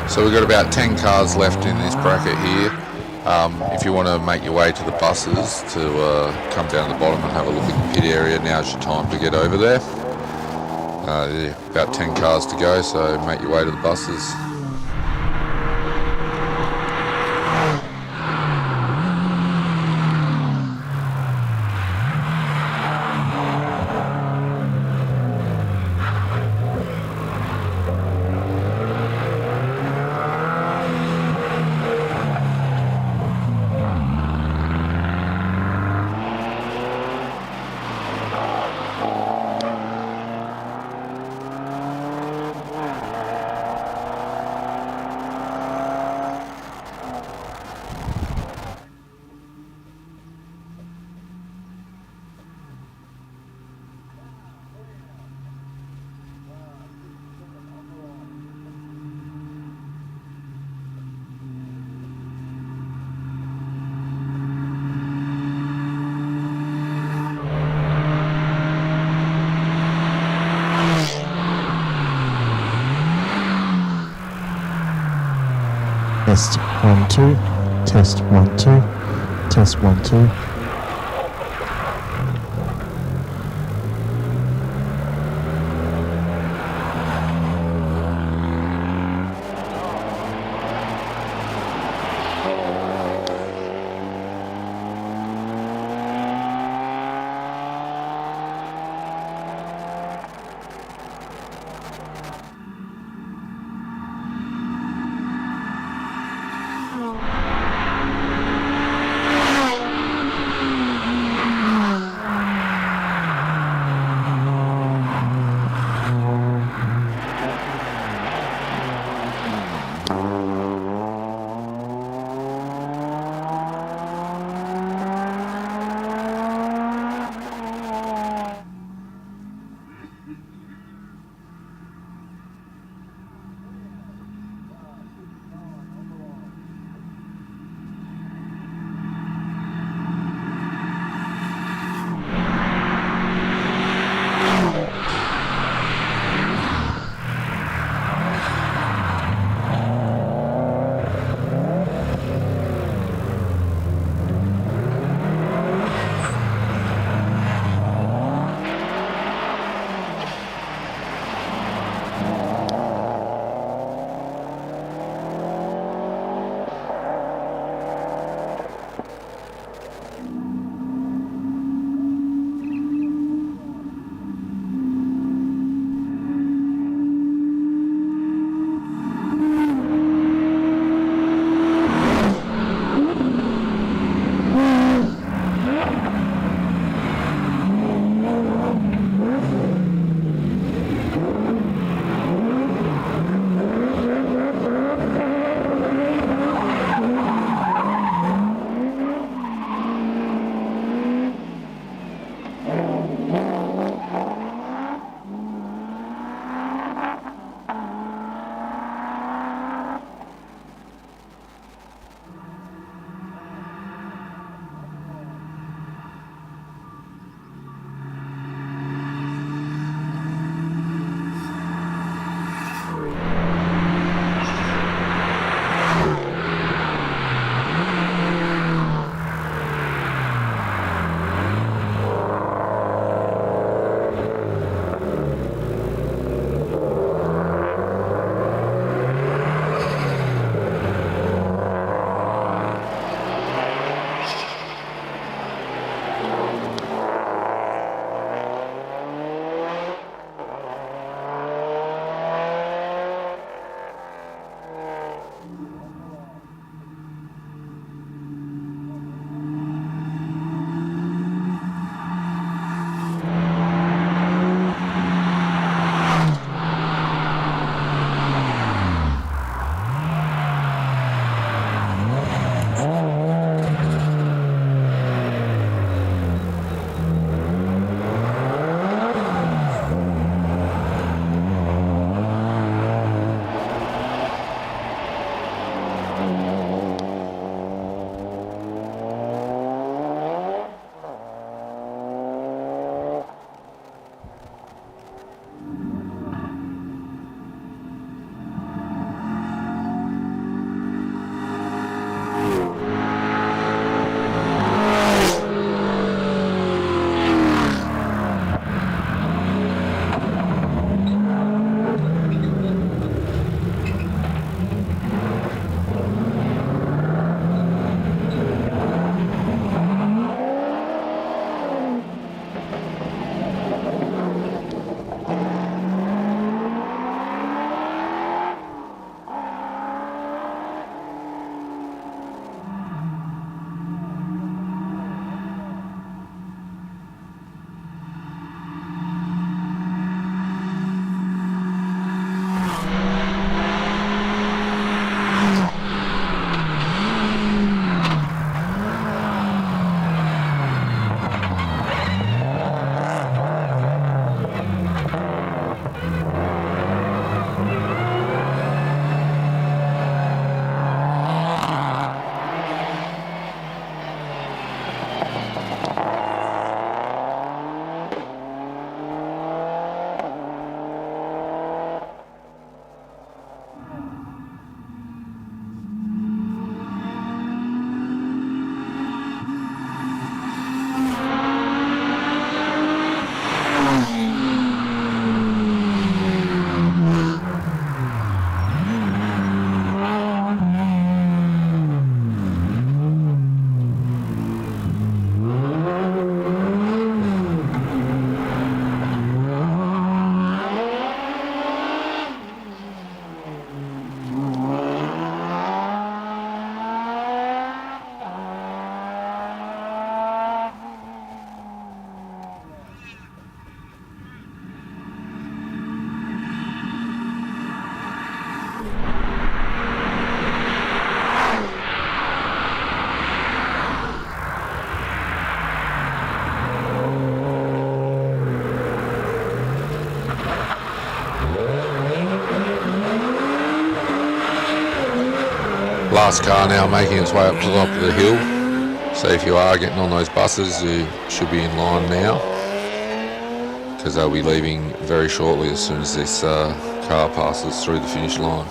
So we've got about 10 cars left in this bracket here. If you want to make your way to the buses to come down to the bottom and have a look at the pit area, now's your time to get over there. About 10 cars to go, so make your way to the buses. Test 1 2, test 1 2, test 1 2. Last car now making its way up to the top of the hill. So if you are getting on those buses, you should be in line now, because they'll be leaving very shortly as soon as this car passes through the finish line.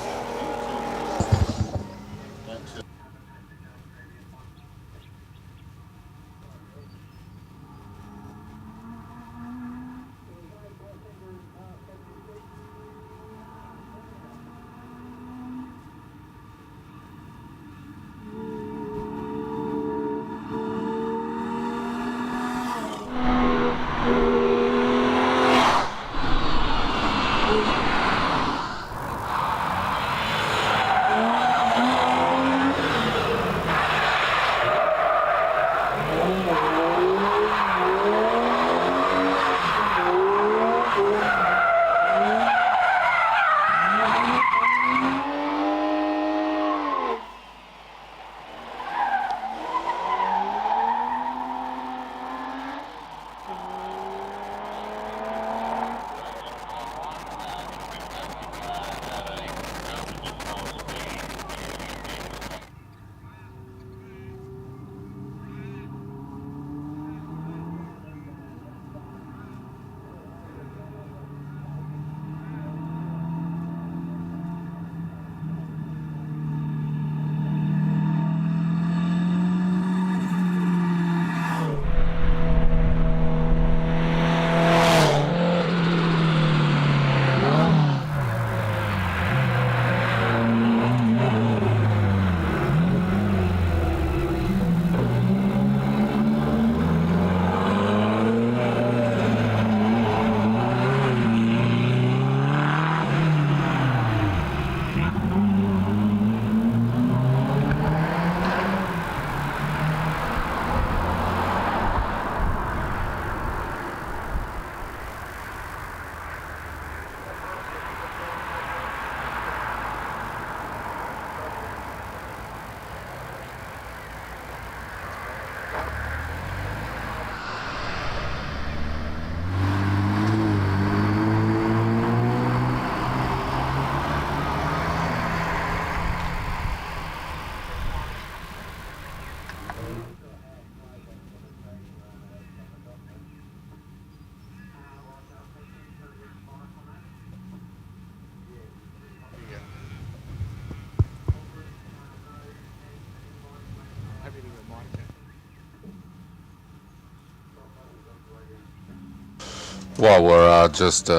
While we're just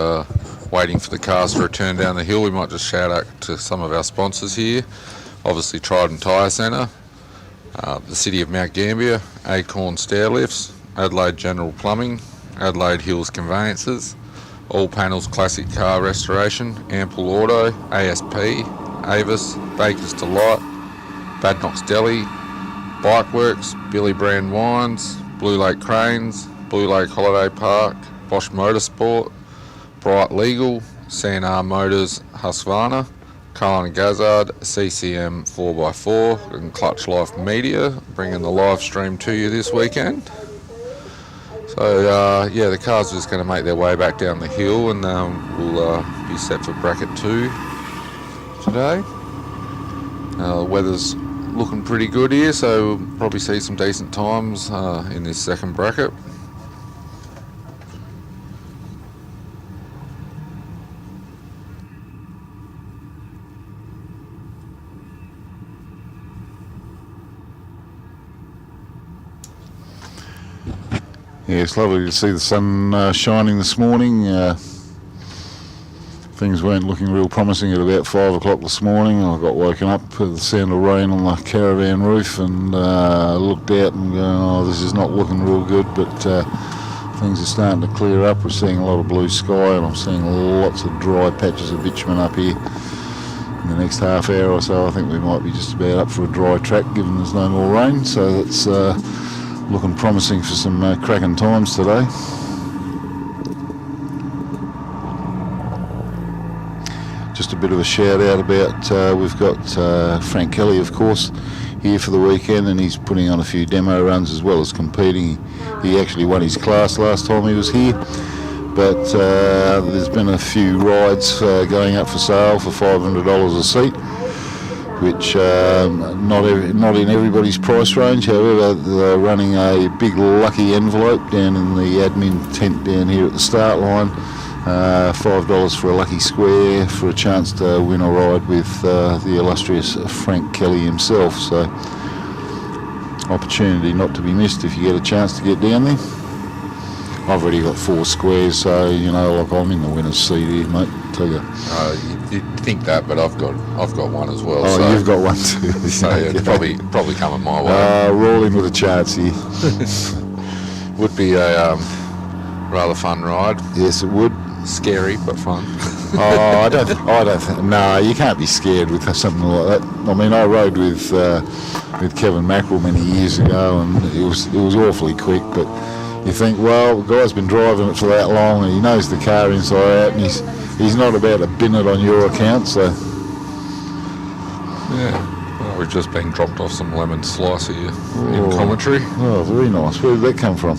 waiting for the cars to return down the hill, we might just shout out to some of our sponsors here. Obviously Trident Tyre Centre, the City of Mount Gambier, Acorn Stairlifts, Adelaide General Plumbing, Adelaide Hills Conveyances, All Panels Classic Car Restoration, Ample Auto, ASP, Avis, Baker's Delight, Badnock's Deli, Bikeworks, Billy Brand Wines, Blue Lake Cranes, Blue Lake Holiday Park, Bosch Motorsport, Bright Legal, CNR Motors Husqvarna, Cullen Gazzard, CCM 4x4 and Clutch Life Media, bringing the live stream to you this weekend. So yeah, the cars are just going to make their way back down the hill, and we'll be set for bracket 2 today. The weather's looking pretty good here, so we'll probably see some decent times in this second bracket. Yeah, it's lovely to see the sun shining this morning. Things weren't looking real promising at about 5 o'clock this morning. I got woken up with the sound of rain on the caravan roof and looked out and going, oh, this is not looking real good, but things are starting to clear up. We're seeing a lot of blue sky, and I'm seeing lots of dry patches of bitumen up here. In the next half hour or so, I think we might be just about up for a dry track, given there's no more rain, so that's looking promising for some cracking times today. Just a bit of a shout out about, we've got Frank Kelly, of course, here for the weekend, and he's putting on a few demo runs as well as competing. He actually won his class last time he was here, but there's been a few rides going up for sale for $500 a seat. which not in everybody's price range. However, they're running a big lucky envelope down in the admin tent down here at the start line. $5 for a lucky square for a chance to win a ride with the illustrious Frank Kelly himself. So, opportunity not to be missed if you get a chance to get down there. I've already got 4 squares, so like I'm in the winner's seat here, mate. Tell you. You'd think that, but I've got one as well. Oh, so, you've got one too. So yeah, it's probably coming my way. Rolling with the charts here. Would be a rather fun ride. Yes, it would. Scary but fun. I don't think. No, you can't be scared with something like that. I mean, I rode with Kevin Mackerel many years ago, and it was awfully quick. But you think, well, the guy's been driving it for that long, and he knows the car inside out, and he's not about to bin it on your account. So yeah. Well, we've just been dropped off some lemon slice here in commentary. Oh, very nice. Where did that come from?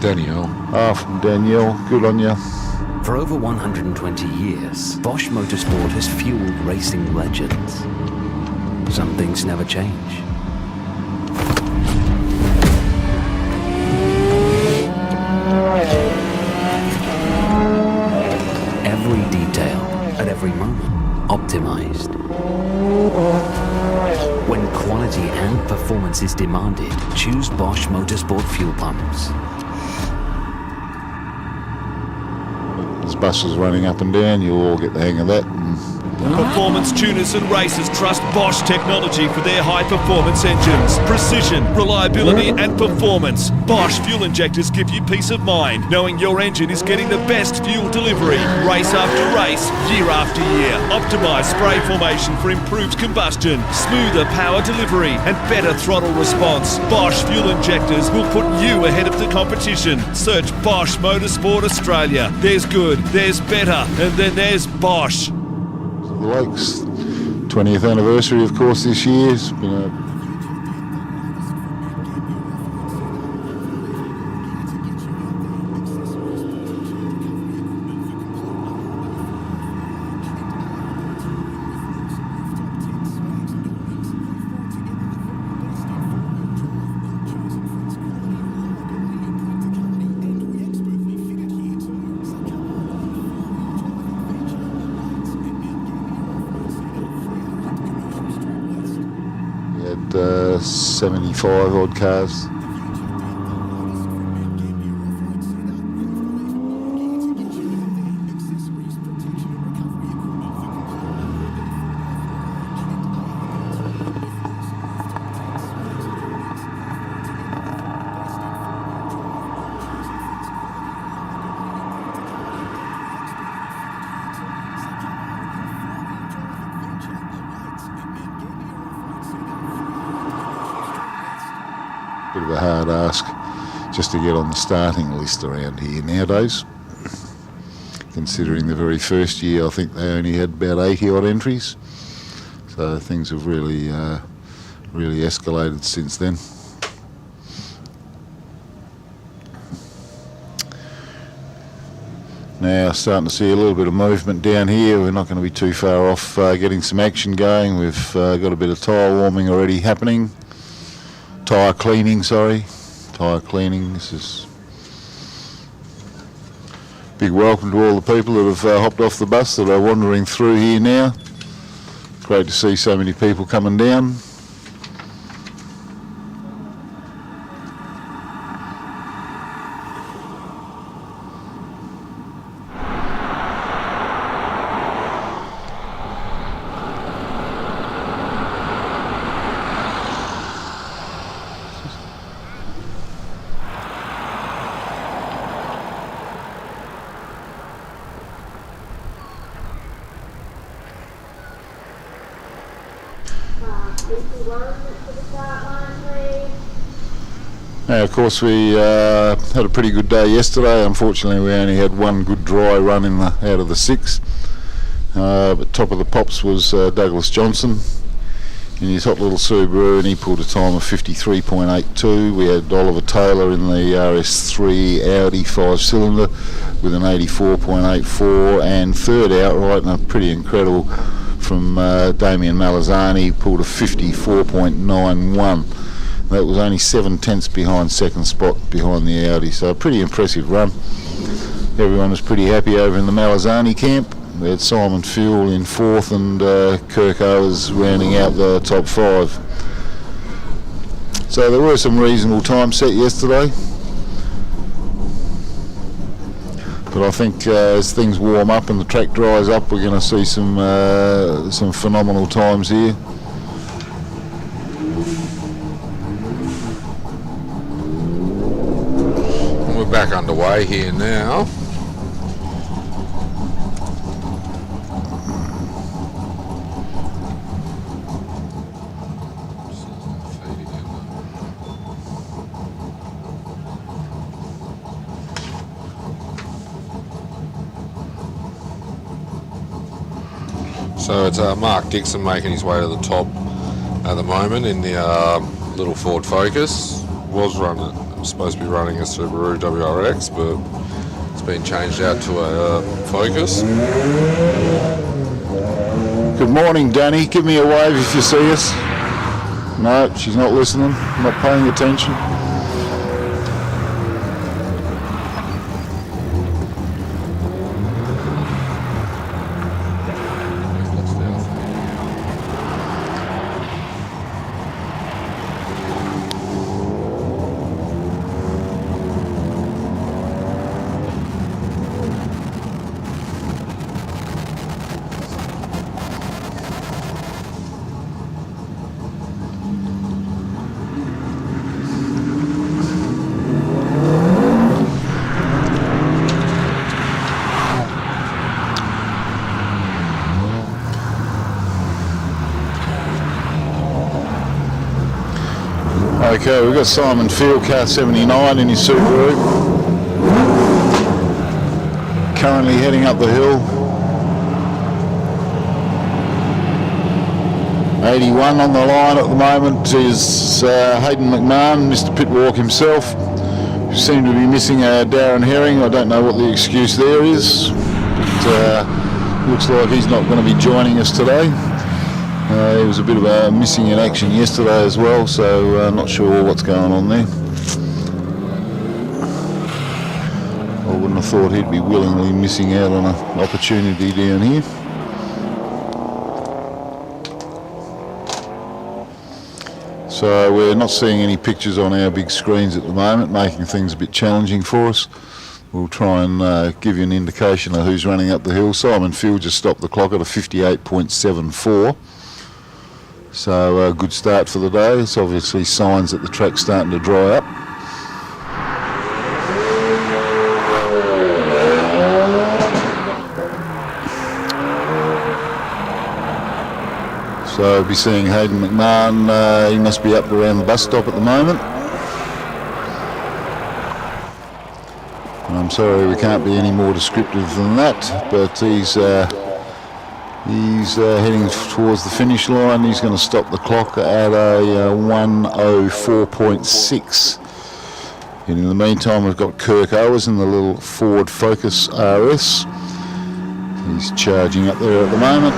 Danielle. Ah, from Danielle. Good on you. For over 120 years, Bosch Motorsport has fueled racing legends. Some things never change. Every detail at every moment optimized. When quality and performance is demanded, choose Bosch Motorsport fuel pumps. As buses running up and down, you'll all get the hang of that. Performance tuners and racers trust Bosch technology for their high-performance engines. Precision, reliability and performance. Bosch fuel injectors give you peace of mind, knowing your engine is getting the best fuel delivery. Race after race, year after year. Optimised spray formation for improved combustion, smoother power delivery and better throttle response. Bosch fuel injectors will put you ahead of the competition. Search Bosch Motorsport Australia. There's good, there's better, and then there's Bosch. The Lakes 20th anniversary, of course, this year. It's been a We had 75 odd cars. Bit of a hard ask just to get on the starting list around here nowadays. Considering the very first year, I think they only had about 80 odd entries. So things have really escalated since then. Now starting to see a little bit of movement down here. We're not going to be too far off getting some action going. We've got a bit of tyre warming already happening. Tyre cleaning. This is big welcome to all the people that have hopped off the bus that are wandering through here now. Great to see so many people coming down. Now, of course, we had a pretty good day yesterday. Unfortunately, we only had one good dry run out of the 6. But top of the pops was Douglas Johnson in his hot little Subaru, and he pulled a time of 53.82. We had Oliver Taylor in the RS3 Audi 5-cylinder with an 84.84, and third outright in a pretty incredible from Damien Malazzani, pulled a 54.91. That was only 7 tenths behind second spot behind the Audi, so a pretty impressive run. Everyone was pretty happy over in the Malazzani camp. We had Simon Fuel in fourth and Kirk Owers rounding out the top 5. So there were some reasonable times set yesterday. But I think as things warm up and the track dries up, we're going to see some phenomenal times here. We're back underway here now. So it's Mark Dixon making his way to the top at the moment in the little Ford Focus. Was supposed to be running a Subaru WRX, but it's been changed out to a Focus. Good morning, Danny. Give me a wave if you see us. No, she's not listening, not paying attention. Okay, we've got Simon Field, car 79 in his Subaru. Currently heading up the hill. 81 on the line at the moment is Hayden McMahon, Mr. Pitwalk himself, who seemed to be missing Darren Herring. I don't know what the excuse there is, but looks like he's not going to be joining us today. He was a bit of a missing in action yesterday as well, so not sure what's going on there. I wouldn't have thought he'd be willingly missing out on an opportunity down here. So we're not seeing any pictures on our big screens at the moment, making things a bit challenging for us. We'll try and give you an indication of who's running up the hill. Simon Field just stopped the clock at a 58.74. So a good start for the day. It's obviously signs that the track's starting to dry up. So we'll be seeing Hayden McMahon. He must be up around the bus stop at the moment. And I'm sorry we can't be any more descriptive than that, but he's heading towards the finish line. He's going to stop the clock at a 1:04.6. And in the meantime, we've got Kirk Owers in the little Ford Focus RS. He's charging up there at the moment.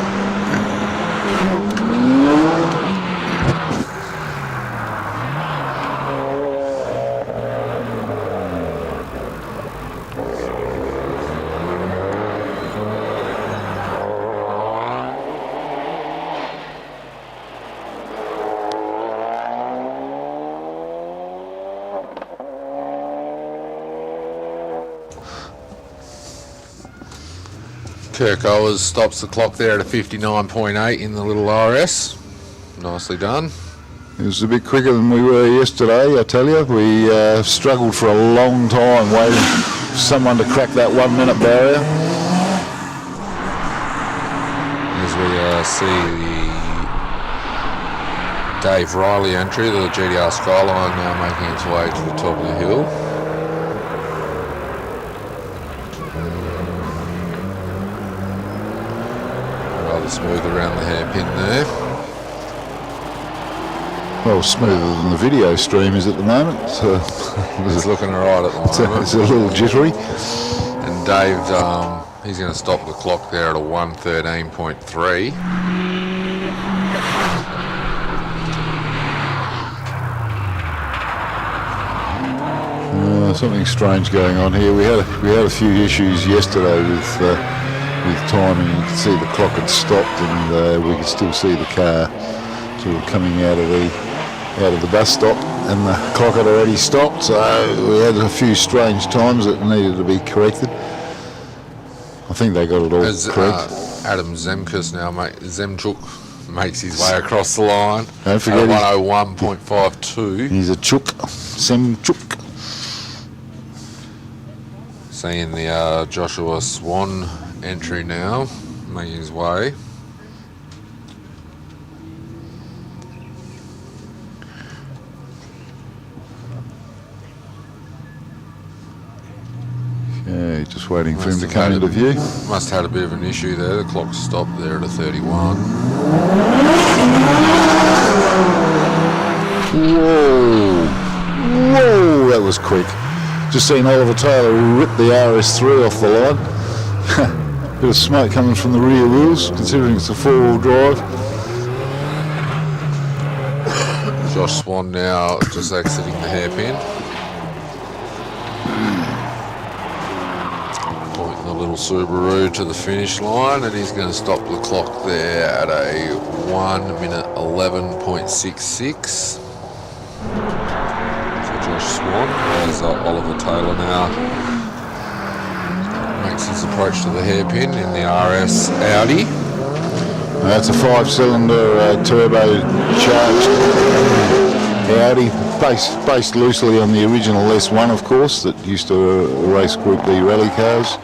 Kirk Owers stops the clock there at a 59.8 in the little RS. Nicely done. It was a bit quicker than we were yesterday, I tell you. We struggled for a long time waiting for someone to crack that 1 minute barrier. As we see the Dave Riley entry, the GTR Skyline now making its way to the top of the hill. Smooth around the hairpin there. Well, smoother than the video stream is at the moment. It's looking alright at the moment. It's a little jittery. And Dave He's going to stop the clock there at a 1:13.3. Something strange going on here. We had a few issues yesterday with timing. You could see the clock had stopped, and we could still see the car sort of coming out of the bus stop, and the clock had already stopped. So we had a few strange times that needed to be corrected. I think they got it all correct. Adam Zemkus now, Zemchuk makes his way across the line. Don't forget, 101.52. He's a chook, Semchuk. Seeing the Joshua Swan entry now, making his way. Okay, just waiting for him to come into view. Must have had a bit of an issue there. The clock stopped there at a 31. Whoa, that was quick. Just seen Oliver Taylor rip the RS3 off the line. Bit of smoke coming from the rear wheels, considering it's a four-wheel drive. Josh Swan now just exiting the hairpin. Pointing the little Subaru to the finish line, and he's going to stop the clock there at a 1:11.66. Josh Swan. There's Oliver Taylor now. Makes his approach to the hairpin in the RS Audi. That's a 5-cylinder turbo-charged Audi, based loosely on the original S1, of course, that used to race Group B rally cars.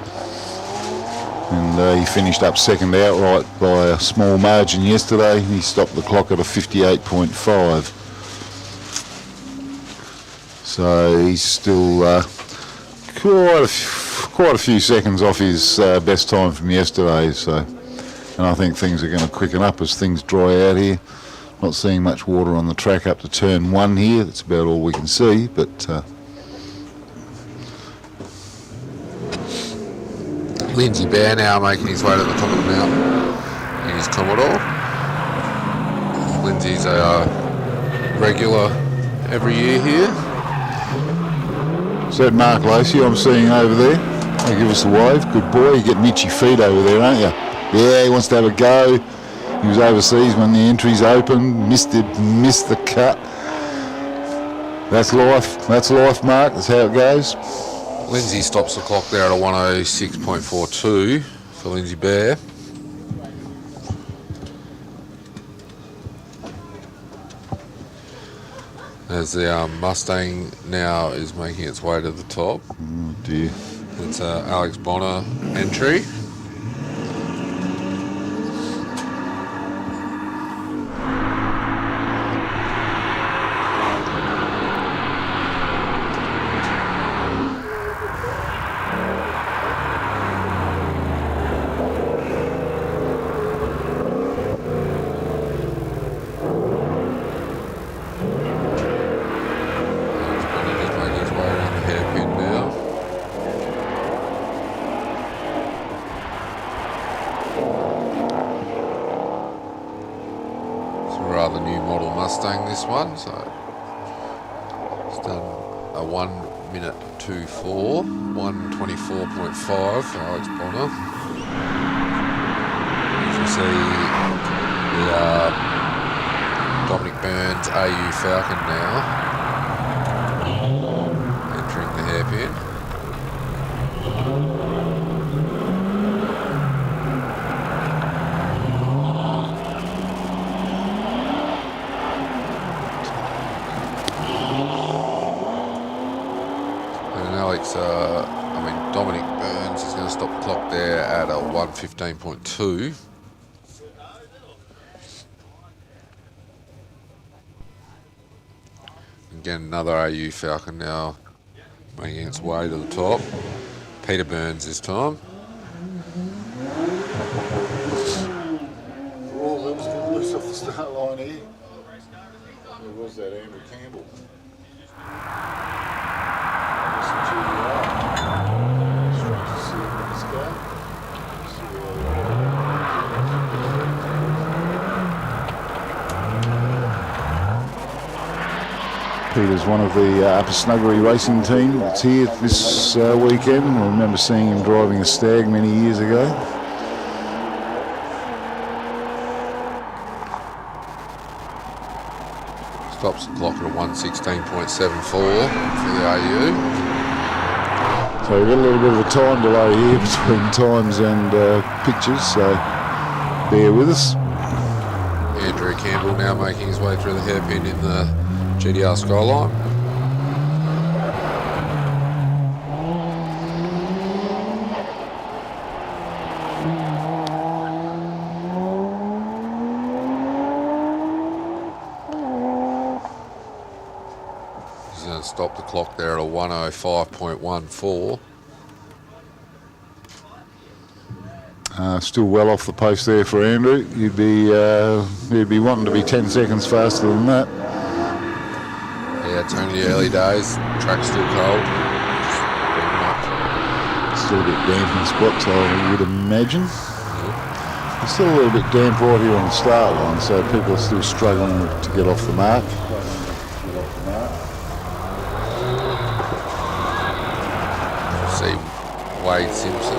And he finished up second outright by a small margin yesterday. He stopped the clock at a 58.5. So he's still quite a few seconds off his best time from yesterday. So, and I think things are going to quicken up as things dry out here. Not seeing much water on the track up to turn 1 here. That's about all we can see. But Lindsay Bear now making his way to the top of the mountain in his Commodore. Lindsay's a regular every year here. Is that Mark Lacey I'm seeing over there? He'll give us a wave. Good boy. You're getting itchy feet over there, aren't you? Yeah, he wants to have a go. He was overseas when the entries opened. Missed the cut. That's life. That's life, Mark. That's how it goes. Lindsay stops the clock there at a 1:06.42 for Lindsay Bear. As the Mustang now is making its way to the top. Oh dear. It's Alex Bonner entry. Rather new model Mustang, this one, so it's done a 1:24, 1:24.5 for Alex Bonner. As you see, the Dominic Burns AU Falcon now entering the hairpin. Dominic Burns is going to stop the clock there at a 1:15.2. Again, another AU Falcon now making its way to the top. Peter Burns this time. Oh, that was good loose off the start line here. There was that Andrew Campbell. Peter's one of the Upper Snuggery racing team that's here this weekend. I remember seeing him driving a Stag many years ago. Stops the clock at 1:16.74 for the AU. So we've got a little bit of a time delay here between times and pictures, so bear with us. Andrew Campbell now making his way through the hairpin in the GDR Skyline. He's going to stop the clock there at a 1:05.14. Still well off the pace there for Andrew. You'd be wanting to be 10 seconds faster than that. Yeah, it's only early days. Track's still cold. Still a bit damp in spots, I would imagine. It's still a little bit damp right here on the start line, so people are still struggling to get off the mark. See Wade Simpson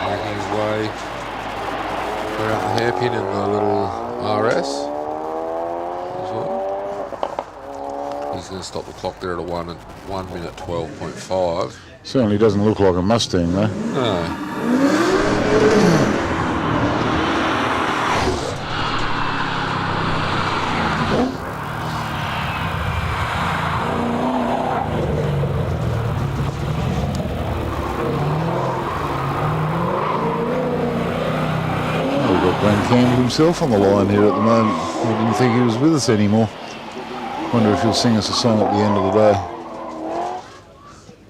making his way around the hairpin in the little RS as well. He's going to stop the clock there at a 1:12.5. Certainly doesn't look like a Mustang though. No. Brendan Wagner himself on the line here at the moment. I didn't think he was with us anymore. Wonder if he'll sing us a song at the end of the day.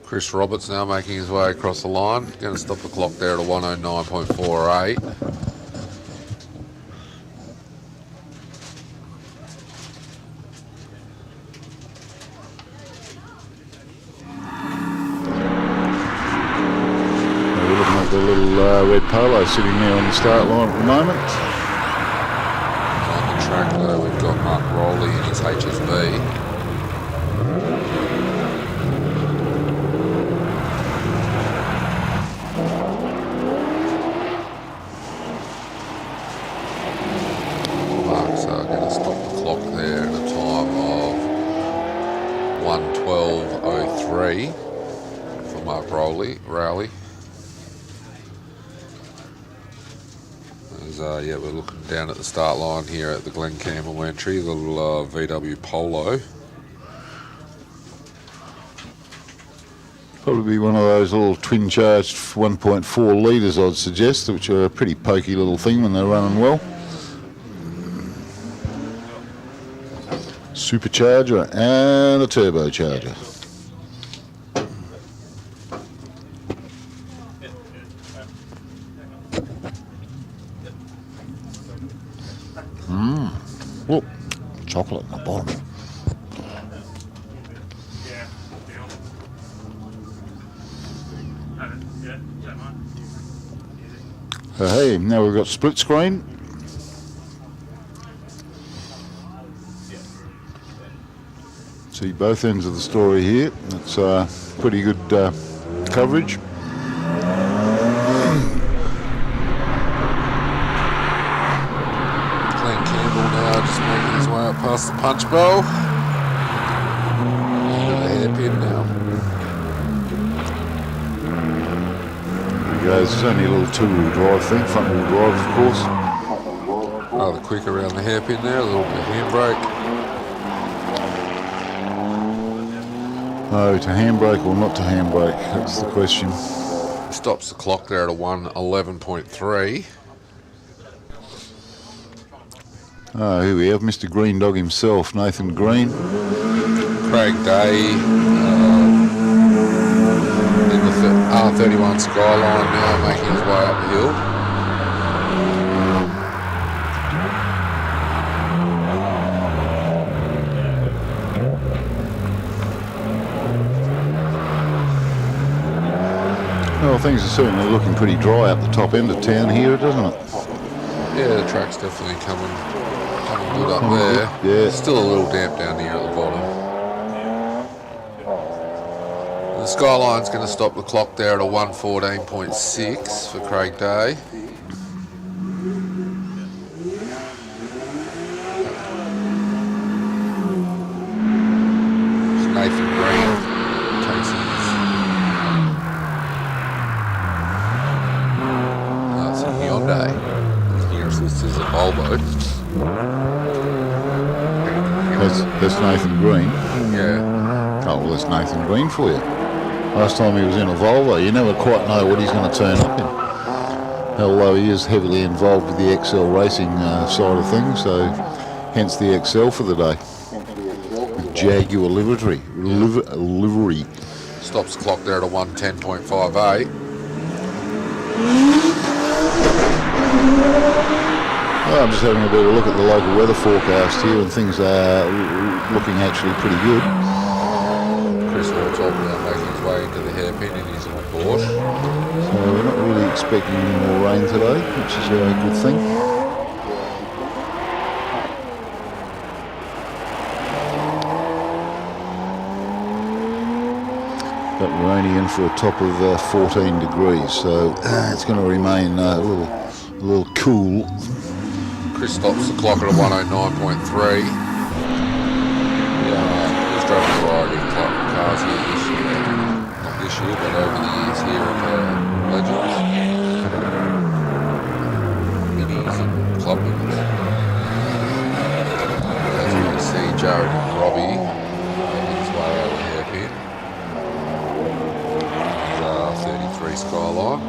Chris Roberts now making his way across the line. Going to stop the clock there at a 1:09.48. We're looking at the little red polo sitting there on the start line at the moment. On the track though, we've got Mark Rowley in his HSB. Mark's going to stop the clock there at a time of 1:12.03 for Mark Rowley. Yeah, we're looking down at the start line here at the Glen Campbell entry, the little VW Polo. Probably be one of those little twin-charged 1.4 litres, I'd suggest, which are a pretty pokey little thing when they're running well. Supercharger and a turbocharger. Whoop, chocolate in the bottom. Hey, now we've got split screen. See both ends of the story here. That's pretty good coverage. Glen Campbell now just making his way up past the punch bowl. Into the hairpin now. There he goes. It's only a little two-wheel drive thing, front-wheel drive, of course. Rather quick around the hairpin there, a little bit of handbrake. Oh, to handbrake or not to handbrake? That's the question. Stops the clock there at a 1:11.3. Oh, here we have Mr. Green Dog himself, Nathan Green. Craig Day in the R31 Skyline now, making his way up the hill. Well, things are certainly looking pretty dry up the top end of town here, doesn't it? Yeah, the track's definitely coming good up there. Yeah. Still a little damp down here at the bottom. The Skyline's going to stop the clock there at a 1:14.6 for Craig Day. Nathan Green takes his. That's a Hyundai. Here's this is a Volvo. That's Nathan Green. Yeah. Oh, well, that's Nathan Green for you. Last time he was in a Volvo, you never quite know what he's going to turn up in. Although he is heavily involved with the XL racing side of things, so hence the XL for the day. Jaguar livery. Stops the clock there at a 1:10.58. Well, I'm just having a bit of a look at the local weather forecast here, and things are looking actually pretty good. Chris Hall's making his way into the hairpin in his Porsche. So we're not really expecting any more rain today, which is a good thing. But we're only in for a top of 14 degrees, so it's going to remain a little cool. Chris stops the clock at a 1:09.3. He's drove a variety of cars here this year. Not this year, but over the years here at Legends. Minis and clubmen. As you can see, Jared and Robbie making his way over the hairpin. He's 33 Skyline.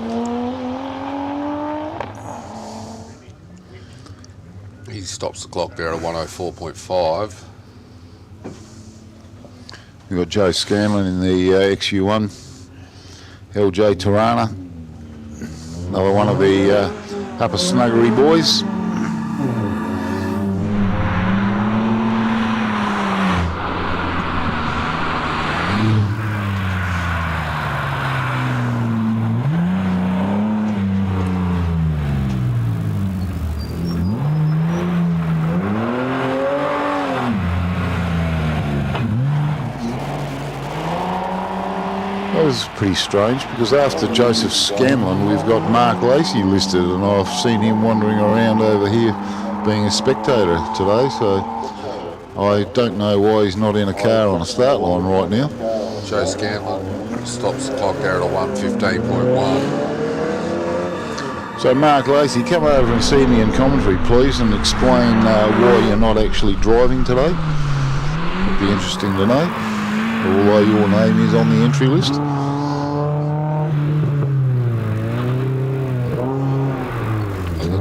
He stops the clock there at 1:04.5. We've got Joe Scanlon in the XU1, LJ Tirana, another one of the Upper Snuggery boys. That was pretty strange, because after Joseph Scanlon we've got Mark Lacey listed, and I've seen him wandering around over here being a spectator today, so I don't know why he's not in a car on a start line right now. Joe Scanlon stops the clock there at a 1:15.1. So Mark Lacey, come over and see me in commentary please, and explain why you're not actually driving today. It'd be interesting to know, although your name is on the entry list.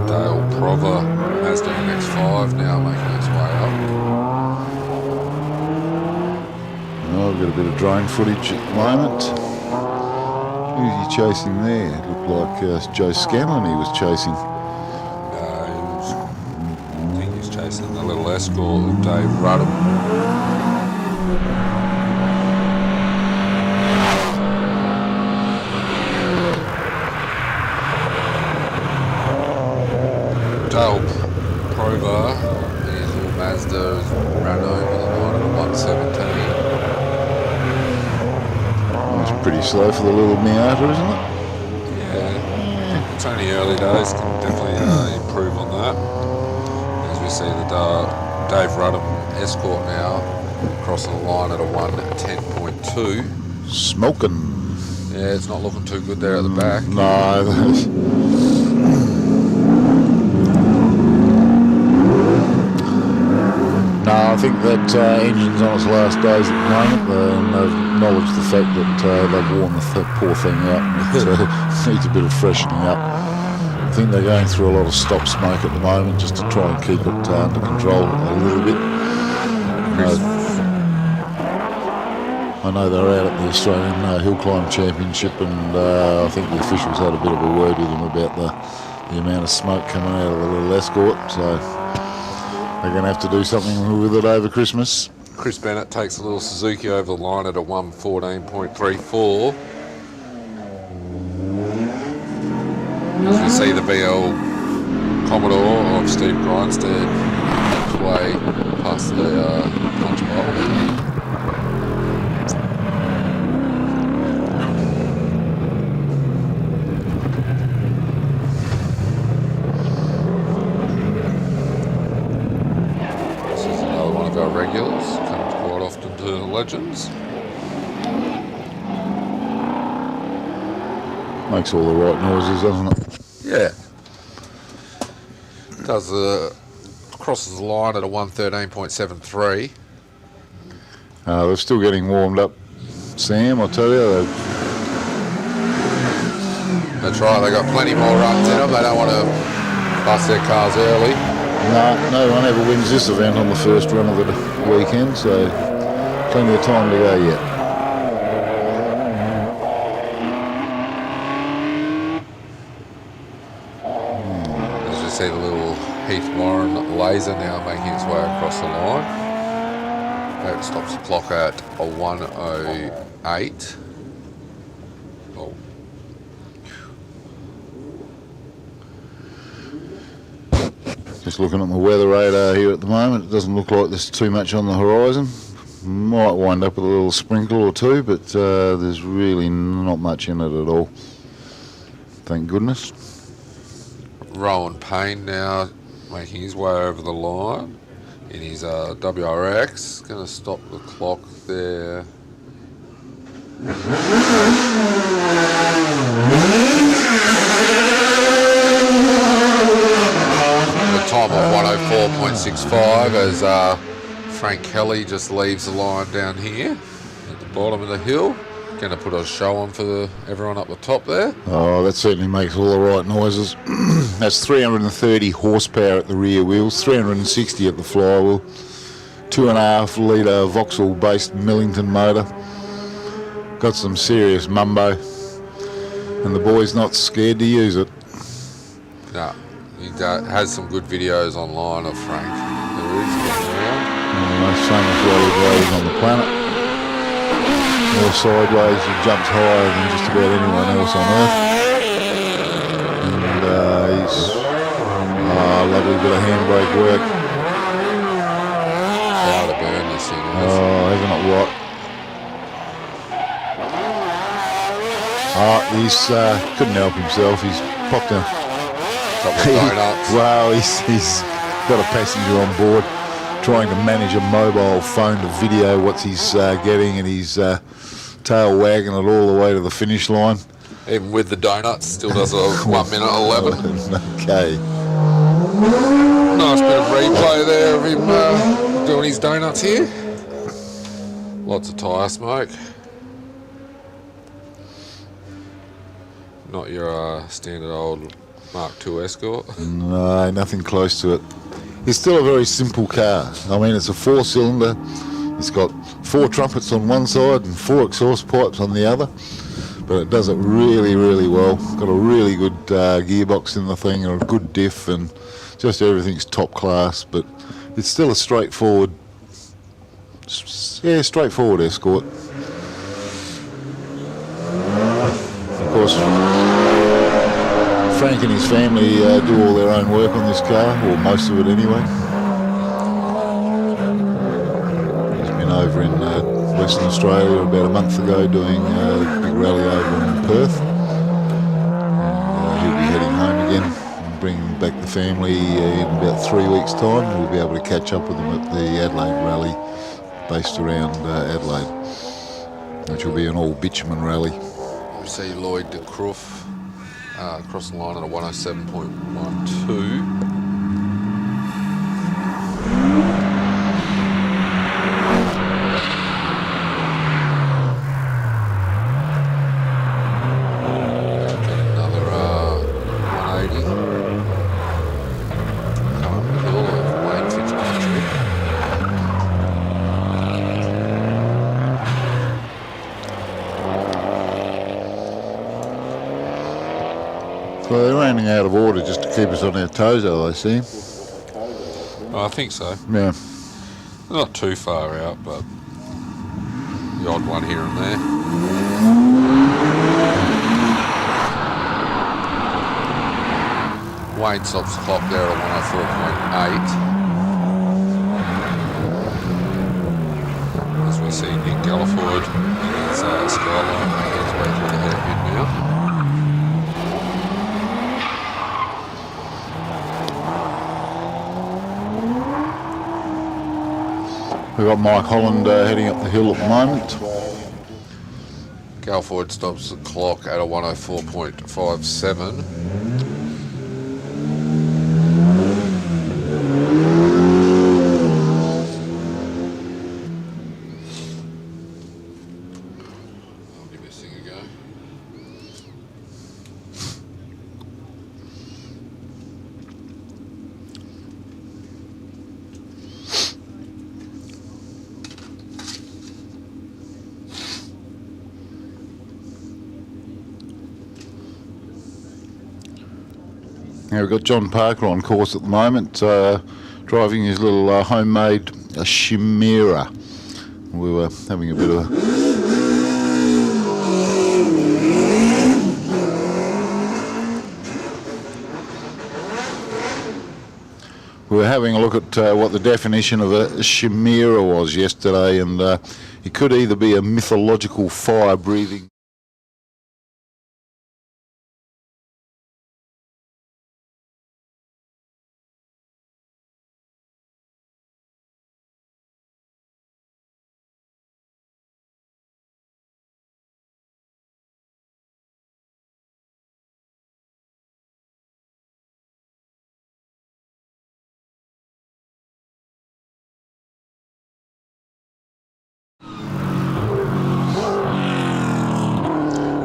Dale Prover Mazda MX-5 now making its way up. Oh, I've got a bit of drone footage at the moment. Who's he chasing there? It looked like Joe Scanlon he was chasing. I think he's chasing the little Escort of Dave Rudham. Dale Prover, his little Mazda has run over the line at a 1:17. That's pretty slow for the little Miata, isn't it? Yeah, it's only early days, can definitely improve on that. As we see the Dave Rudham Escort now crossing the line at a 1:10.2. Smoking. Yeah, it's not looking too good there at the back. No, I think that engine's on its last days at the moment, and they've acknowledged the fact that they've worn the poor thing out. It needs a bit of freshening up. I think they're going through a lot of stop smoke at the moment just to try and keep it under control a little bit. I know they're out at the Australian Hillclimb Championship, and I think the officials had a bit of a word with them about the amount of smoke coming out of the little Escort, so they're going to have to do something with it over Christmas. Chris Bennett takes the little Suzuki over the line at a 1:14.34. As we see the BL Commodore of Steve Grindstead make his way past the punch bowl. comes quite often to the Legends. Makes all the right noises, doesn't it? Yeah. Does crosses the line at a 113.73. They're still getting warmed up, Sam, I tell you. That's right, they got plenty more runs in them. They don't want to bust their cars early. No one ever wins this event on the first run of the weekend, so plenty of time to go yet. As you see the little Heath Warren laser now making its way across the line. That stops the clock at a 108. Oh. Just looking at my weather radar here at the moment, it doesn't look like there's too much on the horizon. Might wind up with a little sprinkle or two, but there's really not much in it at all. Thank goodness. Rowan Payne now making his way over the line in his WRX. Going to stop the clock there. The time of 104.65 as Frank Kelly just leaves the line down here at the bottom of the hill. Going to put a show on for everyone up the top there. Oh, that certainly makes all the right noises. That's 330 horsepower at the rear wheels, 360 at the flywheel, 2.5 litre Vauxhall-based Millington motor. Got some serious mumbo, and the boy's not scared to use it. No, he has some good videos online of Frank. There is getting around. The most famous rally drivers on the planet. More sideways, he jumps higher than just about anyone else on earth. And he's a lovely bit of handbrake work. How to burn this thing. Oh, isn't it what? Oh, he's couldn't help himself. He's popped a Couple of donuts. Well, he's got a passenger on board trying to manage a mobile phone to video what he's getting, and he's tail wagging it all the way to the finish line. Even with the donuts, still does a 1 minute 11. Okay. Nice bit of replay there of him doing his donuts here. Lots of tyre smoke. Not your standard old Mark II Escort. No, nothing close to it. It's still a very simple car. I mean, it's a 4-cylinder. It's got 4 trumpets on one side and 4 exhaust pipes on the other. But it does it really, really well. Got a really good gearbox in the thing and a good diff, and just everything's top class. But it's still a straightforward Escort. Of course, Frank and his family do all their own work on this car, or most of it anyway. He's been over in Western Australia about a month ago doing a big rally over in Perth. And he'll be heading home again and bringing back the family in about 3 weeks' time. We'll be able to catch up with them at the Adelaide rally based around Adelaide, which will be an all bitumen rally. We see Lloyd de Croft across the line at a 107.12. Another 180. Coming up the hill of Wayne Fitzpatrick. So they're running out of order just to keep us on our toes, I see. I think so. Yeah. Not too far out, but the odd one here and there. Wayne stops the clock there at 104.8. As we see Nick Galliford in his Skyline making his way through the hairpin now. We've got Mike Holland heading up the hill at the moment. Galfoyd stops the clock at a 104.57. Now we've got John Parker on course at the moment, driving his little homemade Chimera. We were having a bit of a look at what the definition of a Chimera was yesterday, and it could either be a mythological fire-breathing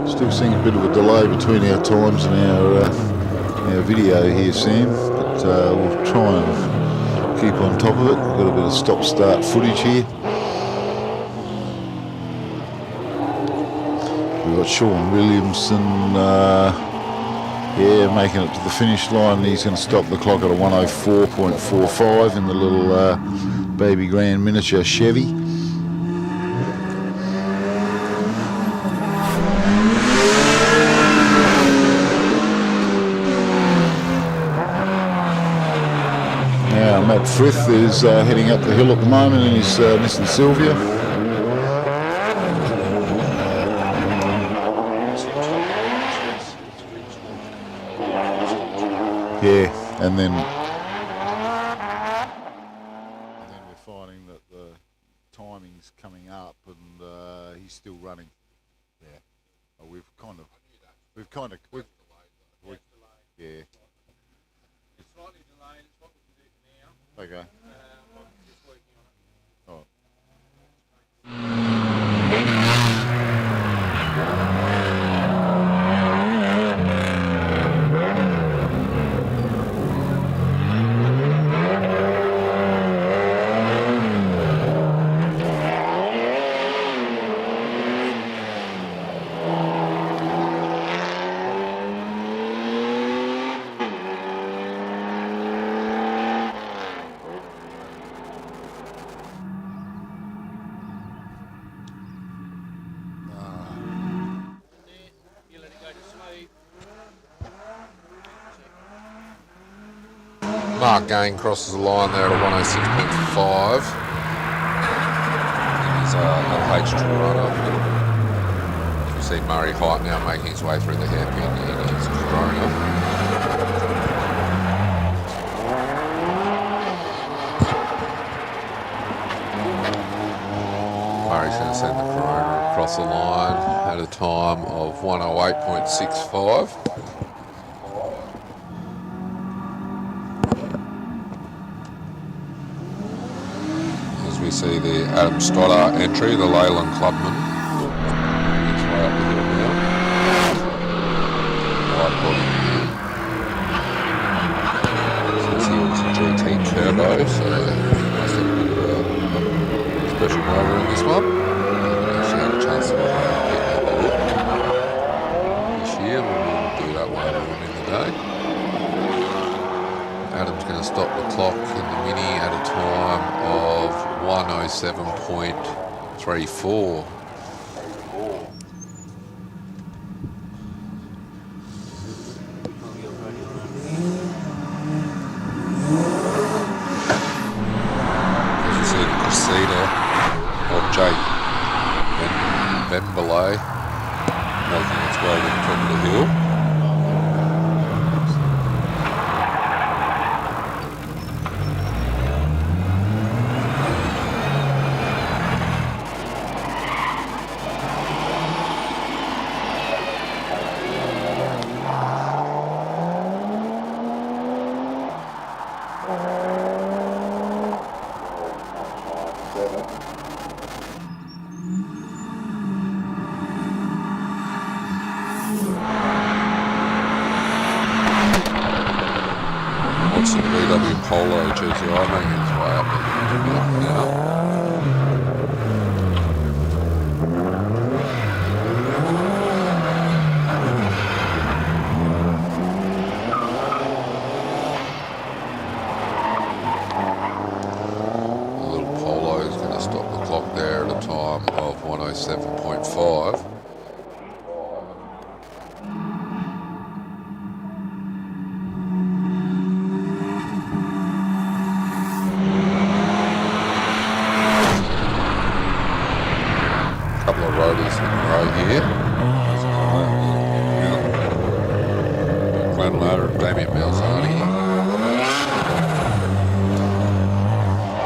Still seeing a bit of a delay between our times and our video here, Sam, but we'll try and keep on top of it. We've got a bit of stop-start footage here. We've got Sean Williamson, making it to the finish line. He's going to stop the clock at a 104.45 in the little baby grand miniature Chevy. Matt Frith is heading up the hill at the moment in his Nissan Silvia. Yeah, and then we're finding that the timing's coming up, and he's still running. Yeah, we've yeah. Okay. Oh. Mark Gain crosses the line there at a 106.5. He's LH Toronto. You see Murray Height now making his way through the hairpin in his Corona. Murray's going to send the Corona across the line at a time of 108.65. We see the Adam Stoddart entry, the Leyland Clubman. He's way up the hill now. White body. Since he was a GT Turbo, so must have a bit of a special motor in this one. Actually had a chance to look at this year, but we'll do that later on in the day. Adam's going to stop the clock in the Mini at a time of 107.34. As you see the Cressida of Jake Bembele making its way to the top of the hill. Watching the VW Polo GTI making its way up now. The little Polo is going to stop the clock there at a time of 107.5. Couple of roadies in a row here. Glenn Ladder and Damien Malzani.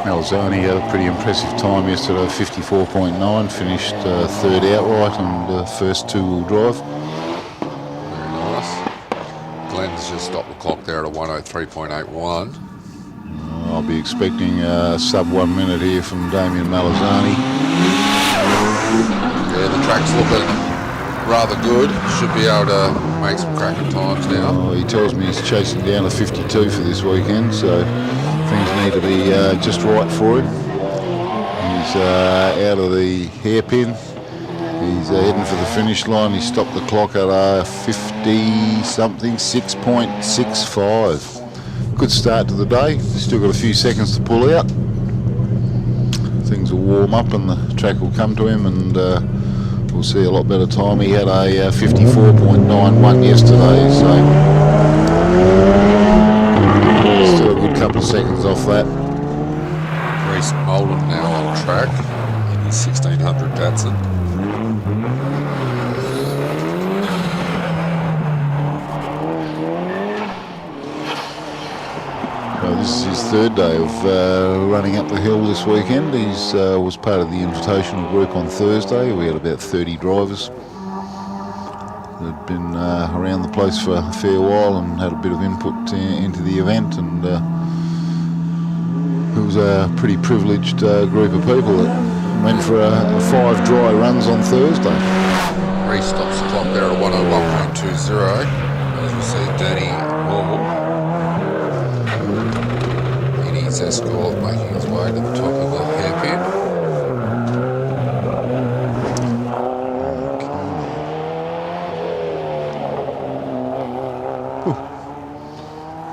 Malzani had a pretty impressive time yesterday, 54.9, finished third outright and first two-wheel drive. Very nice. Glenn's just stopped the clock there at a 103.81. I'll be expecting sub 1 minute here from Damien Malzani. Yeah, the track's looking rather good. Should be able to make some cracking times now. Oh, he tells me he's chasing down a 52 for this weekend, so things need to be just right for him. He's out of the hairpin. He's heading for the finish line. He stopped the clock at 50-something, 6.65. Good start to the day. Still got a few seconds to pull out. Things will warm up and the track will come to him, and we'll see a lot better time. He had a 54.91 yesterday, so still a good couple of seconds off that. Reese Moldham now on track in his 1600 Datsun. This is his third day of running up the hill this weekend. He's was part of the invitational group on Thursday. We had about 30 drivers. They'd been around the place for a fair while and had a bit of input into the event, and it was a pretty privileged group of people that went for 5 dry runs on Thursday. Reese stops the clock there at 101.20. As we see Danny Moore. Escort making his way to the top of the hairpin.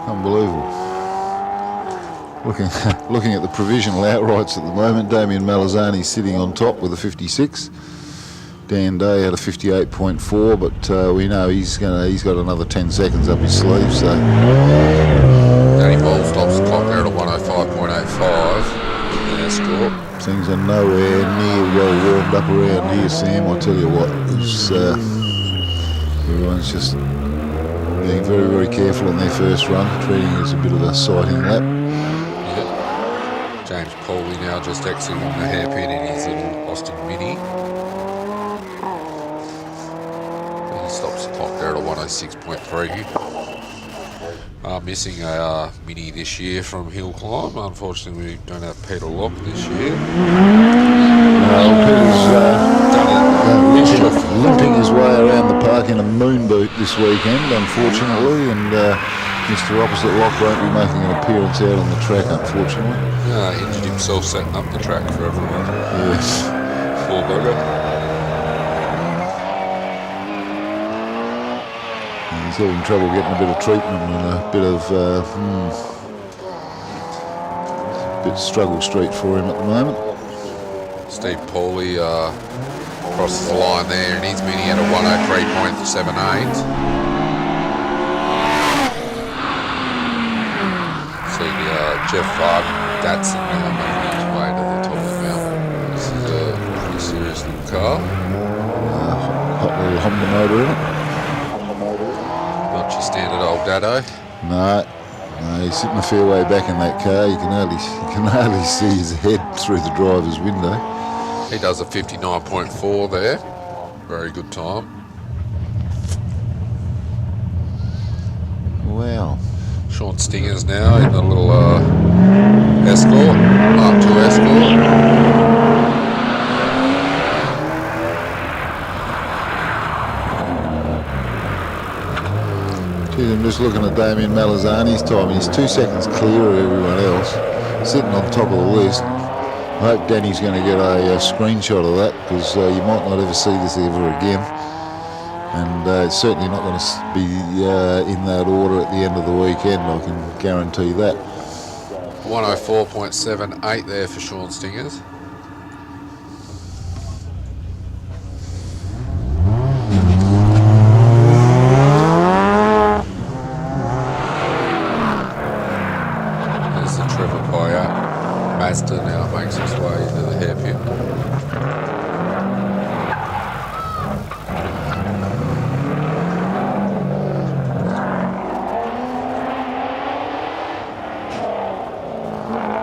Unbelievable. Looking at the provisional outrights at the moment, Damien Malzani sitting on top with a 56. Dan Day had a 58.4, but we know he's got another 10 seconds up his sleeve. So Danny Ball stops the clock there at 105.85. Escort. Things are nowhere near well warmed up around here, Sam. I tell you what, everyone's just being very, very careful on their first run, treating it as a bit of a sighting lap. Yep. James Pauley now just exiting the hairpin in his little Austin Mini. He stops the clock there at 106.3. Missing a Mini this year from Hillclimb. Unfortunately, we don't have Peter Locke this year. Peter's limping his way around the park in a moon boot this weekend, unfortunately, and Mr. Opposite Locke won't be making an appearance out on the track, unfortunately. Injured himself setting up the track for everyone. Yes. Poor bugger. He's having trouble getting a bit of treatment and a bit of struggle street for him at the moment. Steve Pauley crosses the line there, and he's Mini at a 103.78. See Jeff Vargas, Datsun now making his way to the top of the mountain. This is a pretty serious little car. Hot little Honda motor in it. Not your standard old Dado. No, he's sitting a fair way back in that car. You can hardly see his head through the driver's window. He does a 59.4 there. Very good time. Wow. Sean Stingers now in the little Escort, Mark 2 Escort. Geez, I'm just looking at Damien Malazani's time. He's 2 seconds clear of everyone else, sitting on top of the list. I hope Danny's going to get a screenshot of that, because you might not ever see this ever again. And it's certainly not going to be in that order at the end of the weekend, I can guarantee that. 104.78 there for Sean Stingers. There's the Trevor Poyat. Mazda now makes its way into the hairpin.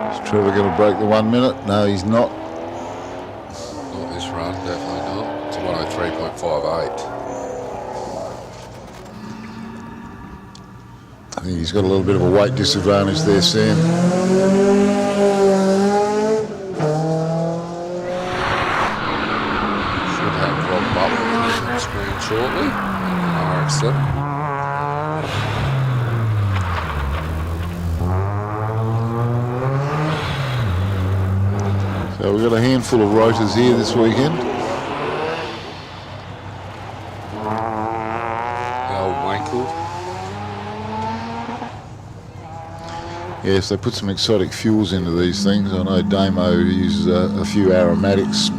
Is Trevor going to break the 1 minute? No, he's not. Not this run, definitely not. It's 103.58. I think he's got a little bit of a weight disadvantage there, Sam. Should have Rob Butler on the screen shortly. RX7. So we've got a handful of rotors here this weekend. The old Wankled. Yes, they put some exotic fuels into these things. I know Damo uses a few aromatics,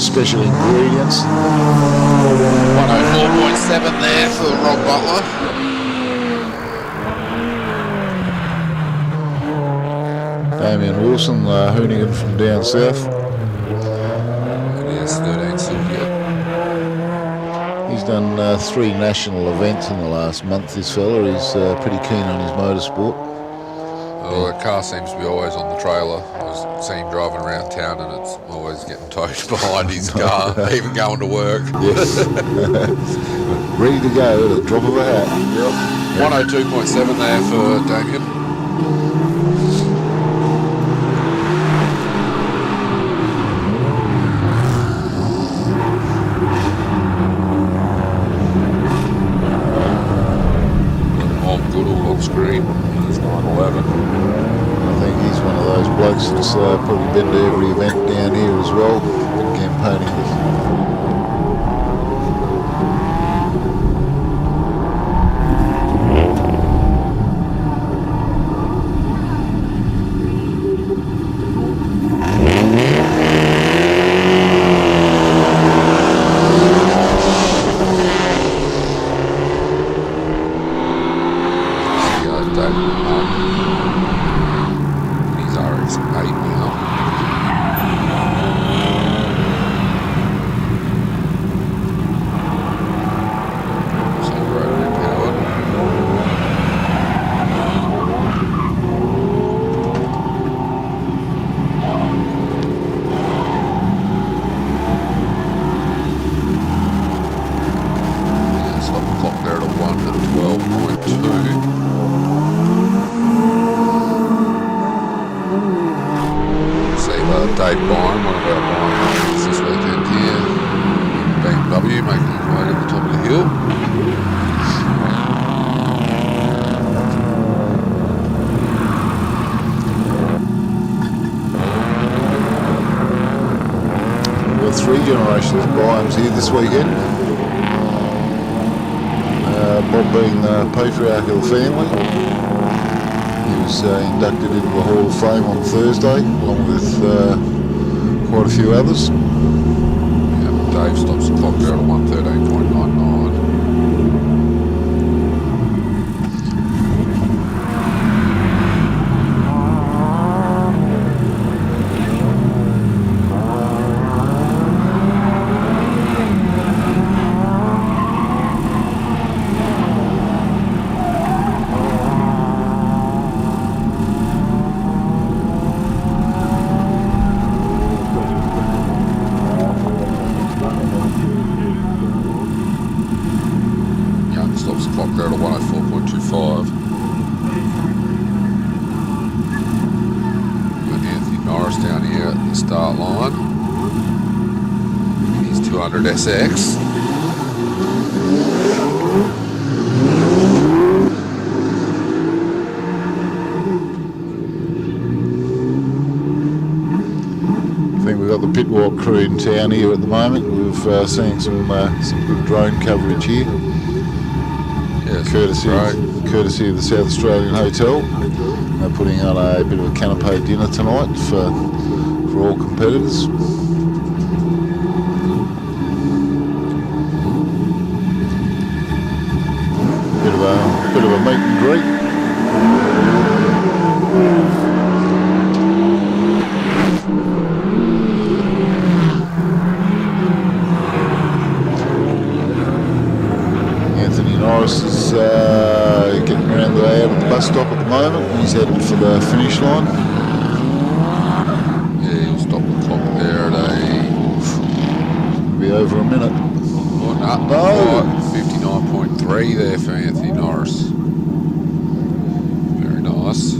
special ingredients. 104.7 there for Rob Butler. Damien Wilson, Hoonigan from down south. And yes, 13 Sylvia. He's done 3 national events in the last month, this fella. He's pretty keen on his motorsport. Well, the car seems to be always on the trailer. I was seeing him driving around town and it's always getting towed behind his car, even going to work. Yes. Ready to go at the drop of a hat. Yep. 102.7 there for Damien. Screen. He's 911. I think he's one of those blokes that's probably been to every event down here as well, been campaigning with. He's RX8 now. So rotary powered. Yeah, stop the clock there at a 1 to 12.2. Dave Byron, one of our Byron this weekend here. BMW making his way to the top of the hill. We've got 3 generations of Byrons here this weekend. Bob being the patriarchal family. He was inducted into the Hall of Fame on Thursday, along with quite a few others. Yeah, Dave stops the clock there at 113.99. Stops the clock there at a 104.25. 200 SX. I think we've got the pit walk crew in town here at the moment. We've seen some good drone coverage here. Yes, Courtesy of the South Australian Hotel. They're putting on a bit of a canapé dinner tonight for all competitors. Bit of a meet and greet. Anthony Norris is getting around the way out of the bus stop at the moment. He's headed for the finish line. Yeah, he'll stop the clock there at Be over a minute. no. 59.3 there for Anthony Norris. Very nice.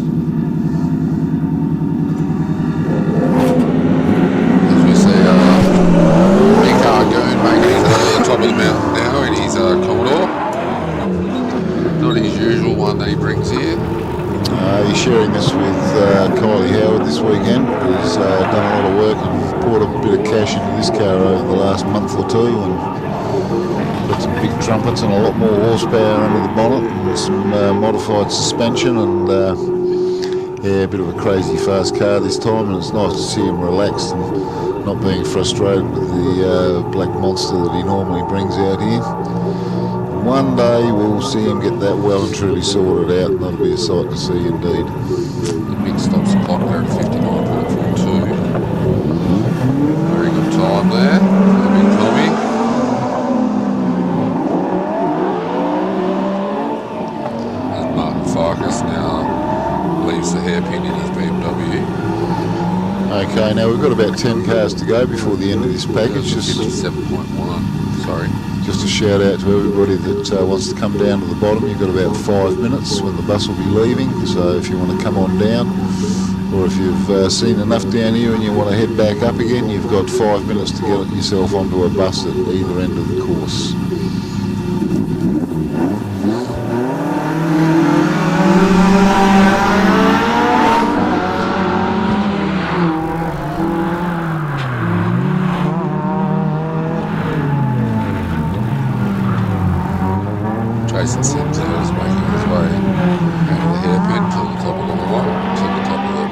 As we see, Big Hargoon making his way to the top of the mountain now in his Commodore. Not his usual one that he brings here. He's sharing this with Kylie Howard this weekend. He's done a lot of work and poured a bit of cash into this car over the last month or two, and got some big trumpets and a lot more horsepower under the bonnet and some modified suspension, and yeah, a bit of a crazy fast car this time, and it's nice to see him relaxed and not being frustrated with the black monster that he normally brings out here. One day we'll see him get that well and truly sorted out, and that'll be a sight to see indeed. The big stops the clock there at 59.42. Very good time there for the big Tommy. And Martin Vargas now leaves the hairpin in his BMW. Okay, now we've got about 10 cars to go before the end of this package. 57.1, sorry. Just a shout out to everybody that wants to come down to the bottom. You've got about 5 minutes when the bus will be leaving, so if you want to come on down, or if you've seen enough down here and you want to head back up again, you've got 5 minutes to get yourself onto a bus at either end of the course. Jason Sims there is making his way out of the hairpin to the top of the line, to the top of the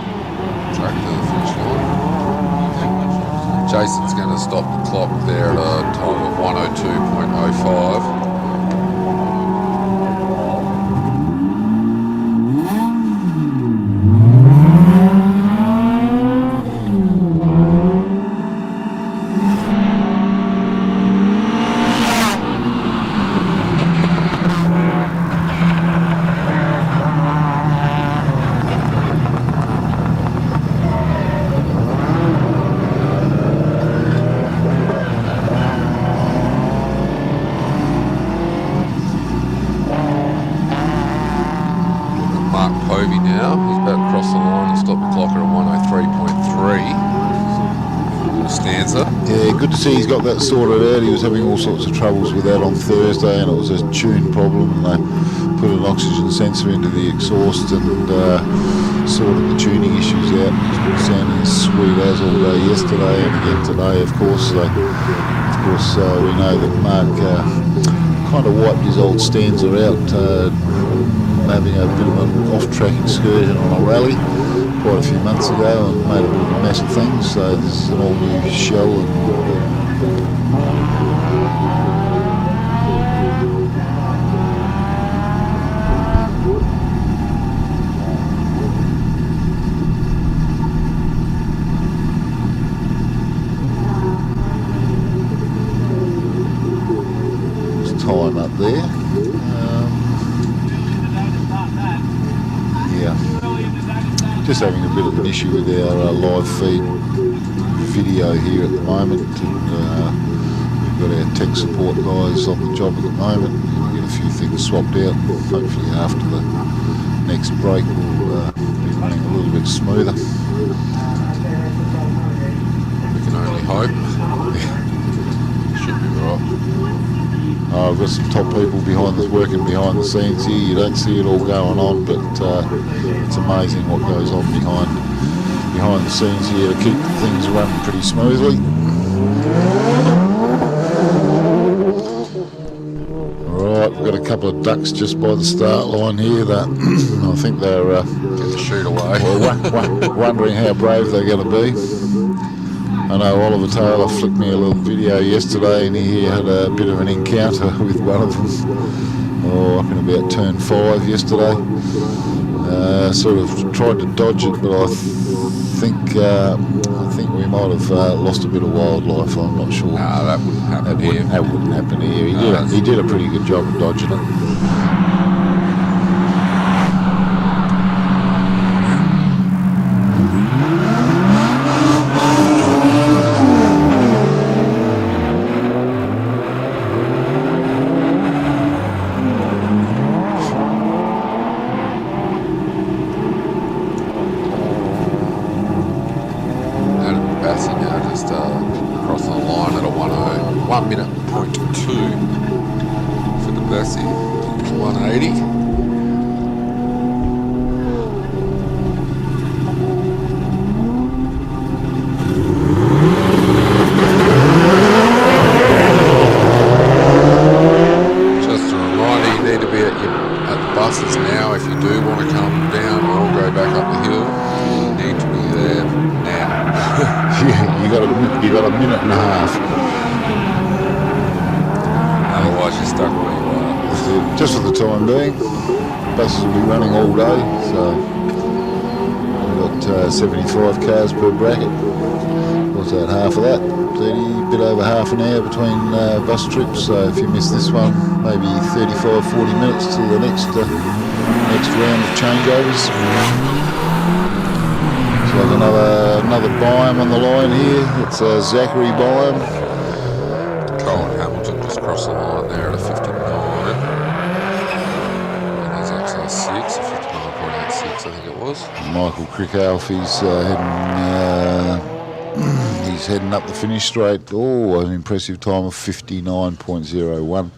track to the finish line. Jason's going to stop the clock there at a time of 102.05. He's got that sorted out. He was having all sorts of troubles with that on Thursday, and it was a tune problem, and they put an oxygen sensor into the exhaust and sorted the tuning issues out. It's been sounding as sweet as all day yesterday and again today, of course. So, we know that Mark kind of wiped his old Stanza out, having a bit of an off-track excursion on a rally quite a few months ago, and made a bit of a mess of things. So this is an all-new shell, and there's time up there. Just having a bit of an issue with our live feed video here at the moment, and we've got our tech support guys on the job at the moment. We'll get a few things swapped out. Hopefully after the next break we'll be running a little bit smoother. We can only hope. right. I've got some top people working behind the scenes here. You don't see it all going on, but it's amazing what goes on behind the scenes here to keep things running pretty smoothly. Right, we've got a couple of ducks just by the start line here that I think they're Get the chute away. wondering how brave they're going to be. I know Oliver Taylor flicked me a little video yesterday, and he had a bit of an encounter with one of them. Up in about turn 5 yesterday. Sort of tried to dodge it, but I think we might have lost a bit of wildlife. I'm not sure. Nah, that wouldn't happen here. That wouldn't happen here. He did a pretty good job of dodging it. Crossing the line at a 1 minute point 2 for the Bessie. 180. Just a reminder, you need to be at the buses now if you do want to come down or go back up the hill. You need to be there now. You got a minute and a half. Otherwise you're stuck where you are. Just for the time being. Buses will be running all day, so we've got 75 cars per bracket. What's that, half of that? 30, bit over half an hour between bus trips, so if you miss this one, maybe 35-40 minutes till the next round of changeovers. Like another Byam on the line here. It's Zachary Byam. Colin Hamilton just crossed the line there at a 59. And he's actually 6, a 59.86 I think it was. Michael Crickalf, he's heading up the finish straight. Oh, an impressive time of 59.01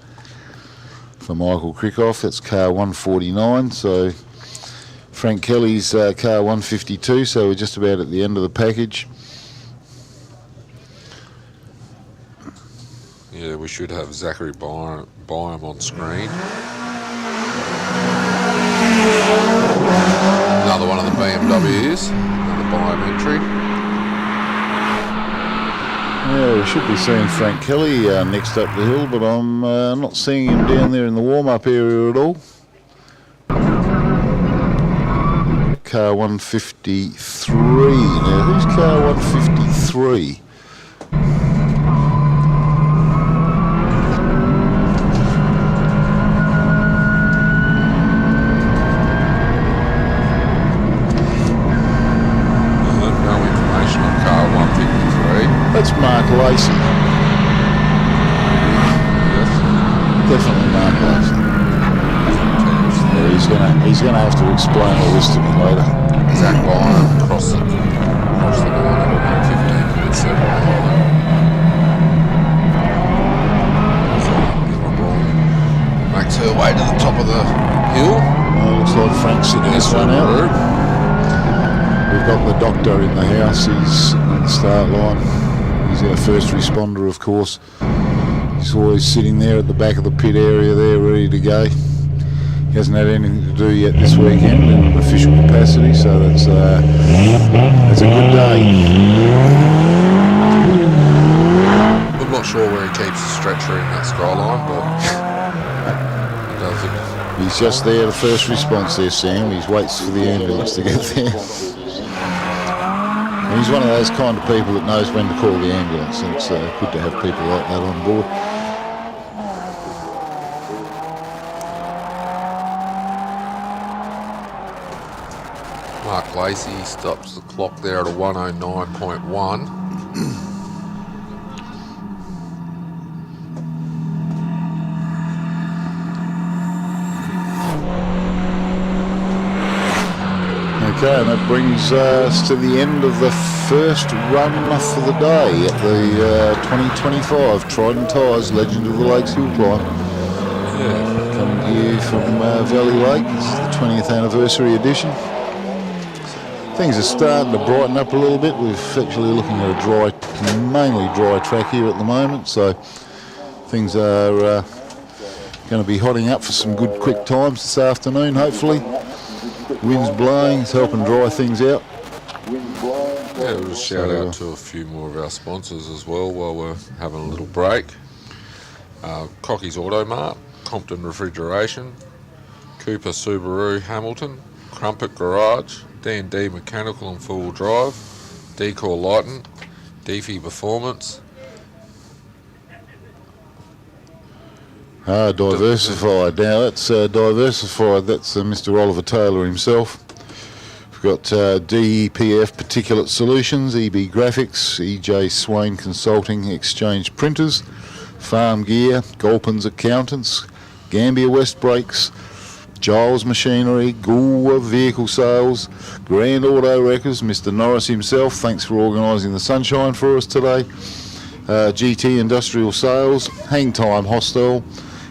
for Michael Crickalf. That's car 149. So Frank Kelly's car 152, so we're just about at the end of the package. Yeah, we should have Zachary Byam on screen. Another one of the BMWs, another Byam entry. Yeah, we should be seeing Frank Kelly next up the hill, but I'm not seeing him down there in the warm-up area at all. Car 153. Now, who's car 153? No information on car 153. That's Mark Lacey. Yes. Definitely Mark Lacey. He's gonna have to explain all this to me later. Zach Byam across the line at 115.79. Makes her way to the top of the hill. Looks like Frank's sitting this one out. We've got the doctor in the house. He's sitting at the start line. He's our first responder, of course. He's always sitting there at the back of the pit area there, ready to go. He hasn't had anything to do yet this weekend in an official capacity, so that's a good day. I'm not sure where he keeps the stretcher in that skyline, but he does it. He's just there, the first response there, Sam. He waits for the ambulance to get there. And he's one of those kind of people that knows when to call the ambulance, and it's good to have people like that on board. Mark Lacey stops the clock there at a 109.1. Okay, and that brings us to the end of the first run for the day at the 2025 Trident Tyres Legend of the Lakes Hillclimb. Coming to you from Valley Lake. This is the 20th anniversary edition. Things are starting to brighten up a little bit. We're actually looking at a mainly dry track here at the moment, so things are going to be hotting up for some good quick times this afternoon, hopefully. Wind's blowing, it's helping dry things out. Yeah, we'll shout out to a few more of our sponsors as well while we're having a little break. Cocky's Automart, Compton Refrigeration, Cooper Subaru Hamilton, Crumpet Garage, D&D Mechanical and Four-Wheel Drive, Decor Lighting, Deefy Performance. Diversified. Now that's Diversified. That's Mr. Oliver Taylor himself. We've got DEPF Particulate Solutions, EB Graphics, EJ Swain Consulting, Exchange Printers, Farm Gear, Golpins Accountants, Gambia West Brakes, Giles Machinery, Goolwa Vehicle Sales, Grand Auto Wreckers, Mr. Norris himself. Thanks for organising the sunshine for us today. GT Industrial Sales, Hang Time Hostel,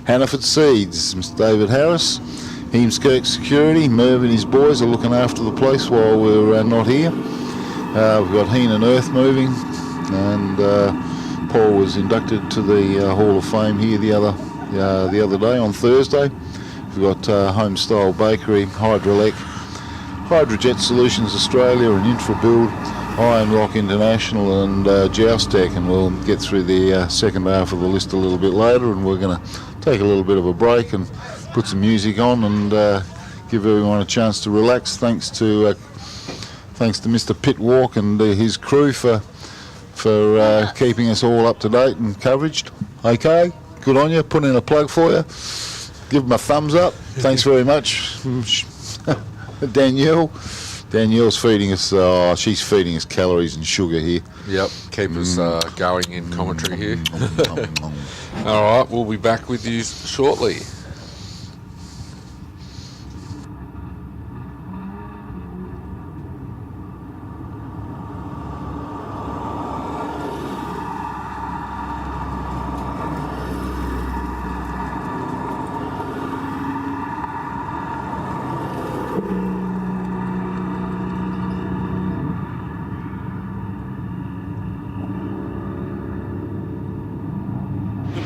Hannaford Seeds, Mr. David Harris, Heemskirk Security. Merv and his boys are looking after the place while we're not here. We've got Heenan Earth Moving, and Paul was inducted to the Hall of Fame here the other day on Thursday. We've got Homestyle Bakery, Hydrolec, Hydrojet Solutions Australia, and Intrabuild, Iron Rock International, and Joustech, and we'll get through the second half of the list a little bit later, and we're going to take a little bit of a break and put some music on and give everyone a chance to relax. Thanks to Mr. Pitt Walk and his crew for keeping us all up to date and coveraged. Okay, good on you. Put in a plug for you. Give them a thumbs up. Thanks very much. Danielle's feeding us, she's feeding us calories and sugar here. Yep, keep us going in commentary here. All right, we'll be back with you shortly.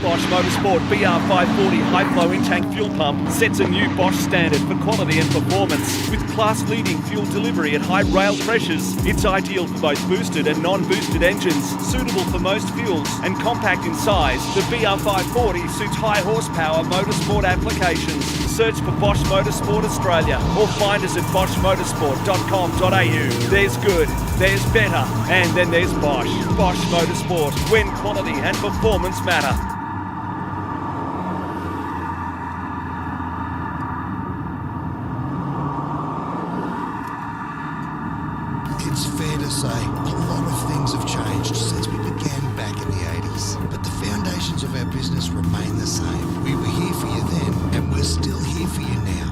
Bosch Motorsport BR540 high-flow in-tank fuel pump sets a new Bosch standard for quality and performance. With class-leading fuel delivery at high rail pressures, it's ideal for both boosted and non-boosted engines, suitable for most fuels, and compact in size. The BR540 suits high-horsepower motorsport applications. Search for Bosch Motorsport Australia or find us at boschmotorsport.com.au. There's good, there's better, and then there's Bosch. Bosch Motorsport, when quality and performance matter. It's fair to say a lot of things have changed since we began back in the 80s, but the foundations of our business remain the same. We were here for you then, and we're still here for you now.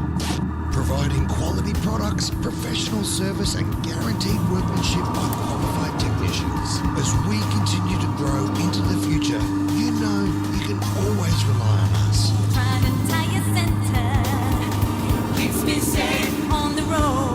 Providing quality products, professional service, and guaranteed workmanship by qualified technicians. As we continue to grow into the future, you know you can always rely on us. Trident Tyre Centre keeps me safe on the road.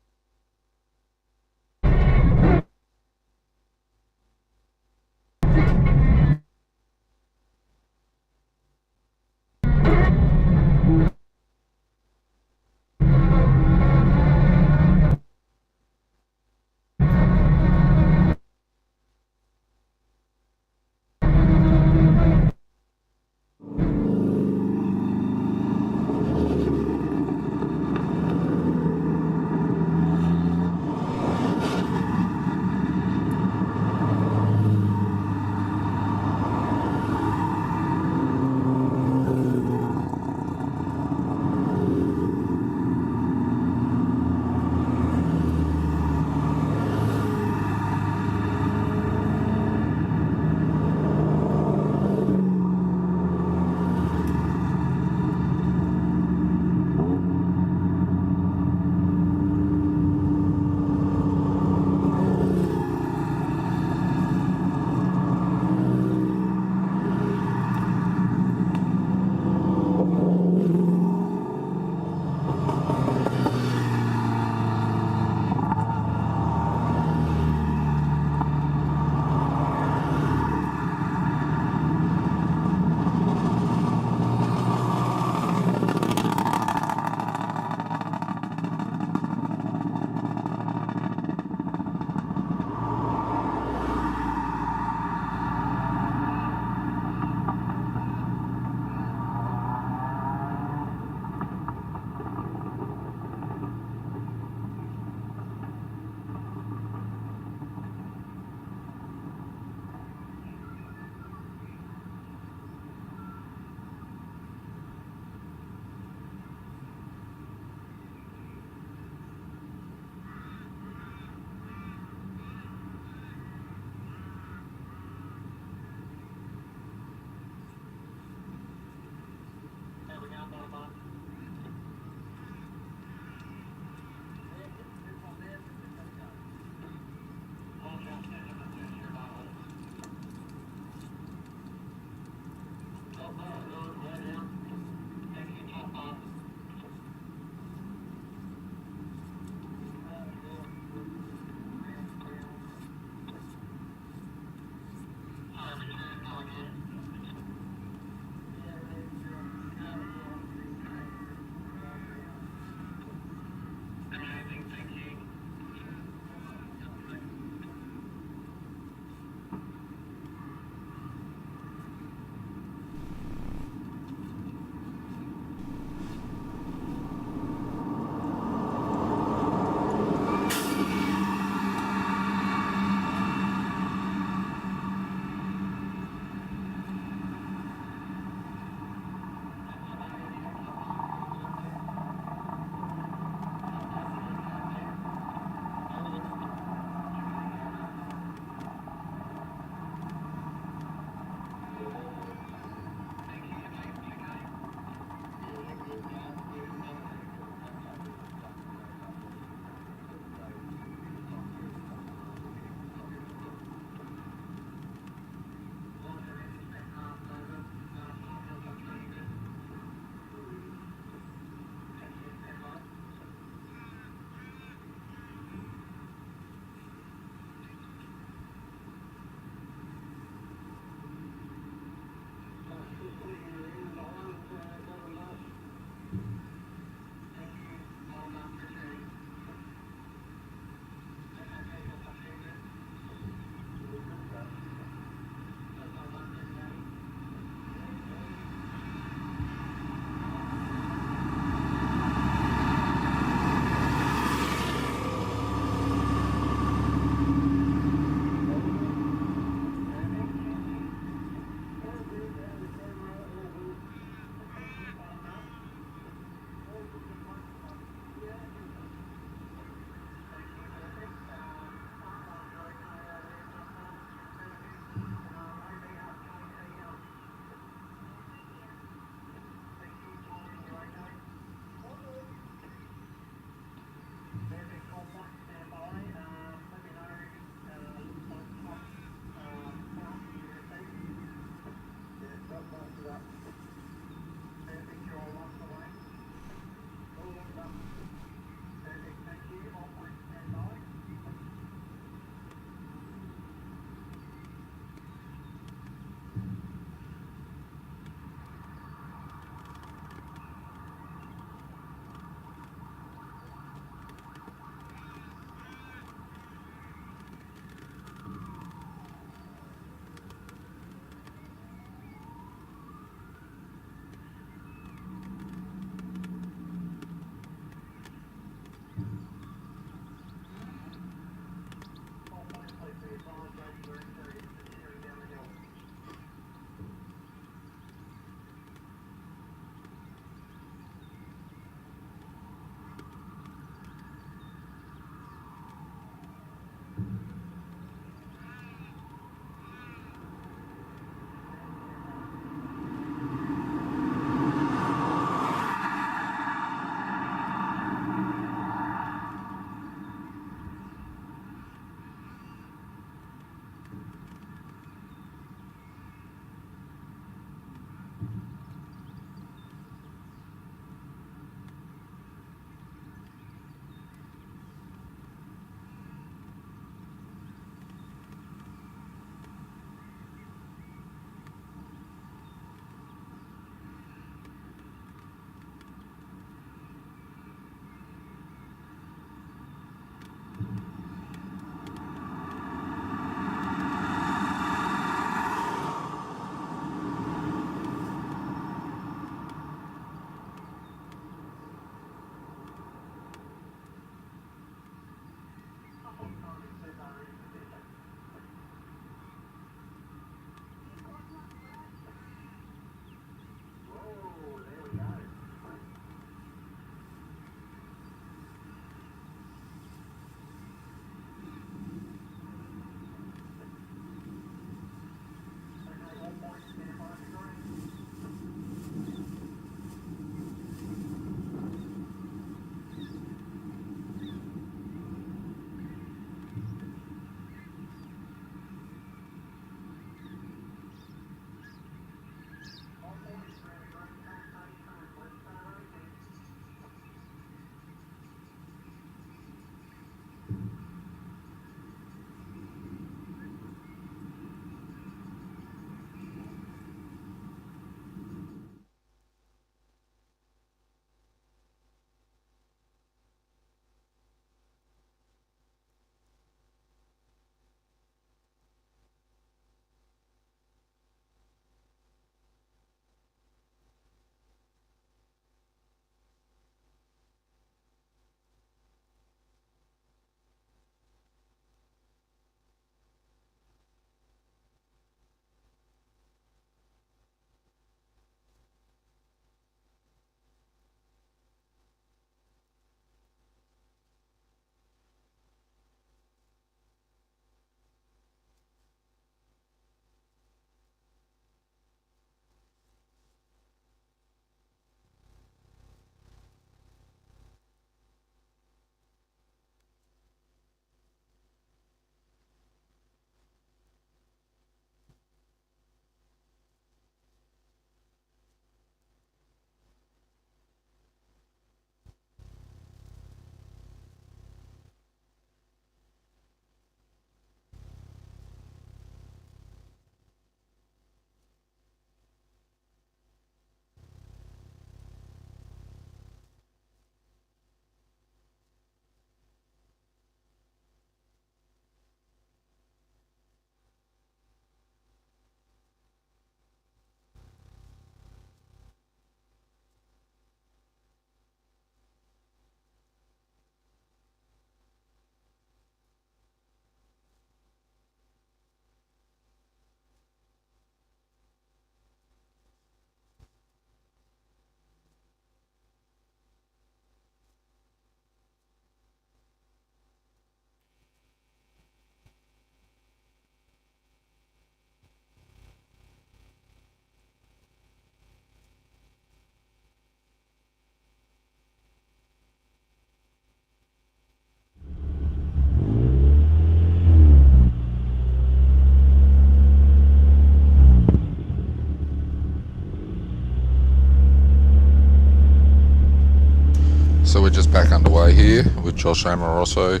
back underway here with Josh Amoroso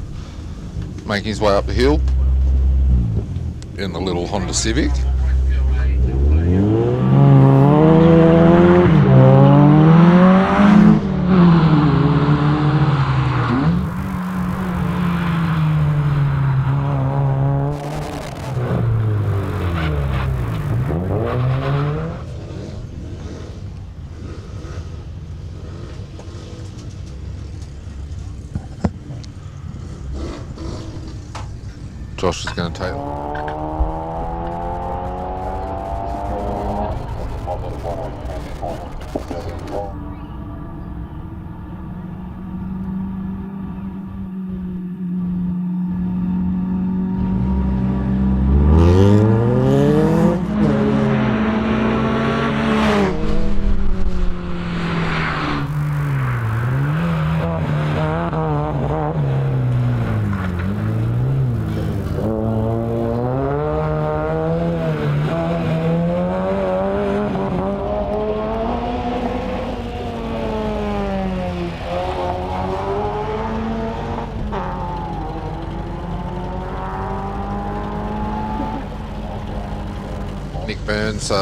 making his way up the hill in the little Honda Civic. Josh is going to take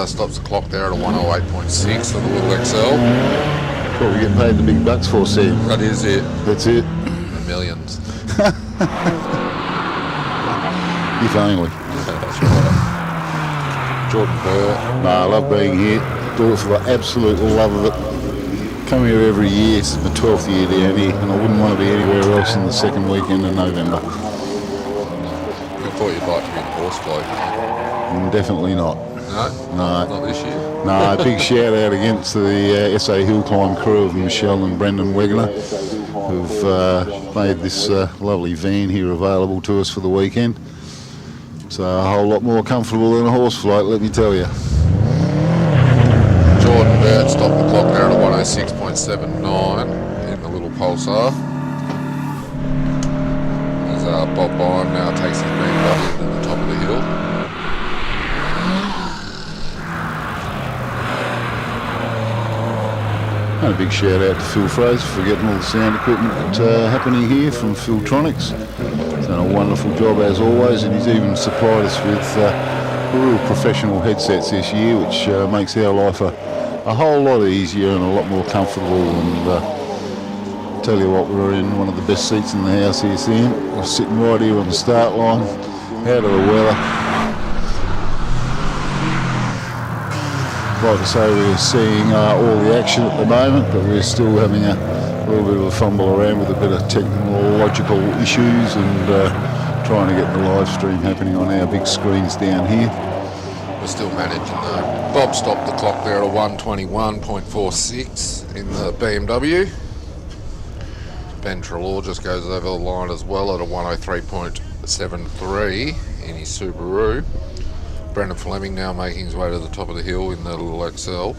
stops the clock there at a 108.6 for the little XL. That's what we get paid the big bucks for, Sam. That is it. That's it. The millions. If only. That's right. Jordan Burr. No, I love being here. Do it for the absolute love of it. Come here every year. This is my 12th year down here, and I wouldn't want to be anywhere else in the second weekend of November. I thought you'd like to be in horse bloke. Definitely not. No? No. Not this year? No, big shout out against the SA Hillclimb crew of Michelle and Brendan Wagner, who've made this lovely van here available to us for the weekend. It's a whole lot more comfortable than a horse float, let me tell you. Jordan Burt stopped the clock there at a 106.79 in the little Pulsar. As Bob Byrne now takes his BMW to the top of the hill. And a big shout out to Phil Fraser for getting all the sound equipment happening here from Philtronics. He's done a wonderful job as always, and he's even supplied us with real professional headsets this year, which makes our life a whole lot easier and a lot more comfortable. And tell you what, we're in one of the best seats in the house here, Sam. We're sitting right here on the start line, out of the weather. Like I say, we're seeing all the action at the moment, but we're still having a little bit of a fumble around with a bit of technological issues and trying to get the live stream happening on our big screens down here. We're still managing though. Bob stopped the clock there at a 121.46 in the BMW. Ben Trelaw just goes over the line as well at a 103.73 in his Subaru. Brendan Fleming now making his way to the top of the hill in the little XL.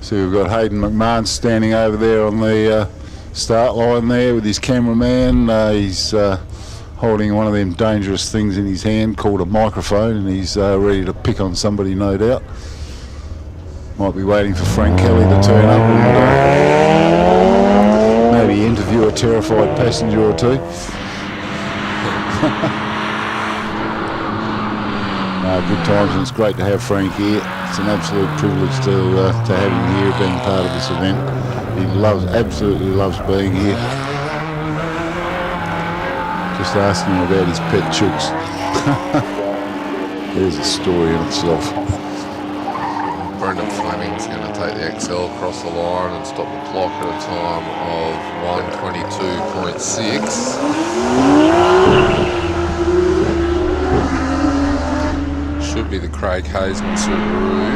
So we've got Hayden McMahon standing over there on the start line there with his cameraman. He's holding one of them dangerous things in his hand called a microphone, and he's ready to pick on somebody, no doubt. Might be waiting for Frank Kelly to turn up and maybe interview a terrified passenger or two. Good times, and it's great to have Frank here. It's an absolute privilege to have him here, being part of this event. He absolutely loves being here. Just asking him about his pet chooks. There's a story in itself. Brendan Fleming's going to take the XL across the line and stop the clock at a time of 122.6. Should be the Craig Haseman Subaru.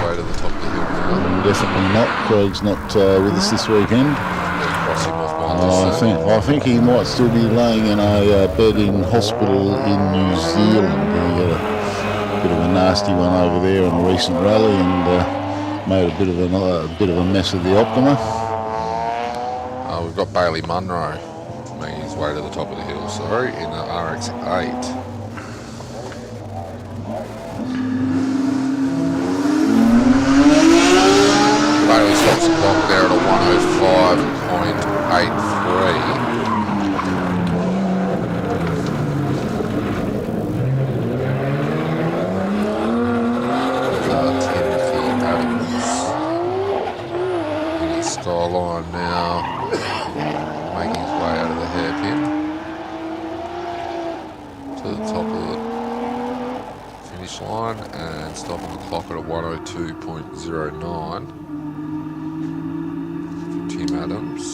Way to the top of the hill now. Definitely not. Craig's not with us this weekend. I think he might still be laying in a bed in hospital in New Zealand. He had a bit of a nasty one over there on a recent rally and made a bit of a mess of the Optima. We've got Bailey Munro making his way to the top of the hill, in the RX-8. Bailey stops the clock there at a 105.8 clock at a 102.09 for Tim Adams.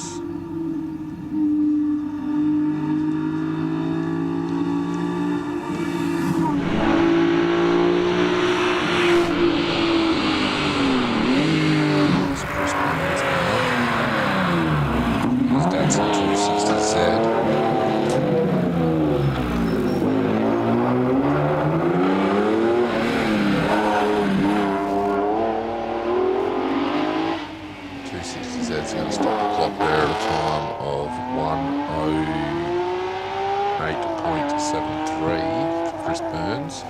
Z's going to stop the clock there at a time of 108.73 for Chris Burns.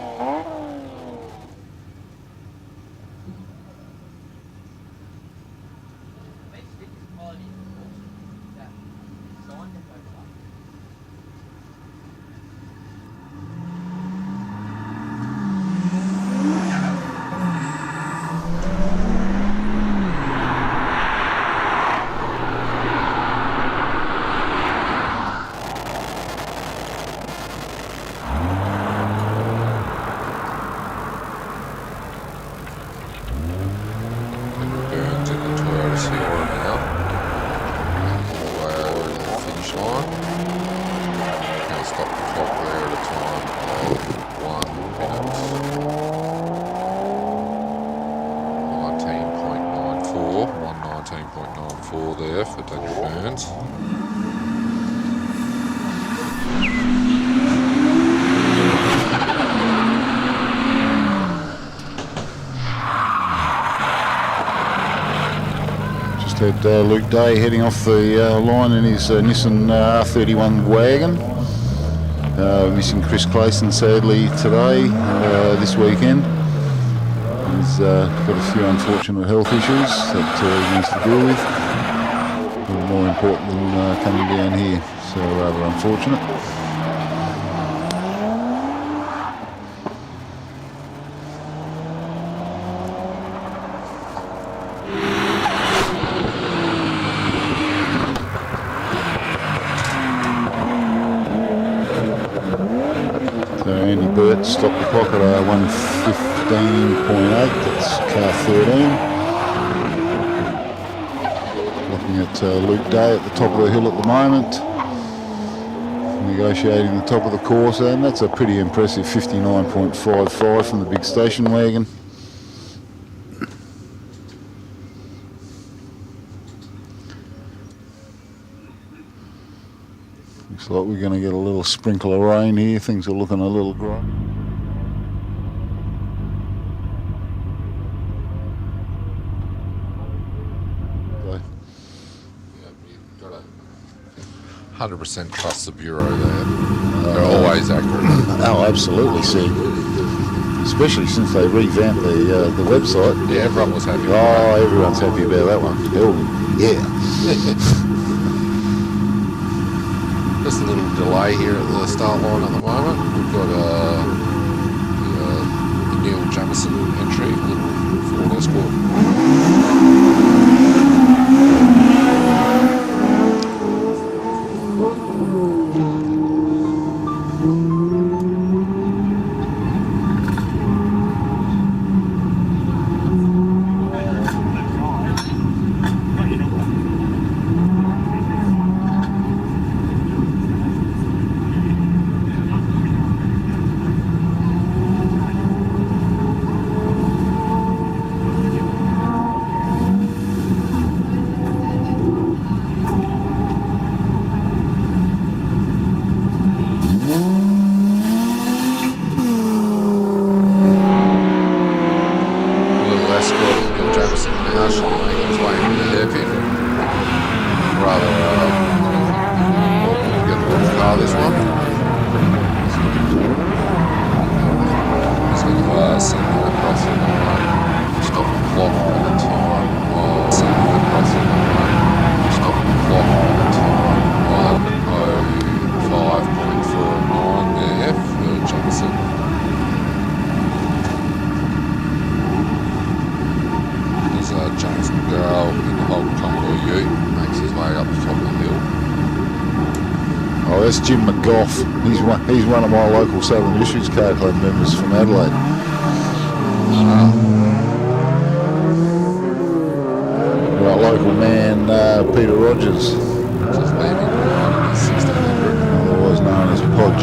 There for Daniel Burns. Just had Luke Day heading off the line in his Nissan R31 wagon. Missing Chris Clayson sadly today, this weekend. He's got a few unfortunate health issues that he needs to deal with. More important than coming down here, so rather unfortunate. So Andy Burt stopped the clock at 1:15.8, that's car 13. At Luke Day at the top of the hill at the moment, negotiating the top of the course, and that's a pretty impressive 59.55 from the big station wagon. Looks like we're going to get a little sprinkle of rain here. Things are looking a little dry. Yeah, you've got to 100% trust the Bureau there. They're always accurate. Oh, absolutely, see. Especially since they revamped the website. Yeah, everyone was happy. Oh, everyone's happy about that one. Hell, yeah. Just a little delay here at the start line at the moment. We've got the Neil Jamison entry, little Ford Escort. That's Jim McGough. He's one of my local Southern Issues Car Club members from Adelaide. Our local man, Peter Rogers, Just leaving behind in his 1600. otherwise known as Podge.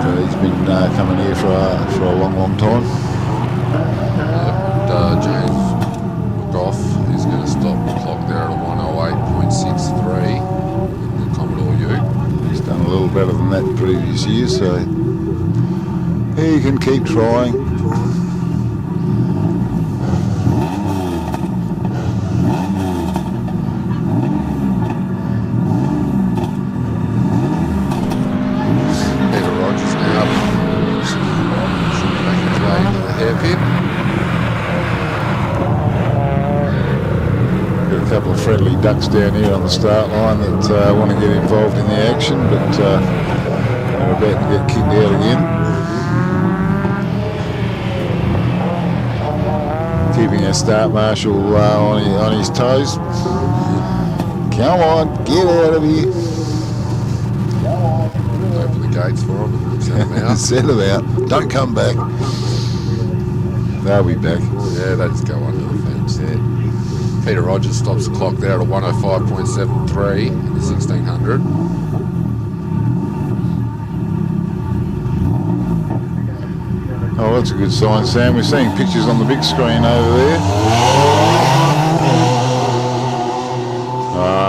So he's been coming here for a long time. Yep, and James McGough is going to stop the clock there at a 108.63 in the Commodore Ute. He's done a little better than that in previous years, so he can keep trying. Peter Rogers now back his way into the hairpin. Got a couple of friendly ducks down here on the start line that want to get involved in the action, but they're about to get kicked out again. Keeping our start marshal on his toes. Come on, get out of here. Open the gates for him and send him out. Set them out. Don't come back. They'll be back. Yeah, they just go under the fence. Yeah. Peter Rogers stops the clock there at a 105.73 in the 1600. Oh, that's a good sign, Sam. We're seeing pictures on the big screen over there.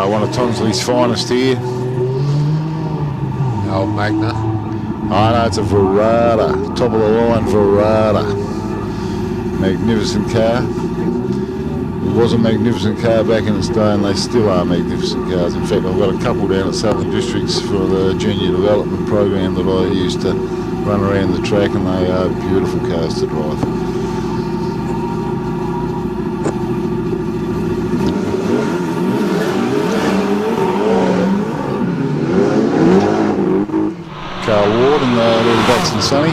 One of Tonsley's finest here. Old Magna. I know, it's a Verada, top of the line Verada. Magnificent car. It was a magnificent car back in its day, and they still are magnificent cars. In fact, I've got a couple down at Southern Districts for the junior development program that I used to run around the track, and they are beautiful cars to drive. Carl Ward and the little Datsun Sunny.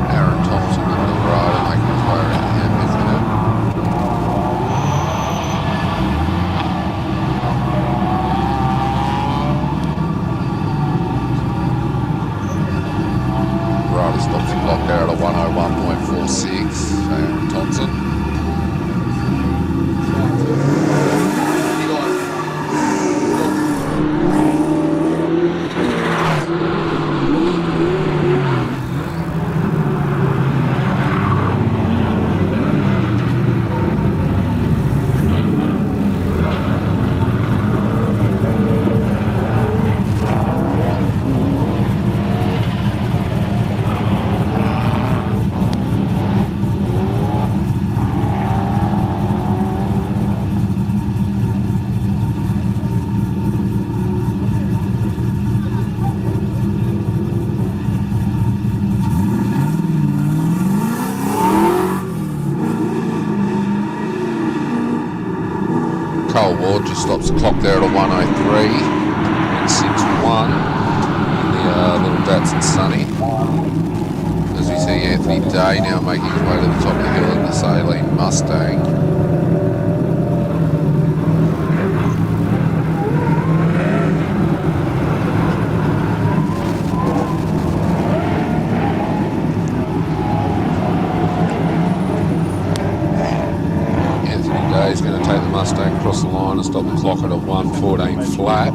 Aaron Thompson and the rider making his way around the hairpin now. Rider stops the clock there at a 101.46 for Aaron Thompson. Cole Ward just stops the clock there at a 103.61 in the little Datsun Sunny. As we see Anthony Day now making his way to the top of the hill in the Saline Mustang. He's going to take the Mustang across the line and stop the clock at a 114 flat.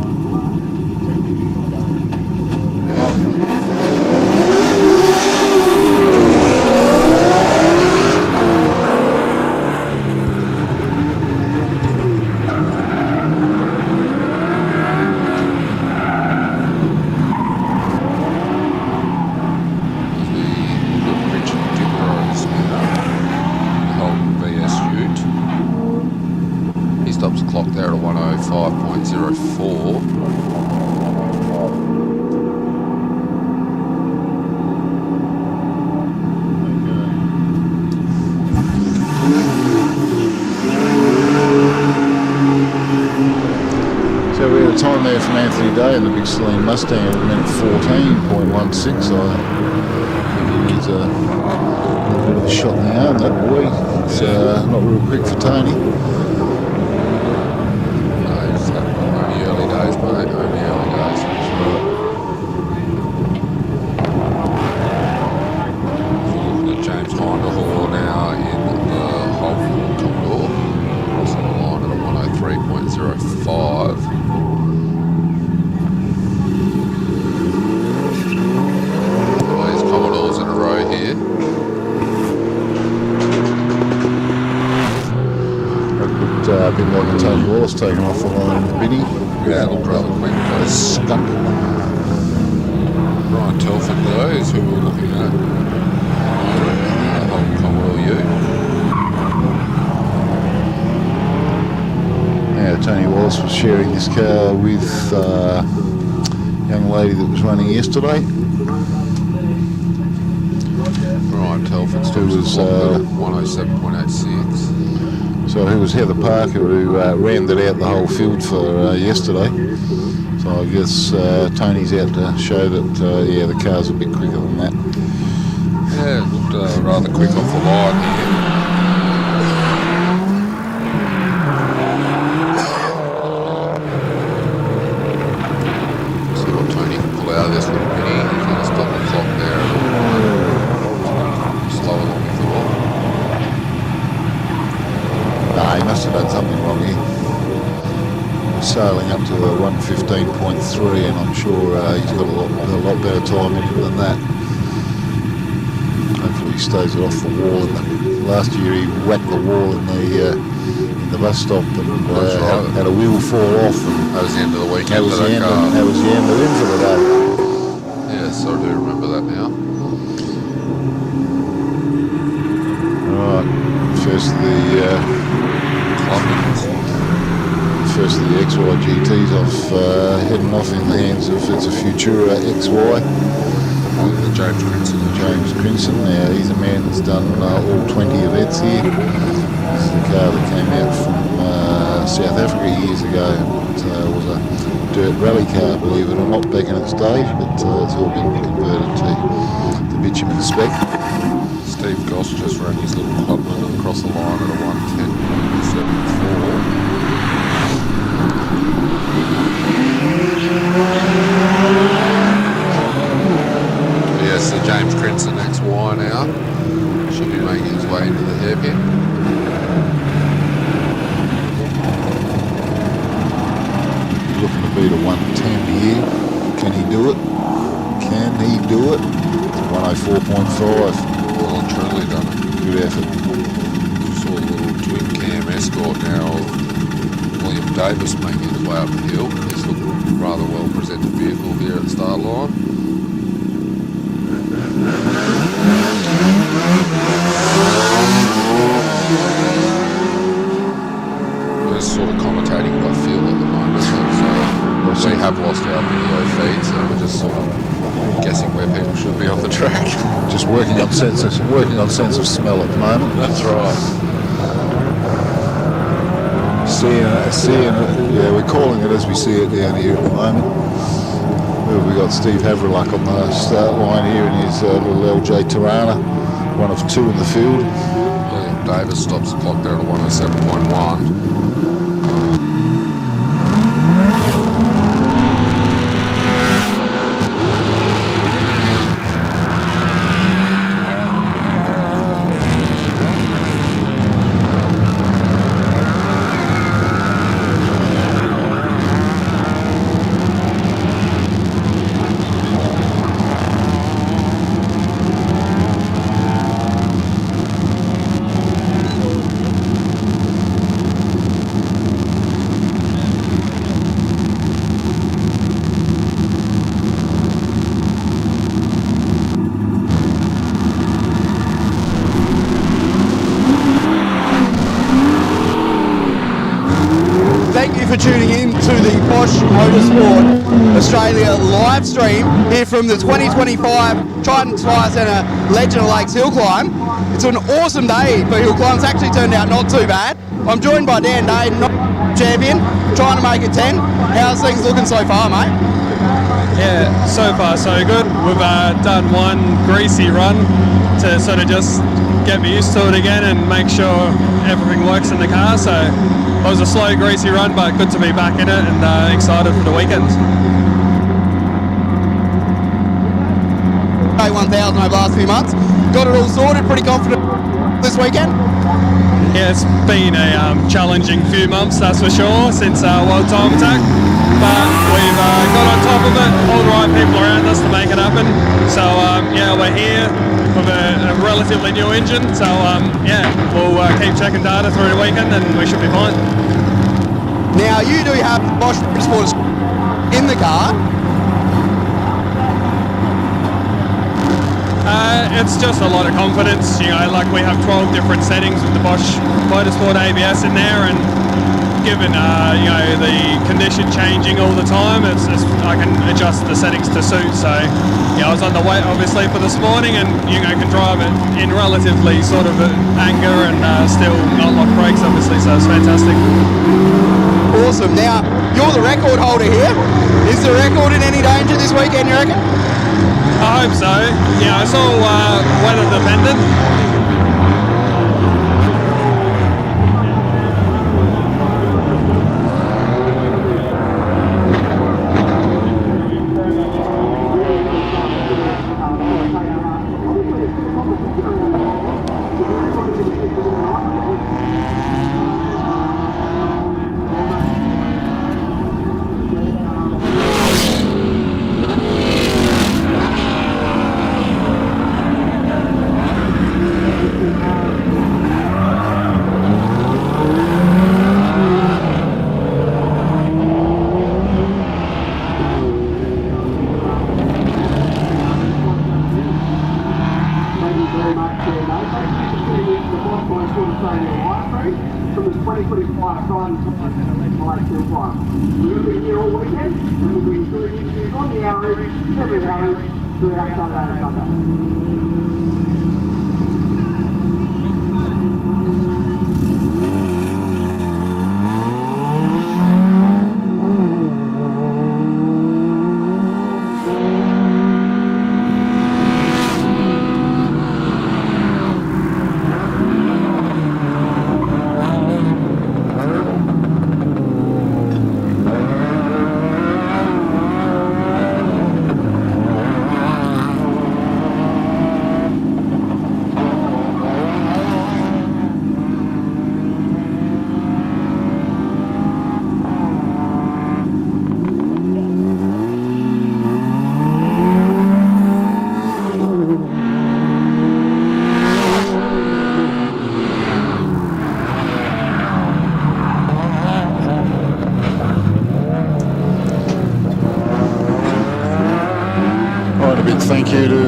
Stops the clock there at a 105.04. So we had a time there from Anthony Day in the big Saline Mustang at a minute 14.16. I think he needs a little bit of a shot in the arm, that boy. It's not real quick for Tony. Days mate. Only early days. Looking at James Hindhall now in the Holden Commodore. Crossing the line at a 103.05. All these Commodores in a row here. A bit like a Tony Wallace taking off the line in the biddy. Yeah, it looked rather quick. Skunk. Brian Telford though is who we're looking at. Holden Commodore U. Yeah, Tony Wallace was sharing this car with a young lady that was running yesterday. Brian Telford still Who was was, 107.86. So who was Heather Parker, who rounded out the whole field for yesterday. So I guess Tony's out to show that, yeah, the car's a bit quicker than that. Yeah, it looked rather quick off the line here. See what Tony can pull out of this little mini. He's going to stop the clock there. Slower than we thought. Nah, he must have done something wrong here. Sailing up to the 115.3, and I'm sure he's got a lot better time in him than that. Hopefully he stays it off the wall. Last year he whacked the wall in the bus stop and That's right. had a wheel fall off. And That was the end of the weekend that was for the that end. car. That was the end of him for the day. Yes, I do remember that now. Right, first of the XY GTs off, heading off in the hands of it's a Futura XY. James Crimson. James Crimson. Now he's a man that's done all 20 events here. This is the car that came out from South Africa years ago. It was a dirt rally car, believe it or not, back in its day, but it's all been converted to bitumen spec. Steve Goss just ran his little clubman across the line at a 110.74. Yes, so James Crimson XY now should be making his way into the hairpin. Looking to beat a 110 here. Can he do it? Can he do it? 104.5. Well and truly done it. Good effort. Saw a little twin cam escort now of William Davis making his way up the hill. He's a rather well presented vehicle here at the start line. We're sort of commentating by feel at the moment, so we have lost our video feed, so we're just sort of guessing where people should be on the track. Just working on sense of smell at the moment. That's right. Seeing it, yeah, we're calling it as we see it down here at the moment. We've got Steve Havrelak on the start line here in his little LJ Tirana, one of two in the field. William Davis stops the clock there at 107.1. Thank you for tuning in to the Bosch Motorsport Australia live stream here from the 2025 Trident Tyre Centre Legend of Lakes Hillclimb. It's an awesome day for Hillclimb. It's actually turned out not too bad. I'm joined by Dan Day, champion, trying to make it 10. How's things looking so far, mate? Yeah, so far so good. We've done one greasy run to sort of just get me used to it again and make sure everything works in the car. So was a slow, greasy run, but good to be back in it and excited for the weekend. 1,000 over the last few months. Got it all sorted, pretty confident this weekend? Yeah, it's been a challenging few months, that's for sure, since World Time Attack. But we've got on top of it, all the right people around us to make it happen. So yeah, we're here with a relatively new engine. So yeah, we'll keep checking data through the weekend and we should be fine. Now you do have Bosch Motorsport in the car. It's just a lot of confidence, you know, like we have 12 different settings with the Bosch Motorsport ABS in there, and given you know, the condition changing all the time, I can adjust the settings to suit. So yeah, I was on the weight obviously for this morning, and you know, can drive it in relatively sort of anger and still not lock brakes obviously, so it's fantastic. Awesome. Now you're the record holder here. Is the record in any danger this weekend, you reckon? I hope so. Yeah, it's all weather dependent. From the 2025 Trident Tyre Centre Lakes Hillclimb. We're going to be here all weekend, and we'll be doing interviews on the hour, every day, throughout Saturday and Sunday. Thank you to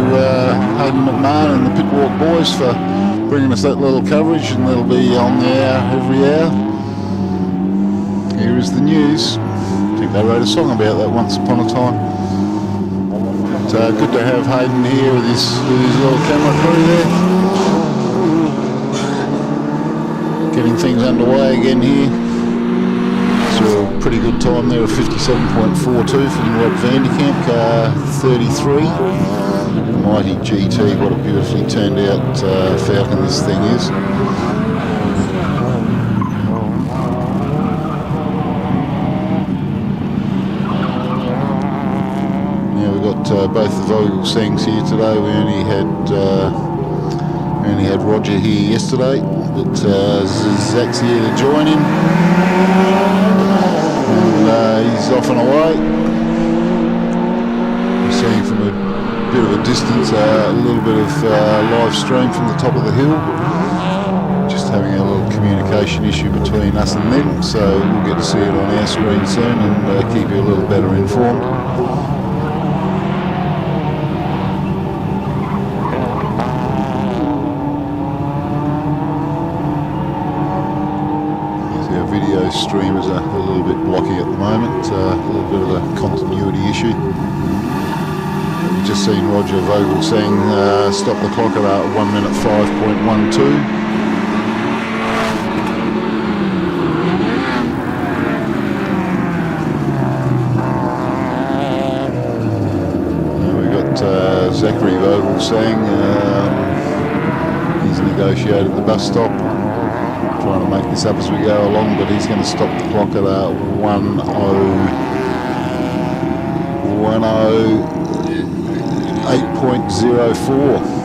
Hayden McMahon and the Pit Walk boys for bringing us that little coverage, and that'll be on the hour every hour. Here is the news. I think they wrote a song about that once upon a time. But good to have Hayden here with his little camera crew there. Getting things underway again here. So a pretty good time there of 57.42 from Rob Vanderkamp, car 33. Mighty GT, what a beautifully turned out Falcon this thing is. Now we've got both the Vogelsengs here today. We only had Roger here yesterday, but Zach's here to join him. And he's off and away. We're seeing from a bit of a distance a little bit of live stream from the top of the hill. Just having a little communication issue between us and them, so we'll get to see it on our screen soon and keep you a little better informed. Video stream is a little bit blocky at the moment, a little bit of a continuity issue. We've just seen Roger Vogelsang stop the clock at 1 minute 5.12. Now we've got Zachary Vogelsang. He's negotiated the bus stop. trying to make this up as we go along, but he's going to stop the clock at 108.04.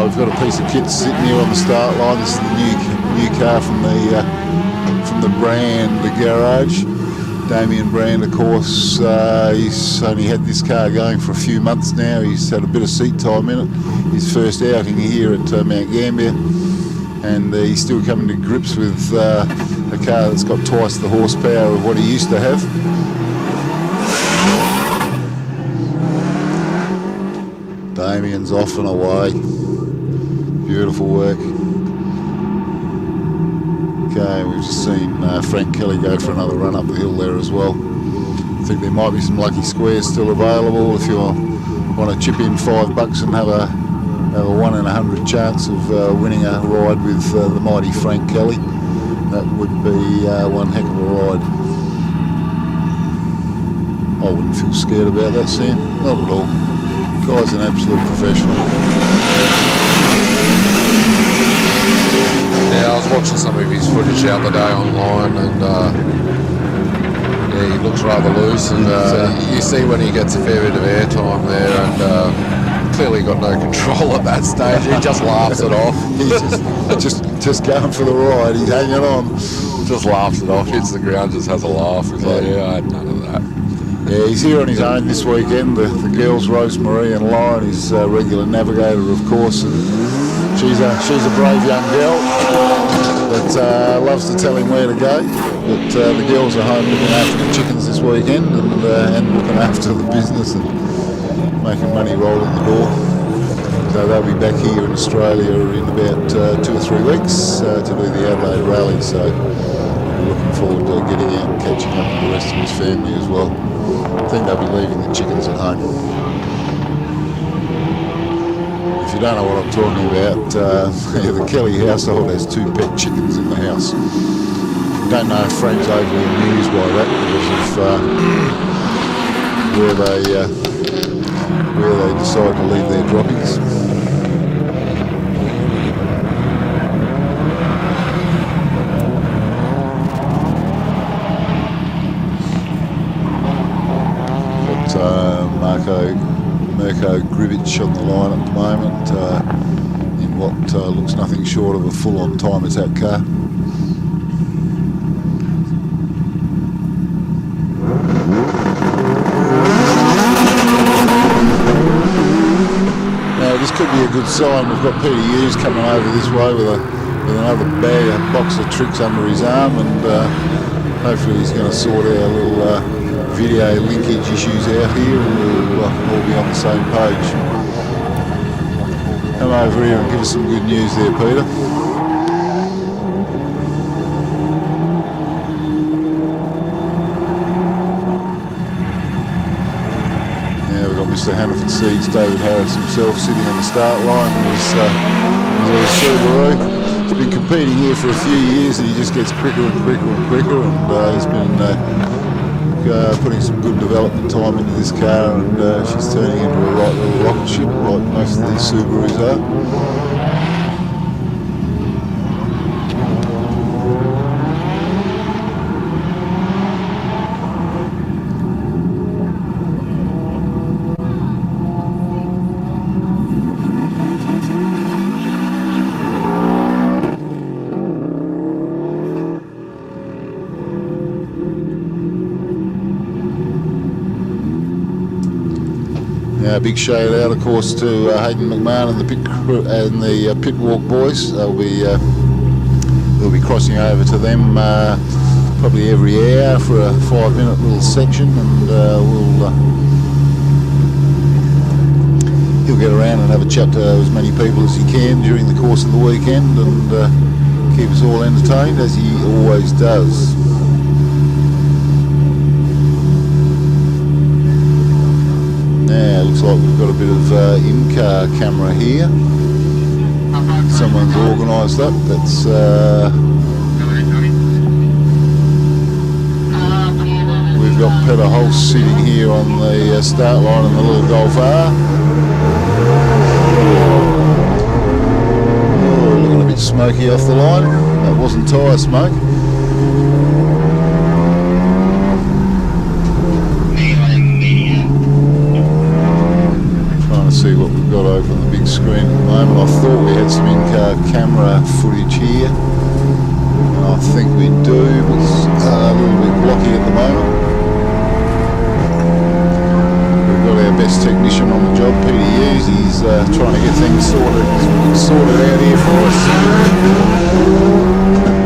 We've got a piece of kit sitting here on the start line. This is the new car from the Brand, the garage. Damien Brand, of course, he's only had this car going for a few months now. He's had a bit of seat time in it. His first outing here at Mount Gambier, and he's still coming to grips with a car that's got twice the horsepower of what he used to have. Damien's off and away. Beautiful work. Okay, we've just seen Frank Kelly go for another run up the hill there as well. I think there might be some lucky squares still available if you want to chip in $5 and have a 1 in 100 chance of winning a ride with the mighty Frank Kelly. That would be one heck of a ride. I wouldn't feel scared about that, Sam. Not at all. Guy's an absolute professional. Yeah, I was watching some of his footage the other day online, and yeah, he looks rather loose, and you see when he gets a fair bit of airtime there, and clearly got no control at that stage. He just laughs it off. He's just going for the ride. He's hanging on. Just laughs it off, hits the ground, just has a laugh. He's like, yeah, I had none of that. Yeah, he's here on his own this weekend. The girls, Rosemary and Lauren, his regular navigator, of course. And she's a brave young girl that loves to tell him where to go. But the girls are home looking after the chickens this weekend and looking after the business and making money roll in the door. So they'll be back here in Australia in about 2 or 3 weeks to do the Adelaide Rally. So we're looking forward to getting out and catching up with the rest of his family as well. I think they'll be leaving the chickens at home. If you don't know what I'm talking about, the Kelly household has 2 pet chickens in the house. Don't know if Frank's overly amused by that because of where they decide to leave their droppings. Mirko Grivich on the line at the moment in what looks nothing short of a full-on time attack car. Now this could be a good sign. We've got Peter Hughes coming over this way with another bag, a box of tricks under his arm, and hopefully he's going to sort our little video linkage issues out here, and we'll all be on the same page. Come over here and give us some good news there, Peter. Yeah, we've got Mr. Hannaford Seeds, David Harris himself, sitting on the start line with his Subaru. He's been competing here for a few years, and he just gets quicker and quicker and quicker, and he's been putting some good development time into this car, and she's turning into a right little rocket ship like most of these Subarus are. Big shout out, of course, to Hayden McMahon and the pit crew and the pit walk boys. They'll be crossing over to them probably every hour for a 5-minute little section, and he'll get around and have a chat to as many people as he can during the course of the weekend, and keep us all entertained as he always does. Now, looks like we've got a bit of in-car camera here. Someone's organised that. That's we've got Peter Hulse sitting here on the start line in the little Golf R. Oh, looking a bit smoky off the line. That wasn't tyre smoke. See what we've got over on the big screen at the moment. I thought we had some in-car camera footage here, and I think we do, but it's a little bit blocky at the moment. We've got our best technician on the job, Peter Hughes. He's trying to get things sorted out here for us.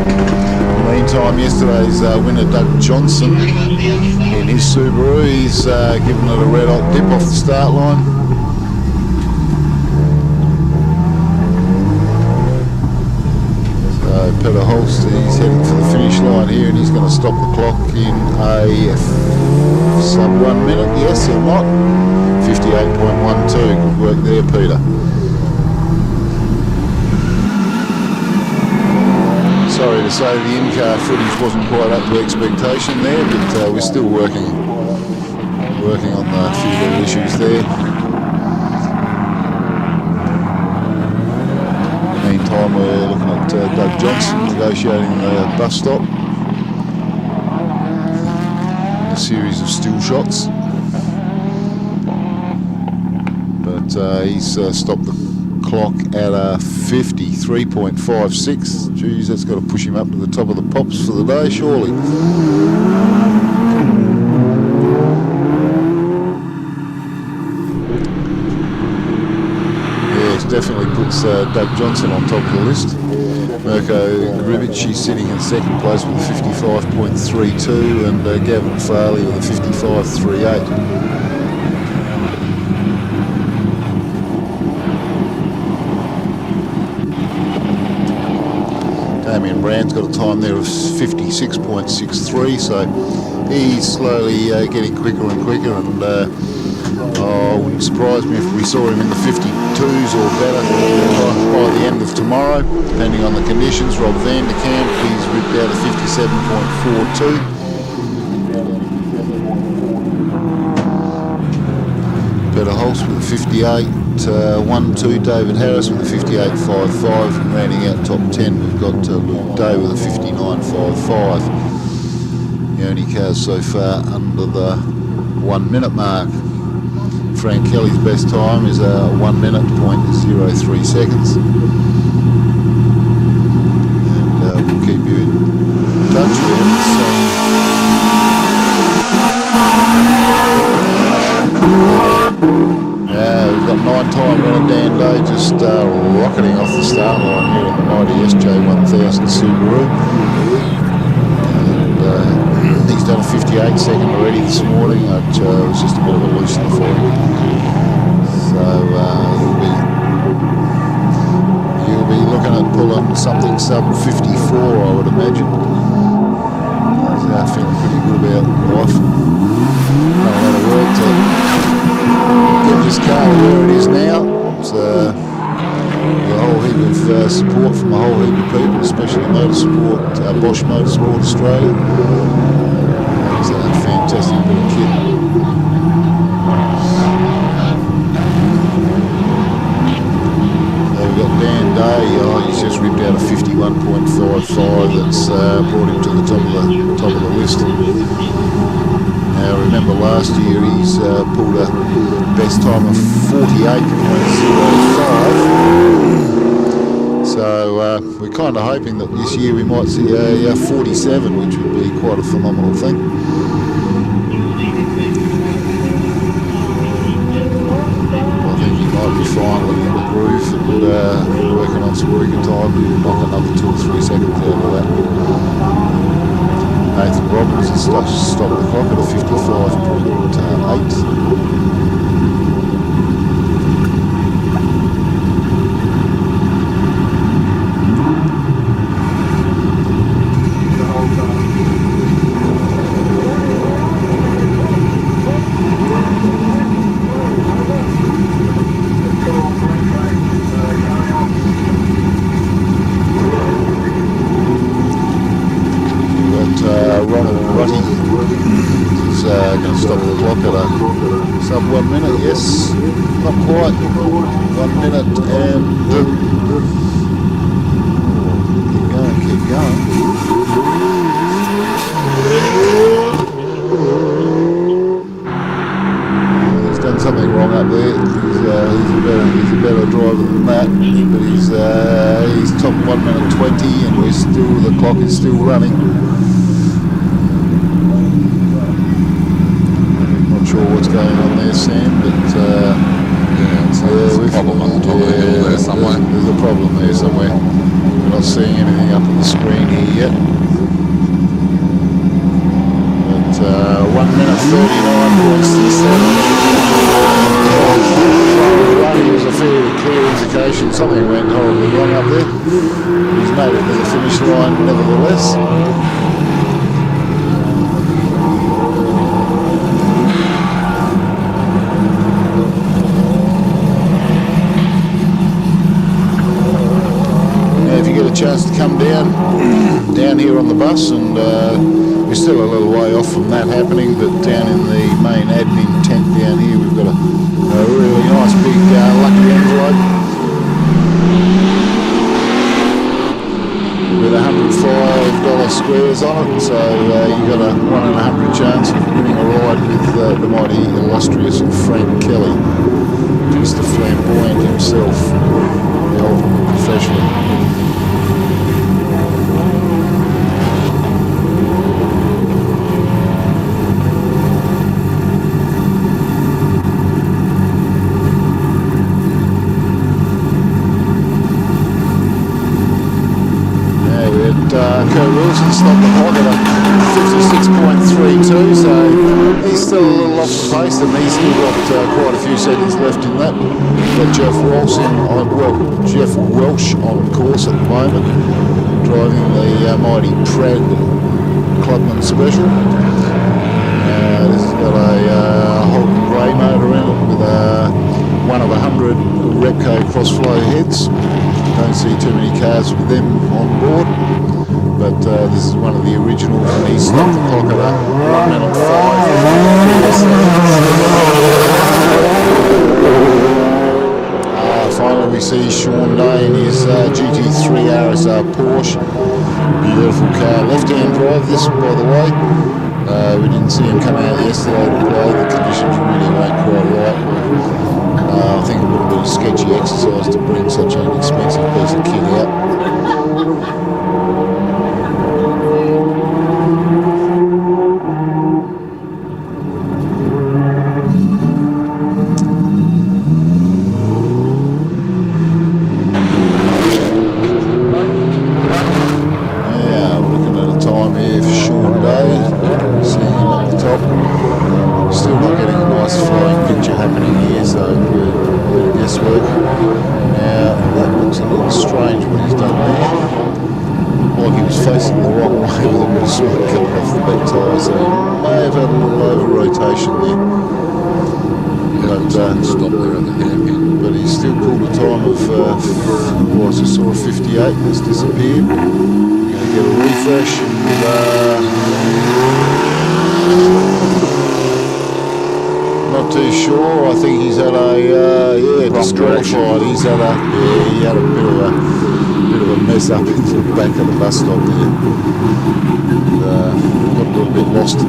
In the meantime, yesterday's winner, Doug Johnson, in his Subaru, he's given it a red hot dip off the start line. Peter Hulse, he's heading for the finish line here, and he's going to stop the clock in a sub 1 minute, yes or not? 58.12, good work there, Peter. Sorry to say the in-car footage wasn't quite up to expectation there, but we're still working on a few little issues there. Meantime, we're looking at Doug Johnson negotiating the bus stop. A series of still shots. But he's stopped the clock at 53.56. Geez, that's got to push him up to the top of the pops for the day, surely. Definitely puts Doug Johnson on top of the list. Mirko Gribic, she's sitting in second place with a 55.32, and Gavin Farley with a 55.38. Damien Brand's got a time there of 56.63, so he's slowly getting quicker and quicker, and it wouldn't surprise me if we saw him in the 52s or better by the end of tomorrow, depending on the conditions. Rob van der Kamp, he's ripped out a 57.42. Peter Hulse with a 58.12. David Harris with a 58.55. And rounding out top 10, we've got Luke Day with a 59.55. The only cars so far under the 1 minute mark. Frank Kelly's best time is 1 minute, 0.03 seconds. And we'll keep you in touch with him. We've got 9-time winner Dan Day just rocketing off the start line here in the mighty SJ1000 Subaru. And he's done a 58 second already this morning. It was just a bit of a loosener for him. So you'll be looking at pulling something sub 54, I would imagine. He's feeling pretty good about life. Done a lot of work to get this car to where it is now. It's a whole heap of support from a whole heap of people, especially Motorsport, Bosch Motorsport Australia. It's a fantastic bit of kit. We've got Dan Day, he's just ripped out a 51.55 that's brought him to the top of the list. Now remember last year he's pulled a best time of 48.05. So we're kind of hoping that this year we might see a 47, which would be quite a phenomenal thing. minutes working time. We'll knock another 2 or 3 seconds out of that. Nathan Robbins has stopped the clock at a 55.8. Stop the clock at a sub 1 minute, yes, not quite, 1 minute and keep going. He's done something wrong up there. He's a better driver than that, but he's top 1 minute 20 and the clock is still running. Sure what's going on there, Sam, but there's a problem on the top of the hill there somewhere. There's a problem there somewhere. We're not seeing anything up on the screen here yet. But 1 minute 39.67. Running was a fairly clear indication something went horribly wrong up there. He's made it to the finish line nevertheless. Chance to come down here on the bus, and we're still a little way off from that happening, but down in the main admin tent down here we've got a really nice big lucky envelope with $105 squares on it, so you got a 1 in 100 chance of winning a ride with the mighty illustrious Frank Kelly, Mr. Flamboyant himself, the ultimate professional. Kurt Wilson stopped the clock at a 56.32, so he's still a little off the pace, and he's still got quite a few seconds left in that. We've got Jeff Welsh on course at the moment, driving the mighty Pred Clubman Special. This has got a Holden Grey motor in it with a 1 of 100 Repco crossflow heads. Don't see too many cars with them on board. But this is one of the originals, and he stopped the clock at 1 minute 5. Finally we see Sean Day in his GT3 RSR Porsche. Beautiful car, left-hand drive this, by the way. We didn't see him come out yesterday to play, the conditions really weren't quite right. I think it would have been a sketchy exercise to bring such an expensive piece of kit out. But he's still pulled a time of, I just saw a 58 that's disappeared. We're going to get a refresh, and not too sure. I think he's had a disqualified. He had a bit of a mess up in the back of the bus stop there. And, got a little bit lost.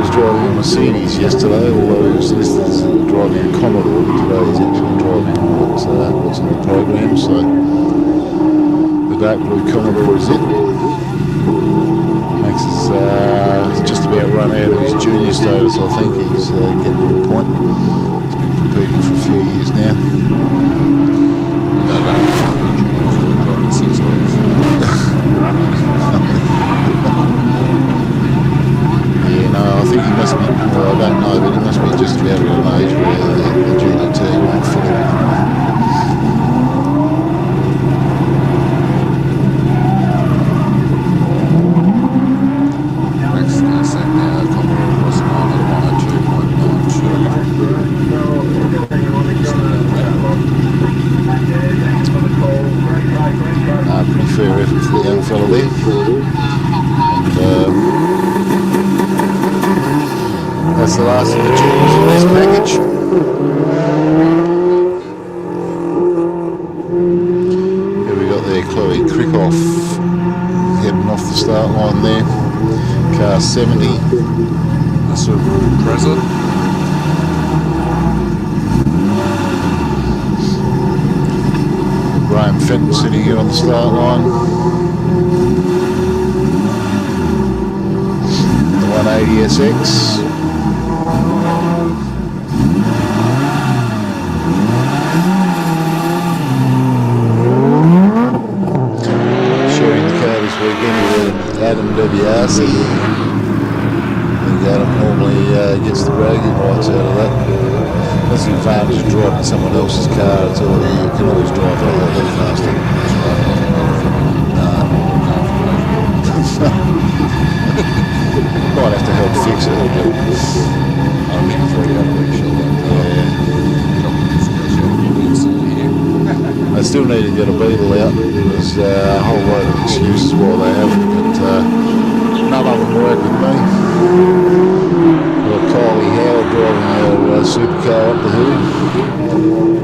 was driving a Mercedes yesterday, although he was listed as driving a Commodore, but today he's actually driving what's on the program, so the dark blue Commodore is it. Max is just about run out of his junior status, I think. He's getting to the point. He's been competing for a few years now. Yeah, no, I think he must be, well, I don't know, but he must be just about at an age where the junior team won't fit him. Pretty fair effort for the young fellow there. And, that's the last of the tools in this package. Here we got there Chloe Krikoff heading off the start line there. Car 70. That's a Impreza. Graham Fenton sitting here on the start line. The 180SX. Sharing the car this weekend with Adam WRC. I think Adam normally gets the bragging rights out of that. That's the advantage of driving someone else's car. It's all, you can always drive a little bit faster. Might have to help fix it. I still need to get a beetle out. There's a whole load of excuses why they haven't, but none of them work with me. Kylie Howard driving our supercar up the hill.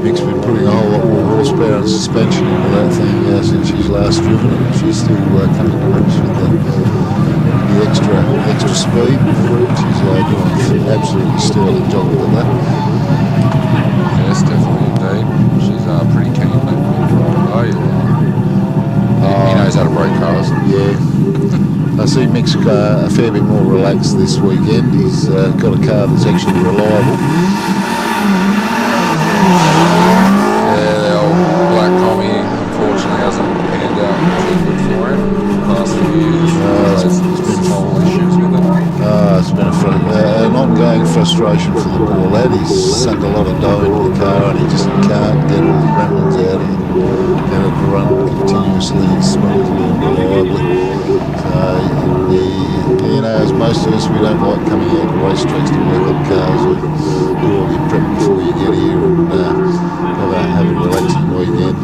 Mick's been putting a whole lot more horsepower and suspension into that thing since she's last driven it. She's still coming to grips with the extra speed. She's doing an absolutely sterling job with that. Yes, definitely indeed. She's pretty keen on that. He knows how to break cars. Yeah. I see Mick's a fair bit more relaxed this weekend. He's got a car that's actually reliable. Yeah, the old black commie unfortunately hasn't panned out too good for him the past few years. There's been small issues with it. It's been an ongoing frustration for the poor lad. He's sunk a lot of dough into the car and he just can't get all the gremlins out and get it to run continuously, smoothly and reliably. You know, as most of us, we don't like coming out to racetracks to work on cars. We do all your prep before you get here and have a relaxing weekend.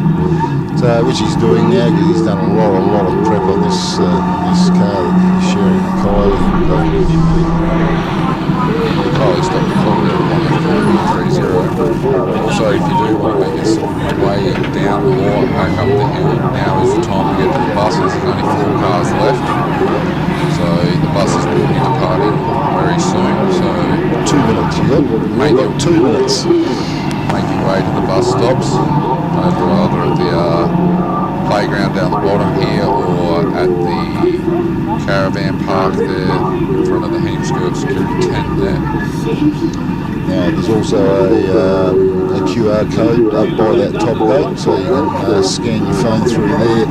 So, which he's doing now because he's done a lot of prep on this car that he's sharing with Kylie. Kylie's got the clock there at 1:30. Also, if you do want to make your way down or back up the hill, now is the time to get to the buses. There's only 4 cars left. So the buses will be departing very soon. So 2 minutes, you got 2 minutes. Make your way to the bus stops, either at the playground down the bottom here or at the caravan park there in front of the Heemskerk security tent there. Now there's also a QR code up by that top gate, so you can scan your phone through there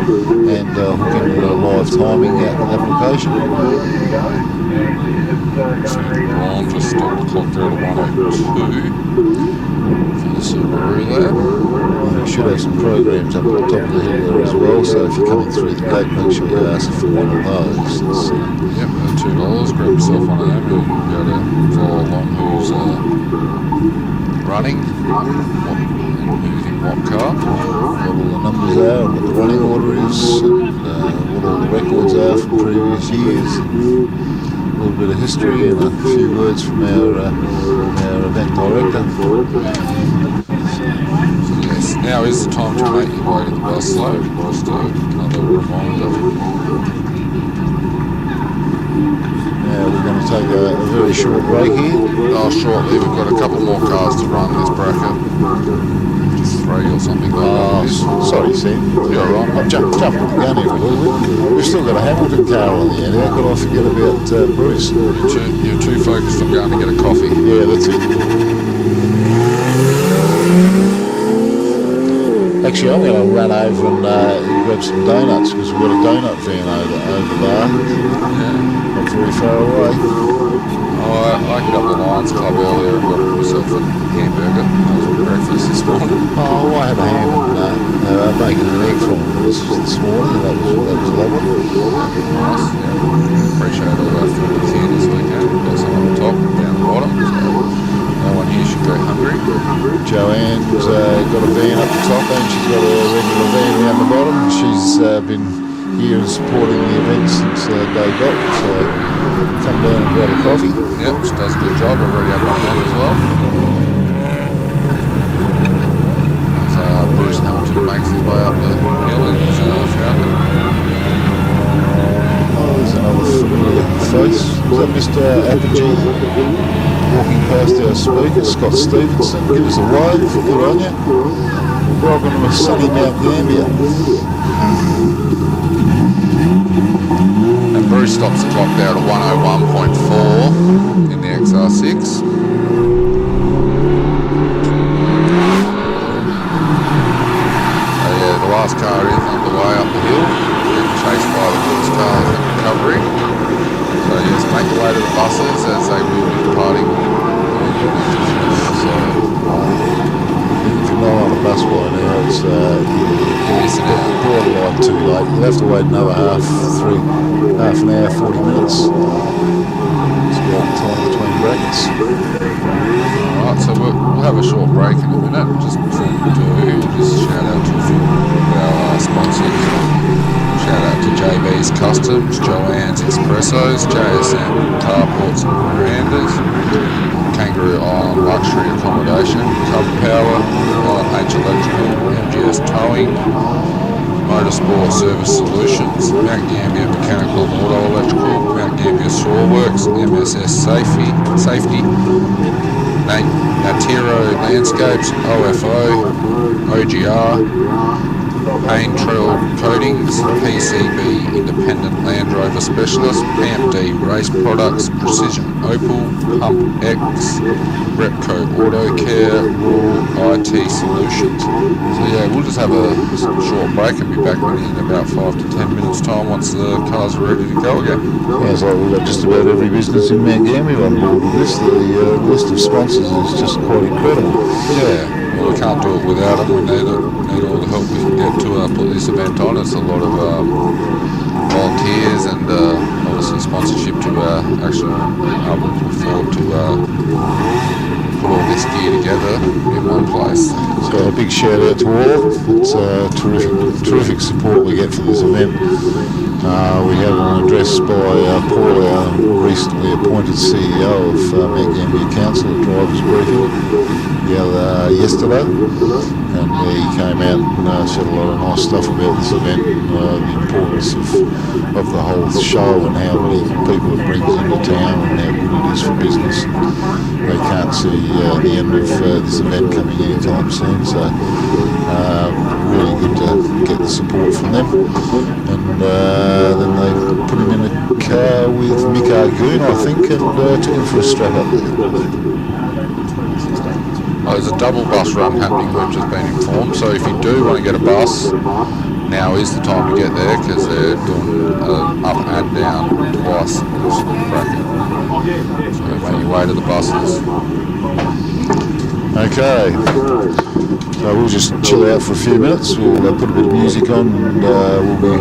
and hook into a live timing application. Ron just stopped the clock there at 1:02 for the Subaru there. You should have some programs up at the top of the hill there as well, so if you're coming through the gate, make sure you ask for one of those. Yep, $2, grab yourself one of them and go to follow along who's running, who's in what car. What all the numbers are and what the running order is, and what all the records are from previous years. A little bit of history and a few words from our event director. So yes, now is the time to make your way to the bus slope. Just another reminder. Now we're going to take a very short break here. Shortly, we've got a couple more cars to run this bracket. Just 3 or something like that. Sorry, Sam. You're right. I've jumped the gun here a little bit. We've still got a Hamilton car on the end. How could I forget about Bruce? You're too focused on going to get a coffee. Yeah, that's it. Actually, I'm going to run over and grab some donuts because we've got a donut van over there. Yeah. Not very far away. I got up the Lions Club earlier and got myself a hamburger. That was breakfast this morning. Oh, I had a ham and bacon and egg from this morning. That was lovely. Nice. Yeah. Appreciate all our food that's here this weekend. We've got some on the top and down the bottom. So no one here should go hungry. Joanne's got a van up the top and she's got a regular van down the bottom. She's been here and supporting the event since day dot. So come down and grab a coffee. Yep, she does a good job. I've already had one on as well. So Bruce Hamilton makes his way up the hill in his Falcon. Oh, there's another familiar face. Is that Mr. Apogee walking past our speaker, Scott Stevenson? Give us a wave. Good on you. Welcome to sunny Mount Gambier. And Bruce stops the clock there at 101.4 in the XR6. The last car is underway up the hill, being chased by the Woods cars in recovery. So yes, make your way to the buses as they will be departing. So, if you're not on a bus by now, it's borderline too late. You'll have to wait another half an hour, 40 minutes. It's about the time between brackets. Alright, so we'll have a short break in a minute. Just before we do, we'll just shout out to a few of our sponsors. Shout out to JB's Customs, Joanne's Expressos, JSM Carports and Verandas, Kangaroo Island Luxury Accommodation, Cub Power, LH Electrical, MGS Towing, Motorsport Service Solutions, Mount Gambier Mechanical and Auto Electrical, Mount Gambier Sawworks, MSS Safety, Natiro Landscapes, OFO, OGR, Payne Trail Coatings, PCB Independent Land Rover Specialist, PMD Race Products, Precision Opal, Pump X, Repco Auto Care, Rural IT Solutions. So yeah, we'll just have a short break and be back in about 5 to 10 minutes time once the cars are ready to go again. Sounds like we've got just about every business in Mount Gambier on board with this. The list of sponsors is just quite incredible. Yeah. Well, we can't do it without them. We need all the help we can get to put this event on. It's a lot of volunteers and obviously sponsorship to actually afford to put all this gear together in one place. So a big shout out to all. It's terrific support we get for this event. We have an address by Paul, our recently appointed CEO of Mount Gambier Council, at Drivers Briefing yesterday, and he came out and said a lot of nice stuff about this event and the importance of the whole show and how many people it brings into town and how good it is for business. They can't see the end of this event coming anytime soon, so really good to get the support from them. And then they put him in a car with Mick Argoon, I think, and took him for a strap up there. There's a double bus run happening, we've just been informed, so if you do want to get a bus, now is the time to get there because they're doing up and down twice in this bracket. So make your way to the buses. Okay, so we'll just chill out for a few minutes. We'll put a bit of music on and we'll be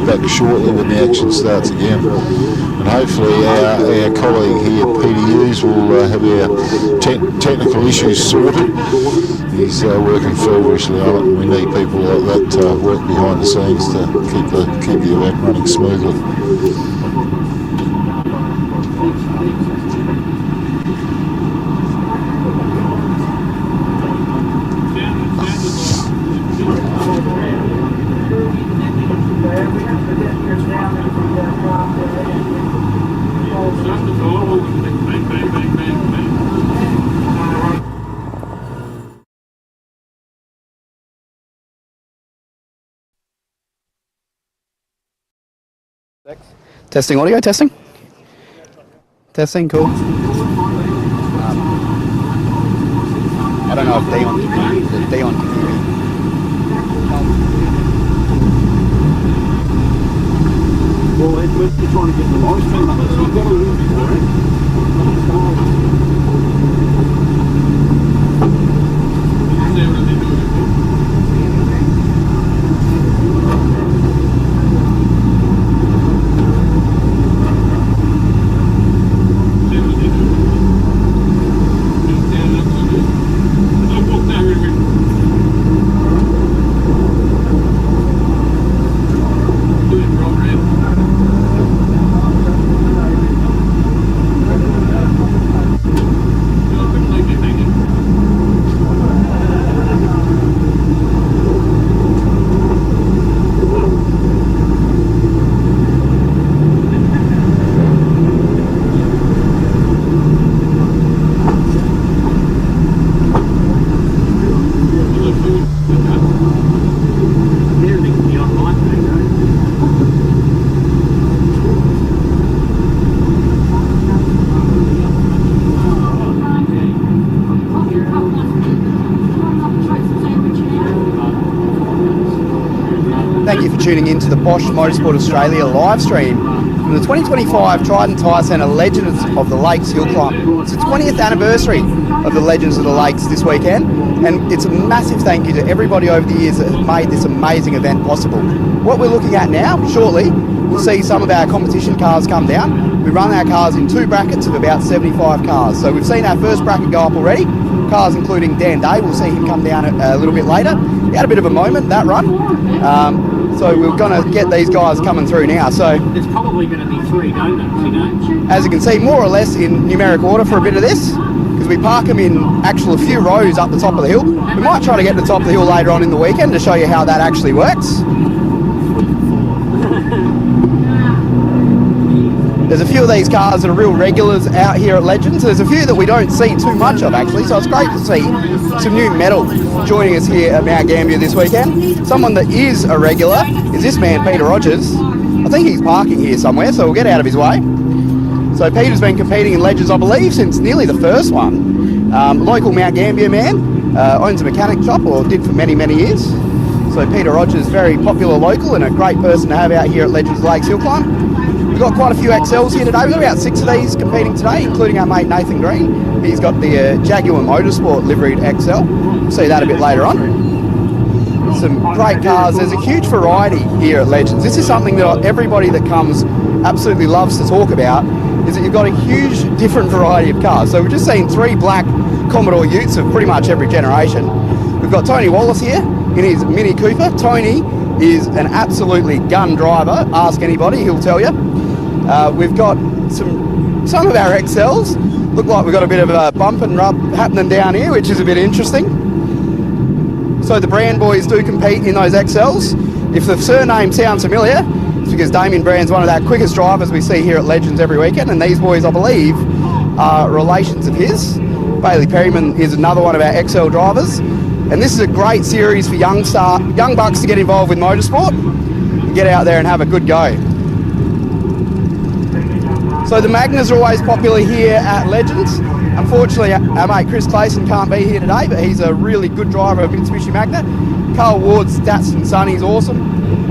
back shortly when the action starts again. And hopefully our colleague here, Peter Hughes, will have our technical issues sorted. He's working feverishly on it, and we need people like that to work behind the scenes to keep the event running smoothly. Just a total Testing audio, testing. Testing, cool. I don't know if Dion can hear me. Dion can hear me. Well, we're trying to get the live stream up, so we've got a little bit more. Thank you for tuning in to the Bosch Motorsport Australia live stream from the 2025 Trident Tyre Centre Legends of the Lakes Hillclimb. It's the 20th anniversary of the Legends of the Lakes this weekend, and it's a massive thank you to everybody over the years that have made this amazing event possible. What we're looking at now, shortly, we'll see some of our competition cars come down. We run our cars in two brackets of about 75 cars. So we've seen our first bracket go up already. Cars including Dan Day, we'll see him come down a little bit later. He had a bit of a moment, that run. So we're going to get these guys coming through now. So There's probably going to be 3 donuts, you know. as you can see, more or less in numeric order for a bit of this, because we park them in a few rows up the top of the hill. We might try to get to the top of the hill later on in the weekend to show you how that actually works. There's a few of these cars that are real regulars out here at Legends. There's a few that we don't see too much of actually, so it's great to see some new metal joining us here at Mount Gambier this weekend. Someone that is a regular is this man, Peter Rogers. I think he's parking here somewhere, so we'll get out of his way. So Peter's been competing in Legends, I believe, since nearly the first one. Local Mount Gambier man, owns a mechanic shop, or did for many, many years. So Peter Rogers, very popular local and a great person to have out here at Legends Lakes Hillclimb. We've got quite a few XLs here today. We've got about 6 of these competing today, including our mate Nathan Green. He's got the Jaguar Motorsport liveried XL. We'll see that a bit later on. Some great cars. There's a huge variety here at Legends. This is something that everybody that comes absolutely loves to talk about, is that you've got a huge different variety of cars. So we've just seen 3 black Commodore Utes of pretty much every generation. We've got Tony Wallace here in his Mini Cooper. Tony is an absolutely gun driver. Ask anybody, he'll tell you. We've got some of our XLs. Look like we've got a bit of a bump and rub happening down here, which is a bit interesting. So the Brand boys do compete in those XLs. If the surname sounds familiar, it's because Damien Brand's one of our quickest drivers we see here at Legends every weekend, and these boys, I believe, are relations of his. Bailey Perryman is another one of our XL drivers, and this is a great series for young bucks to get involved with motorsport and get out there and have a good go. So the Magnas are always popular here at Legends. Unfortunately, our mate Chris Clayson can't be here today, but he's a really good driver of Mitsubishi Magna. Carl Ward's Datsun Sunny's awesome.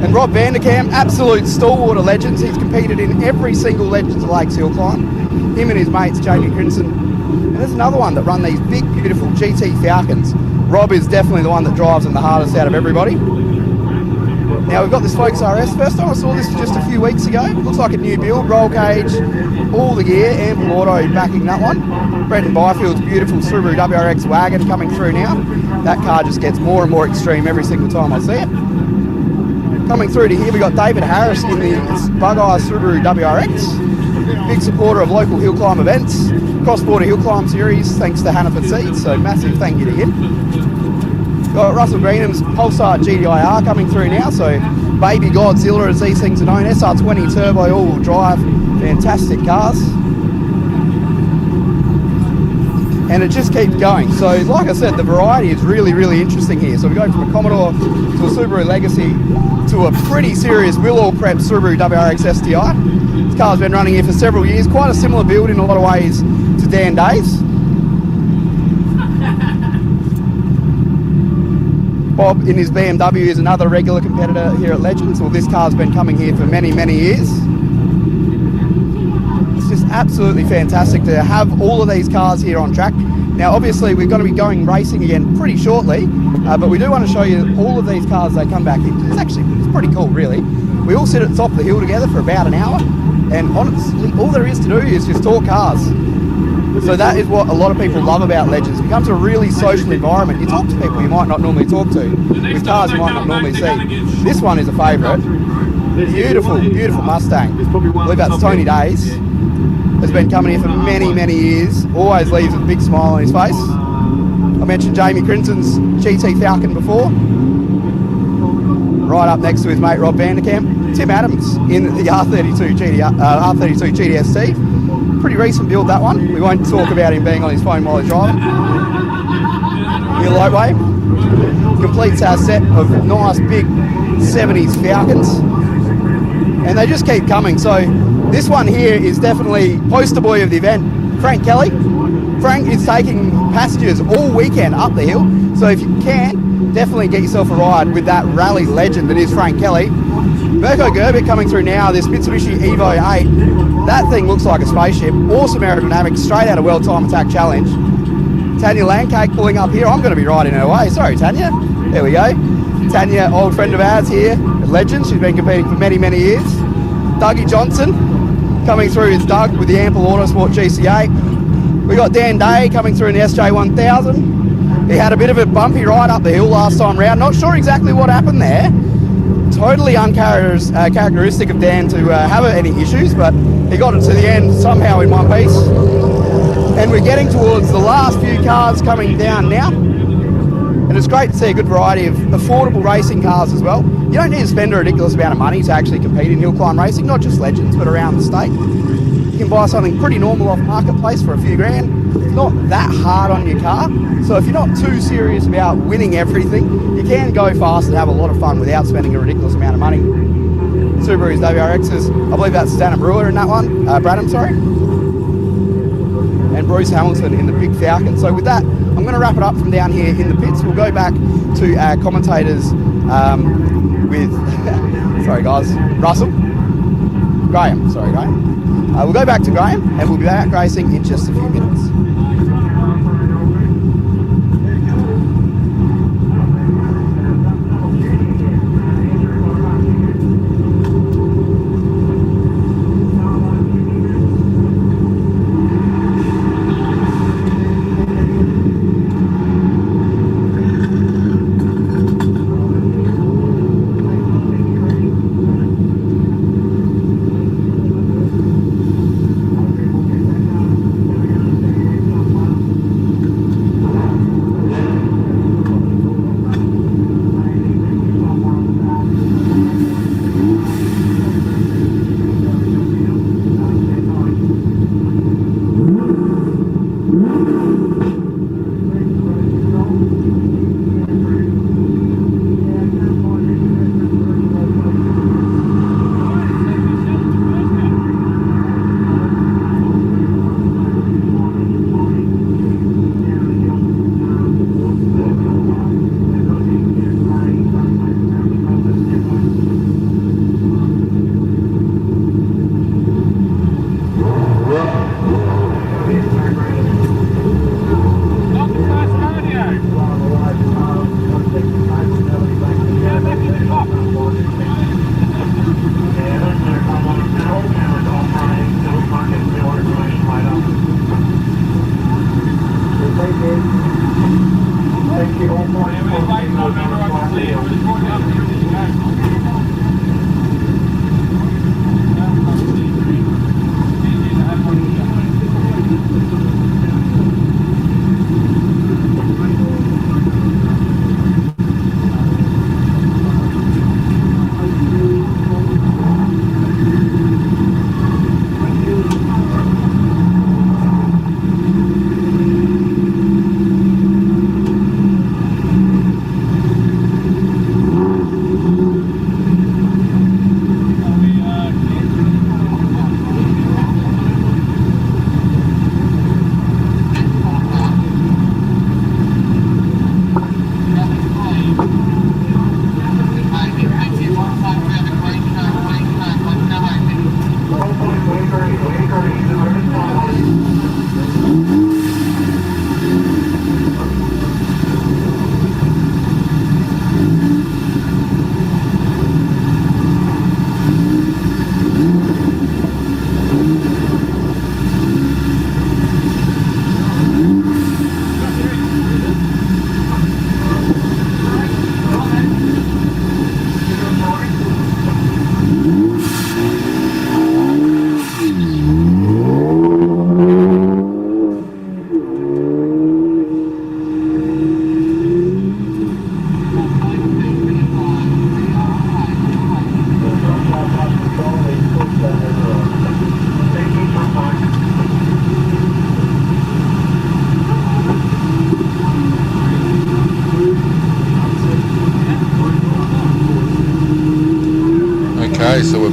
And Rob Vanderkam, absolute stalwart of Legends. He's competed in every single Legends of Lakes Hillclimb. Him and his mates, Jamie Crinson. And there's another one that run these big, beautiful GT Falcons. Rob is definitely the one that drives them the hardest out of everybody. Now we've got this Focus RS. First time I saw this just a few weeks ago. Looks like a new build, roll cage, all the gear, ample auto backing that one. Brendan Byfield's beautiful Subaru WRX wagon coming through now. That car just gets more and more extreme every single time I see it. Coming through to here, we got David Harris in the Bug-Eye Subaru WRX. Big supporter of local hill climb events. Cross-border hill climb series, thanks to Hannaford Seeds, so massive thank you to him. Got Russell Greenham's Pulsar GDIR coming through now, so Baby Godzilla as these things are known. SR20 turbo all-wheel drive, fantastic cars. and it just keeps going. So like I said, the variety is really, really interesting here. So we go from a Commodore to a Subaru Legacy to a pretty serious will-all prep Subaru WRX STI. This car's been running here for several years, quite a similar build in a lot of ways to Dan Day's. Bob in his BMW is another regular competitor here at Legends. Well, this car's been coming here for many, many years. It's just absolutely fantastic to have all of these cars here on track. Now, obviously, we're going to be going racing again pretty shortly, but we do want to show you all of these cars they come back in. It's pretty cool, really. We all sit at the top of the hill together for about an hour, and honestly, all there is to do is just talk cars. So that is what a lot of people love about Legends. It becomes a really social environment. You talk to people you might not normally talk to, with cars you might not normally see. This one is a favourite. Beautiful, beautiful Mustang. I believe that's Tony Days. Has been coming here for many, many years. Always leaves with a big smile on his face. I mentioned Jamie Crinton's GT Falcon before. Right up next to his mate Rob Vanderkamp. Tim Adams in the R32 GTST. Pretty recent build, that one. We won't talk about him being on his phone while he's driving. Here lightweight completes our set of nice big 70s Falcons, and they just keep coming. So this one here is definitely poster boy of the event, Frank Kelly. Frank is taking passengers all weekend up the hill, so if you can, definitely get yourself a ride with that rally legend that is Frank Kelly. Mirko Gerbic coming through now, this Mitsubishi Evo 8. That thing looks like a spaceship. Awesome aerodynamics, straight out of World Time Attack Challenge. Tanya Landcake pulling up here. I'm going to be riding her way. Sorry, Tanya. There we go. Tanya, old friend of ours here at Legends. She's been competing for many, many years. Dougie Johnson coming through is Doug with the Ample Autosport GC8. We got Dan Day coming through in the SJ1000. He had a bit of a bumpy ride up the hill last time round. Not sure exactly what happened there. Totally uncharacteristic of Dan to have any issues, but he got it to the end somehow in one piece. And we're getting towards the last few cars coming down now. And it's great to see a good variety of affordable racing cars as well. You don't need to spend a ridiculous amount of money to actually compete in hill climb racing, not just Legends, but around the state. You can buy something pretty normal off marketplace for a few grand. It's not that hard on your car. So if you're not too serious about winning everything, you can go fast and have a lot of fun without spending a ridiculous amount of money. Subaru's WRXs, I believe that's Dana Brewer in that one, Bradham, sorry. And Bruce Hamilton in the big Falcon. So with that, I'm going to wrap it up from down here in the pits. We'll go back to our commentators with, sorry guys, Graham. We'll go back to Graham and we'll be back racing in just a few minutes.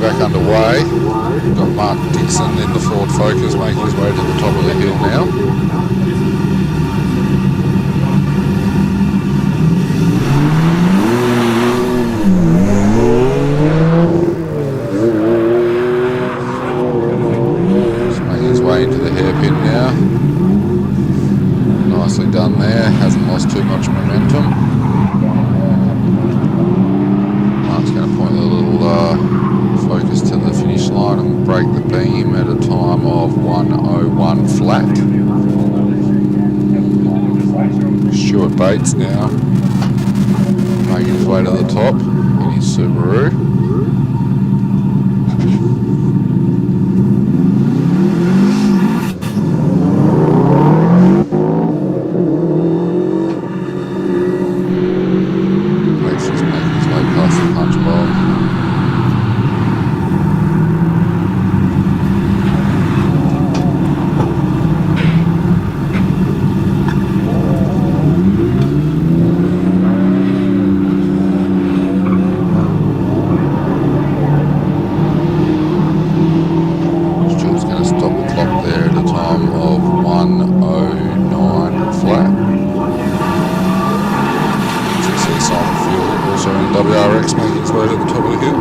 back underway. We've got Mark Dixon in the Ford Focus making his way to the top of the hill now. Just making his way into the hairpin now. Nicely done there, hasn't lost too much momentum. Mark's going to point a little Focus to the finish line and break the beam at a time of 1:01 flat. Stuart Bates now making his way to the top in his Subaru. Bates is making his way past the punch bowl. WRX making its way to the top of the hill.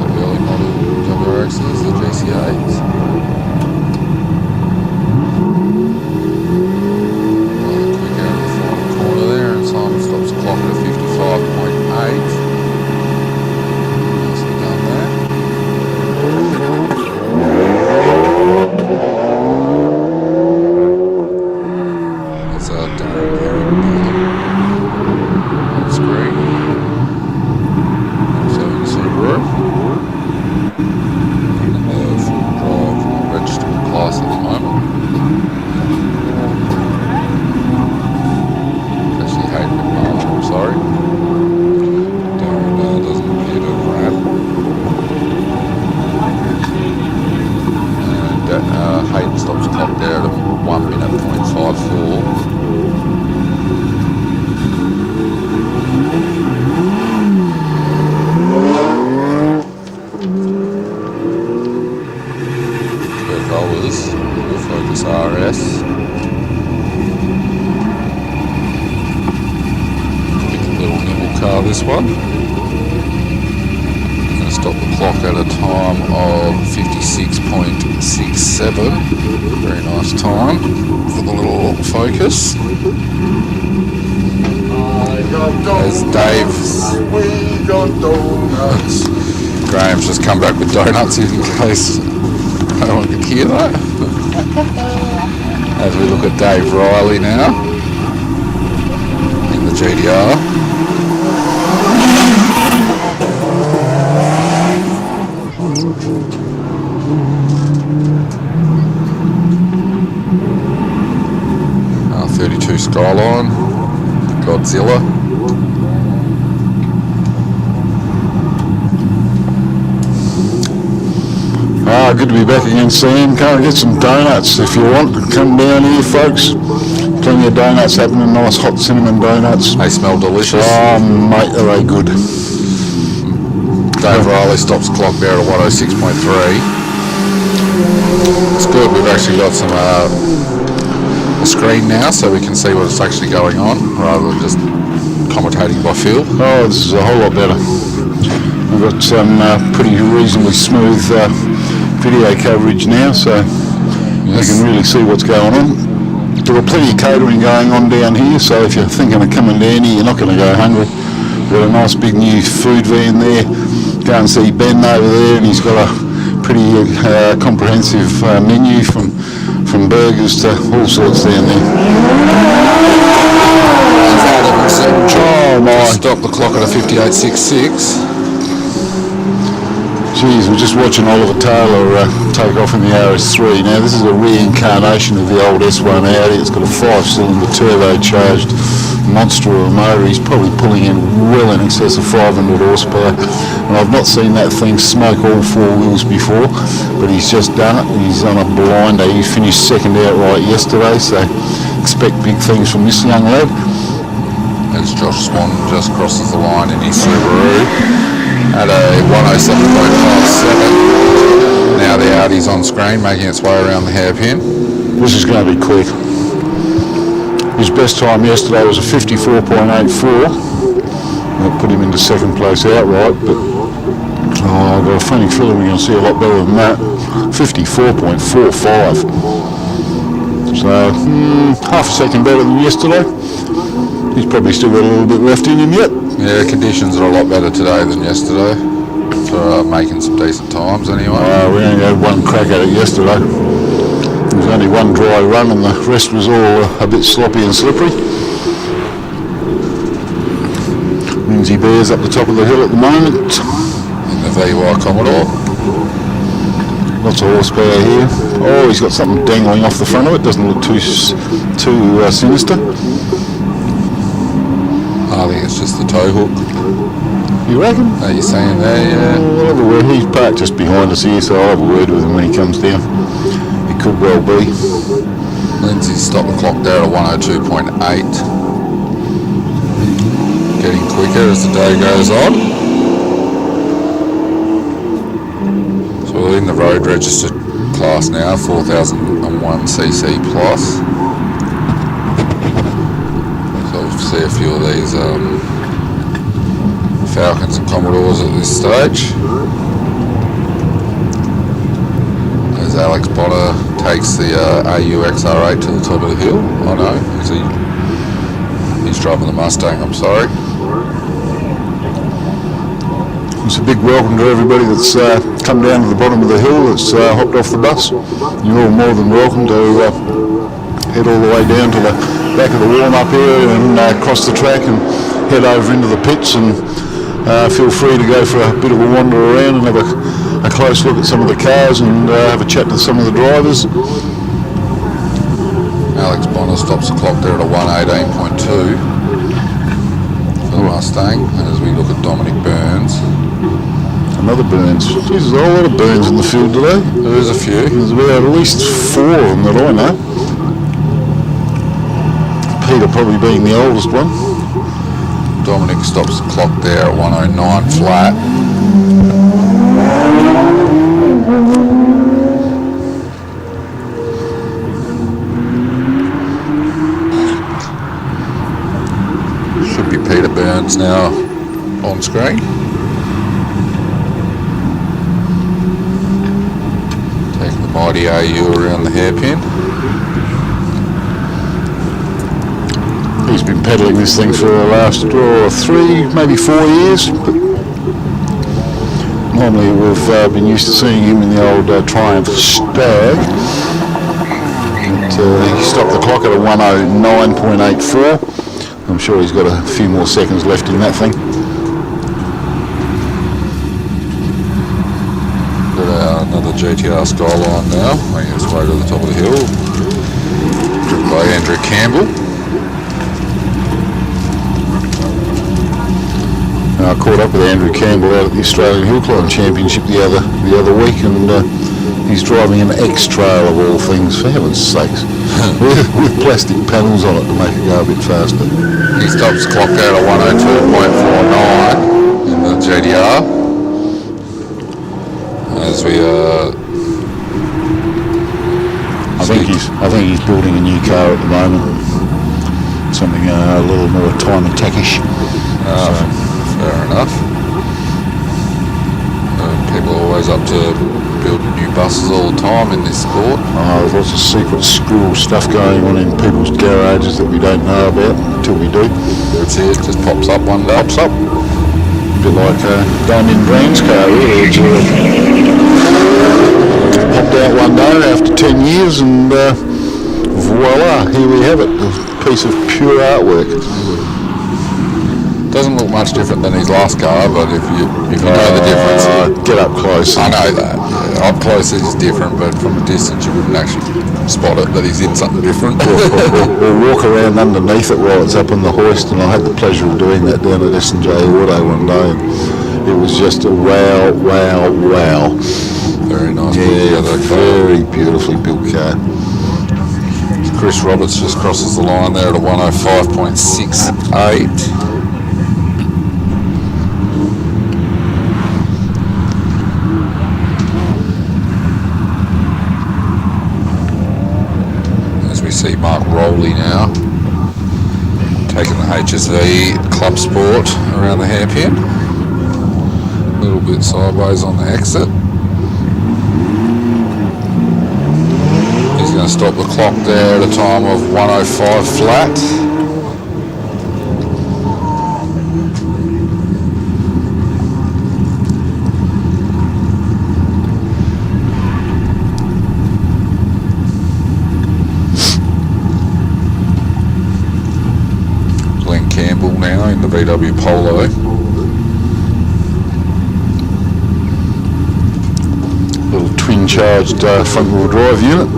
The early model WRXs, the GCAs. Rather quick out of the final corner there, and Simon stops the clock at 55.8. Nicely done there. Hayden stops the clock there at 1:54. Kurt Bowers, the Focus RS. Quick little nibble car, this one. Stop the clock at a time of 56.67. Very nice time for the little Focus. As Dave, Graham's just come back with donuts in case no one could hear that. As we look at Dave Riley now in the GDR. 32 Skyline, Godzilla. Good to be back again, Sam. Come and get some donuts if you want. Come down here, folks. Plenty of donuts happening, nice hot cinnamon donuts. They smell delicious. Oh, mate, are they good. Dave Riley stops the clock there at 106.3. It's good, we've actually got some a screen now so we can see what's actually going on rather than just commentating by feel. Oh, this is a whole lot better. We've got some pretty reasonably smooth video coverage now, so you can really see what's going on. There are plenty of catering going on down here, so if you're thinking of coming down here, you're not going to go hungry. We've got a nice big new food van there. Go and see Ben over there, and he's got a pretty comprehensive menu from burgers to all sorts down there. Oh my! Stop the clock at a 58.66. Geez, we're just watching Oliver Taylor take off in the RS3. Now this is a reincarnation of the old S1 Audi. It's got a 5-cylinder turbocharged monster of a motor. He's probably pulling in well in excess of 500 horsepower. And I've not seen that thing smoke all four wheels before, but he's just done it. He's on a blinder. He finished second outright yesterday, so expect big things from this young lad. As Josh Swan just crosses the line in his Subaru at a 107.57. Now the Audi's on screen, making its way around the hairpin. This is going to be quick. His best time yesterday was a 54.84. That put him into second place outright, but I've got a funny feeling we're going to see a lot better than that. 54.45. So half a second better than yesterday. He's probably still got a little bit left in him yet. Yeah, conditions are a lot better today than yesterday for making some decent times anyway. We only had one crack at it yesterday. There was only one dry run and the rest was all a bit sloppy and slippery. Lindsay Bear's up the top of the hill at the moment. In the VY Commodore. Lots of horsepower here. Oh, he's got something dangling off the front of it. Doesn't look too sinister. I think it's just the tow hook. You reckon? Are you saying there? Yeah. I'll have a word. He's parked just behind us here, so I'll have a word with him when he comes down. He could well be. Lindsay's stopped the clock there at 102.8. Getting quicker as the day goes on. So we're in the road registered class now, 4001cc plus. So we'll see a few of these Falcons and Commodores at this stage. As Alex Bonner takes the AUXR8 to the top of the hill. Oh no, he's driving the Mustang, I'm sorry. It's a big welcome to everybody that's come down to the bottom of the hill, that's hopped off the bus. You're all more than welcome to head all the way down to the back of the warm-up area and cross the track and head over into the pits, and feel free to go for a bit of a wander around and have a close look at some of the cars and have a chat to some of the drivers. Alex Bonner stops the clock there at a 118.2 for the Mustang, as we look at Dominic Burns. Another Burns. Jeez, there's a whole lot of Burns in the field today. There is a few. There's about at least 4 of them that I know. Peter probably being the oldest one. Dominic stops the clock there at 109 flat. Should be Peter Burns now on screen. Taking the mighty AU around the hairpin. He's been peddling this thing for the last 3, maybe 4 years. But normally we've been used to seeing him in the old Triumph Stag. But, he stopped the clock at a 109.84. I'm sure he's got a few more seconds left in that thing. Got another GTR Skyline now, making its way to the top of the hill. Driven by Andrew Campbell. I caught up with Andrew Campbell out at the Australian Hillclimb Championship the other week, and he's driving an X-Trail of all things, for heaven's sakes, with plastic panels on it to make it go a bit faster. He stops the clock out at 102.49 in the GTR. As we I think he's building a new car at the moment, something a little more time attackish. Fair enough. People are always up to building new buses all the time in this sport. There's lots of secret school stuff going on in people's garages that we don't know about until we do. That's it, just pops up one day. Pops up. A bit like Damien Brown's car, really. It's popped out one day after 10 years, and voila, here we have it. A piece of pure artwork. Doesn't look much different than his last car, but if you know the difference, get up close. I know that. Yeah, up close it's different, but from a distance you wouldn't actually spot it that he's in something different. Or walk around underneath it while it's up on the hoist, and I had the pleasure of doing that down at S&J Auto one day. And it was just a wow. Very nice. Yeah, very beautifully built car. Chris Roberts just crosses the line there at a 105.68. As we see Mark Rowley now taking the HSV Club Sport around the hairpin. A little bit sideways on the exit. He's going to stop the clock there at a time of 105 flat. Glenn Campbell now in the VW Polo. Little twin-charged front-wheel drive unit.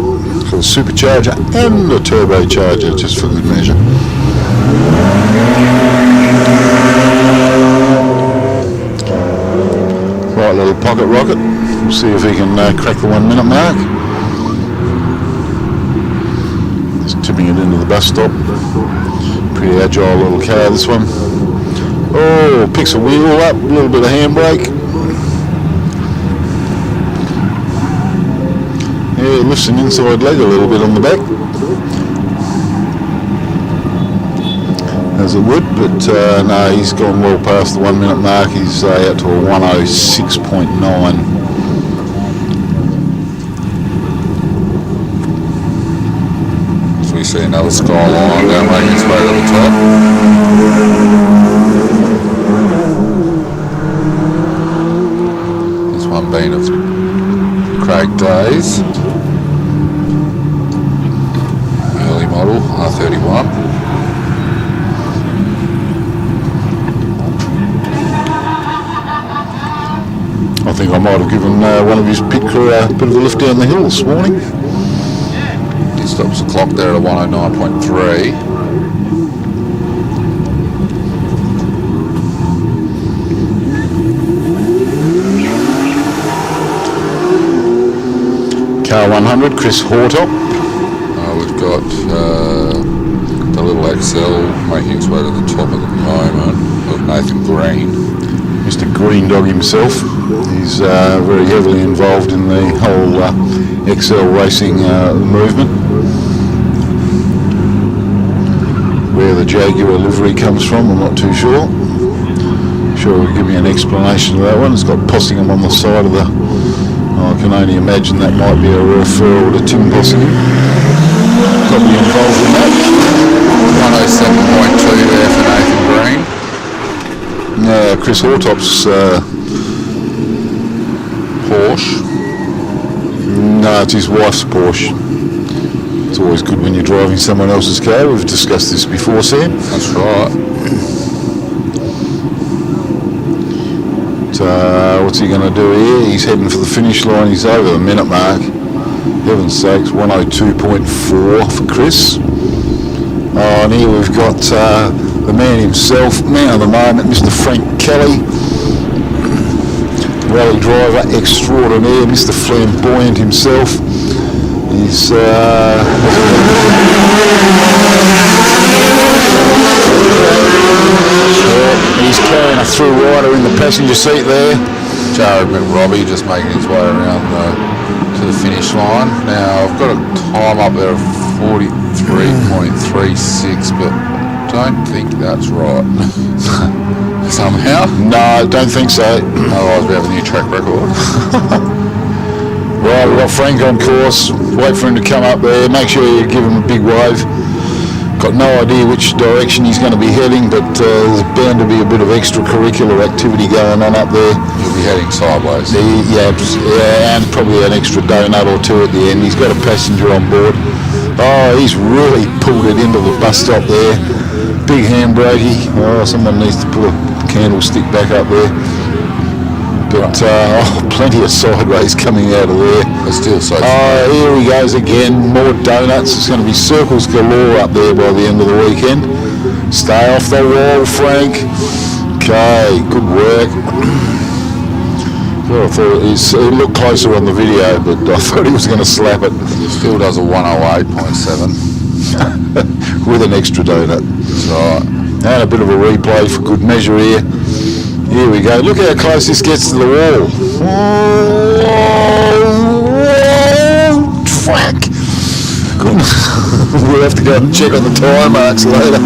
A supercharger and a turbocharger, just for good measure. Right little pocket rocket. We'll see if he can crack the 1 minute mark. Just tipping it into the bus stop. Pretty agile little car, this one. Oh, picks a wheel up, a little bit of handbrake. Yeah, it lifts an inside leg a little bit on the back, as it would, but no, he's gone well past the 1 minute mark. He's out to a 106.9. So we see another Skyline now making its way to the top. This one being of Craig Days. Early model, R31. I think I might have given one of his pit crew a bit of a lift down the hill this morning. He stops the clock there at a 109.3. Car 100, Chris Hortop. We've got the little XL making its way to the top at the moment of Nathan Green. Mr. Green Dog himself. He's very heavily involved in the whole XL racing movement. Where the Jaguar livery comes from, I'm not too sure. Sure he'll give me an explanation of that one. It's got Possingham on the side of the... I can only imagine that might be a referral to Tim Possingham. Probably involved in that. 107.2 there for Nathan Green. Chris Hortop's Porsche. No, it's his wife's Porsche. It's always good when you're driving someone else's car. We've discussed this before, Sam. That's right. What's he going to do here? He's heading for the finish line. He's over the minute mark. Heaven's sakes, 102.4 for Chris. Oh, and here we've got the man himself, man of the moment, Mr. Frank Kelly. Rally driver extraordinaire, Mr. Flamboyant himself. He's he's carrying a through rider in the passenger seat there. Jared McRobbie just making his way around to the finish line. Now I've got a time up there of 43.36, but don't think that's right. Somehow? No, I don't think so. Otherwise we have a new track record. Right, we've got Frank on course. Wait for him to come up there. Make sure you give him a big wave. Got no idea which direction he's going to be heading, but there's bound to be a bit of extracurricular activity going on up there. He'll be heading sideways. Yeah, and probably an extra donut or two at the end. He's got a passenger on board. Oh, he's really pulled it into the bus stop there. Big handbrakey. Oh, someone needs to put a candlestick back up there. But plenty of sideways coming out of there. It's still so here he goes again. More donuts. It's going to be circles galore up there by the end of the weekend. Stay off the wall, Frank. Okay, good work. Well, I thought it looked closer on the video, but I thought he was going to slap it. Still does a 108.7. With an extra donut. That's right. And a bit of a replay for good measure here. Here we go. Look how close this gets to the wall. Fuck. We'll have to go and check on the tyre marks later.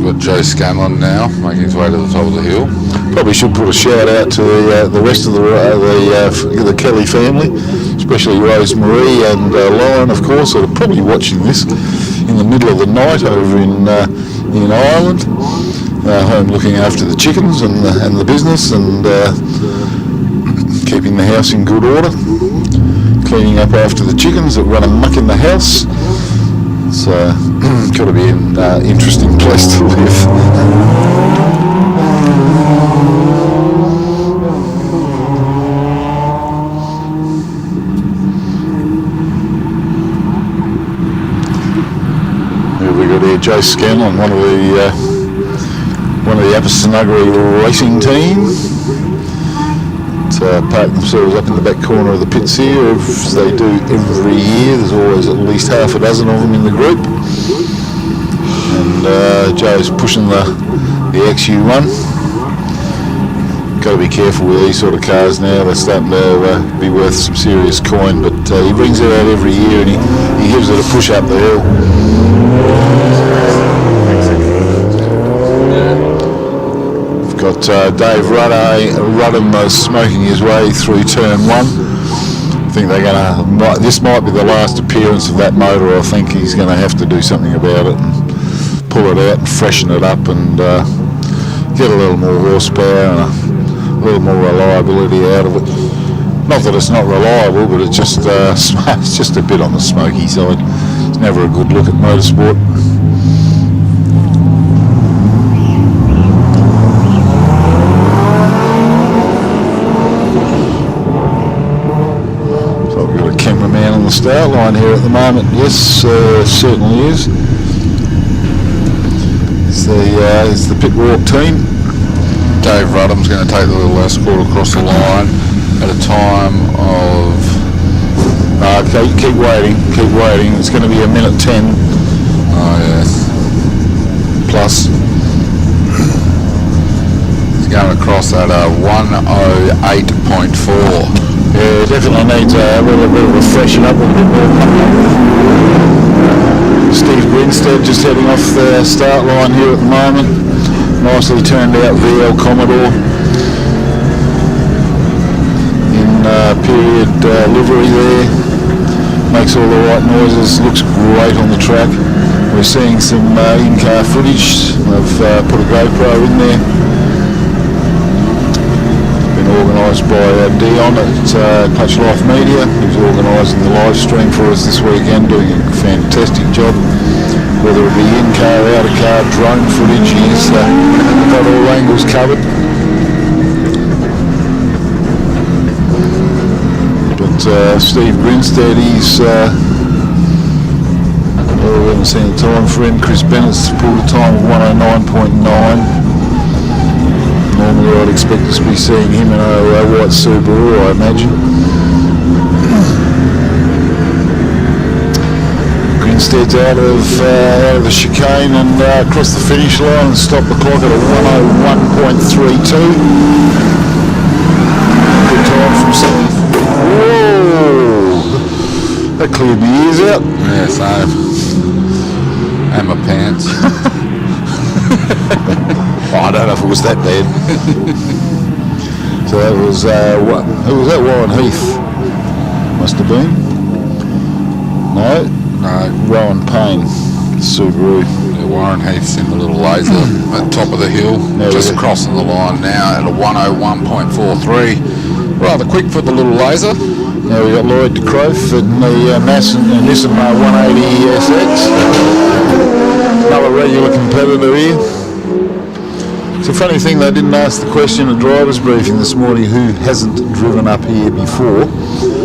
Got Joe Scanlon now, making his way to the top of the hill. Probably should put a shout out to the rest of the Kelly family, especially Rosemary and Lauren, of course, who are probably watching this in the middle of the night over in Ireland, home looking after the chickens and the business and keeping the house in good order, cleaning up after the chickens that run amok in the house. It's got to be an interesting place to live. We got here Joe Scanlon, one of the Apasanuggery racing team. Park themselves up in the back corner of the pits here, as they do every year. There's always at least half a dozen of them in the group. And Joe's pushing the XU1. Got to be careful with these sort of cars now. They're starting to be worth some serious coin, but he brings it out every year and he gives it a push up the hill. We've got Dave Rudham smoking his way through turn 1. I think this might be the last appearance of that motor. I think he's going to have to do something about it and pull it out and freshen it up and get a little more horsepower and a little more reliability out of it. Not that it's not reliable, but it's just a bit on the smoky side. It's never a good look at motorsport. So we've got a cameraman on the start line here at the moment. Yes, certainly is. It's the pit walk team. Dave Rudham's going to take the little escort across the line at a time of... Okay, keep waiting. It's going to be 1:10. Oh, yes. Plus. He's going across at a 108.4. Yeah, definitely needs a little bit of a freshen up, a little bit more. Steve Grinstead just heading off the start line here at the moment. Nicely turned out VL Commodore in period livery there. Makes all the right noises, looks great on the track. We're seeing some in-car footage. I've put a GoPro in there. Been organised by Dion at Clutch Life Media, who's organising the live stream for us this weekend, doing a fantastic job. Whether it be in-car, out-of-car, drone footage, he's got all angles covered. But Steve Grinstead, we haven't seen the time for him. Chris Bennett's pulled a time of 109.9. Normally I'd expect us to be seeing him in a white Subaru, I imagine. Grinstead's out of the chicane and across the finish line and stopped the clock at a 101.32. Good time from Steve. Whoa! That cleared my ears out. Yeah, same. And my pants. I don't know if it was that bad. So that was, who was that? Warren Heath. Must have been. No, Rowan Payne, Subaru. Yeah, Warren Heath's in the little laser at the top of the hill, just crossing the line now at a 101.43. Rather quick for the little laser. Now we got Lloyd de Croft in the Nissan 180 SX. Another regular competitor here. It's a funny thing, they didn't ask the question at driver's briefing this morning who hasn't driven up here before,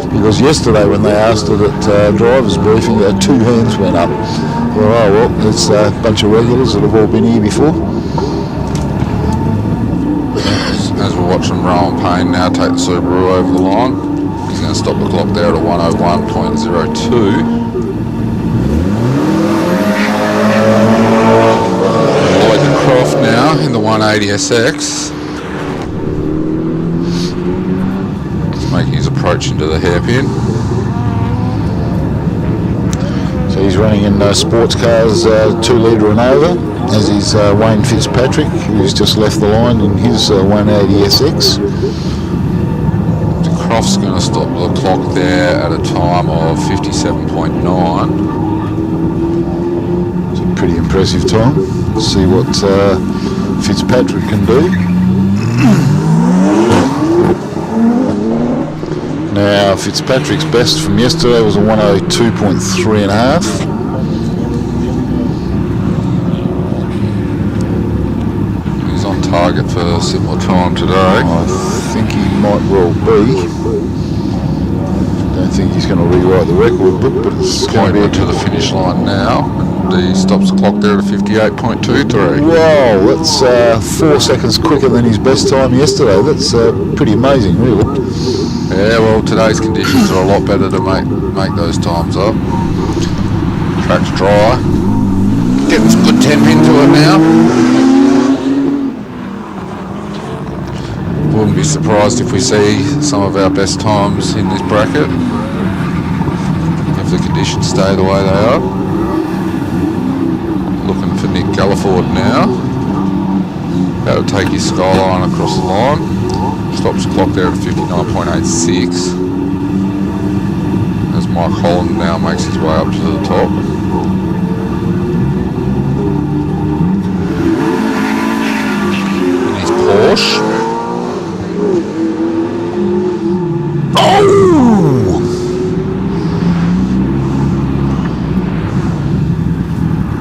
because yesterday when they asked it at driver's briefing, 2 hands went up. Well, it's a bunch of regulars that have all been here before. watching Rowan Payne now take the Subaru over the line. He's going to stop the clock there at a 101.02. Lloyd Croft now in the 180 SX. He's making his approach into the hairpin. So he's running in sports cars 2 litre and over, as is Wayne Fitzpatrick, who's just left the line in his 180 SX. Croft's going to stop the clock there at a time of 57.9. It's a pretty impressive time. Let's see what Fitzpatrick can do. Now, Fitzpatrick's best from yesterday was a 102.3 and a half. He's on target for a similar time today. I think he might well be. Don't think he's going to rewrite the record book, but it's going to be to the finish line now, and he stops the clock there at 58.23. Wow, that's 4 seconds quicker than his best time yesterday. That's pretty amazing, really. Yeah, well, today's conditions are a lot better to make those times up. Track's dry. Getting some good temp into it now. Wouldn't be surprised if we see some of our best times in this bracket, if the conditions stay the way they are. Looking for Nick Galliford now. That'll take his Skyline across the line. Stops the clock there at 59.86. As Mike Holland now makes his way up to the top. In his Porsche. Oh!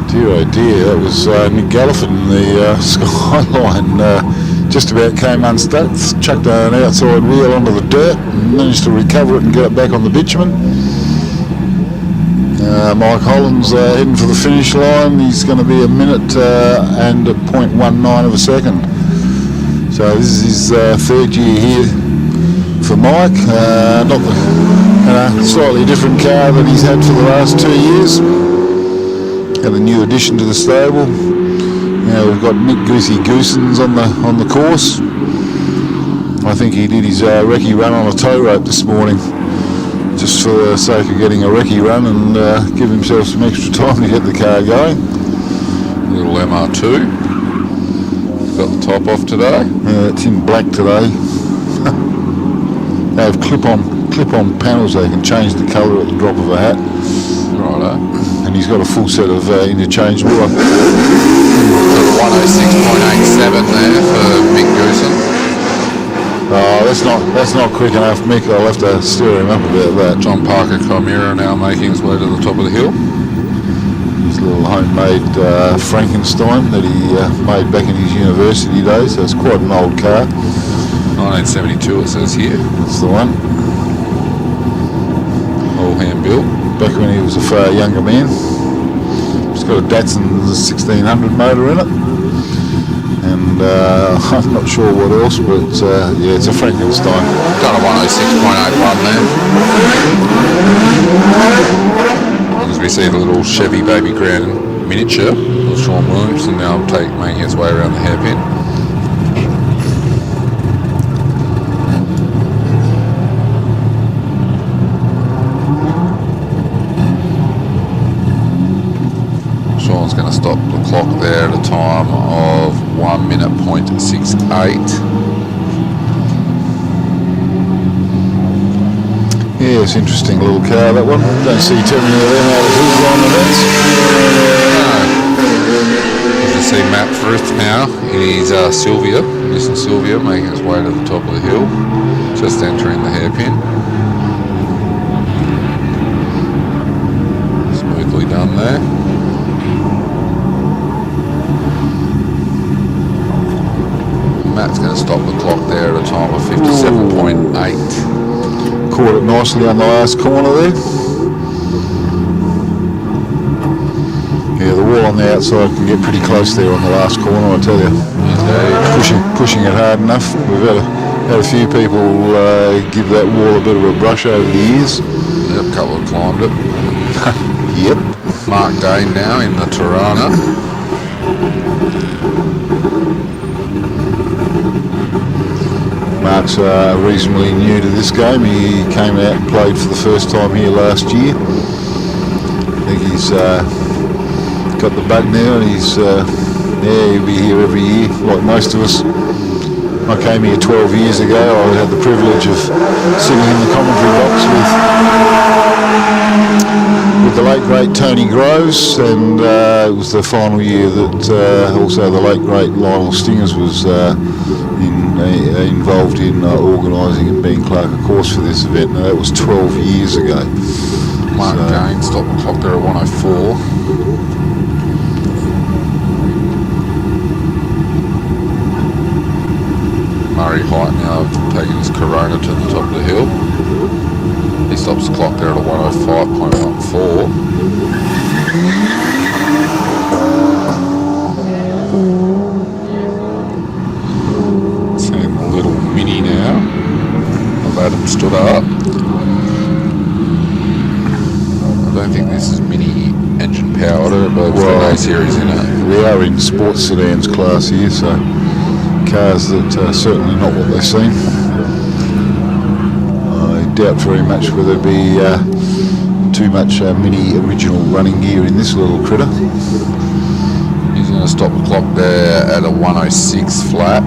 Dear oh dear, that was Nick Galliford in the Skyline. Just about came unstuck, chucked an outside wheel onto the dirt and managed to recover it and get it back on the bitumen. Mike Holland's heading for the finish line. He's going to be a minute and a 0.19 of a second. So this is his third year here for Mike. Not the slightly different car that he's had for the last 2 years. Had a new addition to the stable. Now we've got Nick Goosey Goosens on the course. I think he did his recce run on a tow rope this morning, just for the sake of getting a recce run and give himself some extra time to get the car going. Little MR2. Got the top off today. It's in black today. They have clip-on panels. They can change the colour at the drop of a hat. Righto. And he's got a full set of interchangeable. 106.87 there for Mick Goosen. Oh, that's not quick enough, Mick. I'll have to stir him up about that. John Parker Chimera now making his way to the top of the hill. His little homemade Frankenstein that he made back in his university days. So it's quite an old car. 1972 it says here. That's the one. All hand built. Back when he was a far younger man. It's got a Datsun 1600 motor in it. And I'm not sure what else, but yeah, it's a Frankenstein. Done a 106.81 there. As we see the little Chevy Baby Grand miniature of Sean Williamson now making its way around the hairpin. Sean's going to stop the clock there at a time of 1 minute 0.68. Yeah, it's an interesting little car, that one. Don't see too many of them out of hills on the nets. You can see Matt Frith now in his Sylvia, Nissan Sylvia, making its way to the top of the hill, just entering the hairpin. Smoothly done there. Matt's going to stop the clock there at a time of 57.8. Caught it nicely on the last corner there. Yeah, the wall on the outside can get pretty close there on the last corner, I tell you. Indeed. Pushing it hard enough. We've had Had a few people give that wall a bit of a brush over the years. Yep, a couple have climbed it. Yep. Mark Dane now in the Tirana. Mark's reasonably new to this game. He came out and played for the first time here last year. I think he's got the bug now, and he'll be here every year like most of us. I came here 12 years ago. I had the privilege of sitting in the commentary box with the late great Tony Groves, and it was the final year that also the late great Lionel Stingers was involved in organising and being clerk of course for this event. Now, that was 12 years ago. Mark Dane stopped the clock there at 104. Murray Height now taking his Corona to the top of the hill. He stops the clock there at a 105.14. Seeing the little Mini now of Adam stood up. I don't think this is Mini engine powered, but it's the A series in it. We are in sports sedans class here, so cars that are certainly not what they seem. I doubt very much whether there be too much Mini original running gear in this little critter. He's going to stop the clock there at a 106 flat.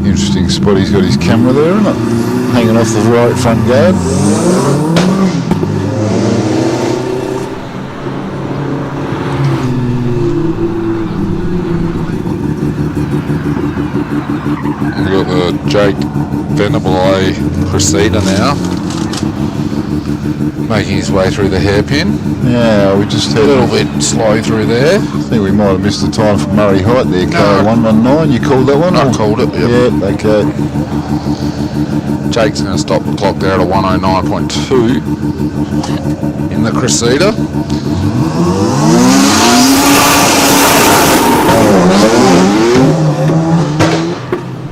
Interesting spot. He's got his camera there, isn't it? Hanging off the right front guard. We've got the Jake Venable Cressida now, making his way through the hairpin. Yeah, we just had A little bit slow through there. I think we might have missed the time for Murray Height there, car 119. You called that one? I called it, yep. Yeah, okay. Jake's going to stop the clock there at a 109.2 in the Cressida.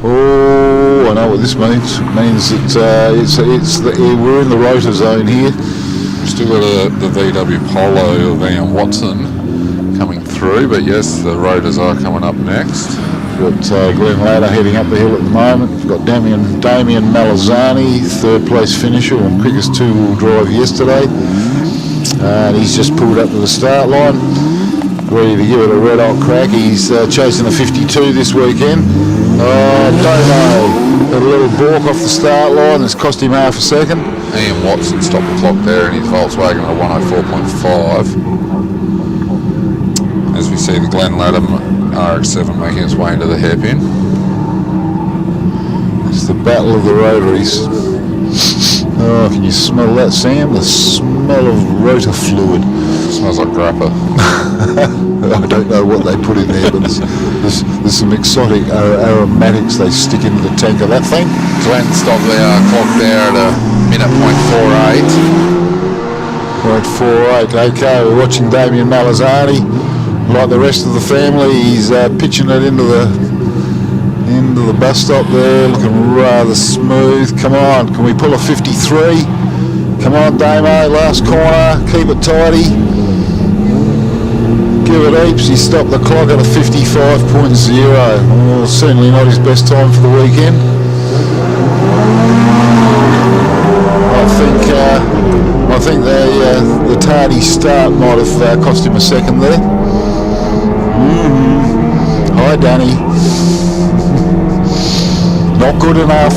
Oh, I know what this means. It means that we're in the rotor zone here. We've still got the VW Polo of Ian Watson coming through, but yes, the rotors are coming up next. We've got Glenn Ladder heading up the hill at the moment. We've got Damien Malazzani, third place finisher on quickest two-wheel drive yesterday. And he's just pulled up to the start line, ready to give it a red hot crack. He's chasing a 52 this weekend. Oh, don't know. Got a little balk off the start line that's cost him half a second. Ian Watson stopped the clock there in his Volkswagen at 104.5. As we see the Glen Ladder RX-7 making its way into the hairpin. It's the battle of the rotaries. Oh, can you smell that, Sam? The smell of rotor fluid. Smells like grappa. I don't know what they put in there, but there's some exotic aromatics they stick into the tank of that thing. Glenn stopped the clock there at a minute .48. Okay, we're watching Damien Malazzani. Like the rest of the family, he's pitching it into the bus stop there, looking rather smooth. Come on, can we pull a 53? Come on, Damo, last corner, keep it tidy. Give it heaps. He stopped the clock at a 55.0. Well, certainly not his best time for the weekend. I think the tardy start might have cost him a second there. Hi, Danny. Not good enough.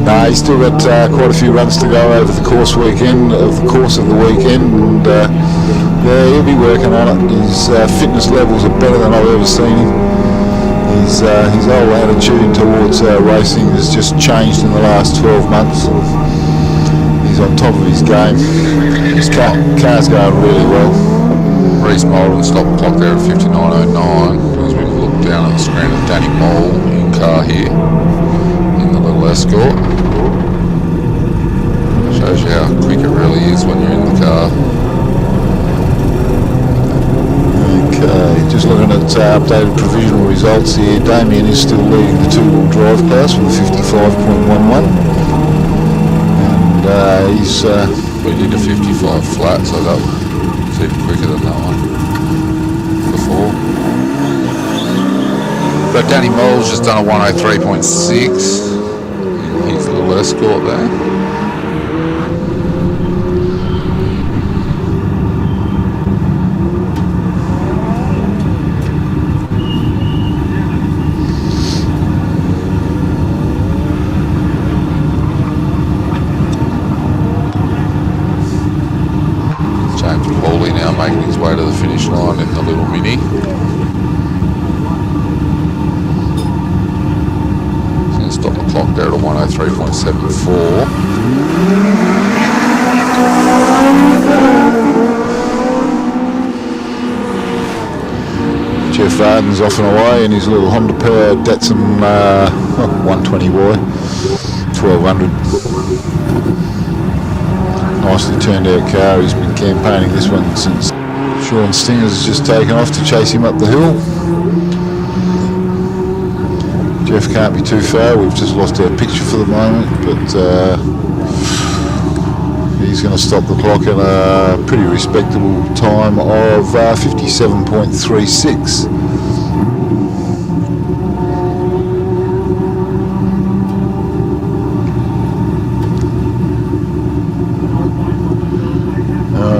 No, he's still got quite a few runs to go over the course of the weekend, and yeah, he'll be working on it. His fitness levels are better than I've ever seen him. His whole attitude towards racing has just changed in the last 12 months. He's on top of his game. His car's going really well. Reese Molden stopped the clock there at 59.09 as we look down at the screen of Danny Mole in car here in the little Escort. Shows you how quick it really is when you're in the car. Okay, just looking at at updated provisional results here. Damien is still leading the two-wheel drive class with a 55.11, and he's. We did a 55 flat, so that was even quicker than that one before. But Danny Moll's just done a 103.6 in his little escort there. Making his way to the finish line in the little Mini. He's going to stop the clock there at a 103.74. Jeff Varden's off and away in his little Honda powered Datsun 120Y 1200. Nicely turned out car. He's been campaigning this one since Sean Stingers has just taken off to chase him up the hill. Jeff can't be too far. We've just lost our picture for the moment, but he's going to stop the clock at a pretty respectable time of 57.36.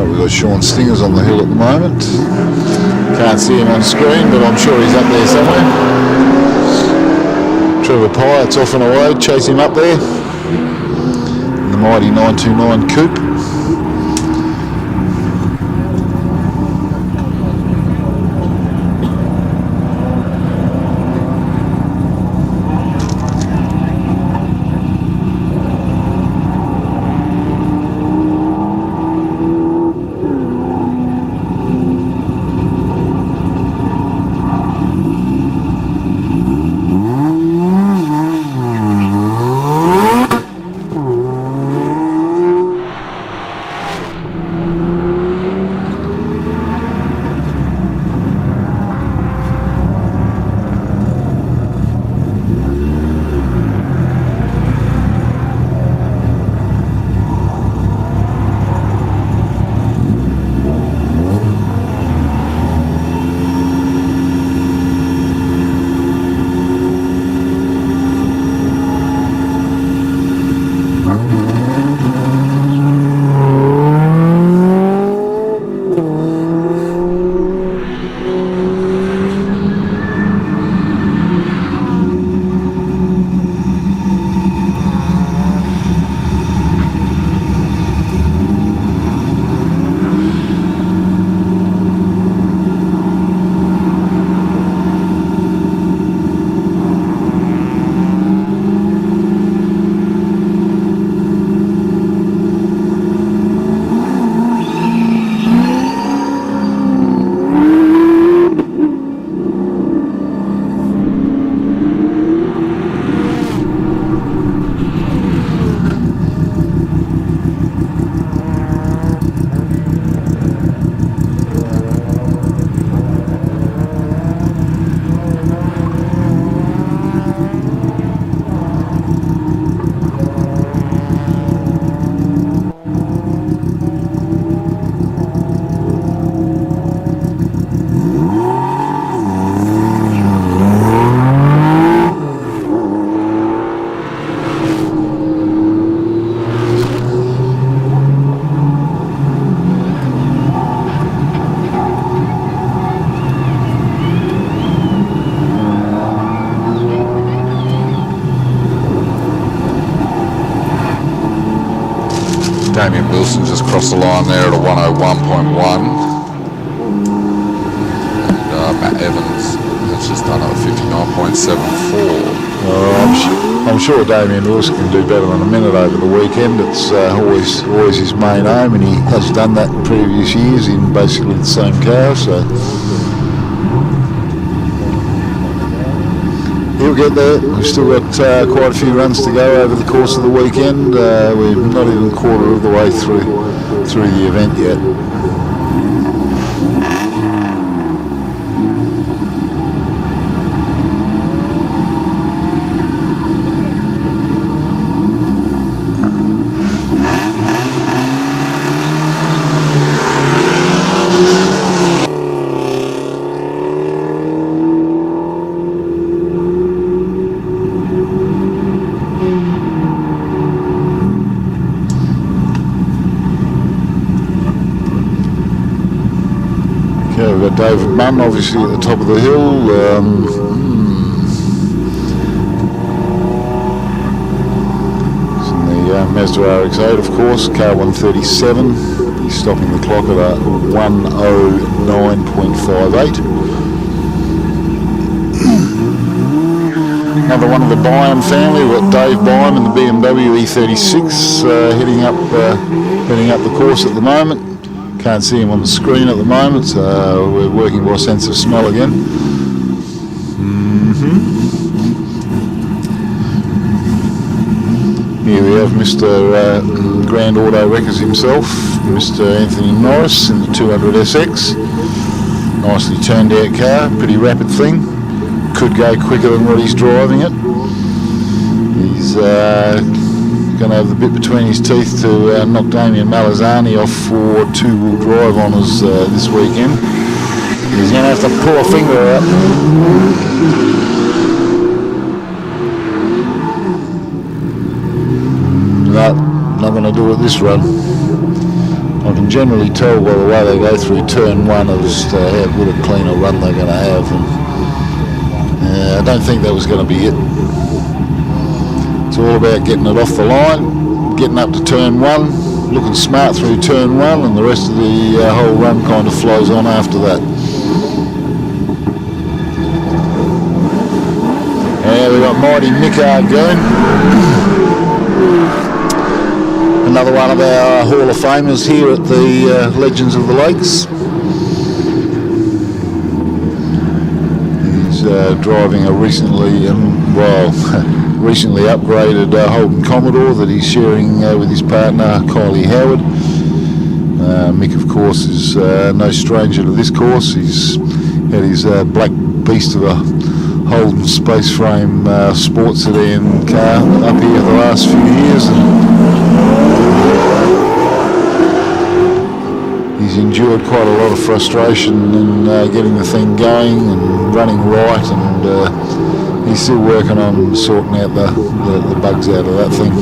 We've got Sean Stingers on the hill at the moment. Can't see him on screen, but I'm sure he's up there somewhere. Trevor Pyatt's off and away, chase him up there. In the mighty 929 coupe. Damien Wilson just crossed the line there at a 101.1. And Matt Evans has just done it at 59.74. I'm sure Damien Wilson can do better than a minute over the weekend. It's always his main aim, and he has done that in previous years in basically the same car. So he'll get there. We've still got quite a few runs to go over the course of the weekend. We're not even a quarter of the way through the event yet. David Munn, obviously at the top of the hill. It's in the Mazda RX-8, of course, car 137. He's stopping the clock at a 109.58. Another one of the Byam family. We've got Dave Byam in the BMW E36 heading up the course at the moment. Can't see him on the screen at the moment, so we're working by sense of smell again. Here we have Mr. Grand Auto Wreckers himself, Mr. Anthony Norris in the 200SX. Nicely turned out car, pretty rapid thing. Could go quicker than what he's driving it. He's going to have the bit between his teeth to knock Damien Malazani off for two-wheel drive honours this weekend. He's going to have to pull a finger out. No, not going to do it this run. I can generally tell by the way they go through turn one as to how good a cleaner run they're going to have. And, I don't think that was going to be it. It's all about getting it off the line, getting up to turn one, looking smart through turn one, and the rest of the whole run kind of flows on after that. And we've got Mighty Mick going. Another one of our Hall of Famers here at the Legends of the Lakes. Driving a recently upgraded Holden Commodore that he's sharing with his partner Kylie Howard. Mick, of course, is no stranger to this course. He's had his black beast of a Holden space frame sports sedan car up here the last few years. He's endured quite a lot of frustration in getting the thing going and running right, and he's still working on sorting out the bugs out of that thing.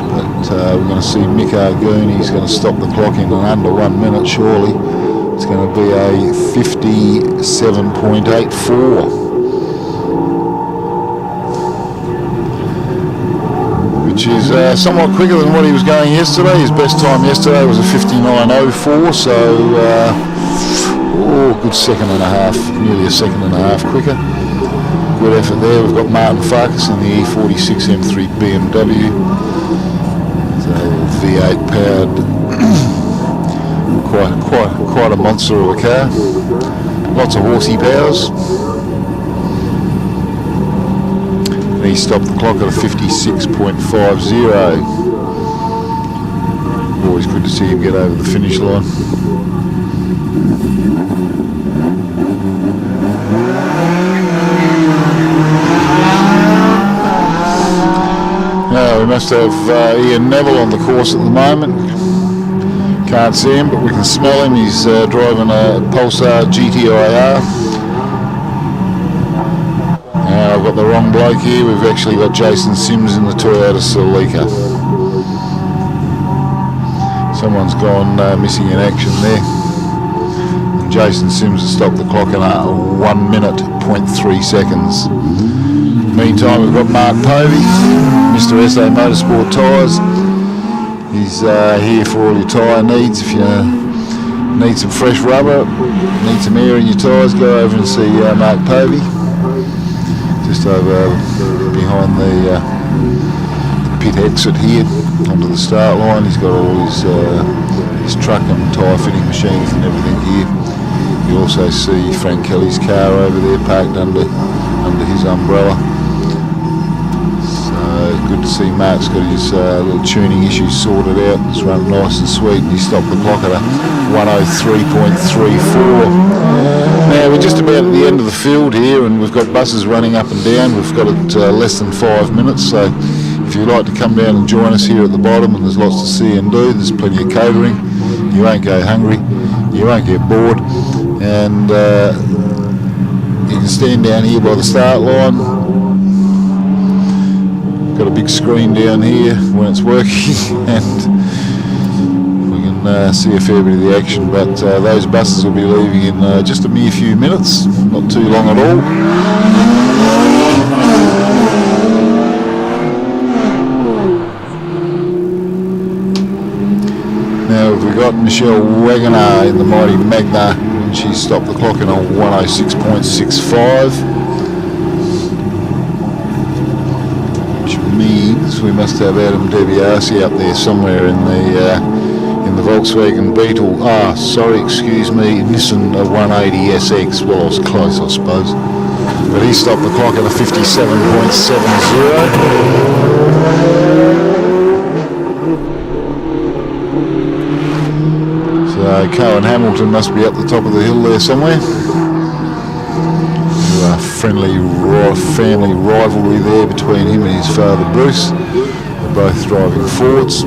But we're going to see Mick Argoon. He's going to stop the clock in under 1 minute, surely. It's going to be a 57.84. Which is somewhat quicker than what he was going yesterday. His best time yesterday was a 59.04, so good second and a half, nearly a second and a half quicker. Good effort there. We've got Martin Vargas in the E46 M3 BMW. So V8 powered, quite a monster of a car. Lots of horsey powers. He stopped the clock at a 56.50. Always good to see him get over the finish line. Now we must have Ian Neville on the course at the moment. Can't see him, but we can smell him. He's driving a Pulsar GTIR. I've got the wrong bloke here. We've actually got Jason Sims in the Toyota Celica. Someone's gone missing in action there. And Jason Sims has stopped the clock in 1 minute, 0.3 seconds. Meantime, we've got Mark Povey, Mr. SA Motorsport Tyres. He's here for all your tyre needs. If you need some fresh rubber, need some air in your tyres, go over and see Mark Povey. Just over behind the pit exit here onto the start line. He's got all his truck and tyre fitting machines and everything here. You also see Frank Kelly's car over there parked under his umbrella. So good to see Mark's got his little tuning issues sorted out. It's run nice and sweet, and he stopped the clock at a 103.34. Now we're just about at the end of the field here, and we've got buses running up and down. We've got it less than 5 minutes, so if you'd like to come down and join us here at the bottom, and there's lots to see and do, there's plenty of catering. You won't go hungry, you won't get bored, and you can stand down here by the start line. Got a big screen down here when it's working, and we can and see a fair bit of the action. But those buses will be leaving in just a mere few minutes, not too long at all. Now we've got Michelle Wagner in the mighty Magna, and she stopped the clock in a 106.65, which means we must have Adam DiBiase up there somewhere in the Volkswagen Beetle. Excuse me, Nissan 180 SX. Well, I was close, I suppose, but he stopped the clock at a 57.70. Cohen Hamilton must be up the top of the hill there somewhere. A friendly family rivalry there between him and his father Bruce. They're both driving Fords.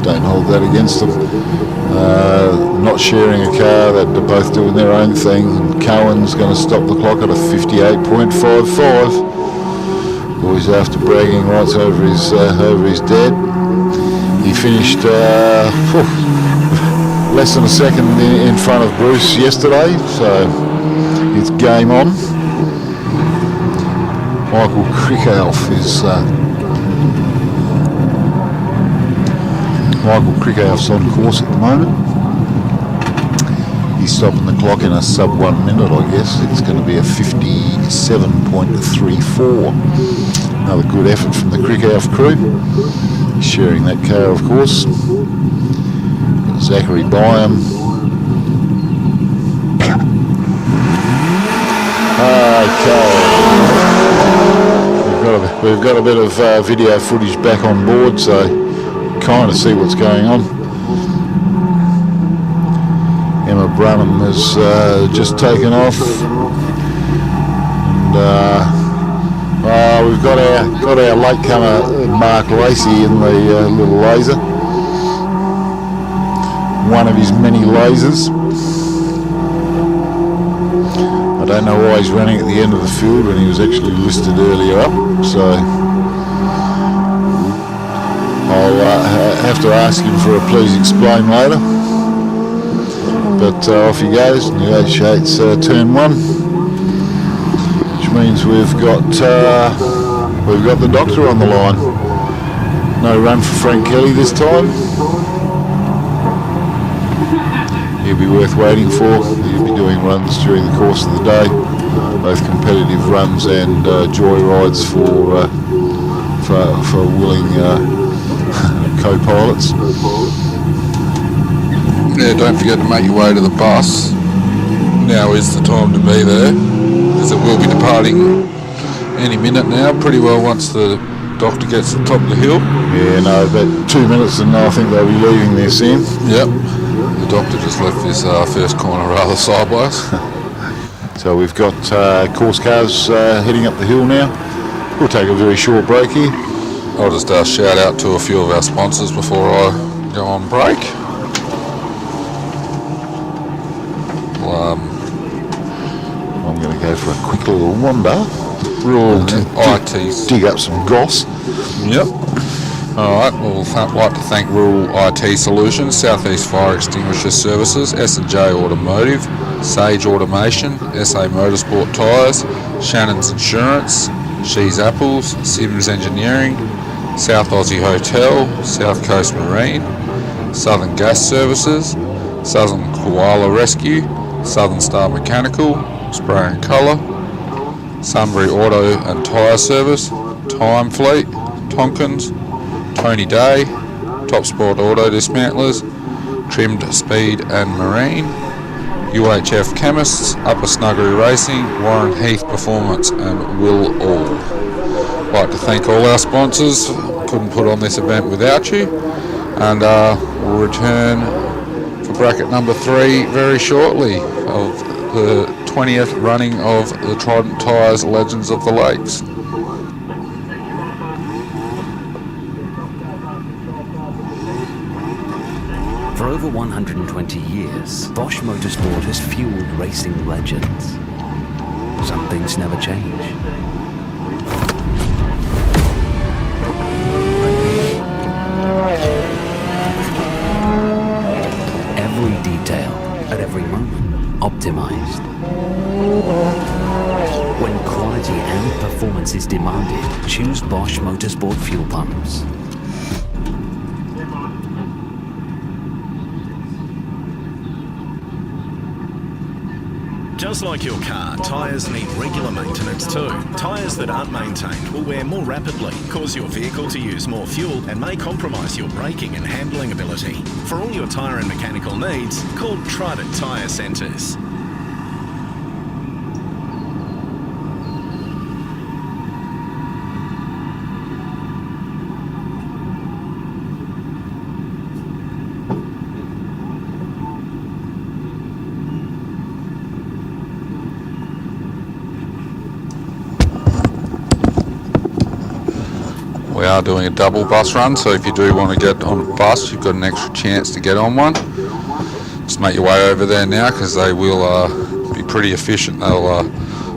Don't hold that against them. Not sharing a car, they're both doing their own thing. And Cohen's going to stop the clock at a 58.55. Always after bragging rights over his dad. He finished less than a second in front of Bruce yesterday, so it's game on. Michael Krickoff Krickoff's on course at the moment. He's stopping the clock in a sub 1 minute, I guess. It's going to be a 57.34. Another good effort from the Krickoff crew. He's sharing that car, of course. Zachary Byam. Okay. We've got a bit of video footage back on board, so kind of see what's going on. Emma Brunham has just taken off, and we've got our latecomer Mark Lacey in the little laser. One of his many lasers. I don't know why he's running at the end of the field when he was actually listed earlier up, so I'll have to ask him for a please explain later. But off he goes, negotiates turn 1, which means we've got the doctor on the line. No run for Frank Kelly this time. He'll be worth waiting for. He'll be doing runs during the course of the day, both competitive runs and joy rides for willing co-pilots. Yeah, don't forget to make your way to the bus. Now is the time to be there, as it will be departing any minute now, pretty well once the doctor gets to the top of the hill. Yeah, no, about 2 minutes and I think they'll be leaving there soon. Yep. The doctor just left this first corner rather sideways. So we've got course cars heading up the hill now. We'll take a very short break here. I'll just shout out to a few of our sponsors before I go on break. I'm going to go for a quick little wander. Dig up some goss. Yep. Alright, we'll like to thank Rural IT Solutions, Southeast Fire Extinguisher Services, S&J Automotive, Sage Automation, SA Motorsport Tyres, Shannon's Insurance, She's Apples, Sims Engineering, South Aussie Hotel, South Coast Marine, Southern Gas Services, Southern Koala Rescue, Southern Star Mechanical, Spray and Colour, Sunbury Auto and Tyre Service, Time Fleet, Tonkins, Tony Day, Top Sport Auto Dismantlers, Trimmed Speed and Marine, UHF Chemists, Upper Snuggery Racing, Warren Heath Performance and Will All. I'd like to thank all our sponsors. Couldn't put on this event without you, and we'll return for bracket number 3 very shortly of the 20th running of the Trident Tyre Legends of the Lakes. For over 120 years, Bosch Motorsport has fueled racing legends. Some things never change. performance is demanded, choose Bosch Motorsport fuel pumps. Just like your car, tyres need regular maintenance too. Tyres that aren't maintained will wear more rapidly, cause your vehicle to use more fuel and may compromise your braking and handling ability. For all your tyre and mechanical needs, call Trident Tyre Centres. We are doing a double bus run, so if you do want to get on a bus, you've got an extra chance to get on one. Just make your way over there now, because they will be pretty efficient. They'll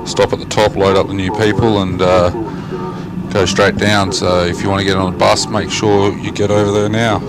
stop at the top, load up the new people, and go straight down. So if you want to get on a bus, make sure you get over there now.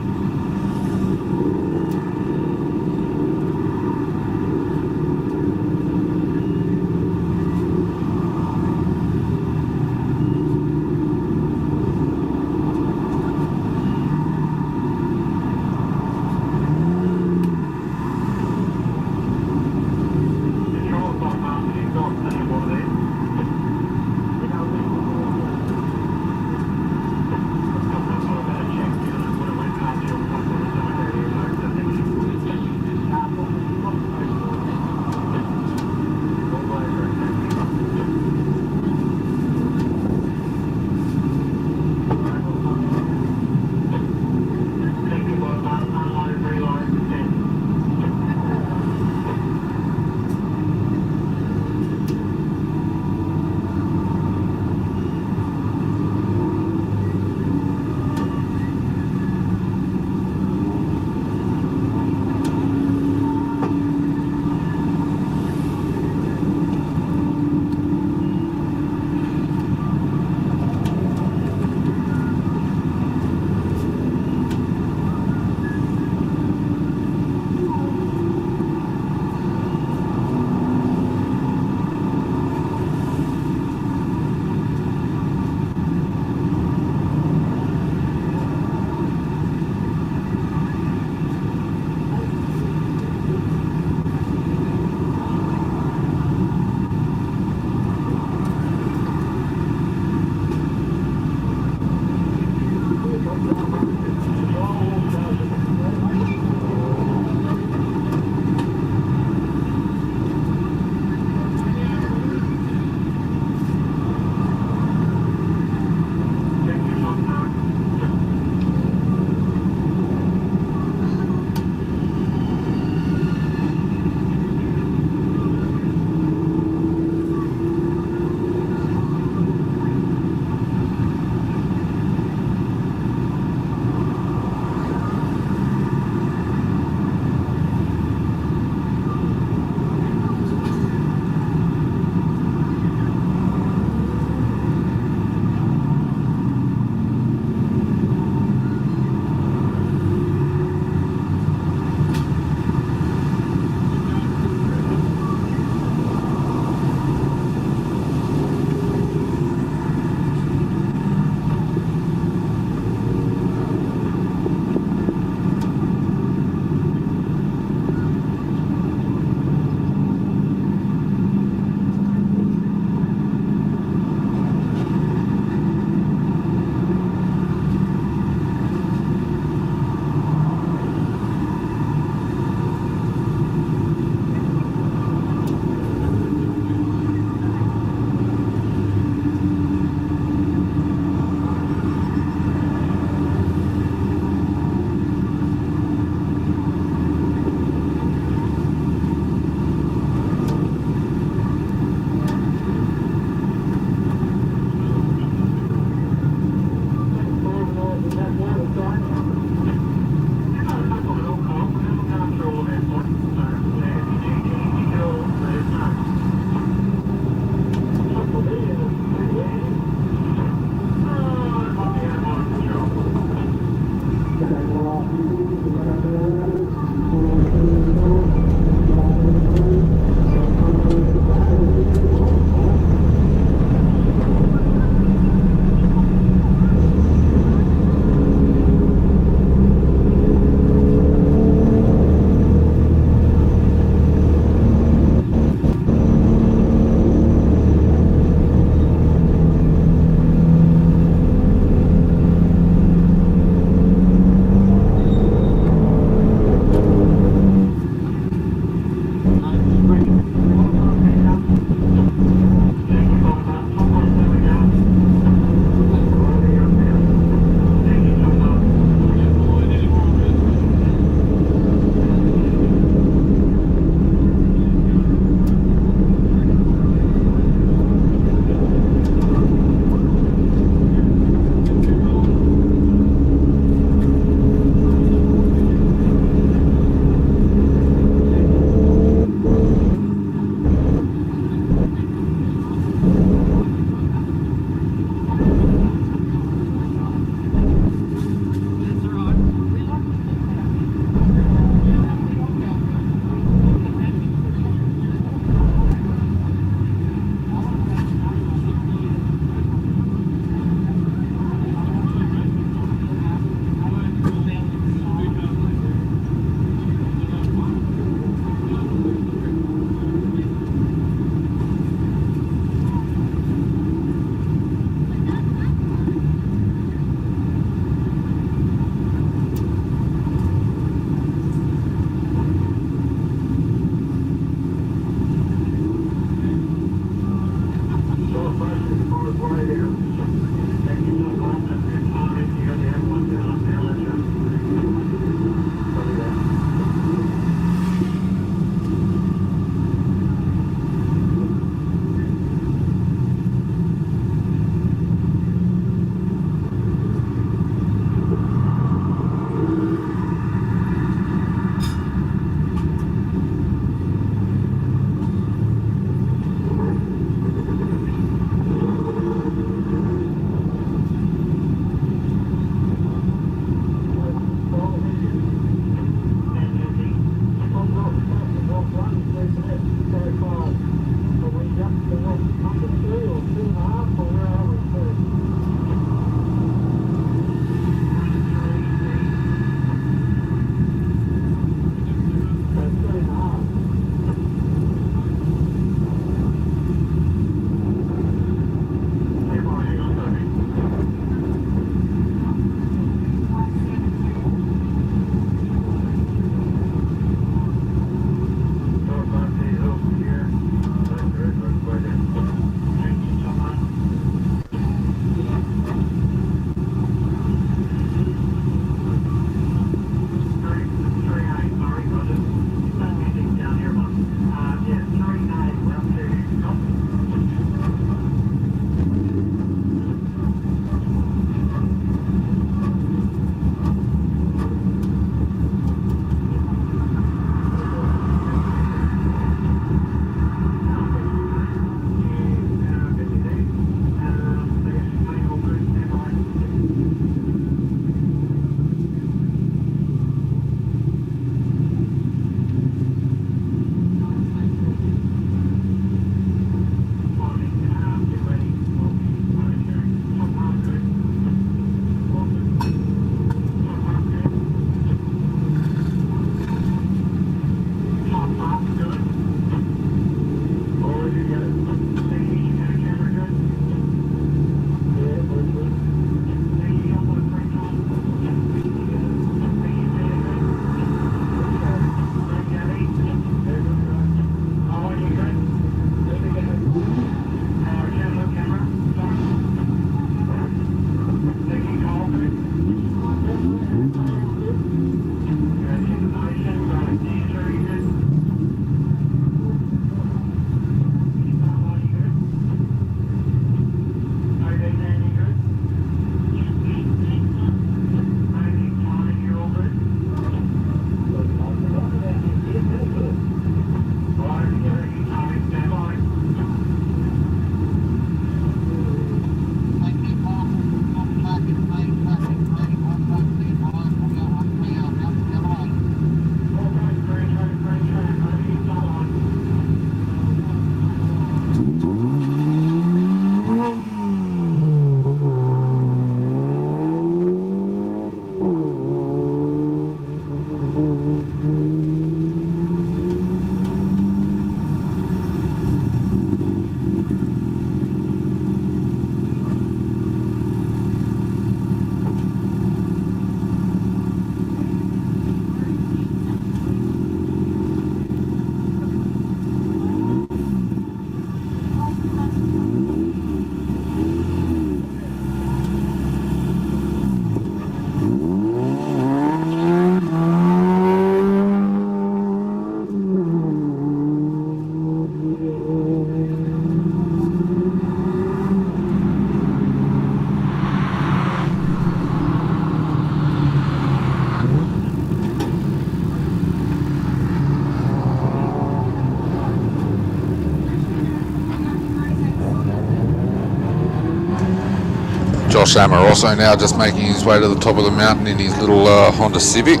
Josh Amoroso now just making his way to the top of the mountain in his little Honda Civic.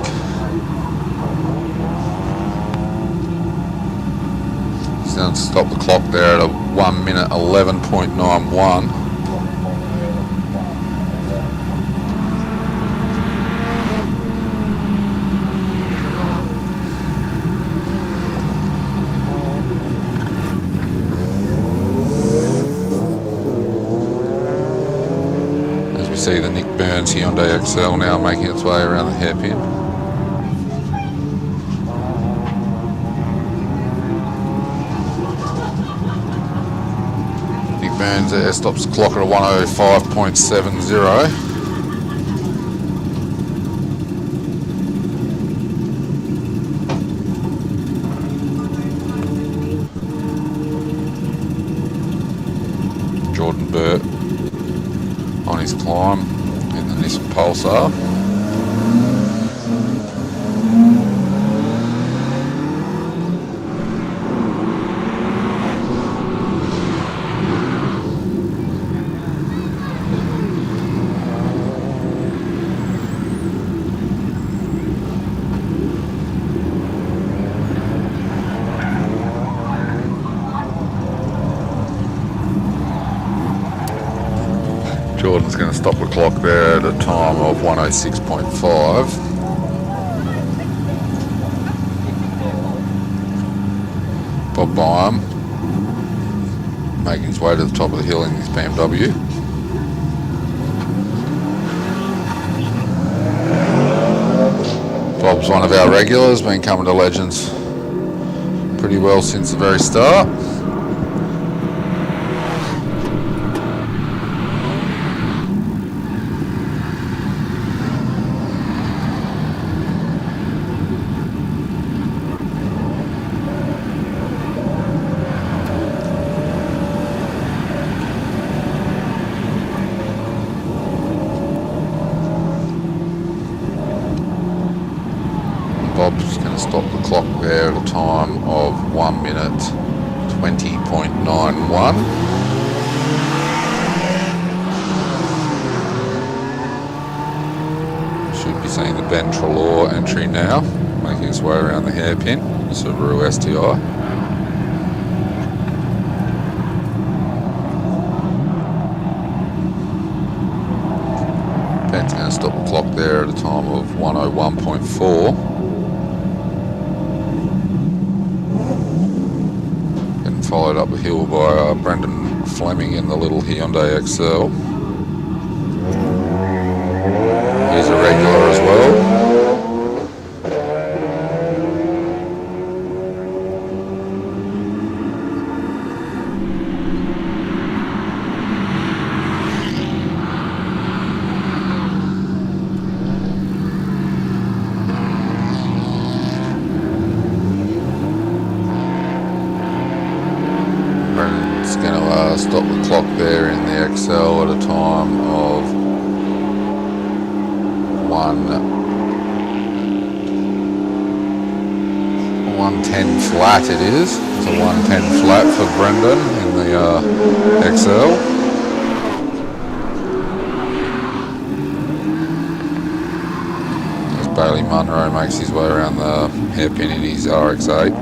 He's going to stop the clock there at a 1 minute 11.91. See the Nick Burns Hyundai XL now making its way around the hairpin. Nick Burns there stops the clock at a 105.70. Jordan Burt on his climb in the Nissan Pulsar. Jordan's going to stop the clock there at a time of 106.5. Bob Byam making his way to the top of the hill in his BMW. Bob's one of our regulars, been coming to Legends pretty well since the very start. Bob's going to stop the clock there at a time of 1 minute 20.91. Should be seeing the Ben Trelaw entry now, making his way around the hairpin, Subaru STI. Ben's going to stop the clock there at a time of 101.4. Getting followed up the hill by Brendan Fleming in the little Hyundai XL. He's a regular as well. Stop the clock there in the XL at a time of 1:10 flat it is. It's a 1:10 flat for Brendan in the XL. As Bailey Munro makes his way around the hairpin in his RX-8.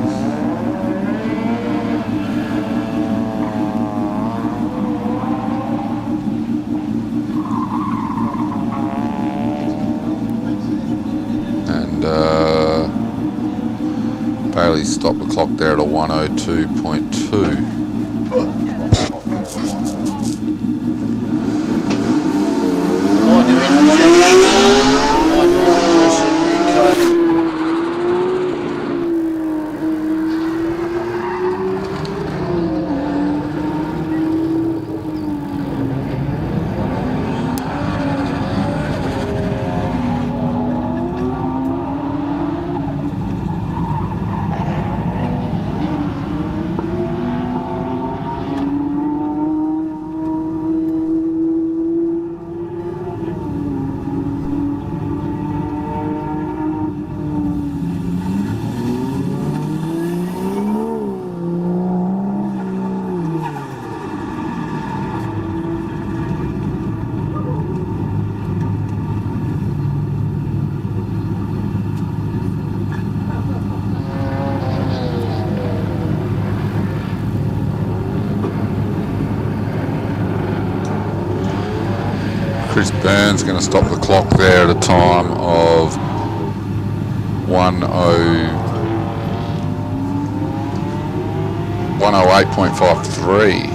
Bailey stopped the clock there at a 102.2. Chris Burns going to stop the clock there at a time of 108.53.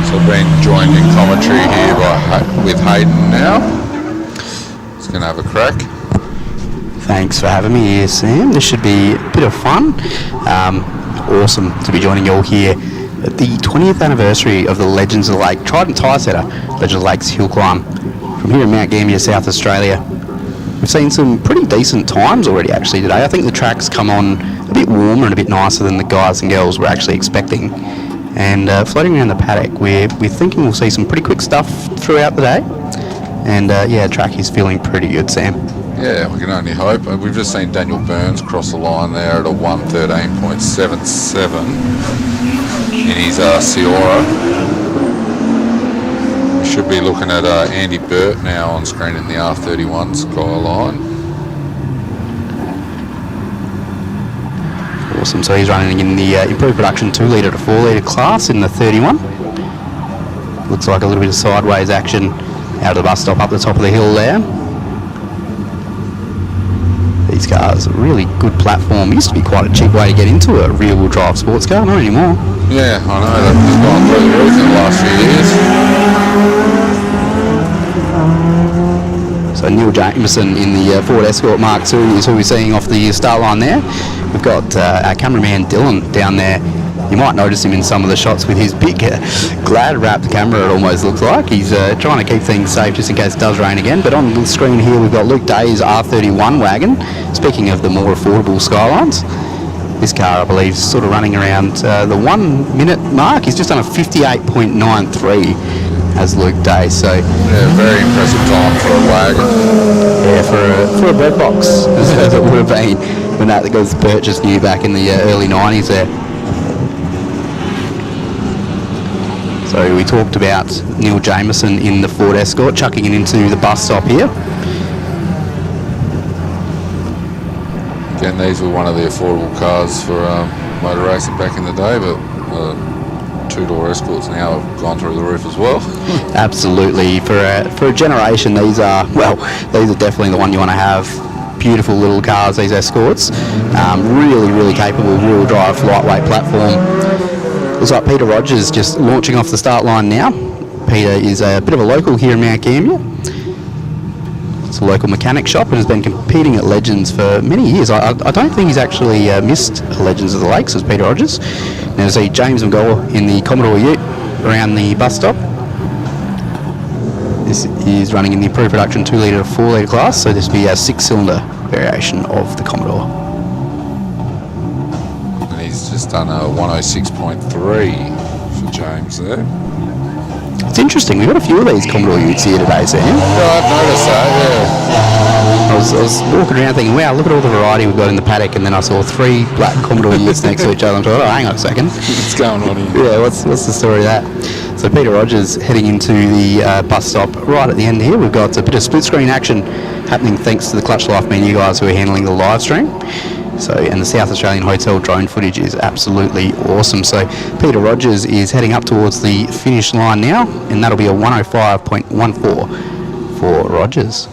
So being joined in commentary here with Hayden now. He's going to have a crack. Thanks for having me here, Sam. This should be a bit of fun. Awesome to be joining you all here at the 20th anniversary of the Legends of the Lake, Trident Tyre Centre, Legend of Lakes Hillclimb, from here in Mount Gambier, South Australia. We've seen some pretty decent times already actually today. I think the track's come on a bit warmer and a bit nicer than the guys and girls were actually expecting. And floating around the paddock, we're thinking we'll see some pretty quick stuff throughout the day. And yeah, the track is feeling pretty good, Sam. Yeah, we can only hope. We've just seen Daniel Burns cross the line there at a 1:13.77 in his Ciora. We should be looking at Andy Burt now on screen in the R31 Skyline. Awesome, so he's running in the improved production 2 litre to 4 litre class in the 31. Looks like a little bit of sideways action out of the bus stop up the top of the hill there. These cars, a really good platform. Used to be quite a cheap way to get into a rear-wheel drive sports car, not anymore. Yeah, I know, they've gone through the roof in the last few years. So Neil Jameson in the Ford Escort Mark II is who we're seeing off the start line there. We've got our cameraman Dylan down there. You might notice him in some of the shots with his big Glad wrapped camera, it almost looks like. He's trying to keep things safe just in case it does rain again. But on the screen here we've got Luke Day's R31 wagon. Speaking of the more affordable Skylines, this car I believe is sort of running around the 1 minute mark. He's just done a 58.93 as Luke Day. So yeah, very impressive time for a wagon. Yeah, for a bread box as it would have been when that was purchased new back in the early 90s there. So we talked about Neil Jameson in the Ford Escort, chucking it into the bus stop here. Again, these were one of the affordable cars for motor racing back in the day, but two-door Escorts now have gone through the roof as well. Absolutely. For a generation, these are definitely the one you want to have. Beautiful little cars, these Escorts. Really, really capable rear-wheel drive, lightweight platform. Looks like Peter Rogers just launching off the start line now. Peter is a bit of a local here in Mount Gambier. It's a local mechanic shop and has been competing at Legends for many years. I don't think he's actually missed Legends of the Lakes as Peter Rogers. Now see James McGower in the Commodore Ute around the bus stop. This is running in the improved production 2 litre to 4 litre class, so this will be a 6-cylinder variation of the Commodore. He's just done a 106.3 for James there. It's interesting, we've got a few of these Commodore Utes here today, Sam. Yeah, I've noticed that, yeah. I was walking around thinking, wow, look at all the variety we've got in the paddock, and then I saw 3 black Commodore Utes next to each other. I thought, oh, hang on a second. What's going on here? Yeah, what's the story of that? So Peter Rogers heading into the bus stop right at the end here. We've got a bit of split screen action happening thanks to the Clutch Life menu guys who are handling the live stream. So, and the South Australian Hotel drone footage is absolutely awesome. So Peter Rogers is heading up towards the finish line now, and that'll be a 105.14 for Rogers.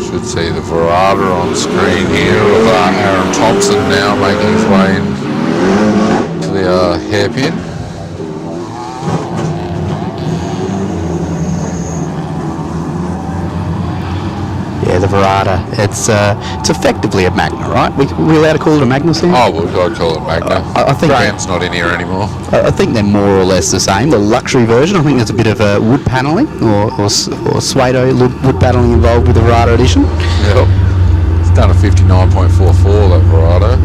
Should see the Verada on screen here with Aaron Thompson now making his way into the hairpin. Yeah, the Verada. It's effectively a Magna, right? We allowed to call it a Magna, Sam? Oh, well, I'd call it Magna. I think Graham's not in here anymore. I think they're more or less the same. The luxury version, I think there's a bit of wood panelling or Suedo wood panelling involved with the Verada edition. Yep. It's done a 59.44, that Verada.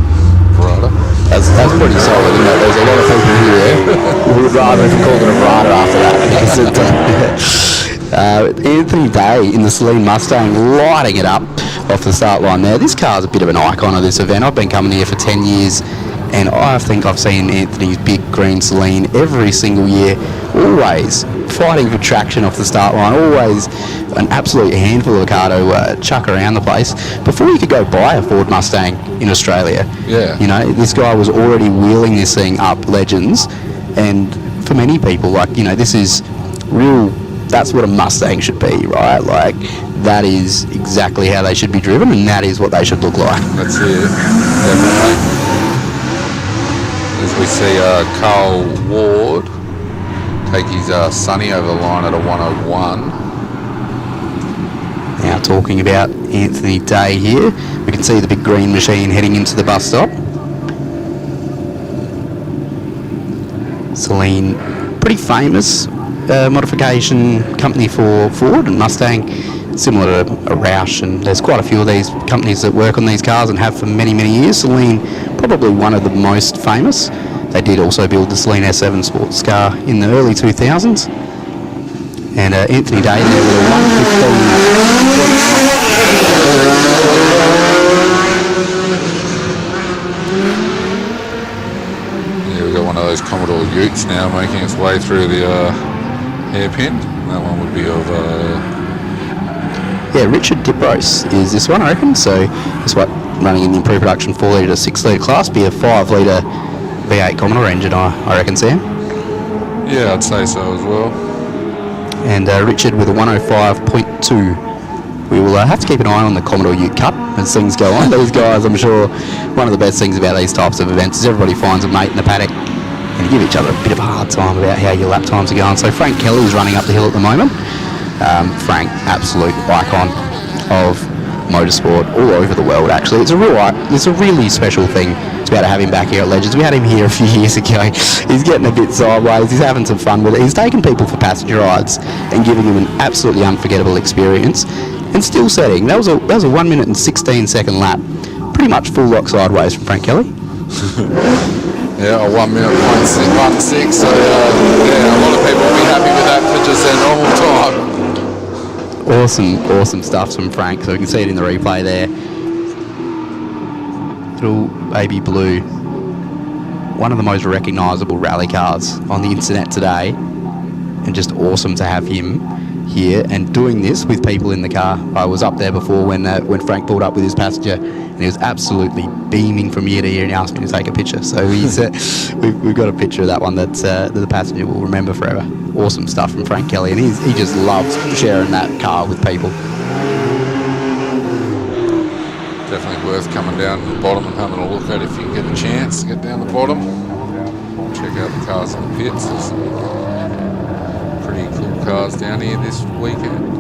That's pretty solid, isn't it? There's a lot of people here who would rather have called it a Verada after that. Anthony Day in the Celine Mustang lighting it up off the start line there. This car's a bit of an icon of this event. I've been coming here for 10 years and I think I've seen Anthony's big green Celine every single year, always fighting for traction off the start line. Always an absolute handful of a car to chuck around the place. Before you could go buy a Ford Mustang in Australia, Yeah. you know, this guy was already wheeling this thing up Legends. And for many people, like, you know, this is real, that's what a Mustang should be, right? Like, that is exactly how they should be driven, and that is what they should look like. That's it, definitely. As we see Carl Ward take his Sunny over the line at a 101. Now talking about Anthony Day here, we can see the big green machine heading into the bus stop. Celine, pretty famous modification company for Ford and Mustang, similar to a Roush, and there's quite a few of these companies that work on these cars and have for many, many years. Celine, probably one of the most famous. They did also build the Celine S7 sports car in the early 2000s. And Anthony Day there with a 115. Yeah, we've got one of those Commodore Utes now making its way through the hairpin. That one would be of... Yeah, Richard Dipros is this one, I reckon. So this one running in the improved production 4 litre to 6 litre class, be a 5 litre V8 Commodore engine, I reckon, Sam. Yeah, I'd say so as well. And Richard with a 105.2. We will have to keep an eye on the Commodore Ute Cup as things go on. These guys, I'm sure, one of the best things about these types of events is everybody finds a mate in the paddock and you give each other a bit of a hard time about how your lap times are going. So Frank Kelly's running up the hill at the moment. Frank, absolute icon of motorsport all over the world, actually. It's a really special thing to be able to have him back here at Legends. We had him here a few years ago. He's getting a bit sideways. He's having some fun with it. He's taking people for passenger rides and giving them an absolutely unforgettable experience. And still setting. That was a 1 minute and 16 second lap. Pretty much full lock sideways from Frank Kelly. Yeah, a 1 minute 1.6. So yeah, a lot of people will be happy with that for just their normal time. Awesome stuff from Frank. So we can see it in the replay there. Little baby blue. One of the most recognisable rally cars on the internet today. And just awesome to have him here and doing this with people in the car. I was up there before when Frank pulled up with his passenger, and he was absolutely beaming from ear to ear, and he asked me to take a picture. So he's we've got a picture of that one that the passenger will remember forever. Awesome stuff from Frank Kelly, and he just loves sharing that car with people. Definitely worth coming down to the bottom and having a look at if you can get the chance to get down the bottom. Check out the cars in the pits. There's some pretty cool cars down here this weekend.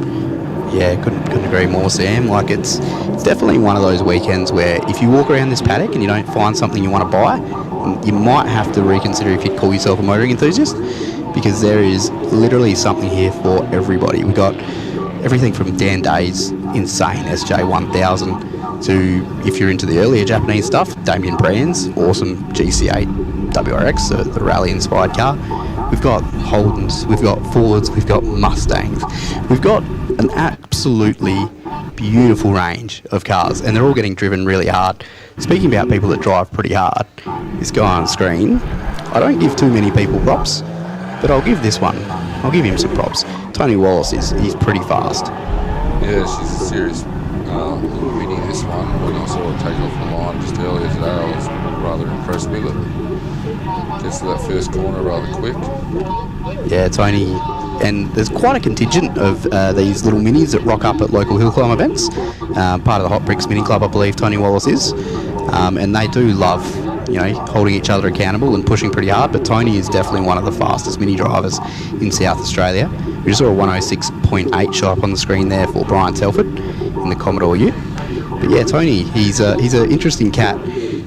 Yeah, couldn't agree more, Sam. Like it's definitely one of those weekends where if you walk around this paddock and you don't find something you want to buy, you might have to reconsider if you'd call yourself a motoring enthusiast, because there is literally something here for everybody. We've got everything from Dan Day's insane SJ1000 to, if you're into the earlier Japanese stuff, Damien Brand's awesome GC8 WRX, the rally-inspired car. We've got Holdens, we've got Fords, we've got Mustangs. We've got an absolutely beautiful range of cars, and they're all getting driven really hard. Speaking about people that drive pretty hard, this guy on screen, I don't give too many people props, but I'll give this one. I'll give him some props. Tony Wallace he's pretty fast. Yeah, she's a serious little mini, this one. When I saw it take off the line just earlier today, I was rather impressed with it. Gets to that first corner rather quick. Yeah, Tony, and there's quite a contingent of these little minis that rock up at local hill climb events. Part of the Hot Bricks Mini Club, I believe Tony Wallace is. And they do love, holding each other accountable and pushing pretty hard, but Tony is definitely one of the fastest mini drivers in South Australia. We just saw a 106.8 show up on the screen there for Brian Telford in the Commodore Ute. But yeah, Tony, he's an interesting cat.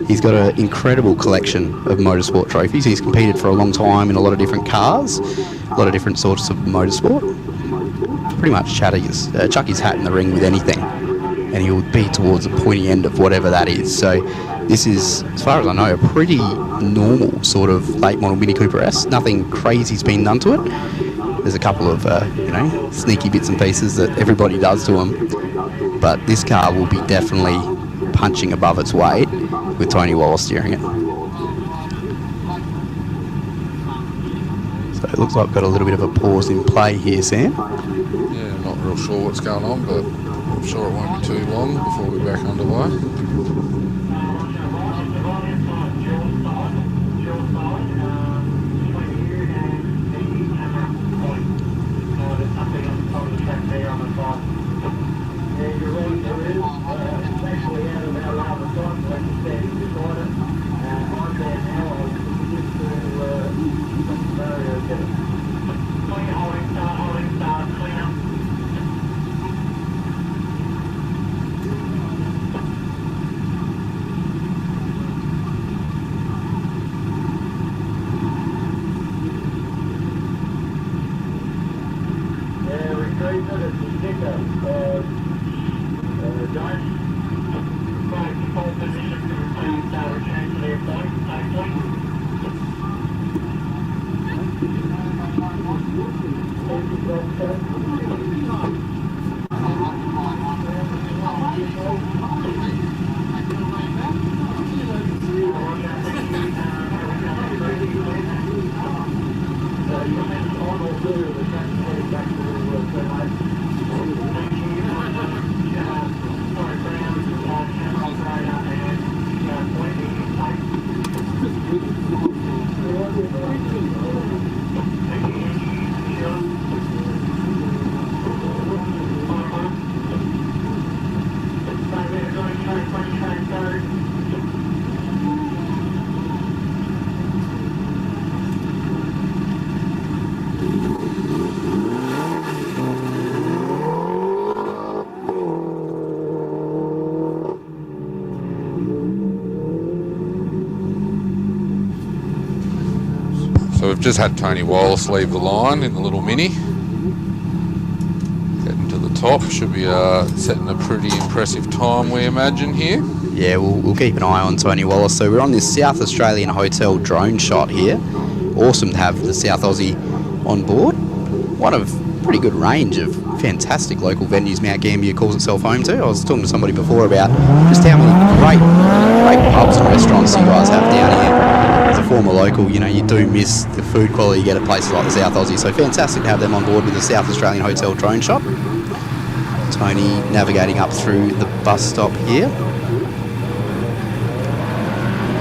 He's got an incredible collection of motorsport trophies. He's competed for a long time in a lot of different cars, a lot of different sorts of motorsport. Pretty much chuck his hat in the ring with anything, and he'll be towards the pointy end of whatever that is. So this is, as far as I know, a pretty normal sort of late model Mini Cooper S. Nothing crazy's been done to it. There's a couple of sneaky bits and pieces that everybody does to them, but this car will be definitely punching above its weight with Tony Wallace steering it. So it looks like we've got a little bit of a pause in play here, Sam. Yeah, I'm not real sure what's going on, but I'm sure it won't be too long before we're back underway. So we've just had Tony Wallace leave the line in the little Mini. Getting to the top, should be setting a pretty impressive time, we imagine, here. Yeah, we'll keep an eye on Tony Wallace. So we're on this South Australian hotel drone shot here. Awesome to have the South Aussie on board. One of pretty good range of fantastic local venues Mount Gambier calls itself home to. I was talking to somebody before about just how many great pubs and restaurants you guys have down here. As a former local, you know, you do miss the food quality you get at places like the South Aussie. So fantastic to have them on board with the South Australian hotel drone shot. Tony navigating up through the bus stop here.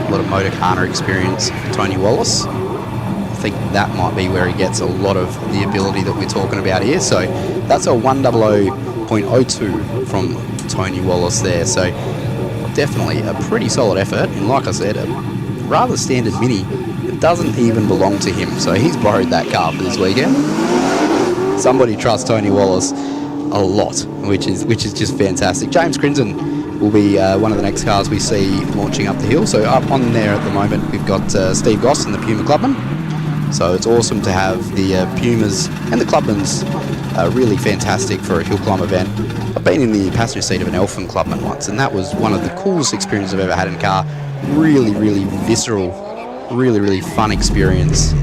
A lot of motorcana experience for Tony Wallace. I think that might be where he gets a lot of the ability that we're talking about here. So that's a 100.02 from Tony Wallace there. So definitely a pretty solid effort. And like I said, a rather standard Mini that doesn't even belong to him. So he's borrowed that car for this weekend. Somebody trusts Tony Wallace a lot, which is just fantastic. James Crinton will be one of the next cars we see launching up the hill. So up on there at the moment we've got Steve Goss and the Puma Clubman. So it's awesome to have the Pumas and the Clubmans really fantastic for a hill climb event. I've been in the passenger seat of an Elfin Clubman once, and that was one of the coolest experiences I've ever had in a car. Really, really visceral, really, really fun experience.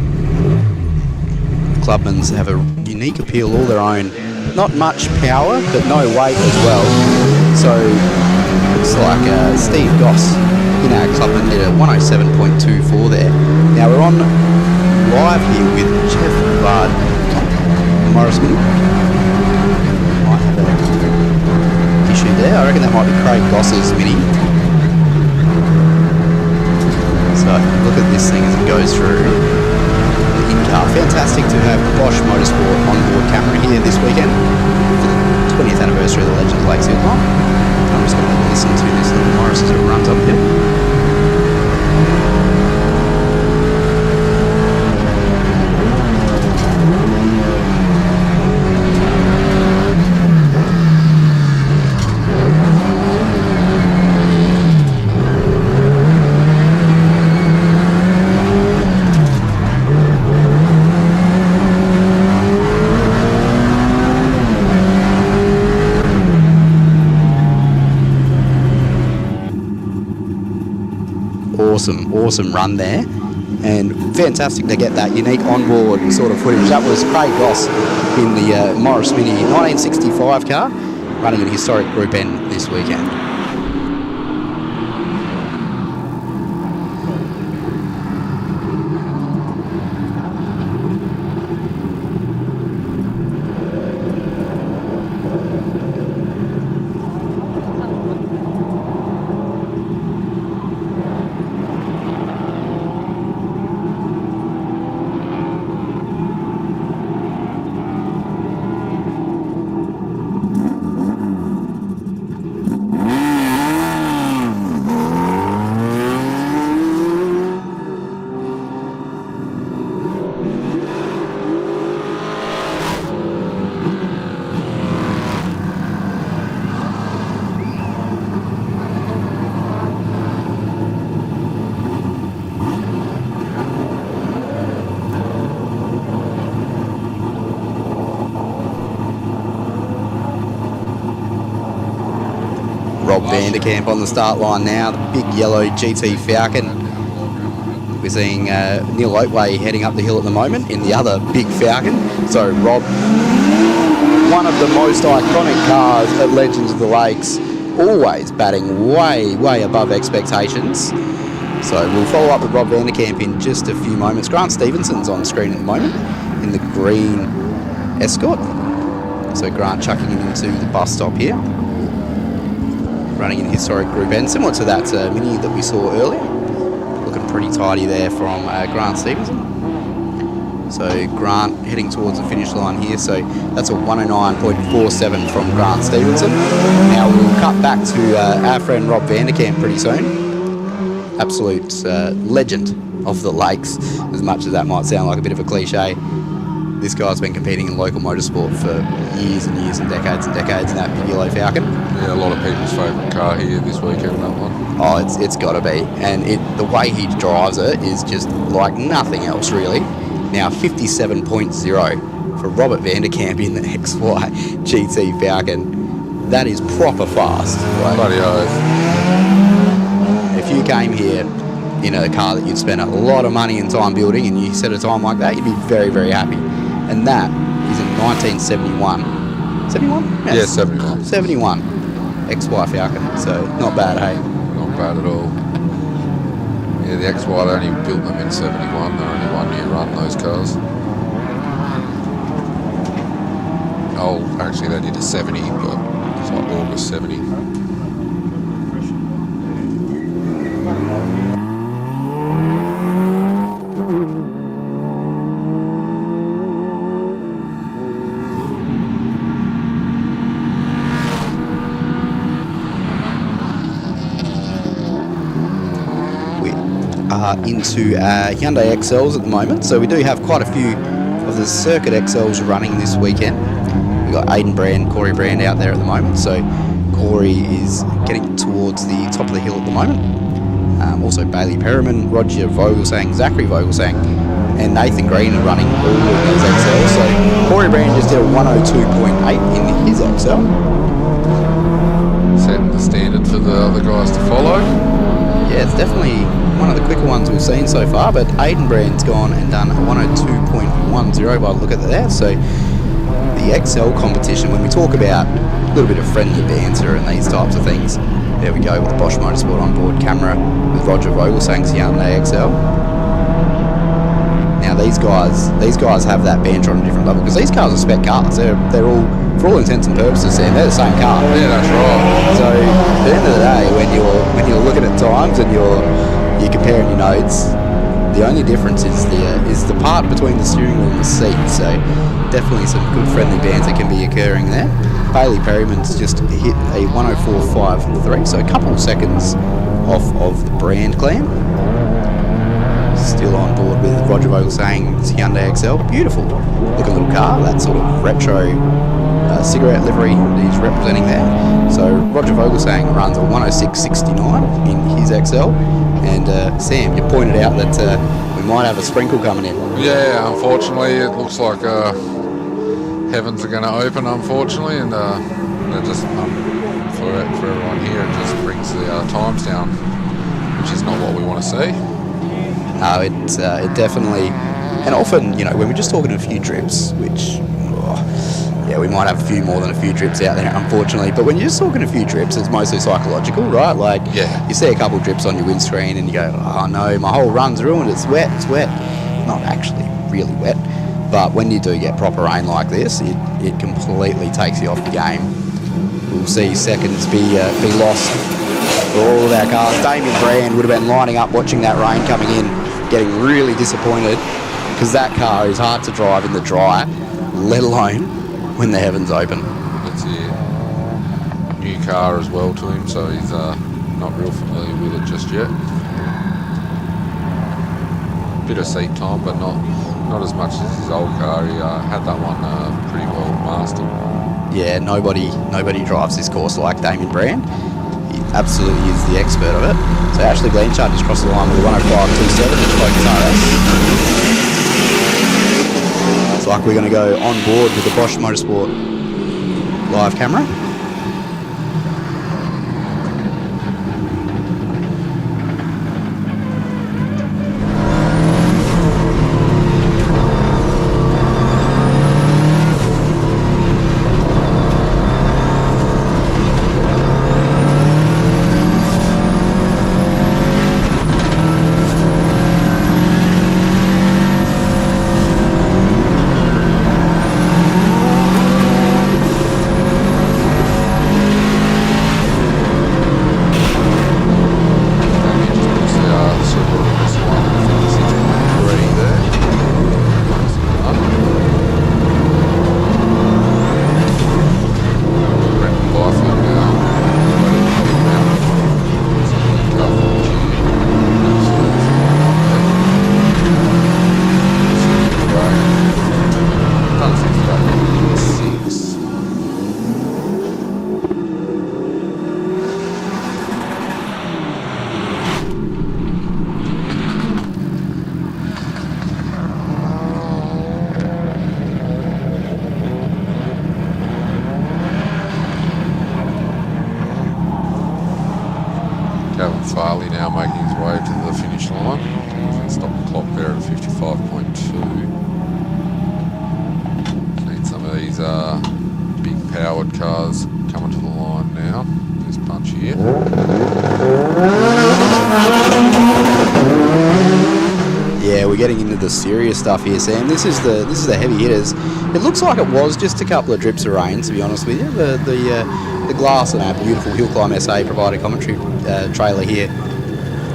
Clubmans have a unique appeal all their own. Not much power, but no weight as well. So looks like Steve Goss in our Clubman did a 107.24 there. Now we're on live here with Jeff Bard, the Morris Mini. Might have an issue there. I reckon that might be Craig Goss's Mini. So look at this thing as it goes through the in-car. Fantastic to have Bosch Motorsport on-board camera here this weekend for the 20th anniversary of the Legend of Lakes Hillclimb. I'm just going to listen to this little Morris as it runs up here. Awesome run there, and fantastic to get that unique onboard sort of footage. That was Craig Goss in the Morris Mini 1965 car, running an historic Group N this weekend. Vanderkamp on the start line now, the big yellow GT Falcon. We're seeing Neil Oatway heading up the hill at the moment in the other big Falcon. So Rob, one of the most iconic cars at Legends of the Lakes, always batting way, way above expectations. So we'll follow up with Rob Vanderkamp in just a few moments. Grant Stevenson's on screen at the moment in the green Escort. So Grant chucking him into the bus stop here. Running in historic Group N, similar to that Mini that we saw earlier. Looking pretty tidy there from Grant Stevenson. So Grant heading towards the finish line here. So that's a 109.47 from Grant Stevenson. Now we'll cut back to our friend Rob Vanderkamp pretty soon. Absolute legend of the Lakes, as much as that might sound like a bit of a cliche. This guy's been competing in local motorsport for years and years and decades in that big yellow Falcon. Yeah, a lot of people's favourite car here this weekend, that one. Oh, it's got to be. And the way he drives it is just like nothing else, really. Now, 57.0 for Robert Vanderkamp in the XY GT Falcon. That is proper fast. Right? Bloody oath. If you came here in a car that you'd spent a lot of money and time building and you set a time like that, you'd be very, very happy. And that is in 1971. 71? Yeah, 71. 71. XY Falcon. So not bad, hey? Not bad at all. Yeah, the XY, they only built them in 71. They're only 1 year run, those cars. Oh, actually they did a 70, but it's like August 70. Into Hyundai XLs at the moment, so we do have quite a few of the Circuit XLs running this weekend. We've got Aidan Brand, Corey Brand out there at the moment, so Corey is getting towards the top of the hill at the moment. Also Bailey Perriman, Roger Vogelsang, Zachary Vogelsang and Nathan Green are running all of these XLs, so Corey Brand just did a 102.8 in his XL. Setting the standard for the other guys to follow. Yeah, it's definitely one of the quicker ones we've seen so far, but Aidan Brand's gone and done a 102.10 by the look at that. So the XL competition, when we talk about a little bit of friendly banter and these types of things, there we go with the Bosch Motorsport onboard camera with Roger Vogelsang's Hyundai XL. Now these guys have that banter on a different level because these cars are spec cars. They're all, for all intents and purposes, they're the same car. Yeah, that's right. So at the end of the day, when you're looking at times and you're comparing your notes, the only difference is the part between the steering wheel and the seat. So definitely some good friendly banter can be occurring there. Bailey Perryman's just hit a 104.53, so a couple of seconds off of the Brand clan. Still on board with Roger Vogelsang's Hyundai XL. Beautiful looking little car, that sort of retro cigarette livery that he's representing there. So Roger Vogelsang runs a 106.69 in his XL. And Sam, you pointed out that we might have a sprinkle coming in. Yeah, unfortunately, it looks like heavens are going to open, unfortunately, and they're just for everyone here, it just brings the times down, which is not what we want to see. It definitely, and often, when we're just talking a few drips, which, we might have a few more than a few drips out there, unfortunately, but when you're just talking a few drips, it's mostly psychological, right? Like, you see a couple of drips on your windscreen and you go, oh no, my whole run's ruined, it's wet. Not actually really wet, but when you do get proper rain like this, it completely takes you off the game. We'll see seconds be lost for all of our cars. Damien Brand would have been lining up watching that rain coming in, getting really disappointed because that car is hard to drive in the dry, let alone when the heavens open. It's a new car as well to him, so he's not real familiar with it just yet. Bit of seat time, but not as much as his old car. He had that one pretty well mastered. Yeah, nobody drives this course like Damien Brand. He absolutely is the expert of it. So Ashley Blanchard just crossed the line with a 105.27 at Focus RS. It's like we're going to go on board with the Bosch Motorsport live camera. Farley now making his way to the finish line. Stop the clock there at 55.2. Need some of these big powered cars coming to the line now. This bunch here. Yeah, we're getting into the serious stuff here, Sam. This is the heavy hitters. It looks like it was just a couple of drips of rain, to be honest with you. The glass on our beautiful Hillclimb SA provided commentary trailer here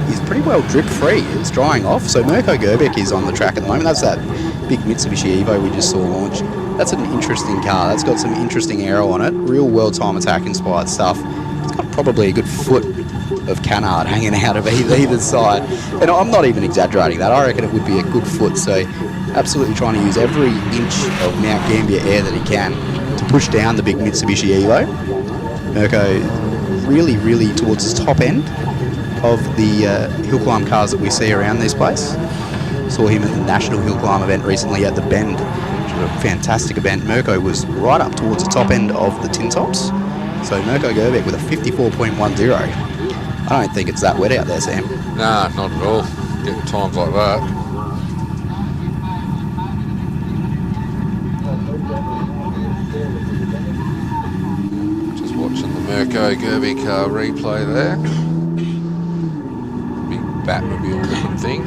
is pretty well drip free. It's drying off. So Mirko Gerbic is on the track at the moment. That's that big Mitsubishi Evo we just saw launch. That's an interesting car. That's got some interesting aero on it. Real World Time Attack inspired stuff. It's got probably a good foot of canard hanging out of either side. And I'm not even exaggerating that. I reckon it would be a good foot. So absolutely trying to use every inch of Mount Gambier air that he can to push down the big Mitsubishi Evo. Mirko really towards the top end of the Hillclimb cars that we see around this place. Saw him at the National Hillclimb event recently at the Bend, which was a fantastic event. Mirko was right up towards the top end of the tin tops. So Mirko Gerbic with a 54.10. I don't think it's that wet out there, Sam. Nah, not at all. Getting times like that. Just watching the Mirko Gerbic replay there. Big Batmobile looking thing.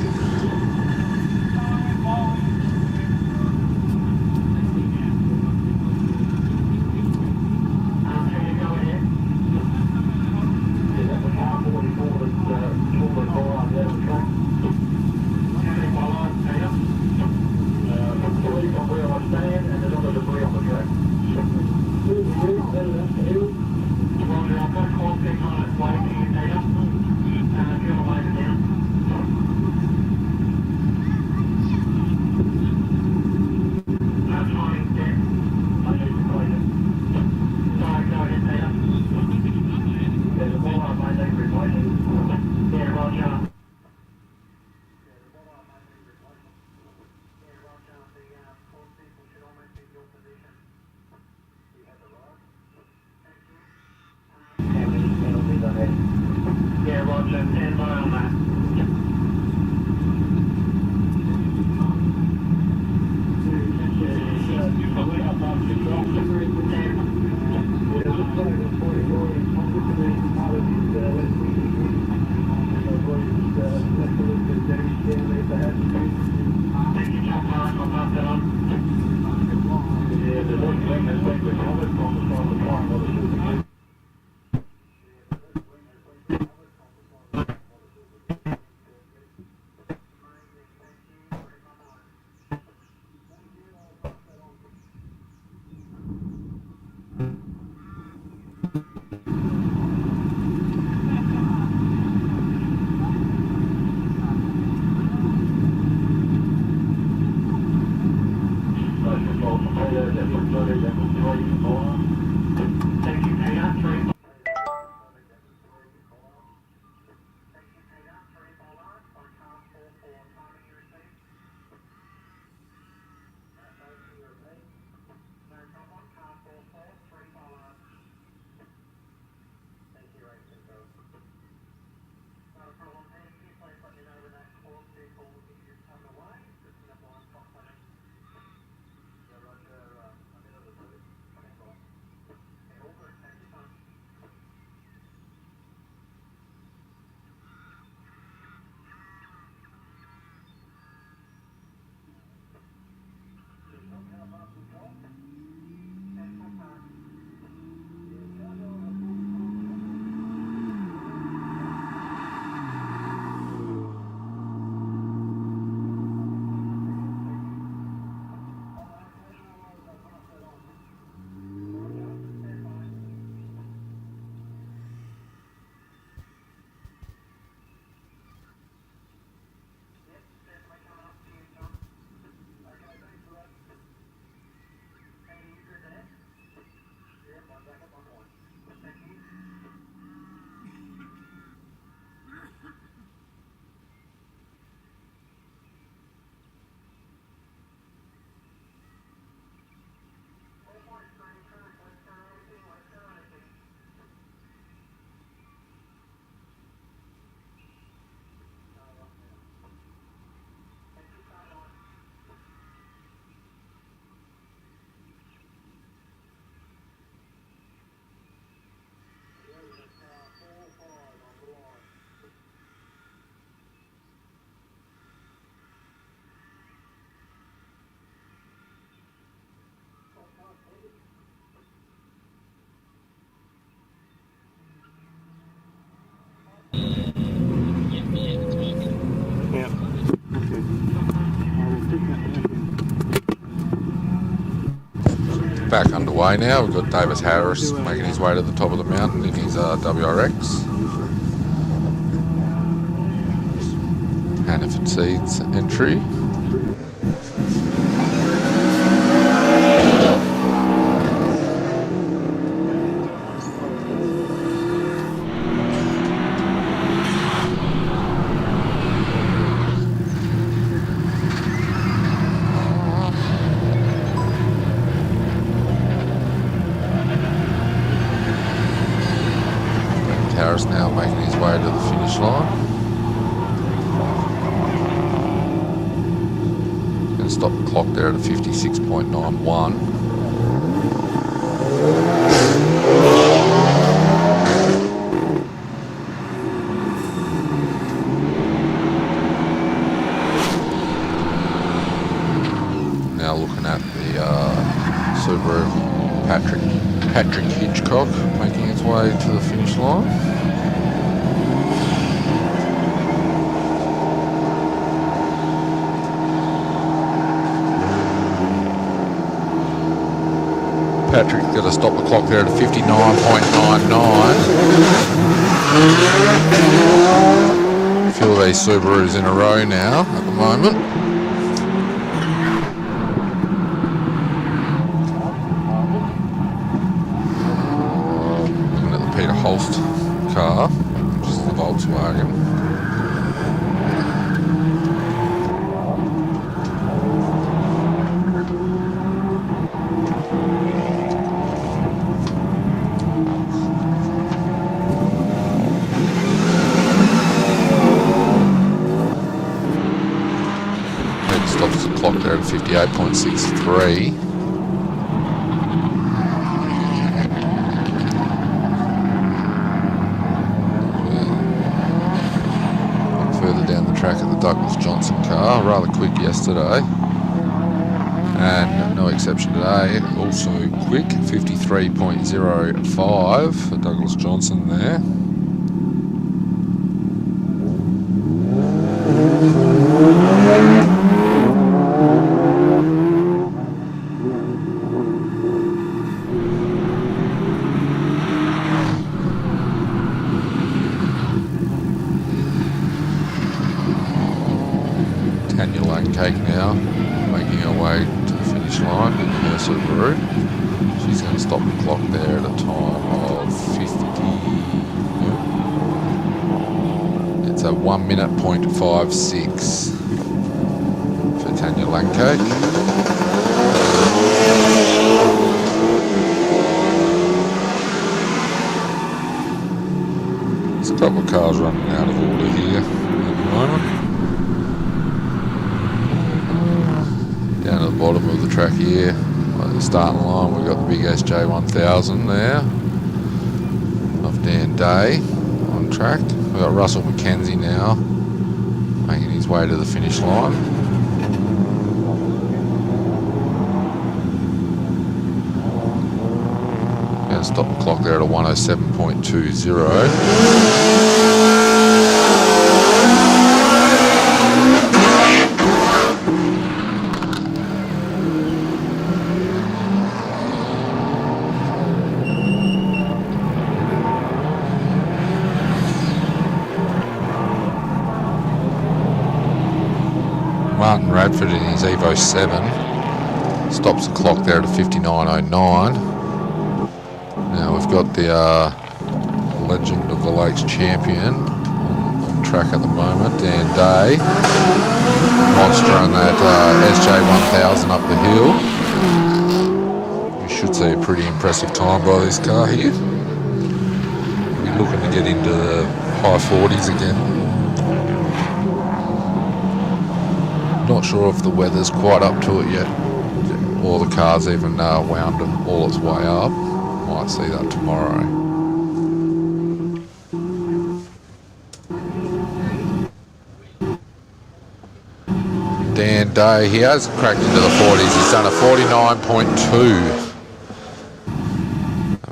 Back underway now. We've got Davis Harris making his way to the top of the mountain in his WRX. Hannaford Seeds entry. Harris now making his way to the finish line. Going to stop the clock there at a 56.91. Now looking at the Subaru Patrick Hitchcock making its way to the finish line. Patrick's got to stop the clock there at 59.99. A few of these Subarus in a row now at the moment. Looking at the Peter Holst car, which is the Volkswagen. Stops the clock there at 58.63. Further down the track at the Douglas Johnson car, rather quick yesterday, and no exception today, also quick, 53.05 for Douglas Johnson there. Cake now, making her way to the finish line in her Subaru. She's going to stop the clock there at a time of 50. It's a 1 minute .56 for Tanya Langcake. There's a couple of cars running out of order here at the moment. Down at the bottom of the track here, at the starting line, we've got the big SJ1000 there of Dan Day on track. We've got Russell McKenzie now making his way to the finish line. Going to stop the clock there at a 107.20. Martin Radford in his Evo 7 stops the clock there at a 59.09. Now we've got the legend of the Lakes champion on track at the moment, Dan Day. Monster on that SJ1000 up the hill. We should see a pretty impressive time by this car here. We're looking to get into the high 40s again. Not sure if the weather's quite up to it yet, or the car's even wound all its way up. Might see that tomorrow. Dan Day, he has cracked into the 40s. He's done a 49.2.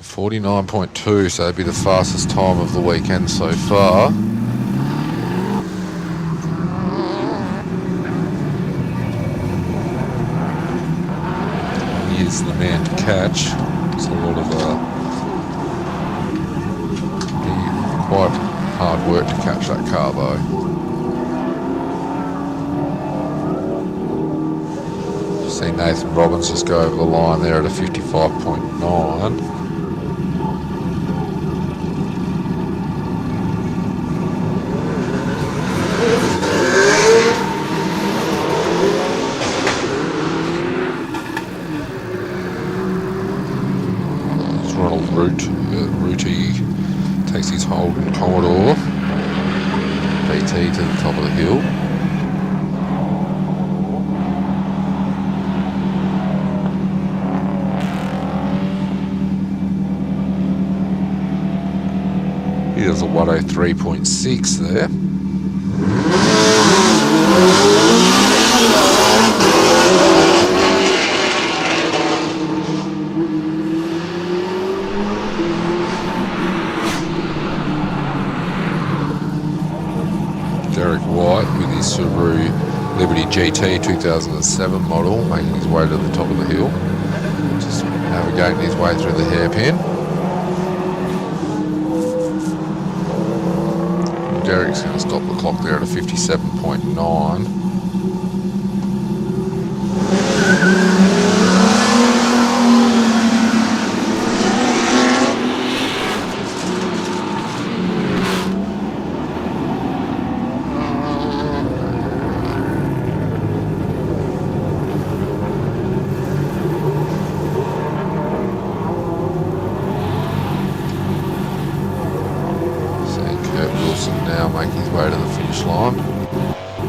49.2, so it'd be the fastest time of the weekend so far. He is the man to catch. catch. It's a lot of quite hard work to catch that car though. See Nathan Robbins just go over the line there at a 55.9. Rooty takes his Holden Commodore BT to the top of the hill. He does a 103.6 there. Derek White with his Subaru Liberty GT 2007 model, making his way to the top of the hill, just navigating his way through the hairpin. Derek's going to stop the clock there at a 57.9.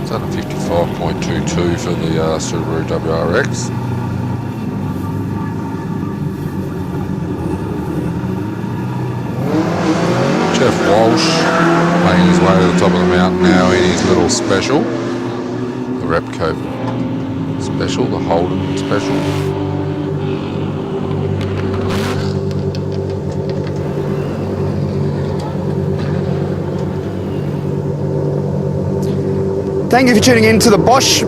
It's under 55.22 for the Subaru WRX. Jeff Walsh making his way to the top of the mountain now in his little special. The Repco special, the Holden special. Thank you for tuning in to the Bosch.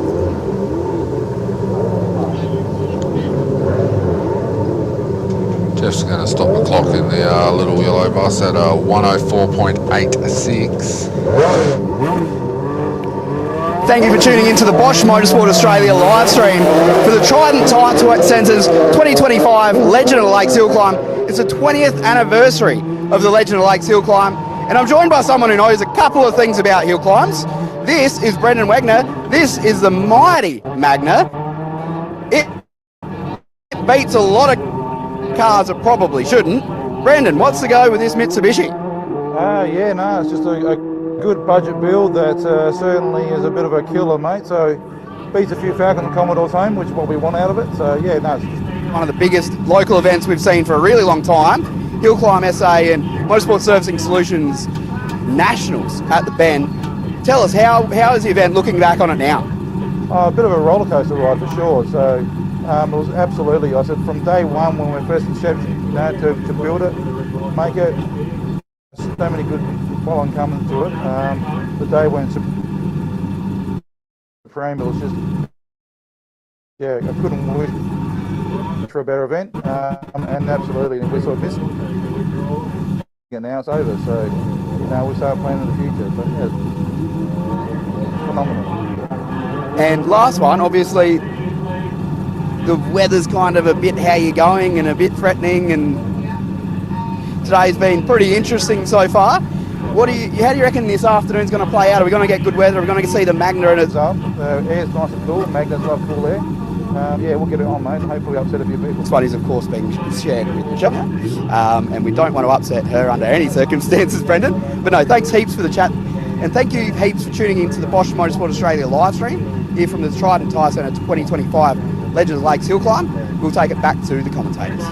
Jeff's going to stop the clock in the little yellow bus at 104.86. Thank you for tuning in to the Bosch Motorsport Australia live stream for the Trident Tyre Centre's 2025 Legend of Lakes Hillclimb. It's the 20th anniversary of the Legend of Lakes Hillclimb, and I'm joined by someone who knows a couple of things about hill climbs. This is Brendan Wagner. This is the mighty Magna. It beats a lot of cars that probably shouldn't. Brendan, what's the go with this Mitsubishi? Yeah, no, it's just a good budget build that certainly is a bit of a killer, mate. So beats a few Falcon and Commodores home, which is what we want out of it. So yeah, no, it's just one of the biggest local events we've seen for a really long time. Hillclimb SA and Motorsport Servicing Solutions Nationals at the Bend. Tell us, how is the event looking back on it now? a bit of a roller coaster ride for sure. So it was absolutely, I said from day one when we first incepted, to build it, make it, so many good following coming to it. The day when Supreme, it was just, yeah, I couldn't wish for a better event, and absolutely, we sort of missed it. And now it's over, so now we start planning the future. But yeah, phenomenal. And last one, obviously, the weather's kind of a bit how you're going and a bit threatening, and today's been pretty interesting so far. How do you reckon this afternoon's going to play out? Are we going to get good weather? Are we going to see the Magna and it's up? The air's nice and cool. Magna's love cool air. Yeah, we'll get it on, mate, and hopefully upset a few people. This one is, of course, being shared with Jemma, and we don't want to upset her under any circumstances, Brendan. But no, thanks heaps for the chat, and thank you heaps for tuning into the Bosch Motorsport Australia live stream here from the Trident Tyre Centre 2025 Legend of Lakes Hillclimb. We'll take it back to the commentators.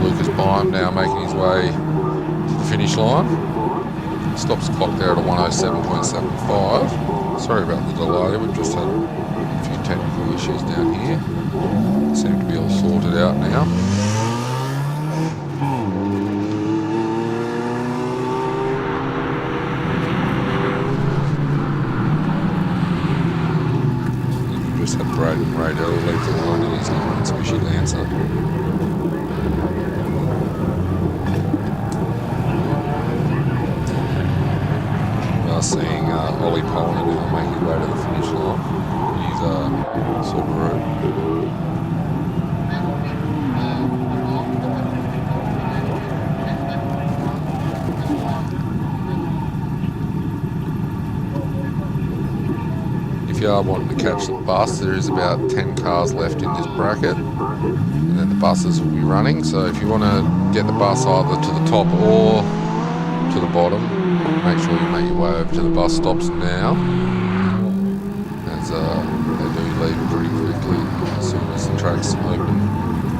Lucas Bime now making his way to the finish line. Stops the clock there at a 107.75. Sorry about the delay, we've just had a few technical issues down here. Seem to be all sorted out now. We've just had Brendan Wagner leave the line in his Mitsubishi Lancer. Seeing Ollie Pollard now making his way to the finish line. He's Subaru. If you are wanting to catch the bus, there is about 10 cars left in this bracket, and then the buses will be running. So if you want to get the bus either to the top or to the bottom, make sure you make your way over to the bus stops now, as they do leave pretty quickly as soon as the track's open.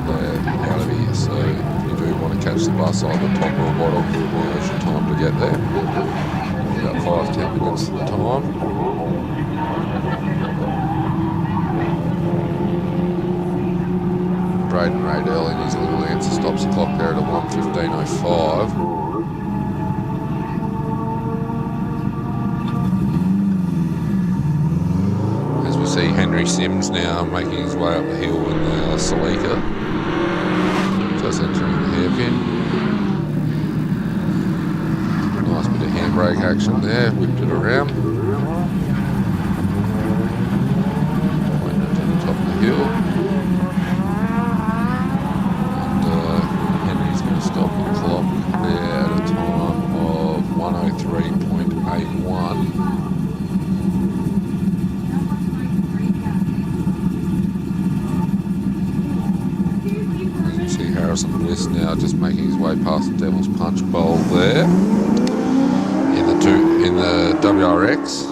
They're out of here, so if you do want to catch the bus either top or bottom, now's your time to get there. About 5-10 minutes at the time. Braden Radell in his little Lancer stops the clock there at a 1:15.05. See Henry Sims now making his way up the hill in the Celica, just entering the hairpin. Nice bit of handbrake action there, whipped it around. Went to the top of the hill. And Henry's going to stop the clock there at a time of 1:03.81. Harrison Bliss now just making his way past the Devil's Punch Bowl there. In the WRX,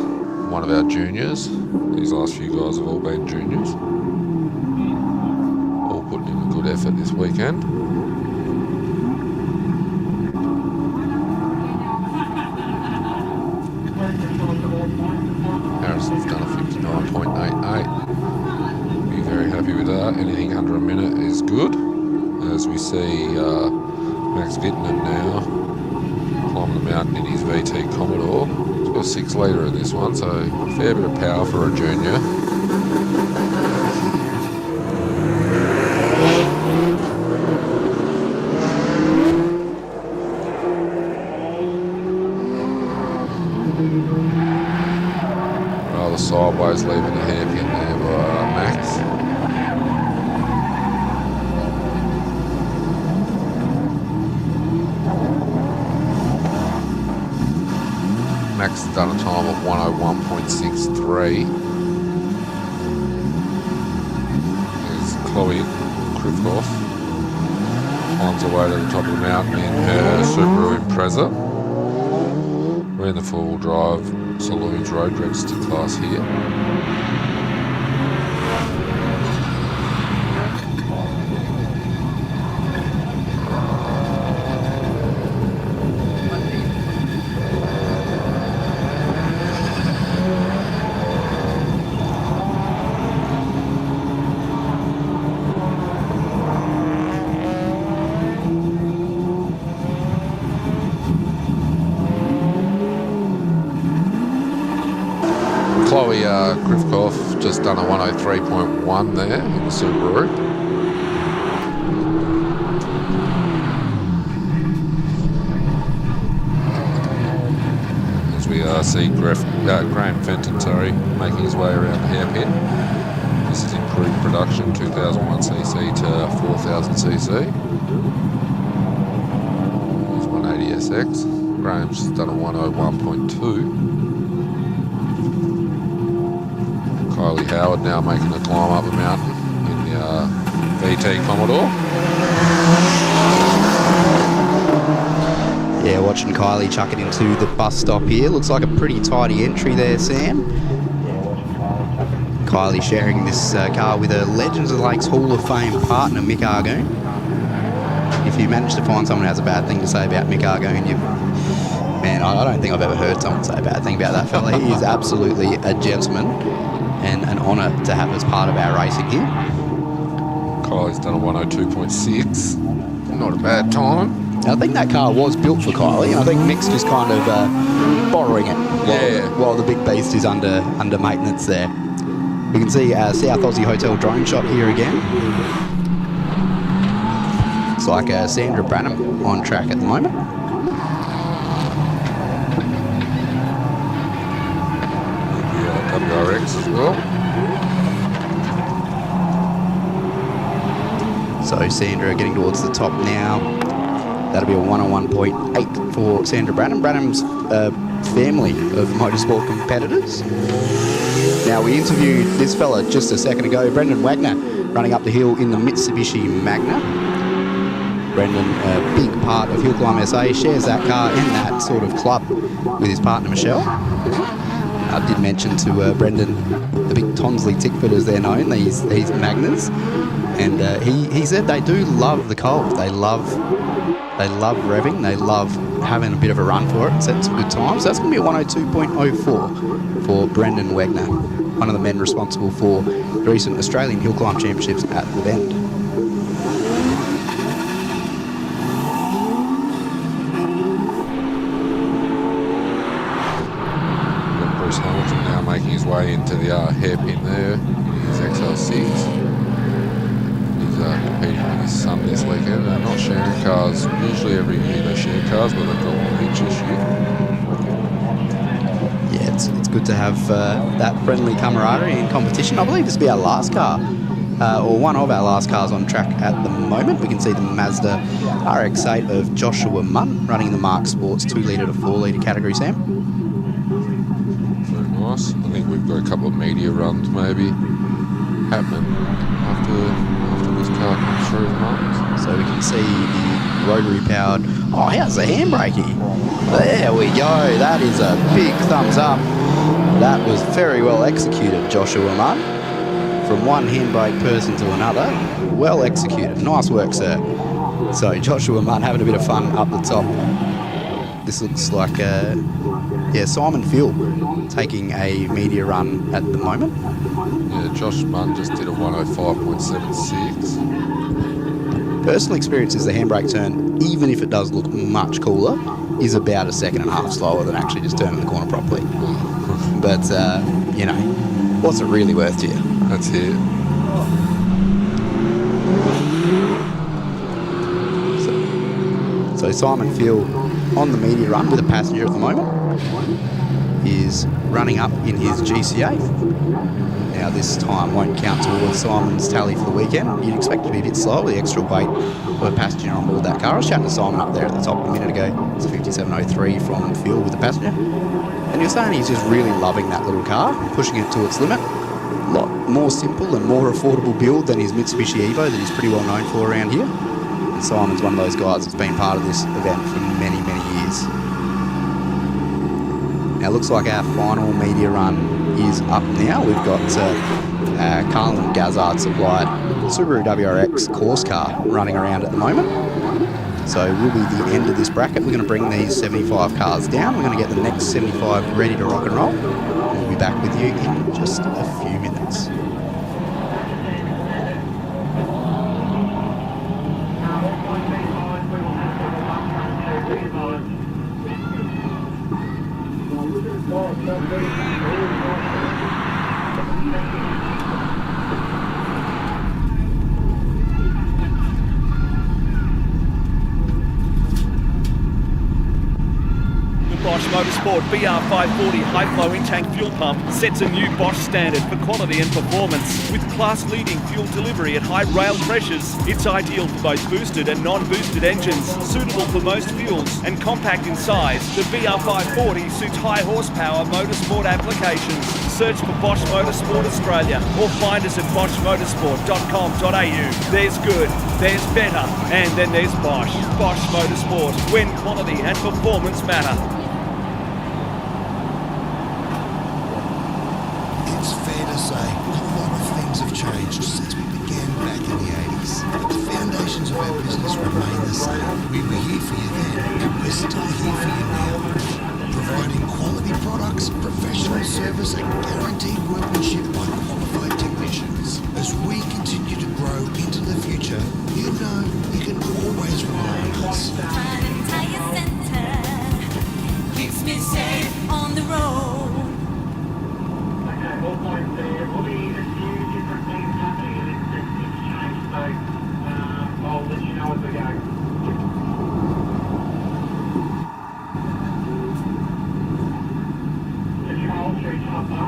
one of our juniors. These last few guys have all been juniors. All putting in a good effort this weekend. Harrison's done a 59.88. Be very happy with that. Anything under a minute is good. As we see Max Vittinen now climbing the mountain in his VT Commodore. He's got a 6 litre in this one, so a fair bit of power for a junior. Rather sideways leaving the hairpin there by Max. Max has done a time of 1:01.63. There's Chloe Krivkov. Climbs her way to the top of the mountain in her Subaru Impreza. We're in the 4-wheel drive Saloons Road registered class here. Chloe Krivkov just done a 1:03.1 there in the Subaru. As we see Graham Fenton, making his way around the hairpin. This is improved production, 2001cc to 4000cc. There's 180SX. Graham's done a 1:01.2. Kylie Howard now making the climb up the mountain in the VT Commodore. Yeah, watching Kylie chuck it into the bus stop here. Looks like a pretty tidy entry there, Sam. Kylie sharing this car with a Legends of the Lakes Hall of Fame partner, Mick Argoon. if you manage to find someone who has a bad thing to say about Mick Argoon, man, I don't think I've ever heard someone say a bad thing about that fella. He is absolutely a gentleman and an honour to have as part of our racing here. Kylie's done a 102.6. Not a bad time. I think that car was built for Kylie, and I think Mick's just kind of borrowing it while the big beast is under maintenance there. We can see South Aussie Hotel drone shot here again. Looks like Sandra Branham on track at the moment. WRX as well. So Sandra getting towards the top now. That'll be a 101.8 for Sandra Branham. Branham's family of motorsport competitors. Now, we interviewed this fella just a second ago, Brendan Wagner, running up the hill in the Mitsubishi Magna. Brendan, a big part of Hillclimb SA, shares that car and that sort of club with his partner Michelle. I did mention to Brendan the big Tonsley Tickford, as they're known, these Magnas, and he said they do love the cold. They love revving. They love having a bit of a run for it and setting some good times. So that's going to be a 102.04 for Brendan Wagner, one of the men responsible for the recent Australian Hill Climb Championships at the Bend. Bruce Hamilton now making his way into the hairpin there in his XL6. He's competing with his son this weekend. They're not sharing cars. Usually every year they share cars, but they've got one each this year. Yeah, it's good to have that friendly camaraderie in competition. I believe this will be our last car, or one of our last cars on track at the moment. We can see the Mazda RX-8 of Joshua Munn running the Mark Sports 2 litre to 4 litre category, Sam. Very nice. I think we've got a couple of media runs maybe happening after this car comes through the month. So we can see the rotary powered. Oh, how's the handbraking? There we go. That is a big thumbs up. That was very well executed, Joshua Munn. From one handbrake person to another, well executed. Nice work, sir. So Joshua Munn having a bit of fun up the top. This looks like Simon Phil taking a media run at the moment. Yeah, Josh Munn just did a 105.76. Personal experience is the handbrake turn, even if it does look much cooler, is about a second and a half slower than actually just turning the corner properly. But, what's it really worth to you? That's it. So Simon Phil on the media run with a passenger at the moment is running up in his GCA. Now this time won't count towards Simon's tally for the weekend. You'd expect it to be a bit slow with the extra weight of a passenger on board that car. I was chatting to Simon up there at the top a minute ago. It's a 57.03 from Phil with the passenger. And he was saying he's just really loving that little car, pushing it to its limit. A lot more simple and more affordable build than his Mitsubishi Evo that he's pretty well known for around here. And Simon's one of those guys that's been part of this event for many, many years. Now, looks like our final media run is up now. We've got Carlin Gazzard supplied Subaru WRX course car running around at the moment. So we'll be the end of this bracket. We're going to bring these 75 cars down. We're going to get the next 75 ready to rock and roll. We'll be back with you in just a few minutes. Bosch Motorsport BR540 high-flow in-tank fuel pump sets a new Bosch standard for quality and performance. With class-leading fuel delivery at high rail pressures, it's ideal for both boosted and non-boosted engines, suitable for most fuels, and compact in size. The BR540 suits high-horsepower motorsport applications. Search for Bosch Motorsport Australia or find us at boschmotorsport.com.au. There's good, there's better, and then there's Bosch. Bosch Motorsport, when quality and performance matter. It's fair to say a lot of things have changed since we began back in the 80s. But the foundations of our business remain the same. We were here for you then, and we're still here for you now. Providing quality products, professional service, and guaranteed workmanship by qualified technicians. As we continue to grow into the future, you know you can always rely on us. Trident Tyre Centre keeps me safe on the road. Okay, all points there. Will be a few different things happening in this exchange, so I'll let you know as we go. Control 3 chopper.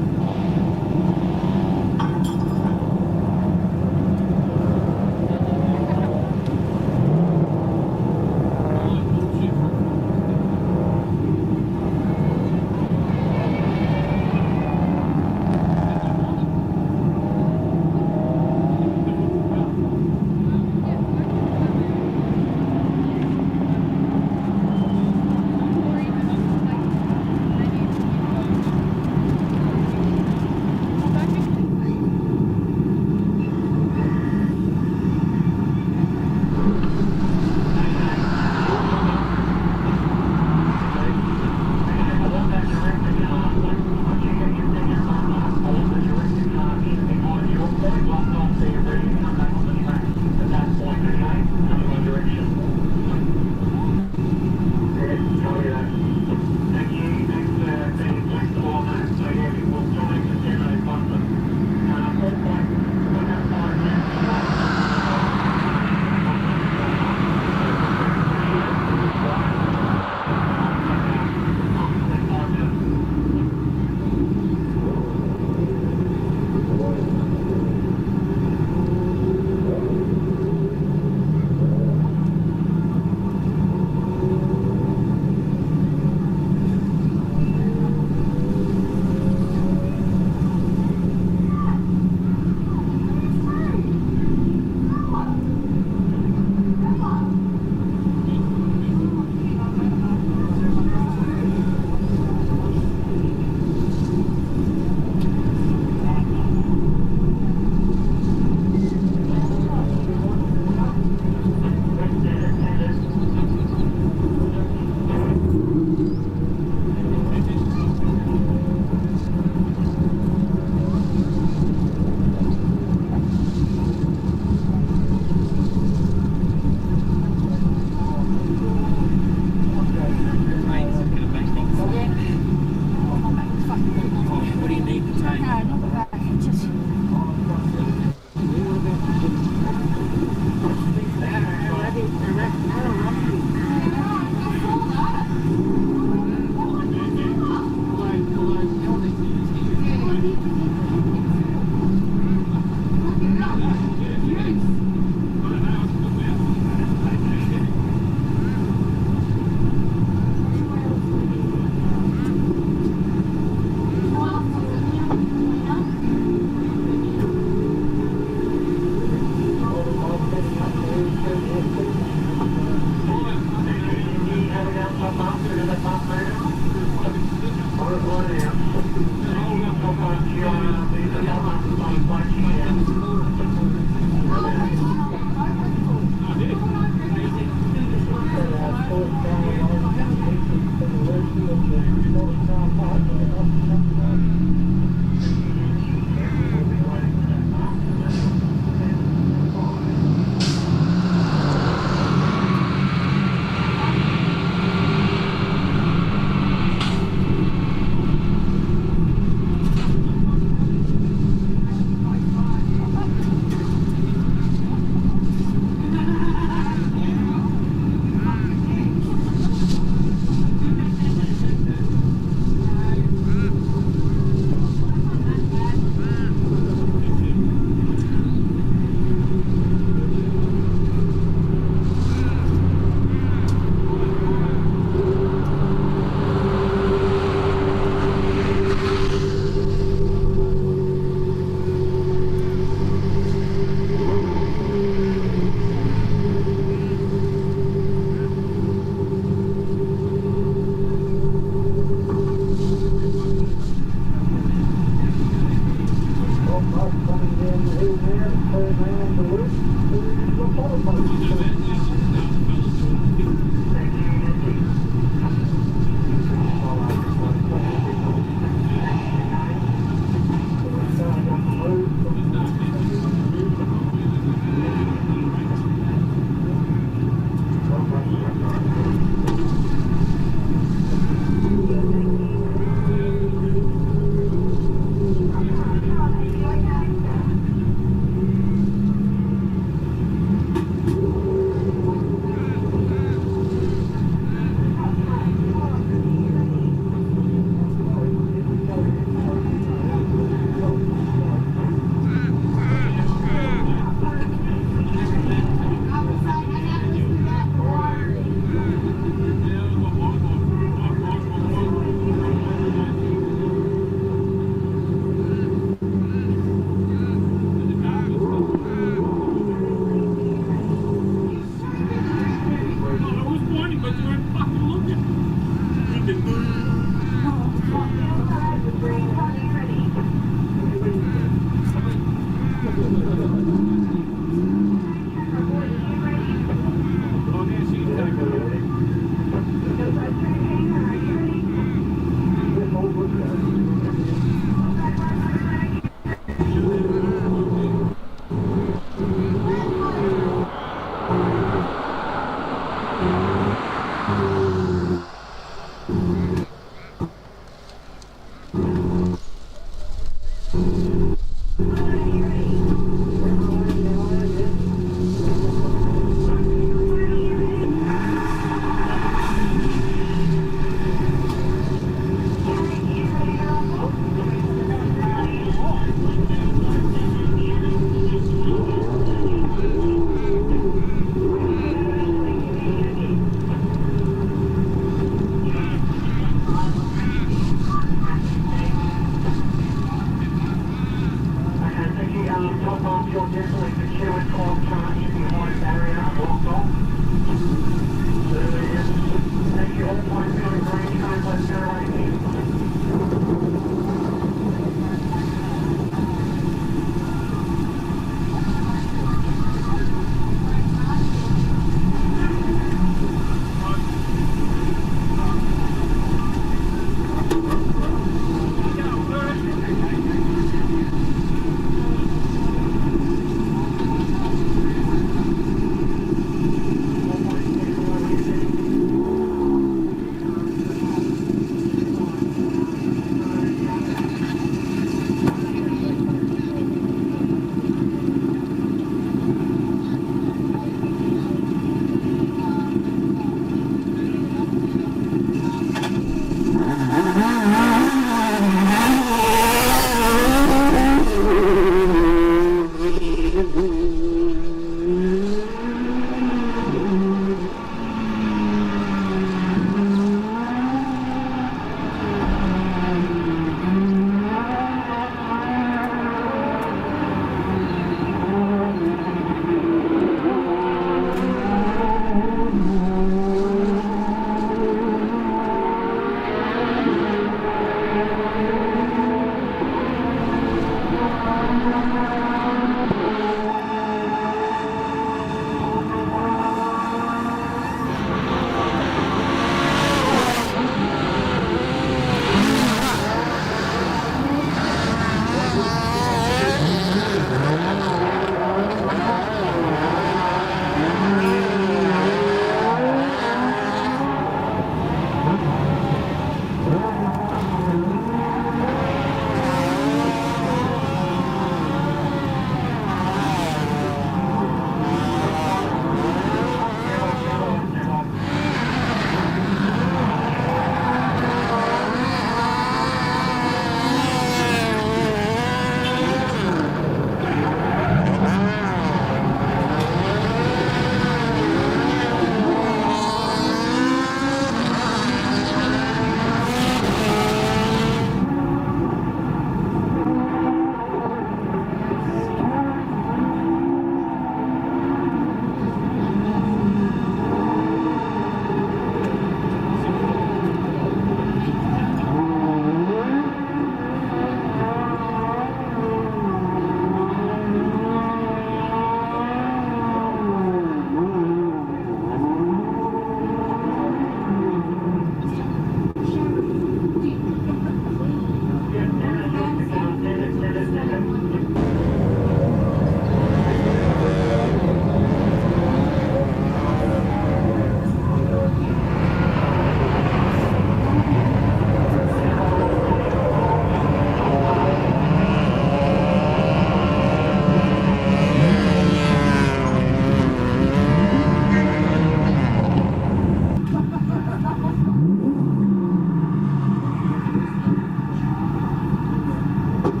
Can't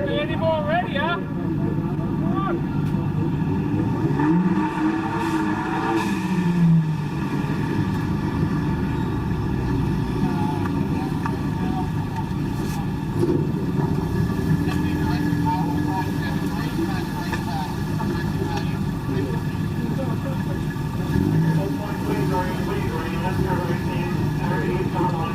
be any more ready, huh? Come on.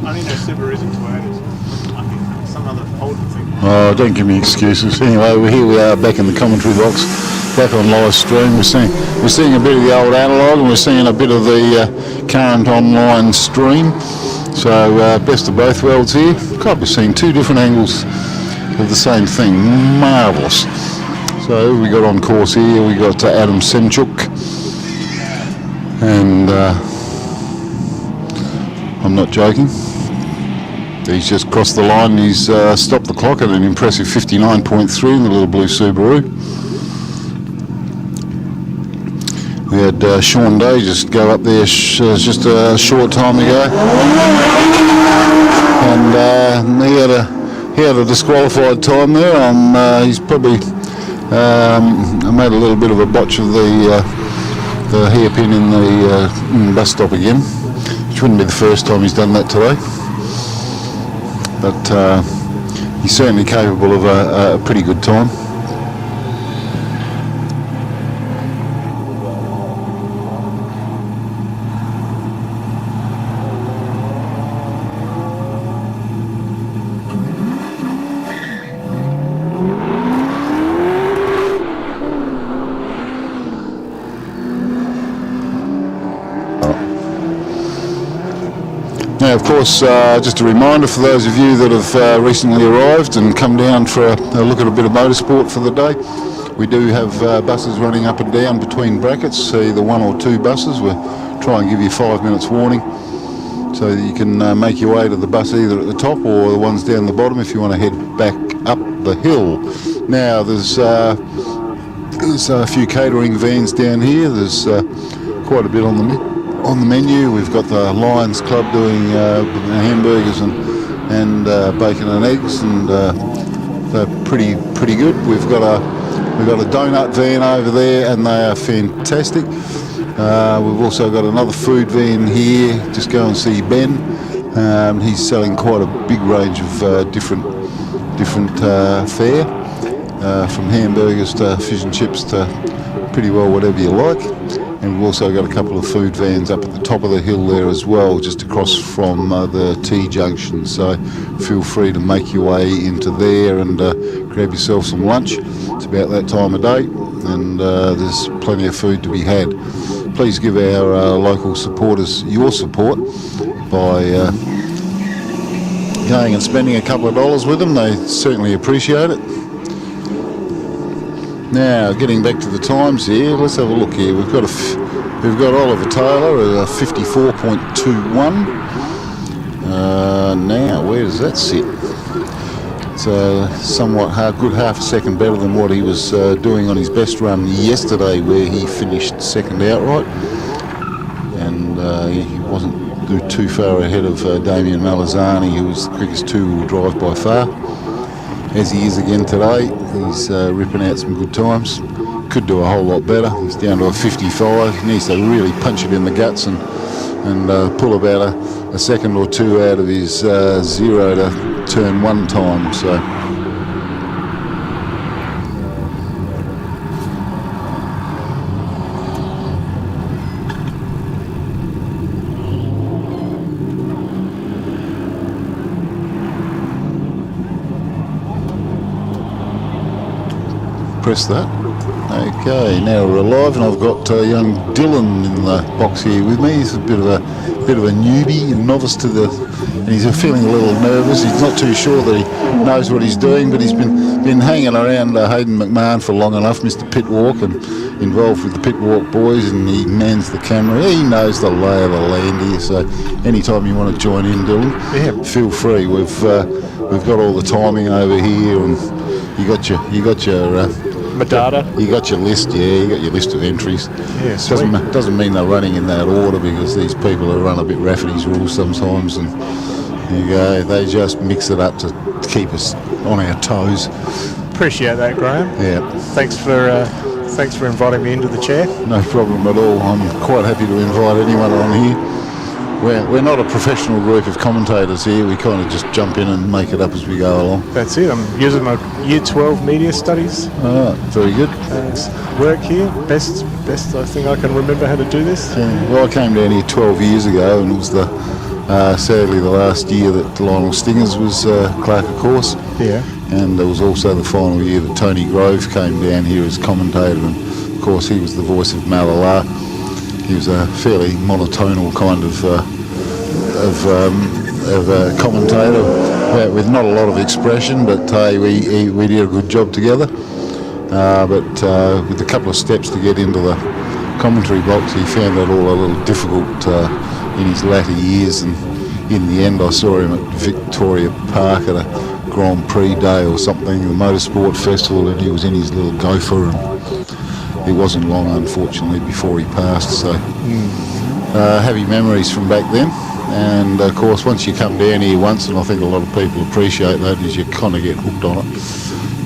I think the Subaru isn't too early. I think some other older thing. Oh, don't give me excuses. Anyway, here we are back in the commentary box, back on live stream. We're seeing a bit of the old analog, and we're seeing a bit of the current online stream. So best of both worlds here. God, we're seeing two different angles of the same thing. Marvellous. So we got on course here. We got Adam Semchuk, and I'm not joking. He's just crossed the line. He's stopped the clock at an impressive 59.3 in the little blue Subaru. We had Sean Day just go up there just a short time ago, and he had a disqualified time there. He's probably made a little bit of a botch of the hairpin in the bus stop again, which wouldn't be the first time he's done that today. But he's certainly capable of a pretty good time. Now, of course, just a reminder for those of you that have recently arrived and come down for a look at a bit of motorsport for the day. We do have buses running up and down between brackets, either one or two buses. We'll try and give you 5 minutes warning so that you can make your way to the bus either at the top or the ones down the bottom if you want to head back up the hill. Now, there's a few catering vans down here. There's quite a bit on the menu. We've got the Lions Club doing hamburgers and bacon and eggs, and they're pretty good. We've got a donut van over there, and they are fantastic. We've also got another food van here. Just go and see Ben. He's selling quite a big range of different fare, from hamburgers to fish and chips to pretty well whatever you like. And we've also got a couple of food vans up at the top of the hill there as well, just across from the T-junction. So feel free to make your way into there and grab yourself some lunch. It's about that time of day, and there's plenty of food to be had. Please give our local supporters your support by going and spending a couple of dollars with them. They certainly appreciate it. Now, getting back to the times here, let's have a look here. We've got Oliver Taylor at 54.21. Now, where does that sit? It's somewhat good half a second better than what he was doing on his best run yesterday, where he finished second outright, and he wasn't too far ahead of Damien Malazani, who was the quickest two-wheel drive by far. As he is again today, he's ripping out some good times. Could do a whole lot better. He's down to a 55. He needs to really punch it in the guts and pull about a second or two out of his 0 to turn 1 time. So. Press that. Okay, now we're alive, and I've got young Dylan in the box here with me. He's a bit of a newbie, a novice to and he's feeling a little nervous. He's not too sure that he knows what he's doing, but he's been hanging around Hayden McMahon for long enough, Mr. Pitwalk, and involved with the Pitwalk boys, and he mans the camera. He knows the lay of the land here, so anytime you want to join in, Dylan, feel free. We've got all the timing over here, and you got your Data. You got your list, you got your list of entries. Yeah, doesn't mean they're running in that order, because these people run a bit Rafferty's rules sometimes, and there you go, they just mix it up to keep us on our toes. Appreciate that, Graham. Yeah. Thanks for inviting me into the chair. No problem at all. I'm quite happy to invite anyone on here. We're not a professional group of commentators here. We kind of just jump in and make it up as we go along. That's it. I'm using my Year 12 media studies. Very good. Work here. Best I think I can remember how to do this. Well, I came down here 12 years ago, and it was the Sadly, the last year that Lionel Stingers was clerk of course. Yeah. And there was also the final year that Tony Grove came down here as commentator, and of course he was the voice of Malala. He was a fairly monotonal kind of commentator with not a lot of expression, but we did a good job together. But with a couple of steps to get into the commentary box, he found that all a little difficult in his latter years, and in the end I saw him at Victoria Park at a Grand Prix day or something, the motorsport festival, and he was in his little Gopher, and it wasn't long unfortunately before he passed, so happy memories from back then. And of course once you come down here once, and I think a lot of people appreciate that, is you kind of get hooked on it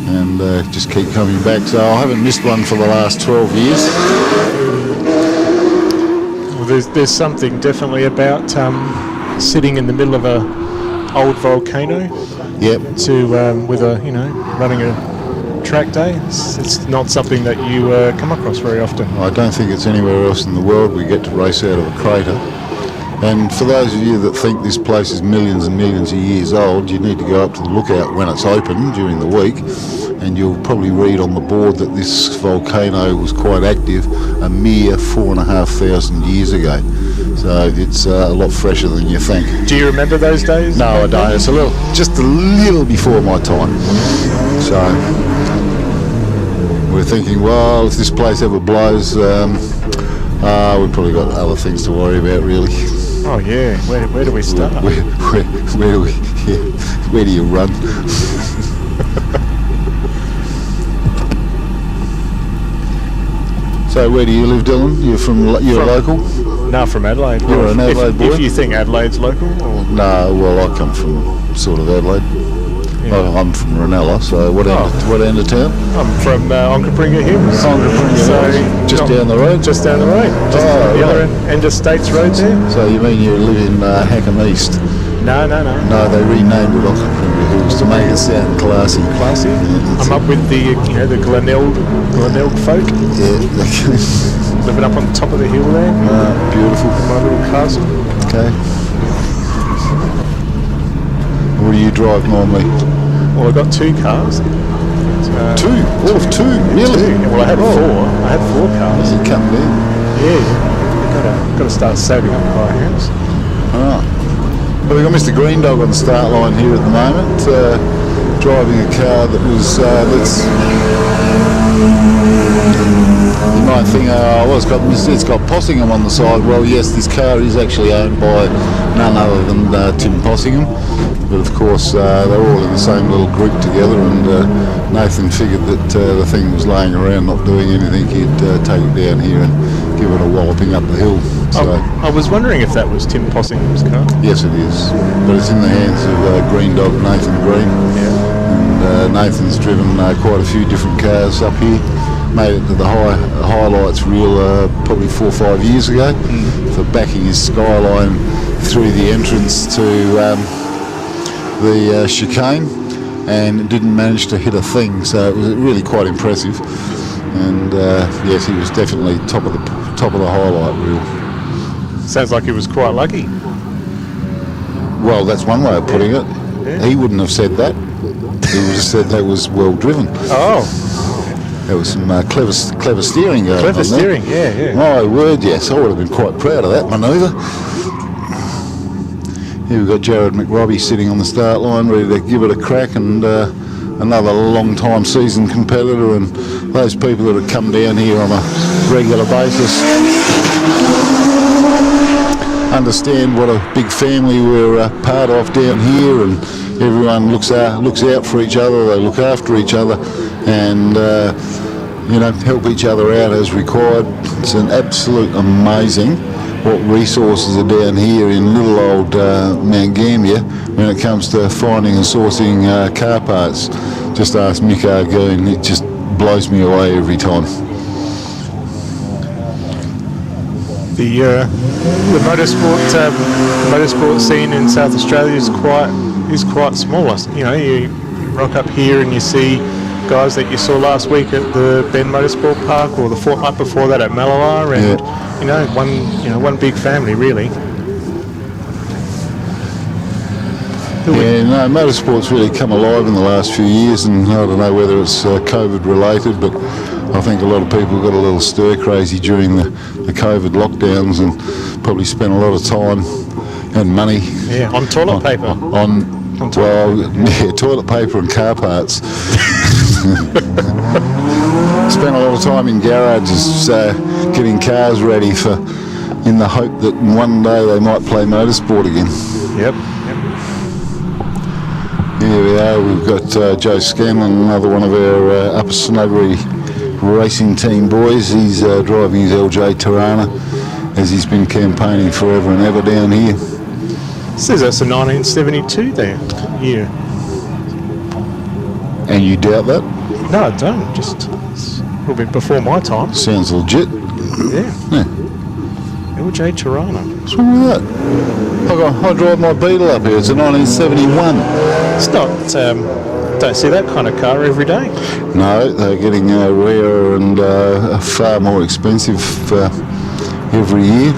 and just keep coming back. So I haven't missed one for the last 12 years. Well, there's something definitely about sitting in the middle of a old volcano. Yep. To with a running a track day. It's not something that you come across very often. I don't think it's anywhere else in the world we get to race out of a crater. And for those of you that think this place is millions and millions of years old, you need to go up to the lookout when it's open during the week, and you'll probably read on the board that this volcano was quite active a mere 4,500 years ago. So it's a lot fresher than you think. Do you remember those days? No, I don't. It's just a little before my time. So we're thinking, well, if this place ever blows, we've probably got other things to worry about, really. Oh yeah, where do we start? Where do you run? So where do you live, Dylan? You're local? No, from Adelaide. You're an Adelaide boy? If you think Adelaide's local? Or? No, well I come from sort of Adelaide. Yeah. I'm from Ranella, so what end of town? I'm from Onkaparinga Hills. Just down the road? Just down the road. Just the other end of States Road there. So you mean you live in Hackham East? No. No, they renamed it Onkaparinga Hills to make it sound classy. Classy? Yeah, I'm up with the Glenelg folk. Yeah. Living up on the top of the hill there. Beautiful. My little castle. Okay. What do you drive normally? Well, I've got 2 cars. Two? All of 2? Really? 2. Well, I had 4. I had 4 cars. You come there? Yeah. Got to start saving up for a house. Alright. Well, we've got Mr. Green Dog on the start line here at the moment, driving a car that was, you might think, it's got Possingham on the side. Well, yes, this car is actually owned by none other than Tim Possingham. But of course, they're all in the same little group together, and Nathan figured that the thing was laying around not doing anything. He'd take it down here and give it a walloping up the hill. So, I was wondering if that was Tim Possingham's car. Yes, it is. But it's in the hands of Green Dog Nathan Green. Yeah. And Nathan's driven quite a few different cars up here. Made it to the highlights reel probably 4 or 5 years ago for backing his Skyline through the entrance to the chicane, and didn't manage to hit a thing, so it was really quite impressive. And yes, he was definitely top of the highlight reel. Sounds like he was quite lucky. Well, that's one way of putting it. Yeah. He wouldn't have said that. He would have said that was well driven. Oh. There was some clever steering going on. Clever steering, yeah. My word, yes. I would have been quite proud of that manoeuvre. Here we've got Jared McRobbie sitting on the start line, ready to give it a crack, and another long-time seasoned competitor, and those people that have come down here on a regular basis understand what a big family we're part of down here, and everyone looks out for each other. They look after each other, and help each other out as required. It's an absolute amazing what resources are down here in little old Mount Gambier when it comes to finding and sourcing car parts. Just ask Mick Argoon, it just blows me away every time. The motorsport scene in South Australia is quite small. You rock up here and you see guys that you saw last week at the Ben Motorsport Park, or the fortnight before that at Malala, and one big family really. Yeah, no, motorsport's really come alive in the last few years, and I don't know whether it's COVID related, but I think a lot of people got a little stir crazy during the COVID lockdowns and probably spent a lot of time and money. Yeah, on toilet paper. Toilet paper and car parts. Spent a lot of time in garages getting cars ready in the hope that one day they might play motorsport again. Yep. Here we are, we've got Joe Scanlon, another one of our Upper Snuggery racing team boys. He's driving his LJ Tirana, as he's been campaigning forever and ever down here. Says that's a 1972 there. Yeah. And you doubt that? No, I don't. Just it's a little bit before my time. Sounds legit. Yeah. LJ Tirana. What's wrong with that? I drive my Beetle up here. It's a 1971. It's not. Don't see that kind of car every day. No, they're getting rarer and far more expensive every year.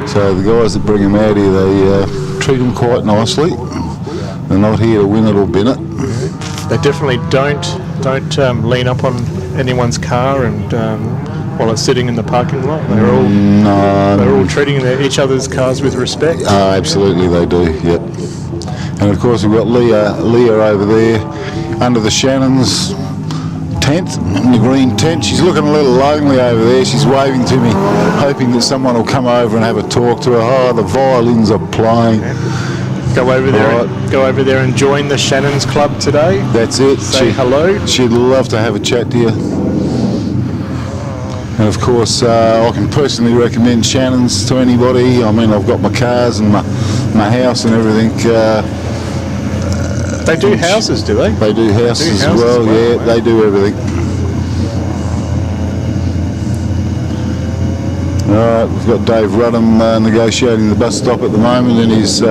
So the guys that bring them out here, they treat them quite nicely. They're not here to win it or bin it. They definitely don't lean up on anyone's car and while it's sitting in the parking lot. They're all treating each other's cars with respect. Oh, absolutely they do. Yep. And of course we've got Leah over there under the Shannon's tent, in the green tent. She's looking a little lonely over there. She's waving to me, hoping that someone will come over and have a talk to her. Oh, the violins are playing. Go over there and join the Shannon's Club today. That's it. Say hello. She'd love to have a chat to you. And of course, I can personally recommend Shannon's to anybody. I mean, I've got my cars and my house and everything. They do houses, do they? They do houses as well. Yeah, they do everything. Alright, we've got Dave Rudham negotiating the bus stop at the moment, and he's he's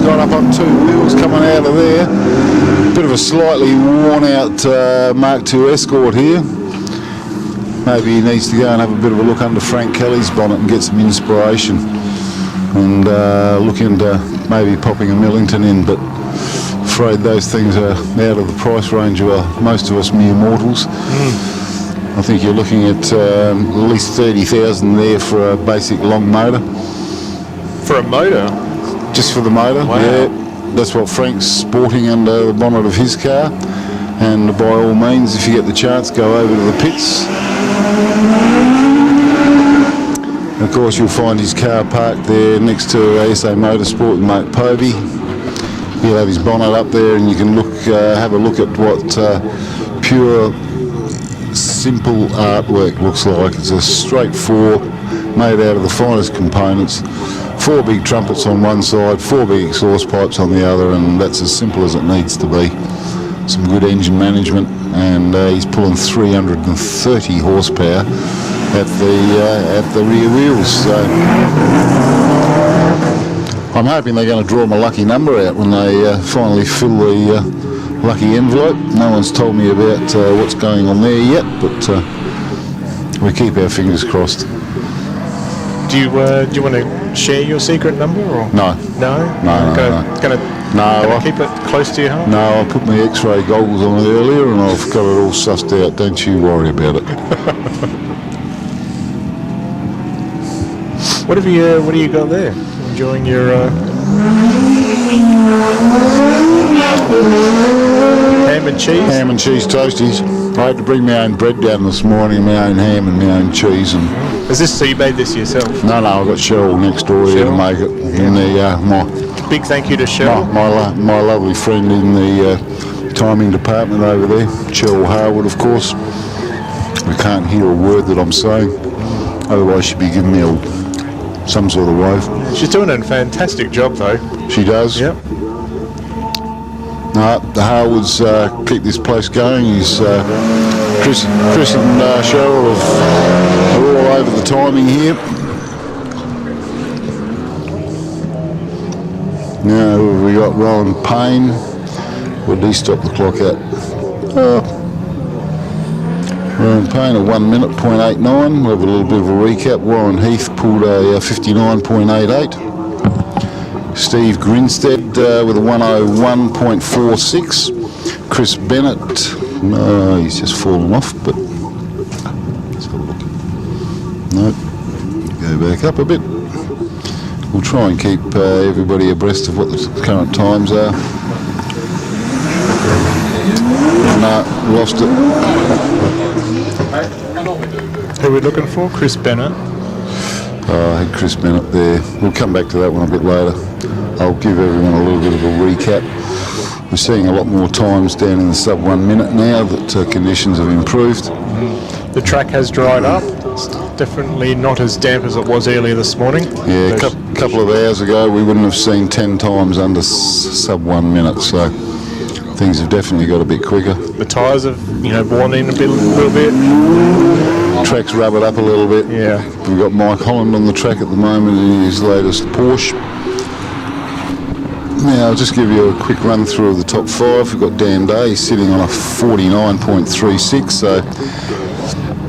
gone up on two wheels coming out of there. Bit of a slightly worn out Mark II Escort here. Maybe he needs to go and have a bit of a look under Frank Kelly's bonnet and get some inspiration, and look into maybe popping a Millington in, but afraid those things are out of the price range of most of us mere mortals. I think you're looking at least 30,000 there for a basic long motor. For a motor? Just for the motor, wow. Yeah. That's what Frank's sporting under the bonnet of his car. And by all means, if you get the chance, go over to the pits. Of course, you'll find his car parked there next to SA Motorsport with Mate Povey. He'll have his bonnet up there, and you can have a look at what pure, simple artwork looks like. It's a straight four made out of the finest components. 4 big trumpets on one side, 4 big exhaust pipes on the other, and that's as simple as it needs to be. Some good engine management, and he's pulling 330 horsepower at the rear wheels. So I'm hoping they're going to draw my lucky number out when they finally fill the lucky envelope. No one's told me about what's going on there yet, but we keep our fingers crossed. Do you want to share your secret number or no? Gonna keep it close to your heart? No, I put my X-ray goggles on it earlier, and I've got it all sussed out. Don't you worry about it. What do you got there? Enjoying your ham and cheese? Ham and cheese toasties. I had to bring my own bread down this morning, my own ham and my own cheese. And is this so you made this yourself? No, I've got Cheryl next door here to make it. Yeah. And big thank you to Cheryl. My lovely friend in the timing department over there, Cheryl Harwood, of course. We can't hear a word that I'm saying, otherwise she'd be giving me some sort of wave. She's doing a fantastic job though. She does? Yep. No, the Harwoods keep this place going. He's Chris and Cheryl are all over the timing here. Now we got Rowan Payne. What did he stop the clock at? Rowan Payne at 1 minute, 0.89. We'll have a little bit of a recap. Warren Heath pulled a 59.88. Steve Grinstead with a 101.46. Chris Bennett, no, he's just fallen off, but let's have a look. No, go back up a bit. We'll try and keep everybody abreast of what the current times are. No, lost it. Who are we looking for? Chris Bennett. I had Chris Bennett there. We'll come back to that one a bit later. I'll give everyone a little bit of a recap. We're seeing a lot more times down in the sub 1 minute now that conditions have improved. The track has dried up. It's definitely not as damp as it was earlier this morning. Yeah, a couple of hours ago we wouldn't have seen 10 times under sub 1 minute, so things have definitely got a bit quicker. The tyres have, worn in a little bit. Track's rubbered up a little bit. Yeah. We've got Mike Holland on the track at the moment in his latest Porsche. Now, I'll just give you a quick run through of the top 5. We've got Dan Day sitting on a 49.36, so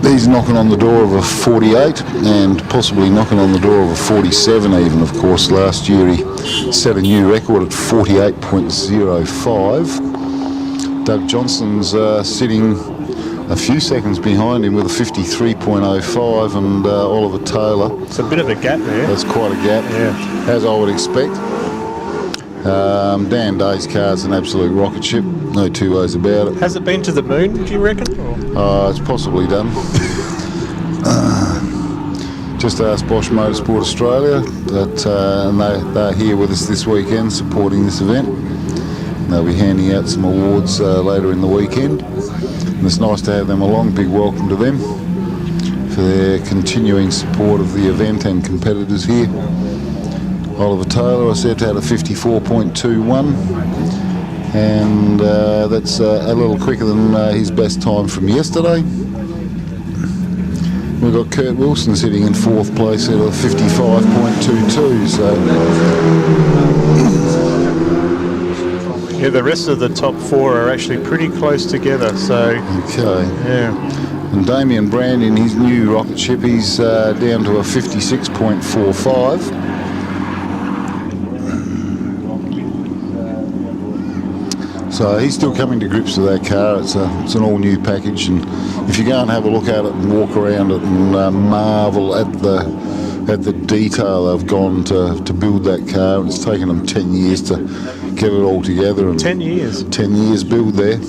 he's knocking on the door of a 48 and possibly knocking on the door of a 47 even, of course. Last year he set a new record at 48.05. Doug Johnson's sitting a few seconds behind him with a 53.05, and Oliver Taylor. It's a bit of a gap there. That's quite a gap, as I would expect. Dan Day's car's an absolute rocket ship, no two ways about it. Has it been to the moon, do you reckon? It's possibly done. Just asked Bosch Motorsport Australia, and they're here with us this weekend supporting this event. And they'll be handing out some awards later in the weekend. And it's nice to have them along. Big welcome to them for their continuing support of the event and competitors here. Oliver Taylor, I said, had a 54.21, and that's a little quicker than his best time from yesterday. We've got Kurt Wilson sitting in 4th place at a 55.22, so... Yeah, the rest of the top 4 are actually pretty close together, so... Okay. Yeah. And Damien Brand in his new rocket ship, he's down to a 56.45. So he's still coming to grips with that car. It's an all-new package, and if you go and have a look at it and walk around it and marvel at the detail they've gone to build that car, and it's taken them 10 years to get it all together. And 10 years? 10 years build there.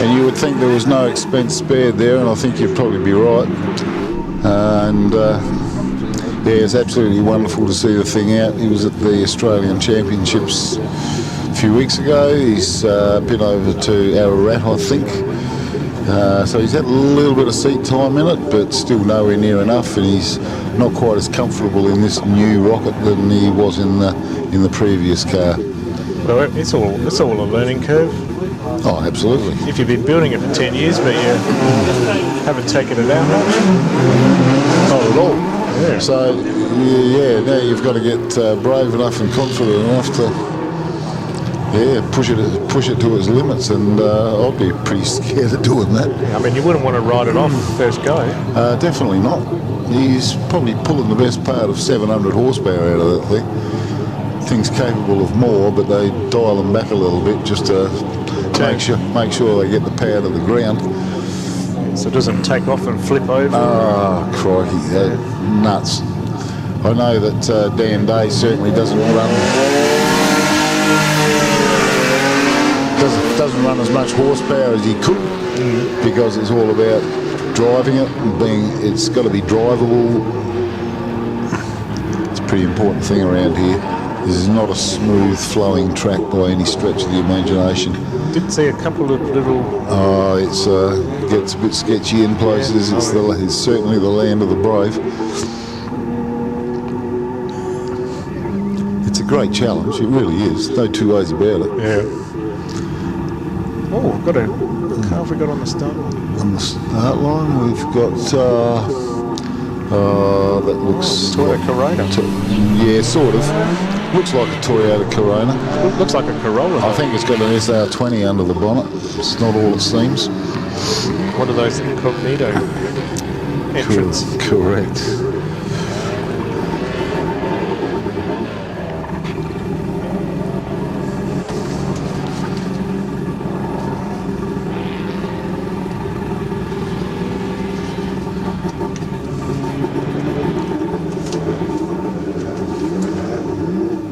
And you would think there was no expense spared there, and I think you'd probably be right. Yeah, it's absolutely wonderful to see the thing out. He was at the Australian Championships a few weeks ago. He's been over to Ararat, I think. So he's had a little bit of seat time in it, but still nowhere near enough, and he's not quite as comfortable in this new rocket than he was in the previous car. Well, it's all a learning curve. Oh, absolutely. If you've been building it for 10 years, but you haven't taken it out much. Not at all. Yeah. So, now you've got to get brave enough and confident enough to, push it to its limits, and I'd be pretty scared of doing that. I mean, you wouldn't want to ride it off first go. Definitely not. He's probably pulling the best part of 700 horsepower out of that thing. Thing's capable of more, but they dial them back a little bit just to make sure they get the power to the ground. So it doesn't take off and flip over? Oh, crikey, nuts. I know that Dan Day certainly doesn't run as much horsepower as he could, because it's all about driving it and it's got to be drivable. It's a pretty important thing around here. This is not a smooth flowing track by any stretch of the imagination. Did see a couple of little... Oh, it gets a bit sketchy in places. It's certainly the land of the brave. It's a great challenge, it really is. No two ways about it. Yeah. Oh, car have we got on the start line? On the start line, we've got... that looks... Toyota Corona. Yeah, sort of. Looks like a Toyota Corona. Looks like a Corolla. I think it's got an SR20 under the bonnet. It's not all it seems. What are those incognito? entrance. Correct.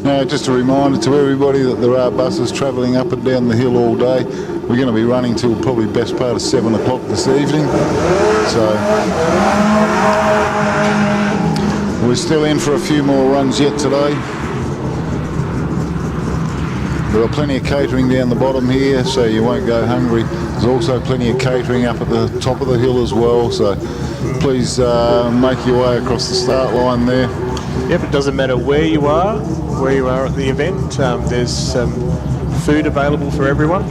Now, just a reminder to everybody that there are buses travelling up and down the hill all day. We're going to be running till probably best part of 7 o'clock this evening. So we're still in for a few more runs yet today. There are plenty of catering down the bottom here, so you won't go hungry. There's also plenty of catering up at the top of the hill as well, so please make your way across the start line there. Yep, it doesn't matter where you are at the event. There's food available for everyone.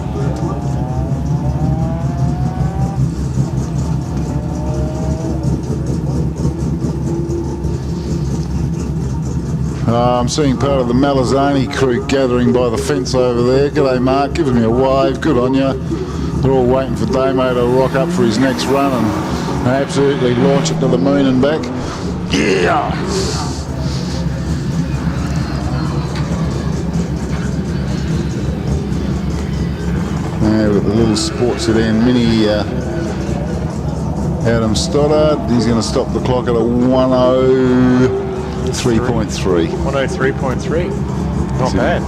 I'm seeing part of the Malazani crew gathering by the fence over there. G'day Mark, giving me a wave, good on you. They're all waiting for Damo to rock up for his next run and absolutely launch it to the moon and back. Yeah! Now we've got the little sports sedan mini Adam Stoddard. He's going to stop the clock at a 103.3. 103.3. Not bad.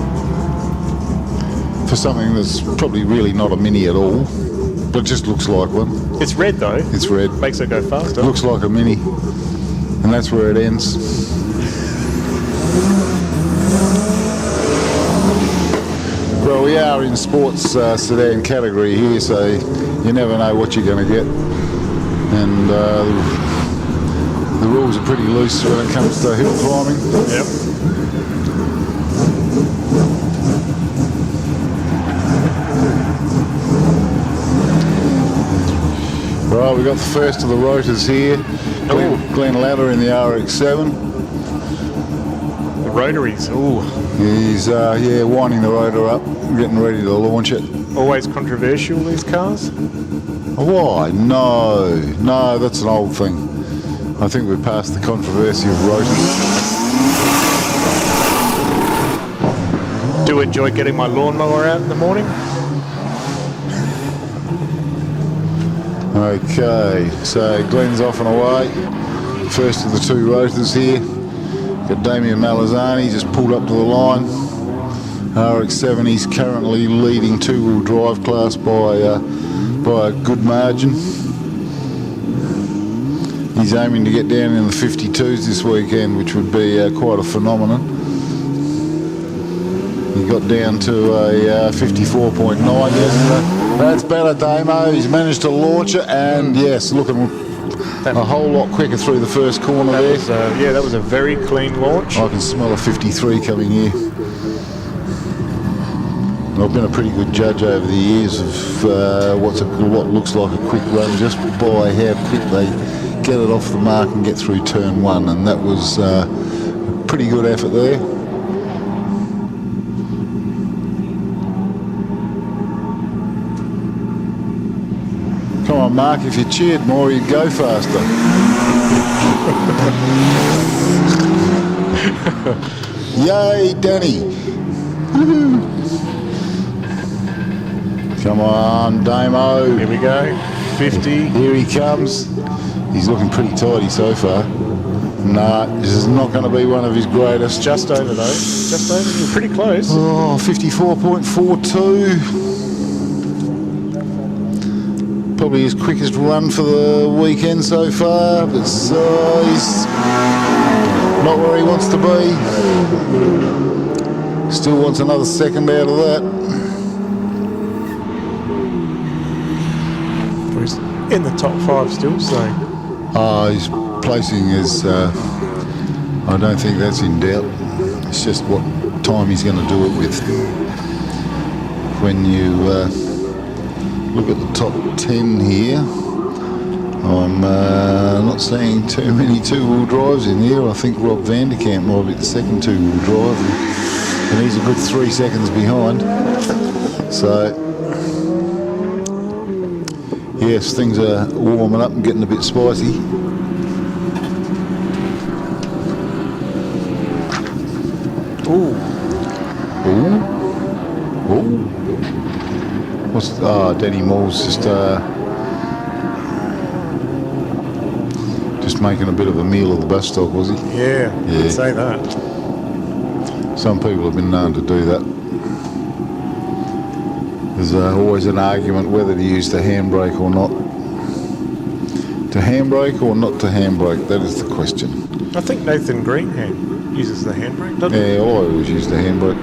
For something that's probably really not a mini at all, but just looks like one. It's red though. It's red. Makes it go faster. Looks like a mini, and that's where it ends. Well, we are in sports sedan category here, so you never know what you're going to get. And the rules are pretty loose when it comes to hill climbing. Yep. Right, we've got the first of the rotors here. Glenn Ladder in the RX-7. The rotaries, ooh. He's winding the rotor up, getting ready to launch it. Always controversial, these cars? Why? No, that's an old thing. I think we're past the controversy of rotors. Do enjoy getting my lawnmower out in the morning? Okay, so Glenn's off and away. First of the two rotors here. Got Damien Malazani just pulled up to the line. RX-7, he's currently leading two-wheel drive class by a good margin. He's aiming to get down in the 52s this weekend, which would be quite a phenomenon. He got down to a 54.9 yesterday. That's better, Damo. He's managed to launch it, and yes, looking a whole lot quicker through the first corner there. That was a very clean launch. I can smell a 53 coming here. I've been a pretty good judge over the years of what looks like a quick run just by how quick they get it off the mark and get through turn one, and that was a pretty good effort there. Come on, Mark, if you cheered more, you'd go faster. Yay, Danny. Come on, Damo. Here we go. 50. Here he comes. He's looking pretty tidy so far. Nah, this is not going to be one of his greatest. Just over though. Just over. You're pretty close. Oh, 54.42. Probably his quickest run for the weekend so far, but he's not where he wants to be. Still wants another second out of that. He's in the top 5 still, so. His placing is, I don't think that's in doubt. It's just what time he's going to do it with. When you look at the top 10 here, I'm not seeing too many two-wheel drives in here. I think Rob Vanderkamp might be the second two-wheel drive, and he's a good 3 seconds behind. So, yes, things are warming up and getting a bit spicy. Ooh. Ooh. What's Danny Moore's just making a bit of a meal of the bus stop, was he? Yeah, I'd say that. Some people have been known to do that. There's always an argument whether to use the handbrake or not. To handbrake or not to handbrake, that is the question. I think Nathan Greenhand uses the handbrake, doesn't he? Yeah, I always use the handbrake.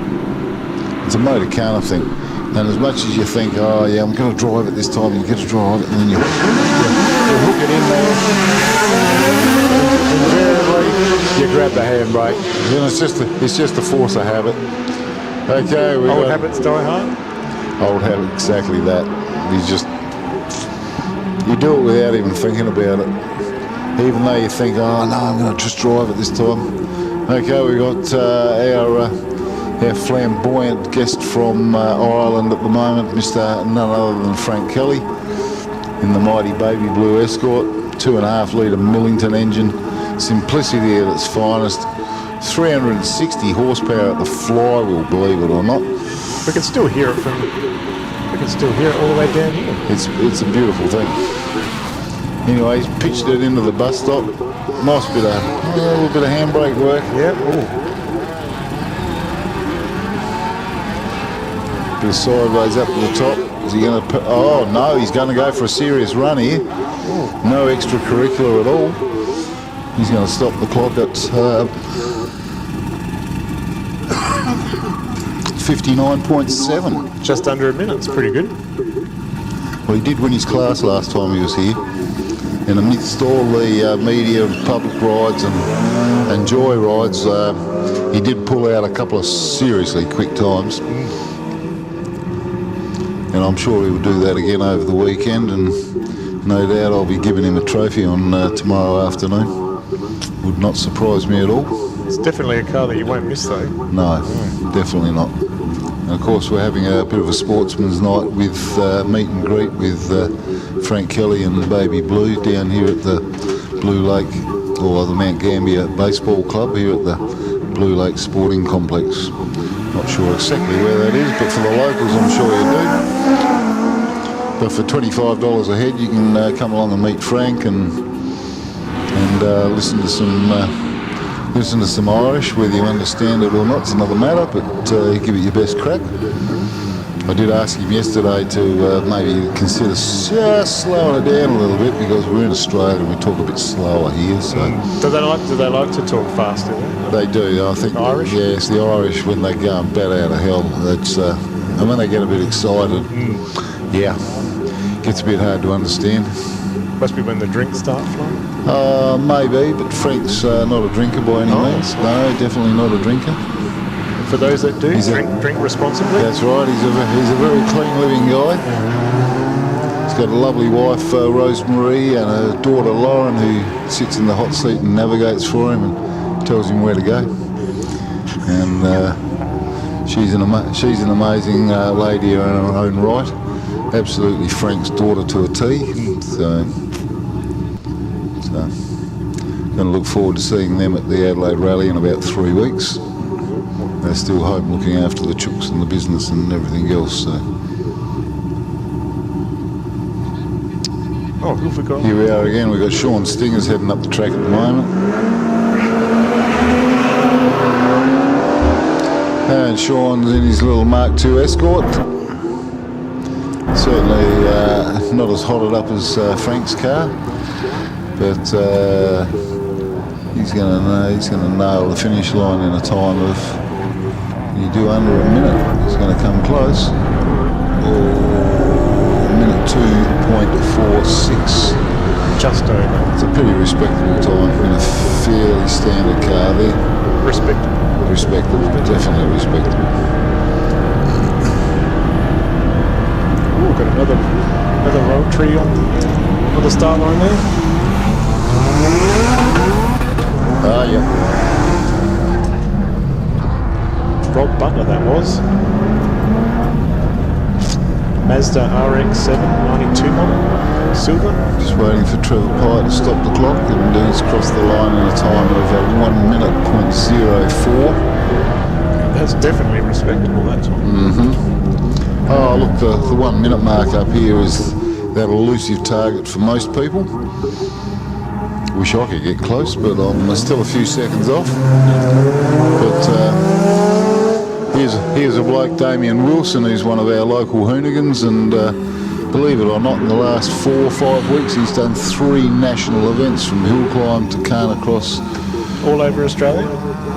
It's a motor car, I think. And as much as you think, oh yeah, I'm going to drive it this time, you get to drive it, and then you hook it in there, invariably you grab the handbrake. You know, it's just the force of habit. Okay, we Old habits die hard? Old habit, exactly that. You do it without even thinking about it. Even though you think, oh no, I'm going to just drive it this time. Okay, we got our flamboyant guest from Ireland at the moment, Mr. none other than Frank Kelly, in the mighty Baby Blue Escort, 2.5 litre Millington engine, simplicity at its finest, 360 horsepower at the flywheel, believe it or not. We can still hear it all the way down here. It's a beautiful thing. Anyway, he's pitched it into the bus stop. Nice bit of, a little bit of handbrake work. Yeah. Ooh. Bit of sideways up to the top. Is he going to? Oh no, he's going to go for a serious run here. No extracurricular at all. He's going to stop the clock at 59.7. Just under a minute. It's pretty good. Well, he did win his class last time he was here. And amidst all the media and public rides and joy rides, he did pull out a couple of seriously quick times. And I'm sure he will do that again over the weekend, and no doubt I'll be giving him a trophy on tomorrow afternoon. Would not surprise me at all. It's definitely a car that you won't miss though. No, definitely not. And of course we're having a bit of a sportsman's night with meet and greet with Frank Kelly and Baby Blue down here at the Blue Lake, or the Mount Gambier Baseball Club here at the Blue Lake Sporting Complex. Not sure exactly where that is, but for the locals I'm sure you do. But for $25 a head you can come along and meet Frank and listen to some Irish. Whether you understand it or not, it's another matter, but give it your best crack. I did ask him yesterday to maybe consider just slowing it down a little bit, because we're in Australia and we talk a bit slower here. So do they like to talk fast? They do. I think the Irish. Yes, the Irish, when they go and bat out of hell, that's and when they get a bit excited, yeah, gets a bit hard to understand. Must be when the drinks start flowing. Maybe, but Frank's not a drinker by any means. No, definitely not a drinker. For those that do, drink responsibly. That's right. He's a very clean living guy. He's got a lovely wife, Rosemary, and a daughter, Lauren, who sits in the hot seat and navigates for him and tells him where to go. And she's an amazing lady in her own right. Absolutely Frank's daughter to a T. So going to look forward to seeing them at the Adelaide Rally in about 3 weeks. They're still home looking after the chooks and the business and everything else. So. Oh, who have we got? Here we are again. We've got Sean Stingers heading up the track at the moment. And Sean's in his little Mark II Escort. Certainly not as hotted up as Frank's car, but he's going to nail the finish line in a time of, you do under a minute, he's going to come close. Minute 2.46. Just over. It's a pretty respectable time in a fairly standard car there. Respectable, definitely respectable. Ooh, got another road tree on the start line there. Yeah. Rob Butler that was. Mazda RX-7 92 model, silver. Just waiting for Trevor Pye to stop the clock, and he's crossed the line in a time of 1 minute .04. That's definitely respectable, that time. Oh, look, the 1 minute mark up here is that elusive target for most people. Wish I could get close, but I'm still a few seconds off. But here's a bloke, Damien Wilson, who's one of our local hoonigans, and believe it or not, in the last 4 or 5 weeks he's done 3 national events from Hillclimb to Carnacross. All over Australia?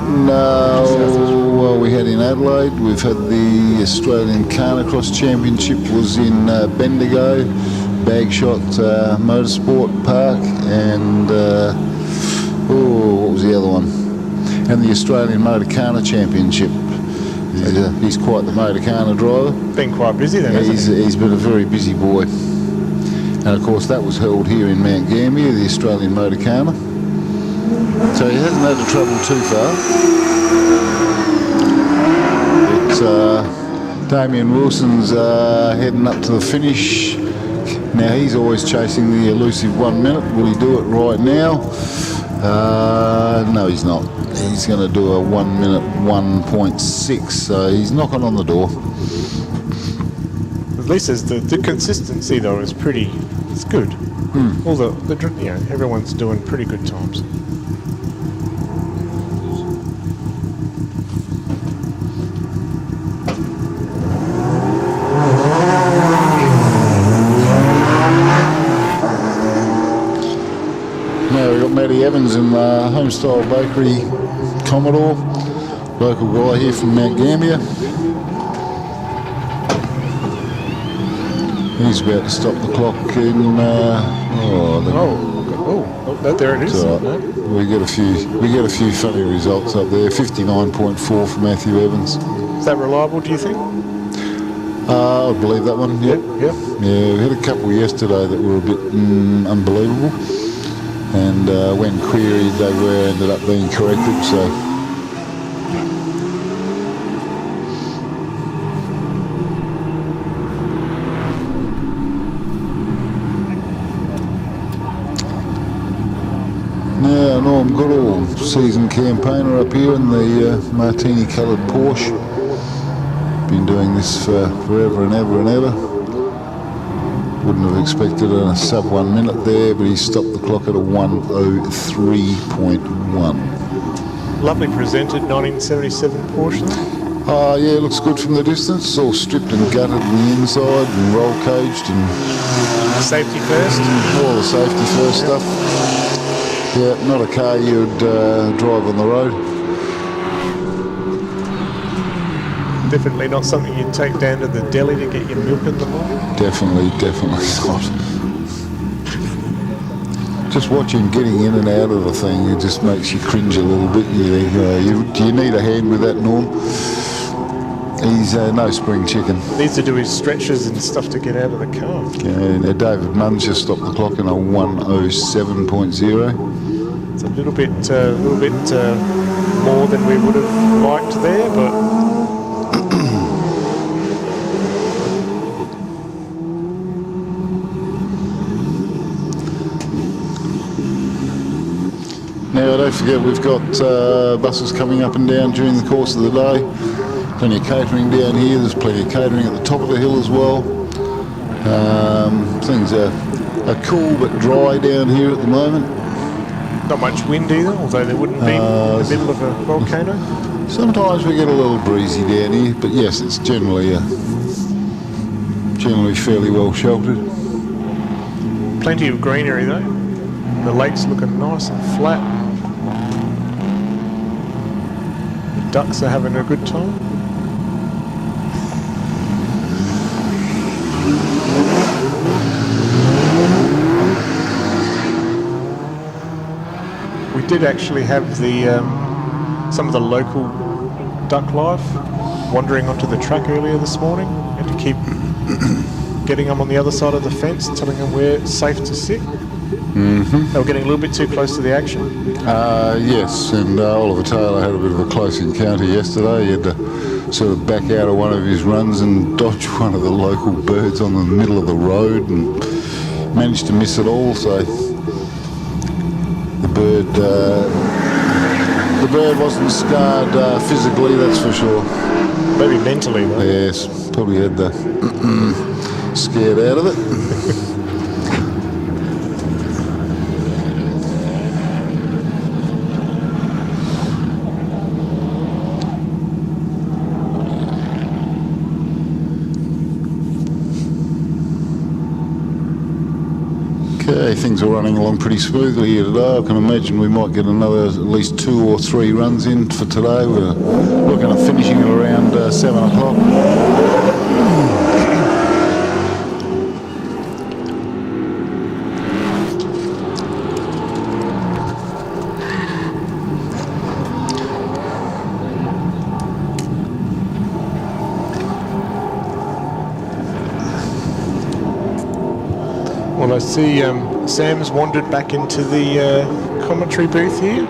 No, well, we had in Adelaide, we've had the Australian Carnacross Championship was in Bendigo, Bagshot Motorsport Park, and what was the other one? And the Australian Motorcana Championship. He's quite the Motorcana driver. Been quite busy then, hasn't he? He's been a very busy boy. And of course that was held here in Mount Gambier, the Australian Motorcana. So he hasn't had to travel too far. But Damien Wilson's heading up to the finish. Now he's always chasing the elusive 1 minute. Will he do it right now? No, he's not. He's going to do a 1 minute 1.6. So he's knocking on the door. At least there's the consistency though is pretty. It's good. All the everyone's doing pretty good times. Matty Evans in Homestyle Bakery, Commodore, local guy here from Mount Gambier. He's about to stop the clock in. There it is. Right. We get a few funny results up there. 59.4 for Matthew Evans. Is that reliable? Do you think? I believe that one. Yep. Yep. Yeah, we had a couple yesterday that were a bit unbelievable. And when queried, they ended up being corrected. So now Norm Goodall, seasoned campaigner up here in the martini-coloured Porsche. Been doing this for forever and ever and ever. Wouldn't have expected a sub 1 minute there, but he stopped the clock at a 1:03.1. Lovely presented 1977 Porsche. Yeah, looks good from the distance. It's all stripped and gutted on the inside and roll caged and safety first. All the safety first stuff. Yeah, not a car you'd drive on the road. Definitely not something you'd take down to the deli to get your milk in the morning. Definitely not. Just watching getting in and out of the thing, it just makes you cringe a little bit. You think, do you need a hand with that, Norm? He's no spring chicken. Needs to do his stretches and stuff to get out of the car. Okay, now David Munn's just stopped the clock in a 1:07.0. It's a little bit more than we would have liked there, but. Now, don't forget, we've got buses coming up and down during the course of the day. Plenty of catering down here. There's plenty of catering at the top of the hill as well. Things are cool but dry down here at the moment. Not much wind either, although there wouldn't be in the middle of a volcano. Sometimes we get a little breezy down here, but yes, it's generally fairly well sheltered. Plenty of greenery though. The lake's looking nice and flat. The ducks are having a good time. We did actually have the some of the local duck life wandering onto the track earlier this morning. Had to keep getting them on the other side of the fence, telling them where it's safe to sit. Mm-hmm. They were getting a little bit too close to the action. Yes, and Oliver Taylor had a bit of a close encounter yesterday. He had to sort of back out of one of his runs and dodge one of the local birds on the middle of the road and managed to miss it all. So the The bird wasn't scarred physically, that's for sure. Maybe mentally, though. Yes, probably had the scared out of it. Okay, things are running along pretty smoothly here today. I can imagine we might get another at least 2 or 3 runs in for today. We're looking at finishing at around 7 o'clock. Well, I see Sam's wandered back into the commentary booth here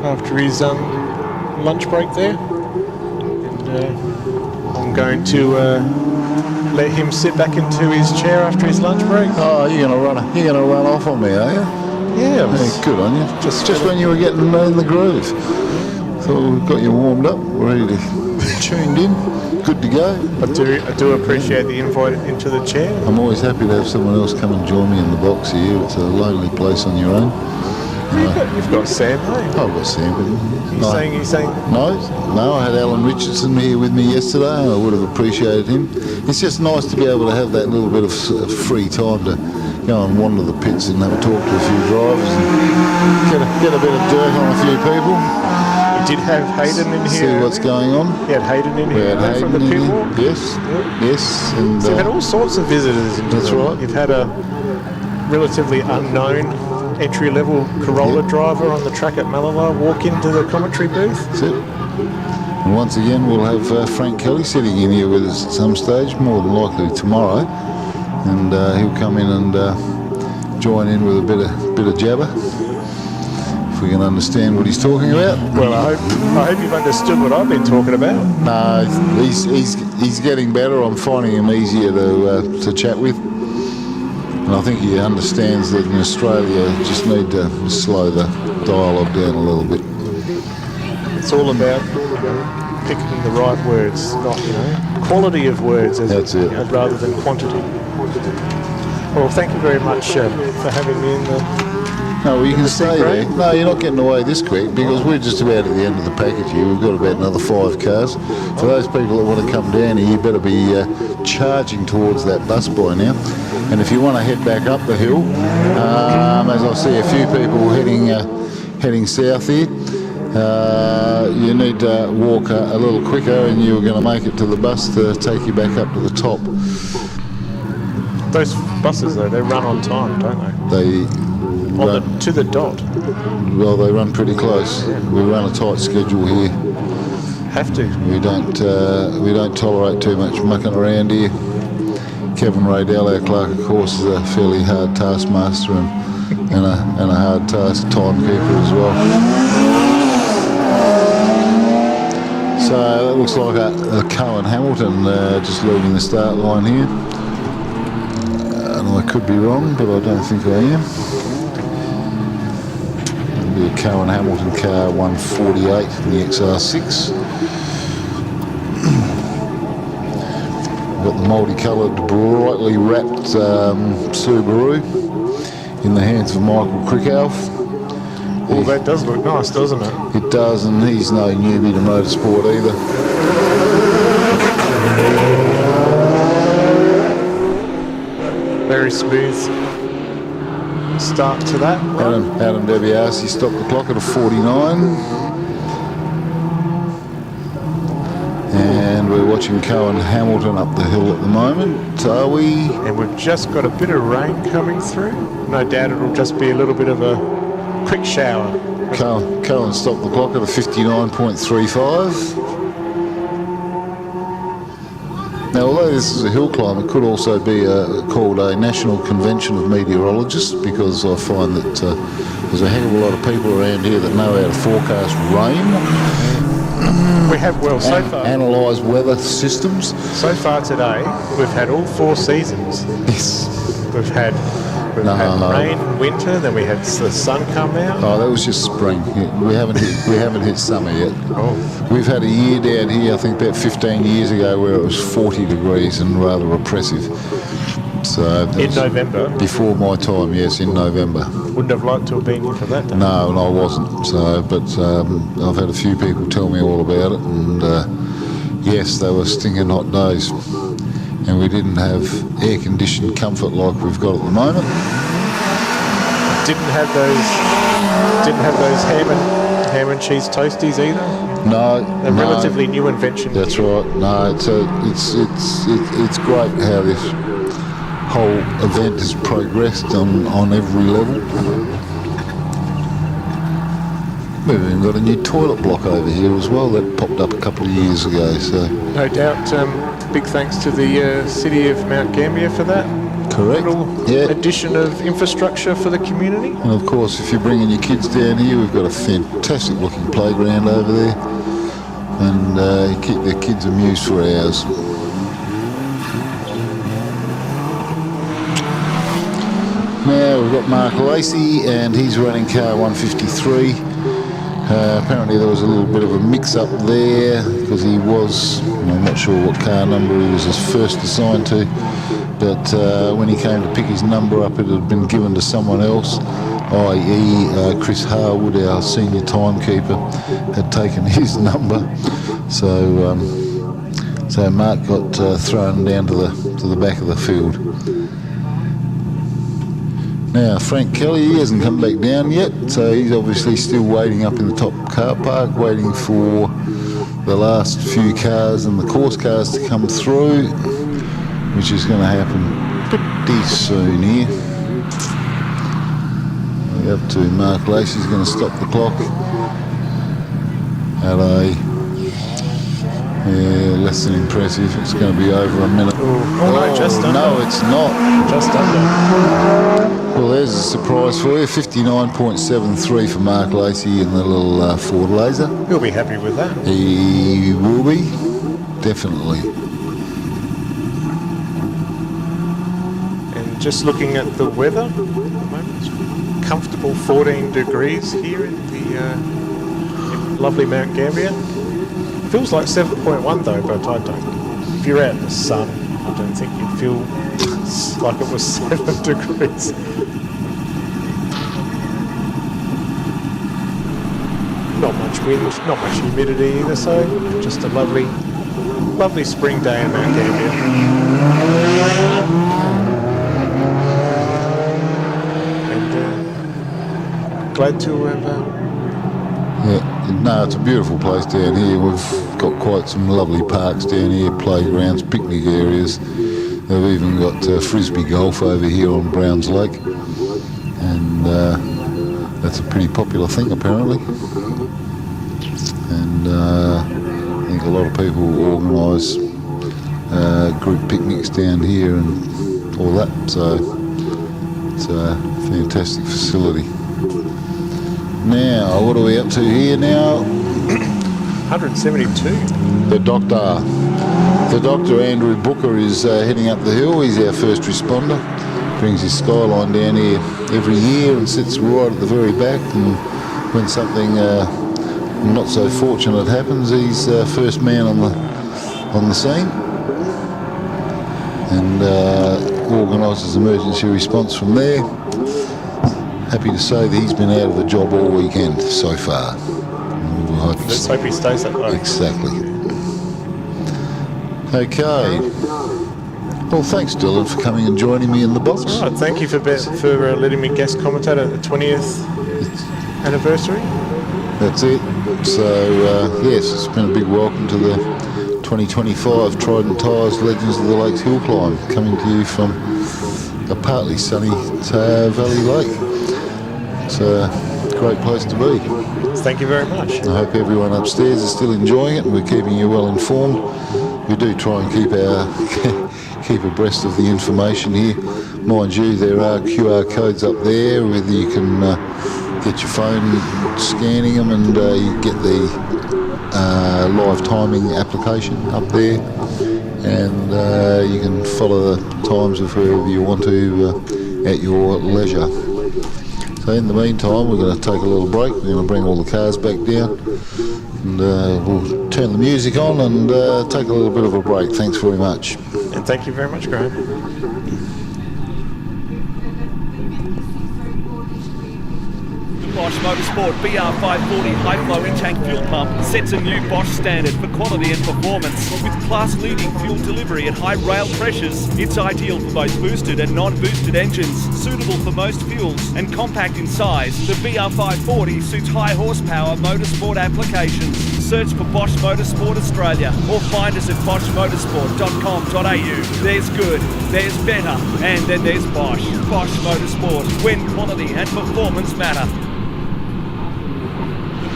after his lunch break there. And I'm going to let him sit back into his chair after his lunch break. Oh, you're gonna run off on me, are you? Yeah, Hey, good on you. Just when you were getting in the groove. So we've got you warmed up, ready to tuned in, good to go. I do appreciate the invite into the chair. I'm always happy to have someone else come and join me in the box here. It's a lonely place on your own. You've got Sam, mate. I've got Sam, but You saying? No, I had Alan Richardson here with me yesterday, and I would have appreciated him. It's just nice to be able to have that little bit of free time to go and wander the pits and have a talk to a few drivers and get a bit of dirt on a few people. We did have Hayden in here. See what's going on. We had Hayden in here from the pit walk. Yes, yes. And So you've had all sorts of visitors into That's right. You've had a relatively unknown entry-level Corolla driver on the track at Malala walk into the commentary booth. That's it. And once again, we'll have Frank Kelly sitting in here with us at some stage, more than likely tomorrow, and he'll come in and join in with a bit of jabber, if we can understand what he's talking about. Well, I hope you've understood what I've been talking about. No, he's getting better. I'm finding him easier to chat with. And I think he understands that in Australia you just need to slow the dialogue down a little bit. It's all about picking the right words, not, quality of words rather than quantity. Well, thank you very much for having me in the... No, well, you can stay there. No, you're not getting away this quick because we're just about at the end of the package here. We've got about another 5 cars. For those people that want to come down here, you better be charging towards that bus by now. And if you want to head back up the hill, as I see a few people heading south here, you need to walk a little quicker and you're going to make it to the bus to take you back up to the top. Those buses, though, they run on time, don't they? To the dot. Well, they run pretty close. We run a tight schedule here. Have to. We don't tolerate too much mucking around here. Kevin Radell, our clerk, of course, is a fairly hard taskmaster and a hard task timekeeper as well. So it looks like a Cohen Hamilton just leaving the start line here. And I could be wrong, but I don't think I am. It'll be a Cohen Hamilton car 148 in the XR6. Got the multicoloured, brightly wrapped Subaru in the hands of Michael Krickalf. Well, that does look nice, doesn't it? It does, and he's no newbie to motorsport either. Very smooth start to that. Adam DeBiase stopped the clock at a 49. And we're watching Cohen Hamilton up the hill at the moment, are we? And we've just got a bit of rain coming through. No doubt it'll just be a little bit of a quick shower. Cohen stopped the clock at a 59.35. Now, although this is a hill climb, it could also be called a National Convention of Meteorologists, because I find that there's a heck of a lot of people around here that know how to forecast rain. We have, so far, analyse weather systems. So far today, we've had all 4 seasons. Yes. We've had We've had rain, winter, then we had the sun come out. Oh, that was just spring. We haven't hit summer yet. Oh. We've had a year down here, I think about 15 years ago, where it was 40 degrees and rather oppressive. So in November? Before my time, yes, in November. Wouldn't have liked to have been here for that day. No, and I wasn't. So, but I've had a few people tell me all about it, and yes, they were stinking hot days. And we didn't have air-conditioned comfort like we've got at the moment. Didn't have those ham and cheese toasties either. No, a relatively new invention. That's right. No, it's great how this whole event has progressed on every level. We've even got a new toilet block over here as well that popped up a couple of years ago. So no doubt, big thanks to the city of Mount Gambier for that. Correct. Little addition of infrastructure for the community. And of course, if you're bringing your kids down here, we've got a fantastic looking playground over there, and you keep their kids amused for hours. Now we've got Mark Lacey, and he's running car 153. Apparently there was a little bit of a mix-up there because he was, I'm not sure what car number he was first assigned to, but when he came to pick his number up, it had been given to someone else, i.e. Chris Harwood, our senior timekeeper, had taken his number. So Mark got thrown down to the back of the field. Now Frank Kelly, he hasn't come back down yet, so he's obviously still waiting up in the top car park, waiting for the last few cars and the course cars to come through, which is going to happen pretty soon here. We're up to Mark Lacey's going to stop the clock at less than impressive. It's going to be over a minute. No, just under. No, it's not. Just under. Well, there's a surprise for you. 59.73 for Mark Lacey in the little Ford Laser. He'll be happy with that. He will be, definitely. And just looking at the weather at the moment, comfortable 14 degrees here in the lovely Mount Gambier. Feels like 7.1 though, but I don't. If you're out in the sun, I don't think you'd feel like it was 7 degrees. Not much wind, not much humidity either, so just a lovely spring day in Mount Gambier. And glad to have... No, it's a beautiful place down here. We've got quite some lovely parks down here, playgrounds, picnic areas. They've even got frisbee golf over here on Browns Lake, and that's a pretty popular thing apparently. And I think a lot of people organise group picnics down here and all that, so it's a fantastic facility. Now, what are we up to here now? 172. The doctor Andrew Booker is heading up the hill. He's our first responder. Brings his Skyline down here every year and sits right at the very back. And when something not so fortunate happens, he's first man on the scene and organises emergency response from there. Happy to say that he's been out of the job all weekend so far. Let's hope he stays that way. Exactly. Okay. Well, thanks, Dylan, for coming and joining me in the box. All right, thank you for letting me guest commentate at the 20th anniversary. That's it. So, yes, it's been a big welcome to the 2025 Trident Tyre Legends of the Lakes Hillclimb, coming to you from a partly sunny Valley Lake. It's a great place to be. Thank you very much. I hope everyone upstairs is still enjoying it and we're keeping you well informed. We do try and keep abreast of the information here. Mind you, there are QR codes up there, whether you can get your phone scanning them and you get the live timing application up there, and you can follow the times of wherever you want to at your leisure. So in the meantime, we're going to take a little break. We're going to bring all the cars back down, and we'll turn the music on and take a little bit of a break. Thanks very much. And thank you very much, Graham. Bosch Motorsport BR540 high-flow in-tank fuel pump sets a new Bosch standard for quality and performance. With class-leading fuel delivery at high rail pressures, it's ideal for both boosted and non-boosted engines, suitable for most fuels, and compact in size. The BR540 suits high-horsepower motorsport applications. Search for Bosch Motorsport Australia or find us at boschmotorsport.com.au. There's good, there's better, and then there's Bosch. Bosch Motorsport, when quality and performance matter.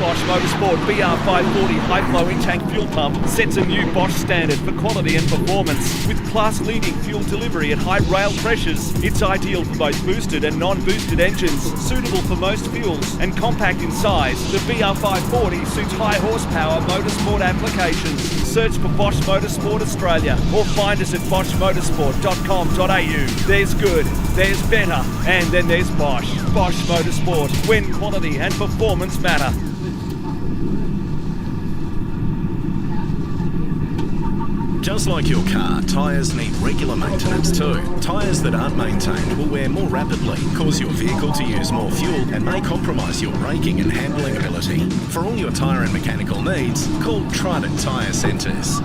Bosch Motorsport BR540 high-flow in-tank fuel pump sets a new Bosch standard for quality and performance. With class-leading fuel delivery at high rail pressures, it's ideal for both boosted and non-boosted engines, suitable for most fuels, and compact in size. The BR540 suits high-horsepower motorsport applications. Search for Bosch Motorsport Australia or find us at boschmotorsport.com.au. There's good, there's better, and then there's Bosch. Bosch Motorsport, when quality and performance matter. Just like your car, tyres need regular maintenance too. Tyres that aren't maintained will wear more rapidly, cause your vehicle to use more fuel, and may compromise your braking and handling ability. For all your tyre and mechanical needs, call Trident Tyre Centres.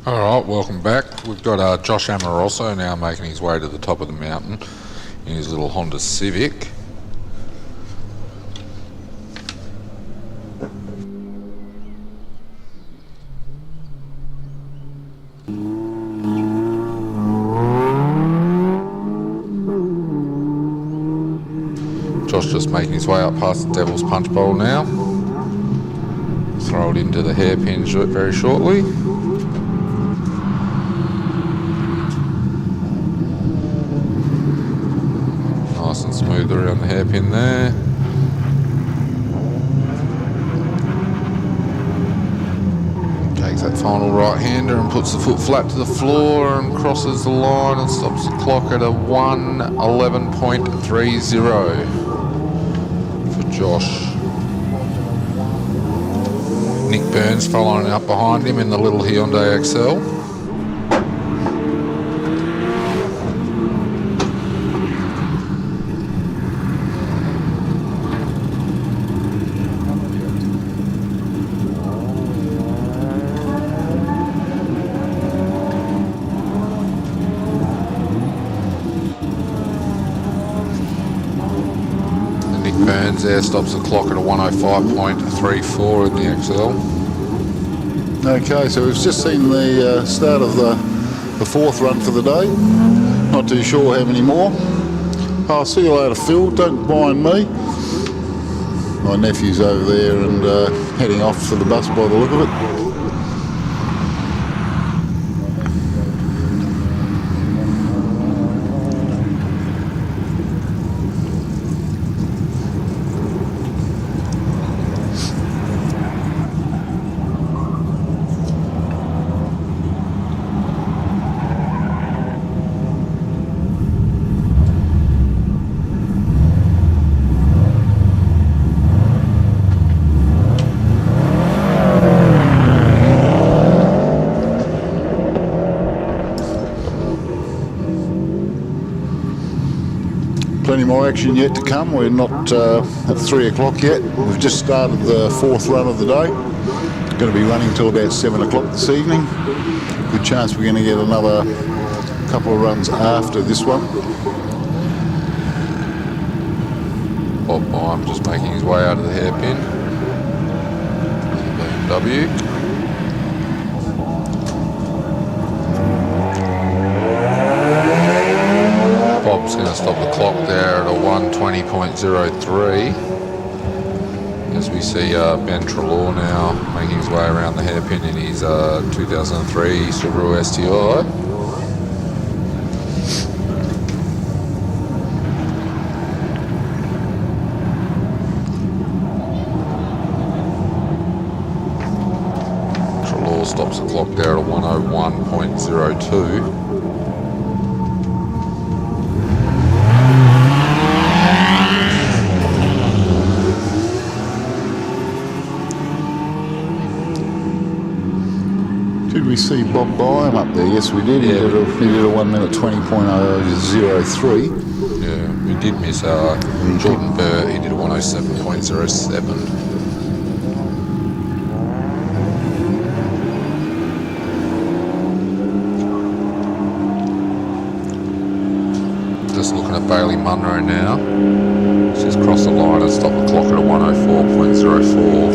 Alright, welcome back. We've got Josh Amoroso now making his way to the top of the mountain in his little Honda Civic. Josh just making his way up past the Devil's Punch Bowl now. Throw it into the hairpin very shortly. Nice and smooth around the hairpin there. Takes that final right-hander and puts the foot flat to the floor and crosses the line and stops the clock at a 1:11.30 for Josh. Nick Burns following up behind him in the little Hyundai XL. Burns there stops the clock at a 1:05.34 in the XL. Okay, so we've just seen the start of the fourth run for the day. Not too sure how many more. I'll see you later, Phil. Don't mind me. My nephew's over there and heading off for the bus by the look of it. Plenty more action yet to come. We're not at 3 o'clock yet. We've just started the fourth run of the day. It's going to be running till about 7 o'clock this evening. Good chance we're going to get another couple of runs after this one. Bob Bime just making his way out of the hairpin. BMW. Bob's going to stop the clock there at a 1:20.03 as we see Ben Trelaw now making his way around the hairpin in his 2003 Subaru STI. Trelaw stops the clock there at a 1:01.02. Did we see Bob Byam up there? Yes, we did. Yeah. He did a 1:20.03. Yeah, we did miss Jordan Burr. He did a 1:07.07. Just looking at Bailey Munro now. She's crossed the line and stopped the clock at a 1:04.04.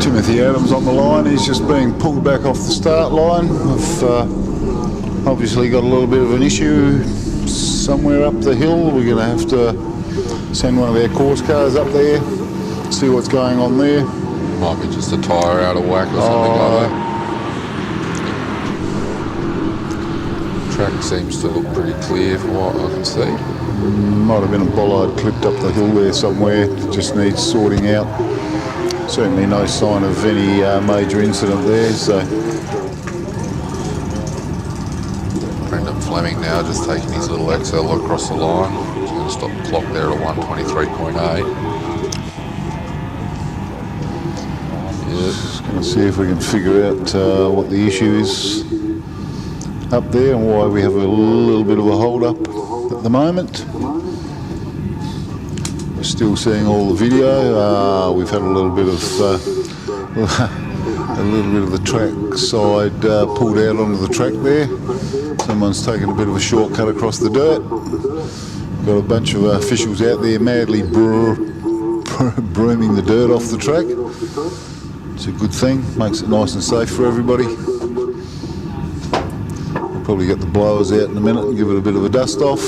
Timothy Adams on the line. He's just being pulled back off the start line. We've obviously got a little bit of an issue somewhere up the hill. We're going to have to send one of our course cars up there, see what's going on there. Might be just a tyre out of whack or something like that. Track seems to look pretty clear from what I can see. Might have been a bollard clipped up the hill there somewhere. Just needs sorting out. Certainly no sign of any major incident there. So Brendan Fleming now just taking his little XL across the line. He's going to stop the clock there at 1:23.8. just going to see if we can figure out what the issue is up there and why we have a little bit of a hold up at the moment. Still seeing all the video. We've had a little bit of the track side pulled out onto the track there. Someone's taken a bit of a shortcut across the dirt. Got a bunch of officials out there madly brooming the dirt off the track. It's a good thing, makes it nice and safe for everybody. We'll probably get the blowers out in a minute and give it a bit of a dust off.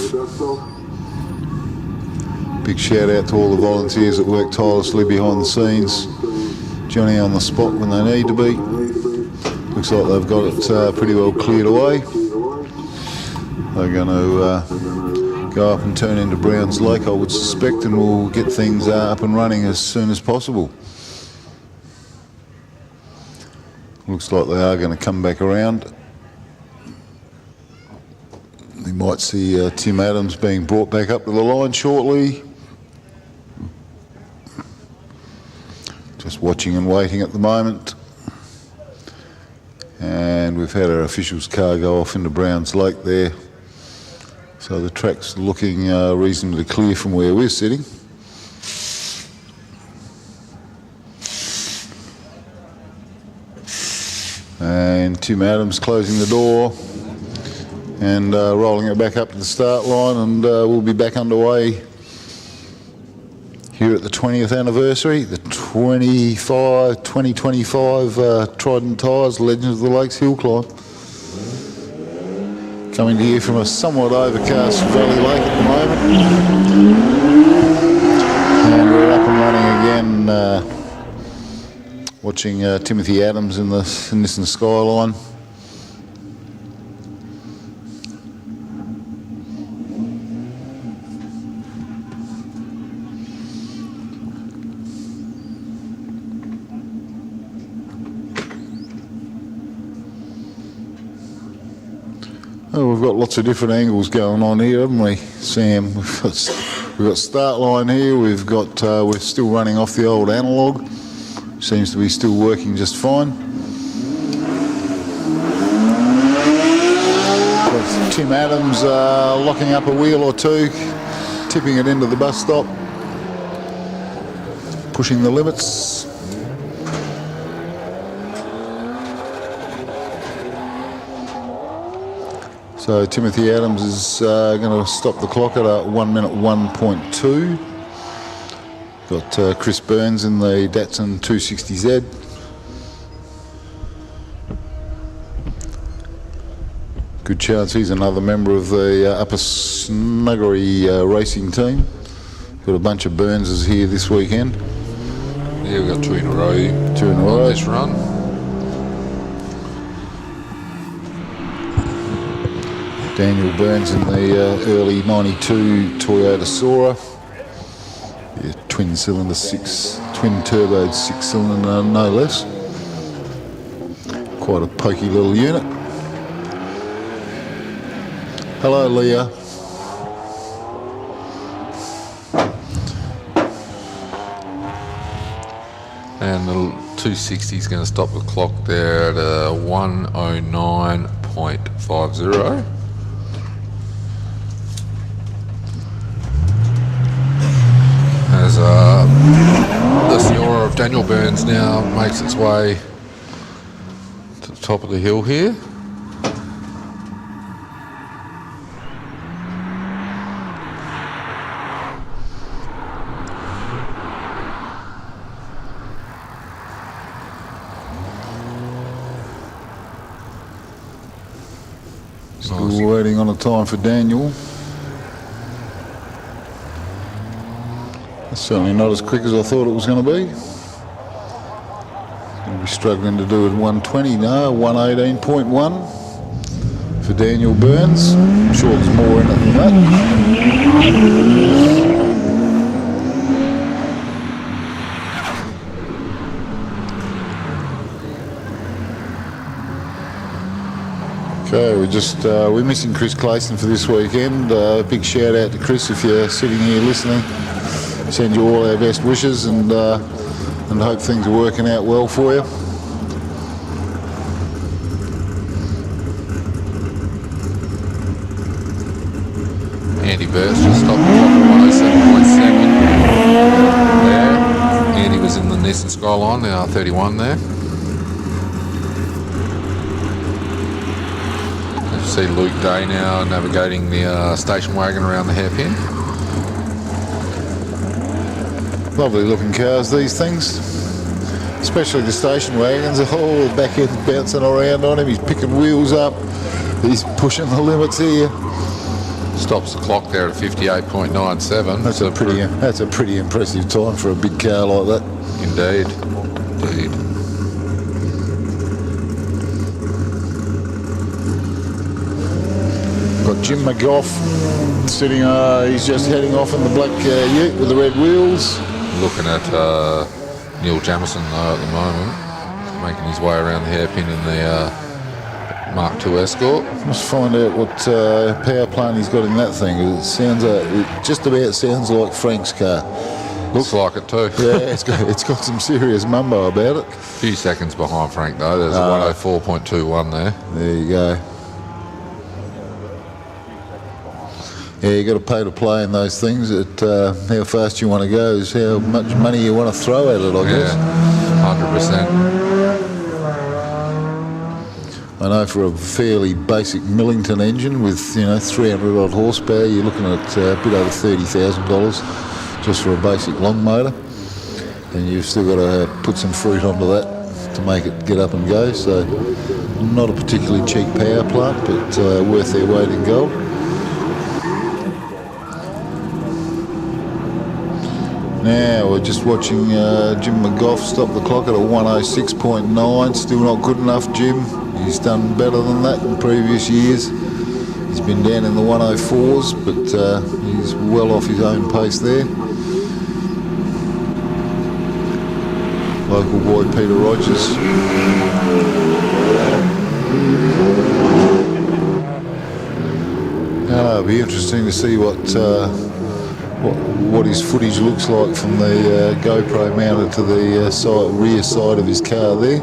Big shout out to all the volunteers that work tirelessly behind the scenes. Johnny on the spot when they need to be. Looks like they've got it pretty well cleared away. They're going to go up and turn into Browns Lake, I would suspect, and we'll get things up and running as soon as possible. Looks like they are going to come back around. You might see Tim Adams being brought back up to the line shortly. Just watching and waiting at the moment. And we've had our officials' car go off into Browns Lake there. So the track's looking reasonably clear from where we're sitting. And Tim Adams closing the door and rolling it back up to the start line, and we'll be back underway here at the 20th anniversary, the 2025 Trident Tyres Legend of the Lakes Hillclimb. Coming to you from a somewhat overcast Valley Lake at the moment. And we're up and running again, watching Timothy Adams in the Nissan Skyline. Oh, we've got lots of different angles going on here, haven't we, Sam? We've got start line here. We've got we're still running off the old analogue. Seems to be still working just fine. Got Tim Adams locking up a wheel or two, tipping it into the bus stop, pushing the limits. So Timothy Adams is going to stop the clock at 1 minute 1.2. Got Chris Burns in the Datsun 260Z. Good chance he's another member of the Upper Snuggery racing team. Got a bunch of Burnses here this weekend. Yeah, we've got two in a row on this run. Daniel Burns in the early 92 Toyota Sora. Yeah, twin turbo 6-cylinder, no less. Quite a pokey little unit. Hello, Leah. And the 260 is going to stop the clock there at 109.50. As the Sora of Daniel Burns now makes its way to the top of the hill here. Still waiting on a time for Daniel. It's certainly not as quick as I thought it was going to be. Going to be struggling to do it 120 now, 118.1 for Daniel Burns. I'm sure there's more in it than that. Okay, we're missing Chris Clayson for this weekend. Big shout out to Chris if you're sitting here listening. Send you all our best wishes and hope things are working out well for you. Andy Burst just stopped the clock at 107.7. Nissan Skyline, the R31 there. You see Luke Day now navigating the station wagon around the hairpin. Lovely looking cars, these things. Especially the station wagons. Oh, the back end bouncing around on him. He's picking wheels up. He's pushing the limits here. Stops the clock there at 58.97. That's a pretty impressive time for a big car like that. Indeed. Got Jim McGough sitting. He's just heading off in the black ute with the red wheels. Looking at Neil Jamison though at the moment, making his way around the hairpin in the Mark II Escort. Must find out what power plant he's got in that thing. It sounds, it just about sounds like Frank's car. Looks like it too. Yeah, it's got some serious mumbo about it. A few seconds behind Frank though. There's a 104.21 there. There you go. Yeah, you got to pay to play in those things. How fast you want to go is how much money you want to throw at it, I guess. Yeah, 100%. I know for a fairly basic Millington engine with 300 odd horsepower, you're looking at a bit over $30,000 just for a basic long motor, and you've still got to put some fruit onto that to make it get up and go. So not a particularly cheap power plant, but worth their weight in gold. Now we're just watching Jim McGough stop the clock at a 106.9. Still not good enough, Jim. He's done better than that in previous years. He's been down in the 104s, but he's well off his own pace there. Local boy Peter Rogers. It'll be interesting to see what his footage looks like from the GoPro mounted to the rear side of his car there.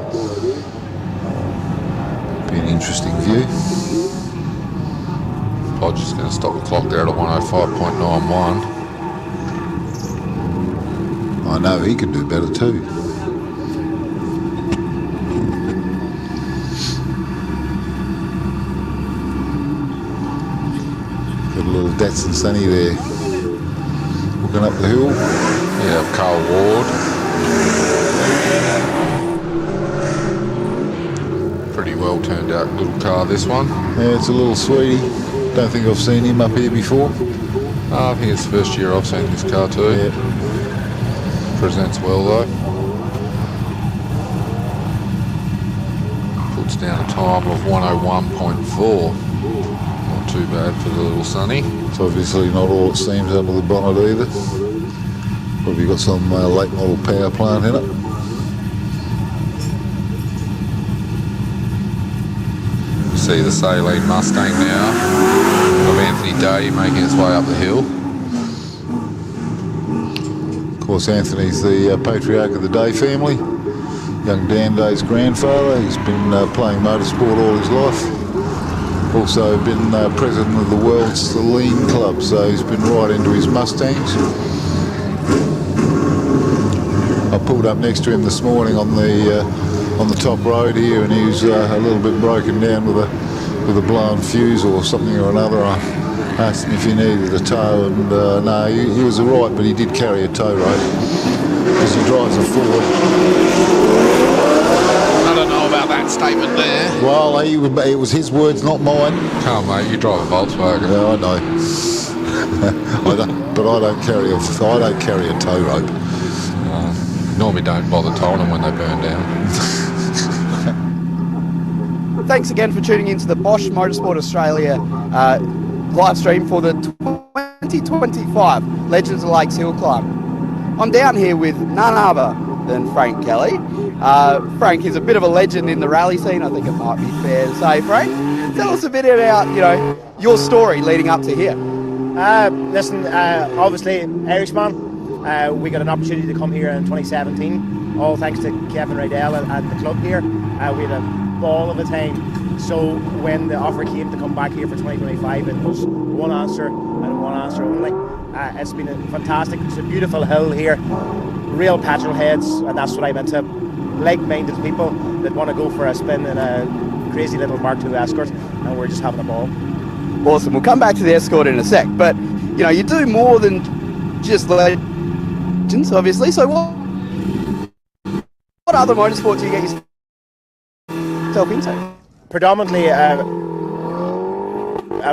Be an interesting view. Podger's going to stop the clock there at a 105.91. I know he could do better too. Got a little Datsun Sunny there. Looking up the hill. Yeah, Carl Ward. Pretty well turned out little car, this one. Yeah, it's a little sweetie. Don't think I've seen him up here before. I think it's the first year I've seen this car too. Yeah. Presents well though. Puts down a time of 101.4. Not too bad for the little Sunny. It's obviously not all it seems under the bonnet either. Probably got some late model power plant in it. See the Saline Mustang now of Anthony Day making its way up the hill. Of course, Anthony's the patriarch of the Day family. Young Dan Day's grandfather. He's been playing motorsport all his life. Also been president of the World Saline Club, so he's been right into his Mustangs. I pulled up next to him this morning on the top road here, and he was a little bit broken down with a blown fuse or something or another. I asked him if he needed a tow, and no, he was alright, but he did carry a tow rope because he drives a Ford. I don't know about that statement there. Well, it was his words, not mine. Come on, mate, you drive a Volkswagen. Yeah, I know. But I don't carry a tow rope. Normally don't bother towing them when they burn down. Thanks again for tuning into the Bosch Motorsport Australia live stream for the 2025 Legends of Lakes Hillclimb. I'm down here with none other than Frank Kelly. Frank is a bit of a legend in the rally scene, I think it might be fair to say. Frank, tell us a bit about, your story leading up to here. Listen, obviously, Irishman, we got an opportunity to come here in 2017, all thanks to Kevin Rydell and the club here. We had a ball of a time. So when the offer came to come back here for 2025, it was one answer and one answer only. It's been fantastic. It's a beautiful hill here. real petrol heads, and that's what I'm into. Like-minded people that want to go for a spin in a crazy little Mark II Escort, and we're just having a ball. Awesome. We'll come back to the Escort in a sec, but you know, you do more than just Legends, obviously. So what other motorsport do you get yourself into? Predominantly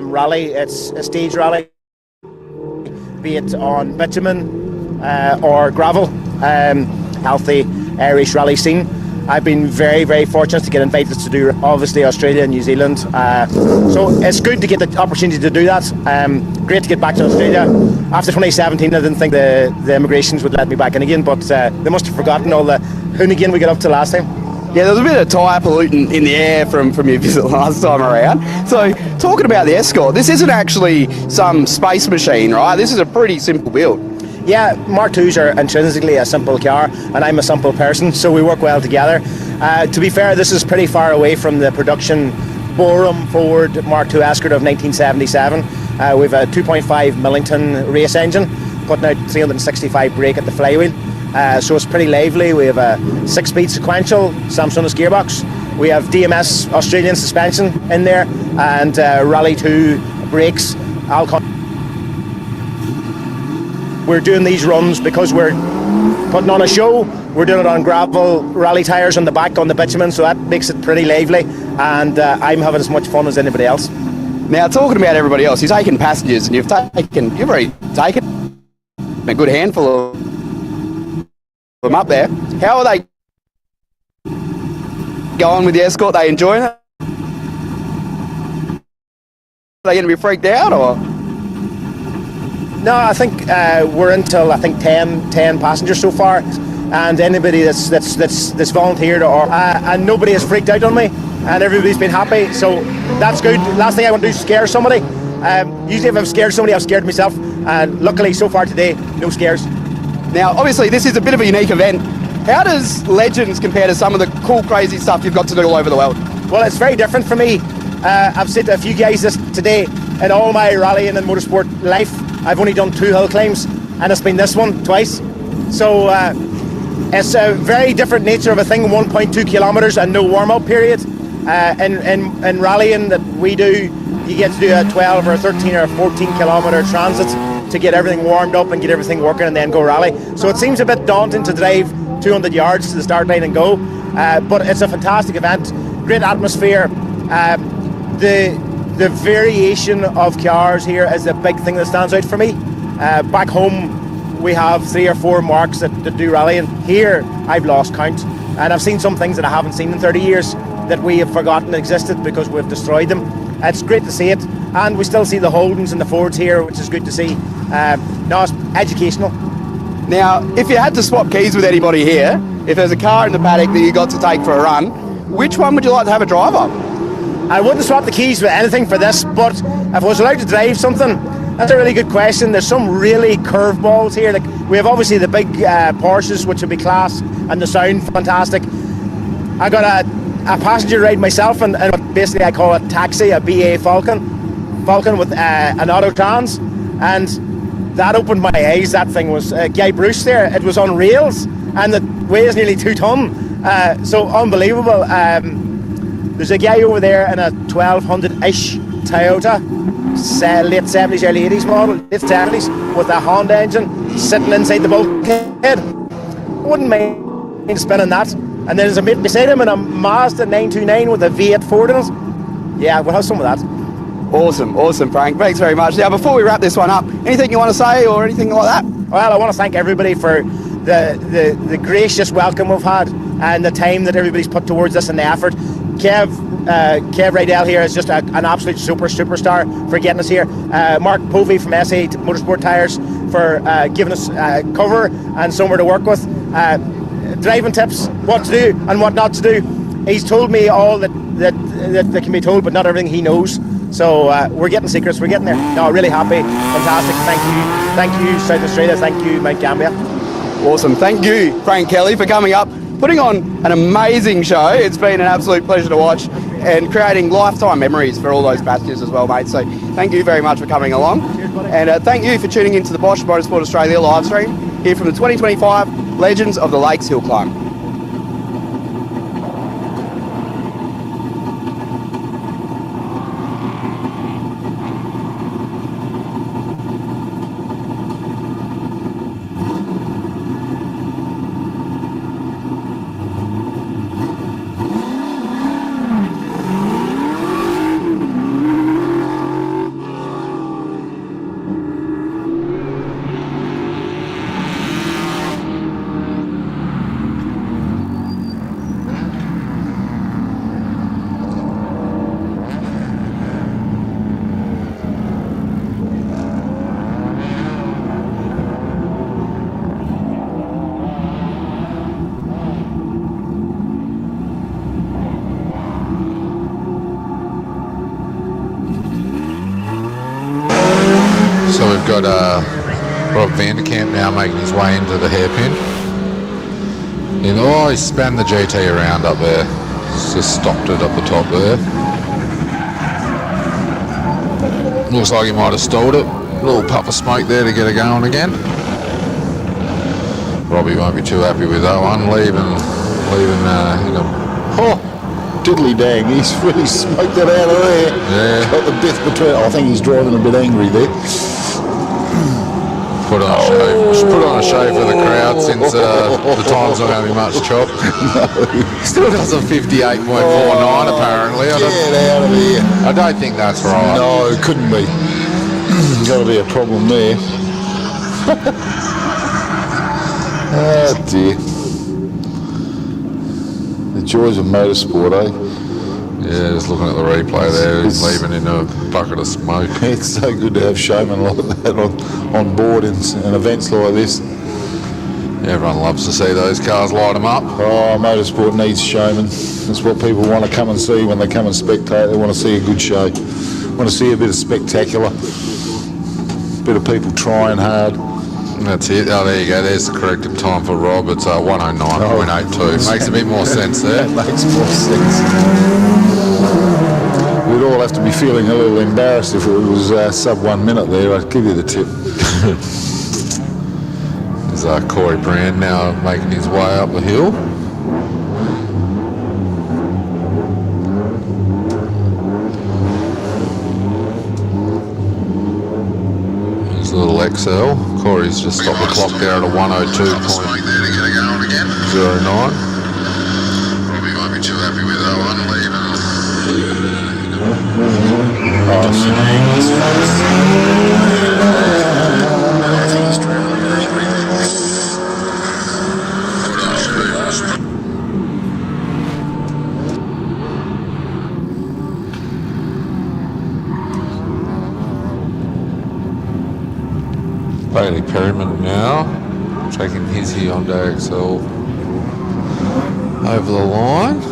rally. It's a stage rally, be it on bitumen or gravel. Healthy Irish rally scene. I've been very, very fortunate to get invited to do, obviously, Australia and New Zealand. So it's good to get the opportunity to do that. Great to get back to Australia. After 2017, I didn't think the immigrations would let me back in again, but they must have forgotten all the hoonigan we got up to last time. Yeah, there was a bit of tyre pollutant in the air from your visit last time around. So, talking about the Escort, this isn't actually some space machine, right? This is a pretty simple build. Yeah, Mark IIs are intrinsically a simple car, and I'm a simple person, so we work well together. To be fair, this is pretty far away from the production Borum Ford Mark II Escort of 1977. We have a 2.5 Millington race engine, putting out 365 brake at the flywheel. So it's pretty lively. We have a 6-speed sequential Samsonite gearbox. We have DMS Australian suspension in there, and Rally 2 brakes. We're doing these runs because we're putting on a show. We're doing it on gravel, rally tyres on the back on the bitumen, so that makes it pretty lively, and I'm having as much fun as anybody else. Now, talking about everybody else, you're taking passengers, and you've already taken a good handful of them up there. How are they going with the Escort? Are they enjoying it? Are they going to be freaked out, or...? No, I think we're until 10 passengers so far, and anybody that's volunteered and nobody has freaked out on me, and everybody's been happy, so that's good. Last thing I want to do is scare somebody. Usually if I've scared somebody, I've scared myself, and luckily so far today, no scares. Now, obviously this is a bit of a unique event. How does Legends compare to some of the cool, crazy stuff you've got to do all over the world? Well, it's very different for me. I've said to a few guys this today, in all my rallying and motorsport life, I've only done 2 hill climbs, and it's been this one twice. So it's a very different nature of a thing, 1.2 kilometres and no warm-up period. In rallying that we do, you get to do a 12 or a 13 or a 14 kilometre transit to get everything warmed up and get everything working and then go rally. So it seems a bit daunting to drive 200 yards to the start line and go, but it's a fantastic event, great atmosphere. The variation of cars here is the big thing that stands out for me. Back home we have 3 or 4 marks that do rallying. Here I've lost count, and I've seen some things that I haven't seen in 30 years that we have forgotten existed because we've destroyed them. It's great to see it, and we still see the Holdens and the Fords here, which is good to see. No, it's educational. Now, if you had to swap keys with anybody here, if there's a car in the paddock that you got to take for a run, which one would you like to have a drive of? I wouldn't swap the keys with anything for this, but if I was allowed to drive something, that's a really good question. There's some really curveballs here. Like, we have obviously the big Porsches, which would be class, and the sound fantastic. I got a passenger ride myself, and basically I call it taxi, a BA Falcon with an auto trans, and that opened my eyes. That thing was Guy Bruce there. It was on rails, and it weighs nearly 2 tonne, so unbelievable. There's a guy over there in a 1200-ish Toyota, late 70s, early 80s model, late 70s, with a Honda engine sitting inside the bulkhead. I wouldn't mind spinning that. And then there's a mate beside him in a Mazda 929 with a V8 Ford in it. Yeah, we'll have some of that. Awesome, Frank. Thanks very much. Now, before we wrap this one up, anything you want to say or anything like that? Well, I want to thank everybody for the gracious welcome we've had and the time that everybody's put towards this and the effort. Kev Rydell here is just an absolute superstar for getting us here. Mark Povey from SA Motorsport Tyres for giving us cover and somewhere to work with. Driving tips, what to do and what not to do. He's told me all that can be told, but not everything he knows. So we're getting secrets, we're getting there. No, really happy, fantastic. Thank you South Australia, thank you Mount Gambier. Awesome, thank you Frank Kelly for coming up, putting on an amazing show. It's been an absolute pleasure to watch and creating lifetime memories for all those passengers as well, mate. So thank you very much for coming along. Cheers, and thank you for tuning into the Bosch Motorsport Australia live stream here from the 2025 legends of the Lakes Hillclimb. So we've got Rob Vanderkamp now making his way into the hairpin. And he spun the GT around up there. Just stopped it up the top there. Looks like he might have stalled it. A little puff of smoke there to get it going again. Robbie won't be too happy with that one. Leaving in a... Diddly dang, he's really smoked it out of there. Yeah. Got the death between. I think he's driving a bit angry there. Put on a show for the crowd since the time's not going to be much chop. Still does a 58.49 apparently. Get out of here. I don't think that's right. No, it couldn't be. Got to be a problem there. Oh dear. The joys of motorsport, eh? Yeah, just looking at the replay there, he's leaving in a bucket of smoke. It's so good to have showmen like that on board in events like this. Everyone loves to see those cars light them up. Oh, motorsport needs showmen. That's what people want to come and see when they come and spectate. They want to see a good show. Want to see a bit of spectacular. Bit of people trying hard. That's it. Oh, there you go. There's the corrective time for Rob. It's 109.82. Makes a bit more sense there. That makes more sense. We'd all have to be feeling a little embarrassed if it was sub 1 minute there. I'd give you the tip. There's Corey Brand now making his way up the hill. There's a little XL. Corey's just stopped the clock there at a 102.09. Robbie won't be too happy with that one. Bailey Perryman now taking his Hyundai XL over the line.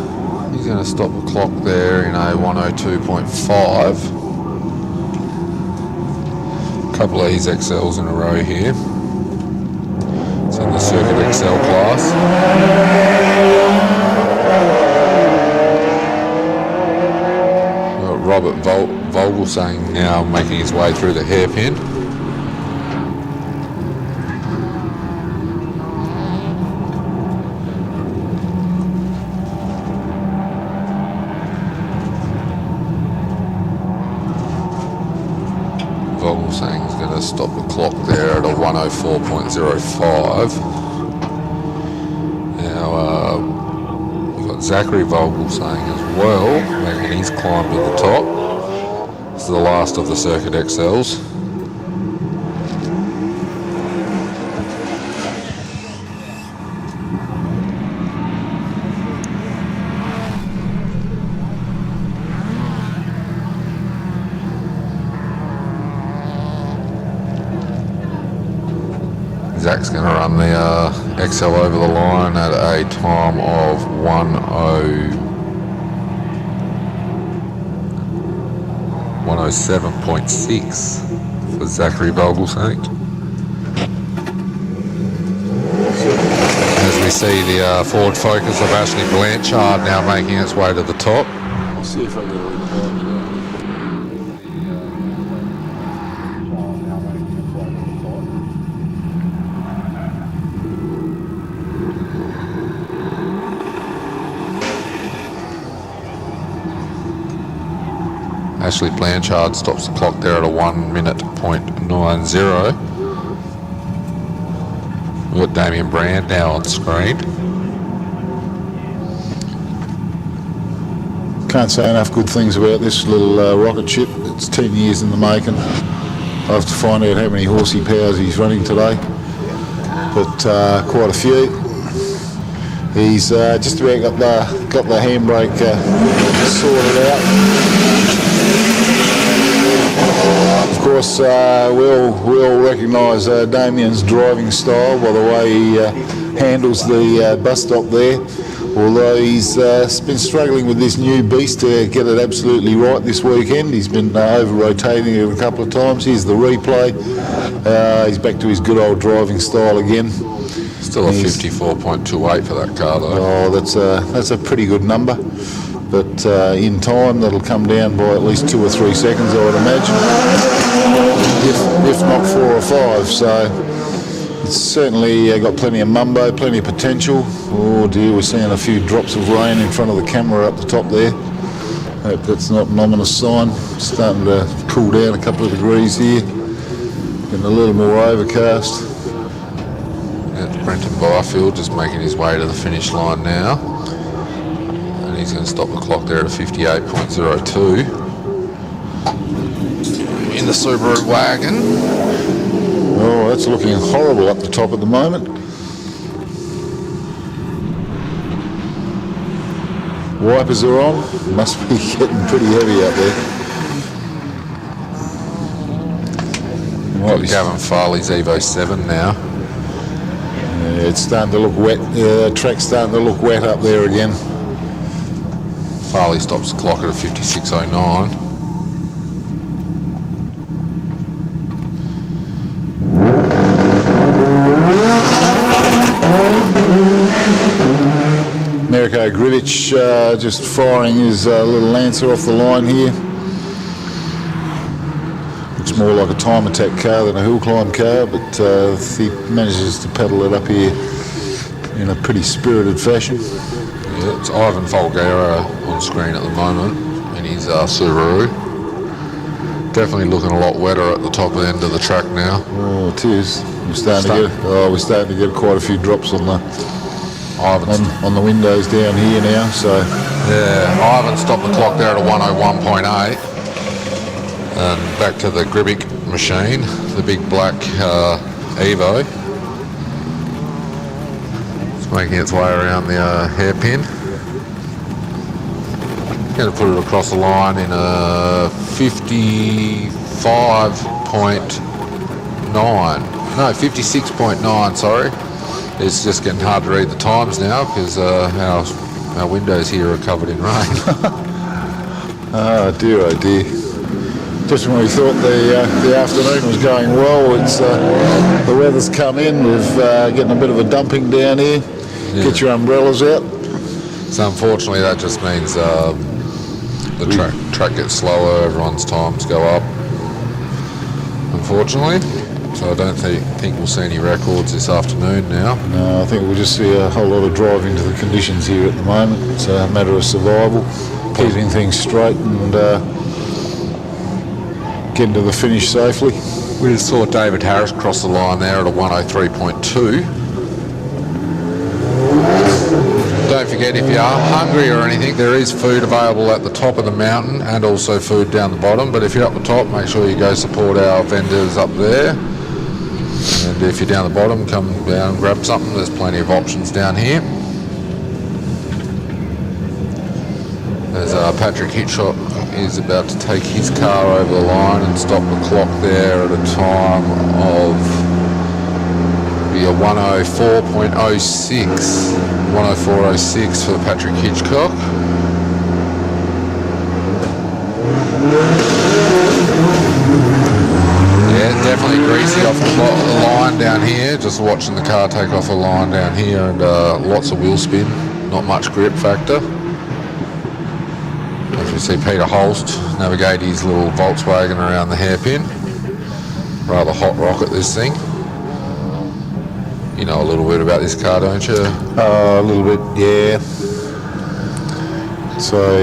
He's going to stop the clock there in a 102.5. A couple of his XLs in a row here. It's in the Circuit XL class. Got Robert Vogelsang now making his way through the hairpin. Vogelsang's going to stop the clock there at a 104.05. Now we've got Zachary Vogelsang as well, making his climb to the top. This is the last of the Circuit XLs. Zach's going to run the XL over the line at a time of 107.6 for Zachary Vogelsang. As we see the Ford Focus of Ashley Blanchard now making its way to the top. I'll see if I get a reply. Ashley Blanchard stops the clock there at a 1:90. We've got Damien Brand now on screen. Can't say enough good things about this little rocket ship. It's 10 years in the making. I'll have to find out how many horsey powers he's running today, but quite a few. He's just about got the handbrake sorted out. Of course, we all recognise Damien's driving style by the way he handles the bus stop there. Although he's been struggling with this new beast to get it absolutely right this weekend. He's been over-rotating it a couple of times. Here's the replay. He's back to his good old driving style again. Still a 54.28 for that car though. Oh, that's a pretty good number. But in time, that'll come down by at least 2 or 3 seconds, I would imagine. If not 4 or 5. So it's certainly got plenty of mumbo, plenty of potential. Oh dear, we're seeing a few drops of rain in front of the camera up the top there. Hope that's not an ominous sign. It's starting to cool down a couple of degrees here. Getting a little more overcast. That's Brendan Byfield just making his way to the finish line now. And he's going to stop the clock there at a 58.02. In the Subaru wagon. Oh, that's looking horrible up the top at the moment. Wipers are on. Must be getting pretty heavy out there. Got Gavin Farley's Evo 7 now. Yeah, it's starting to look wet. The track's starting to look wet up there again. Farley stops the clock at a 56.09. Mirko Grivic just firing his little Lancer off the line here. Looks more like a time attack car than a hill climb car, but he manages to pedal it up here in a pretty spirited fashion. Yeah, it's Ivan Volgera on screen at the moment in his Subaru. Definitely looking a lot wetter at the top end of the track now. Oh, it is. We're starting to get quite a few drops on the windows down here now. So yeah, Ivan stopped the clock there at a 1:01.8, and back to the Gribic machine, the big black Evo. It's making its way around the hairpin. Going to put it across the line in a 56.9. Sorry. It's just getting hard to read the times now because our windows here are covered in rain. Oh dear. Just when we thought the afternoon was going well, it's the weather's come in. We're getting a bit of a dumping down here. Yeah. Get your umbrellas out. So unfortunately that just means the track gets slower, everyone's times go up, unfortunately. So I don't think we'll see any records this afternoon now. No, I think we'll just see a whole lot of driving to the conditions here at the moment. It's a matter of survival, keeping things straight and getting to the finish safely. We just saw David Harris cross the line there at a 1:03.2. Don't forget, if you are hungry or anything, there is food available at the top of the mountain and also food down the bottom. But if you're up the top, make sure you go support our vendors up there. And if you're down the bottom, come down and grab something. There's plenty of options down here. There's Patrick Hitchcock is about to take his car over the line and stop the clock there at a time of a 1:04.06. 1:04.06 for Patrick Hitchcock. Yeah, definitely greasy off the line down here. Just watching the car take off the line down here, and lots of wheel spin, not much grip factor. As we see Peter Holst navigate his little Volkswagen around the hairpin. Rather hot rocket, this thing. You know a little bit about this car, don't you? A little bit, yeah. So,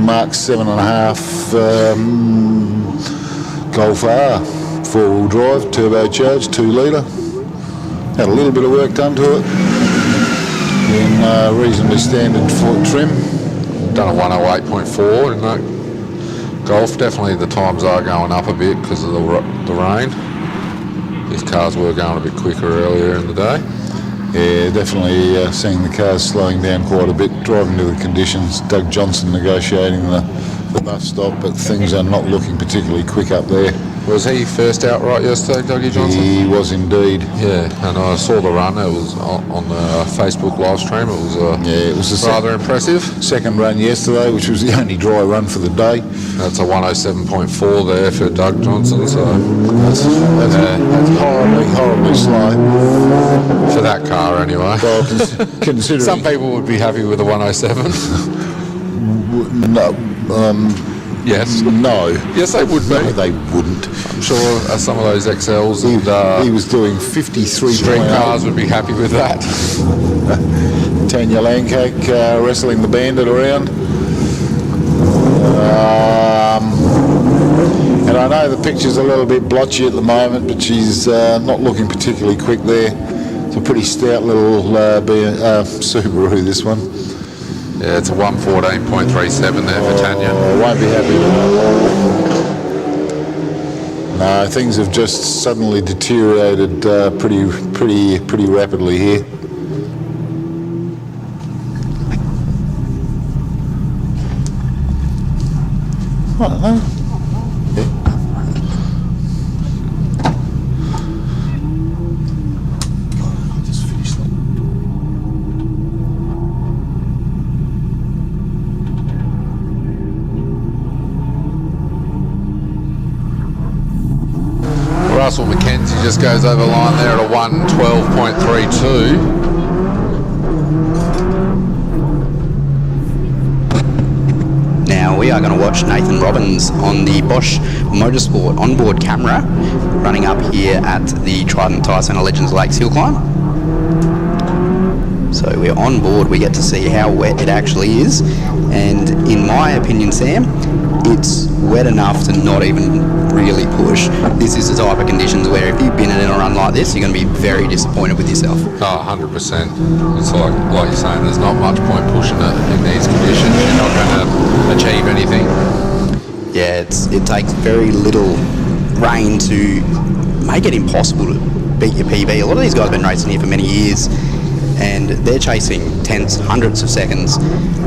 Mark 7.5 Golf R, 4-wheel drive, turbocharged, 2 litre. Had a little bit of work done to it in reasonably standard foot trim. Done a 108.4 in that Golf. Definitely the times are going up a bit because of the rain. These cars were going a bit quicker earlier in the day. Yeah, definitely seeing the cars slowing down quite a bit, driving to the conditions. Doug Johnson negotiating the bus stop, but things are not looking particularly quick up there. Was he first out right yesterday, Dougie Johnson? He was indeed. Yeah, and I saw the run. It was on the Facebook live stream. It was rather impressive. Second run yesterday, which was the only dry run for the day. That's a 107.4 there for Doug Johnson. So that's horribly slow for that car anyway. Well, considering some people would be happy with a 107. No. Yes. No. Yes, they would be. No, they wouldn't. I'm sure some of those XLs and he was doing 53 street cars would be happy with that. Tanya Lancake wrestling the Bandit around. And I know the picture's a little bit blotchy at the moment, but she's not looking particularly quick there. It's a pretty stout little Subaru, this one. Yeah, it's a 114.37 there for Tanya. I won't be happy with that. No, things have just suddenly deteriorated pretty rapidly here. I don't know. Russell McKenzie just goes over the line there at a 112.32. Now we are going to watch Nathan Robbins on the Bosch Motorsport onboard camera running up here at the Trident Tyre Centre Legends Lakes Hillclimb. So we're on board, we get to see how wet it actually is, and in my opinion, Sam, it's wet enough to not even really push. This is the type of conditions where if you've been in a run like this, you're going to be very disappointed with yourself. Oh, 100%. It's like you're saying, there's not much point pushing it in these conditions. You're not going to achieve anything. Yeah, it takes very little rain to make it impossible to beat your PB. A lot of these guys have been racing here for many years, and they're chasing tenths, hundreds of seconds.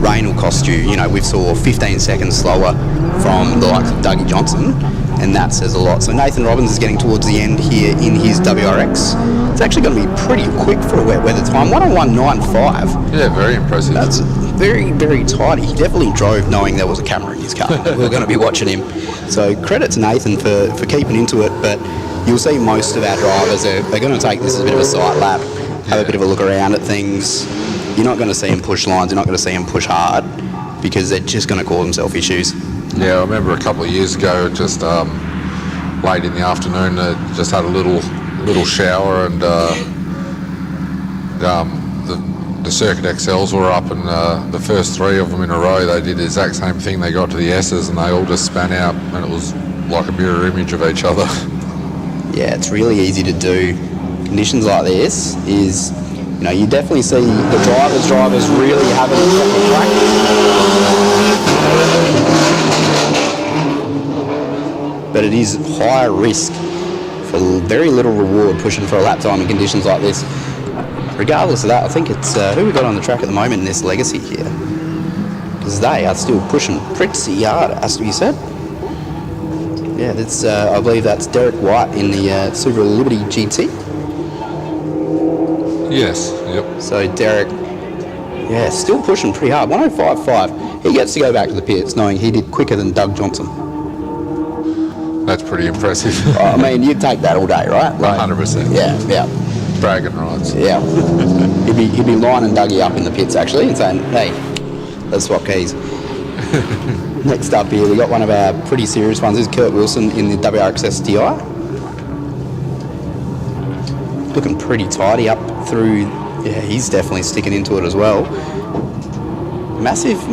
Rain will cost you, we saw 15 seconds slower from the likes of Dougie Johnson, and that says a lot. So Nathan Robbins is getting towards the end here in his WRX. It's actually going to be pretty quick for a wet weather time, 101.95. Yeah, very impressive. That's very, very tidy. He definitely drove knowing there was a camera in his car. We were going to be watching him. So credit to Nathan for keeping into it, but you'll see most of our drivers are going to take this as a bit of a sight lap, have a bit of a look around at things. You're not going to see them push lines, you're not going to see them push hard, because they're just going to cause themselves issues. Yeah, I remember a couple of years ago, just late in the afternoon, just had a little shower, and the Circuit XLs were up, and the first 3 of them in a row, they did the exact same thing. They got to the S's and they all just span out, and it was like a mirror image of each other. Yeah, it's really easy to do. Conditions like this is, you definitely see the drivers really having a track. But it is higher risk for very little reward pushing for a lap time in conditions like this. Regardless of that, I think it's who we got on the track at the moment in this Legacy here, because they are still pushing pretty hard, it has to be said. Yeah, that's I believe that's Derek White in the Subaru Liberty GT. Yes, yep. So Derek, still pushing pretty hard, 105.5. He gets to go back to the pits knowing he did quicker than Doug Johnson. That's pretty impressive. I mean, you'd take that all day, right? 100%. Yeah. Bragging rights. Yeah. he'd be lining Dougie up in the pits actually and saying, hey, let's swap keys. Next up here, we got one of our pretty serious ones. This is Kurt Wilson in the WRX STI. Looking pretty tidy up through. Yeah, he's definitely sticking into it as well. Massive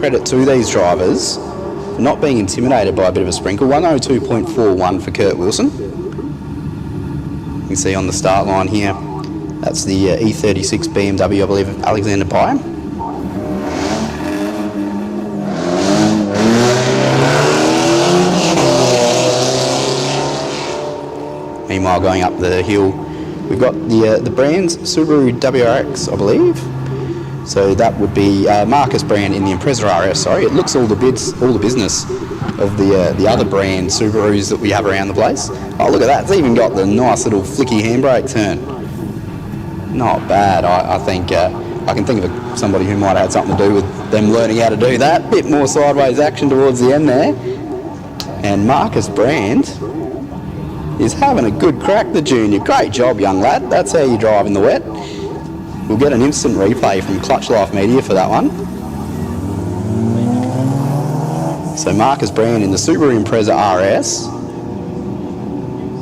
credit to these drivers for not being intimidated by a bit of a sprinkle. 102.41 for Kurt Wilson. You can see on the start line here, that's the E36 BMW, I believe, of Alexander Byam. Meanwhile, going up the hill, we've got the brands Subaru WRX, I believe. So that would be Marcus brand in the Impreza RS. Sorry, it looks all the business of the other brand Subarus that we have around the place. Oh, look at that! It's even got the nice little flicky handbrake turn. Not bad. I think I can think of somebody who might have had something to do with them learning how to do that. Bit more sideways action towards the end there. And Marcus Brand is having a good crack, the junior. Great job, young lad. That's how you drive in the wet. We'll get an instant replay from Clutch Life Media for that one. So Marcus Brand in the Subaru Impreza RS.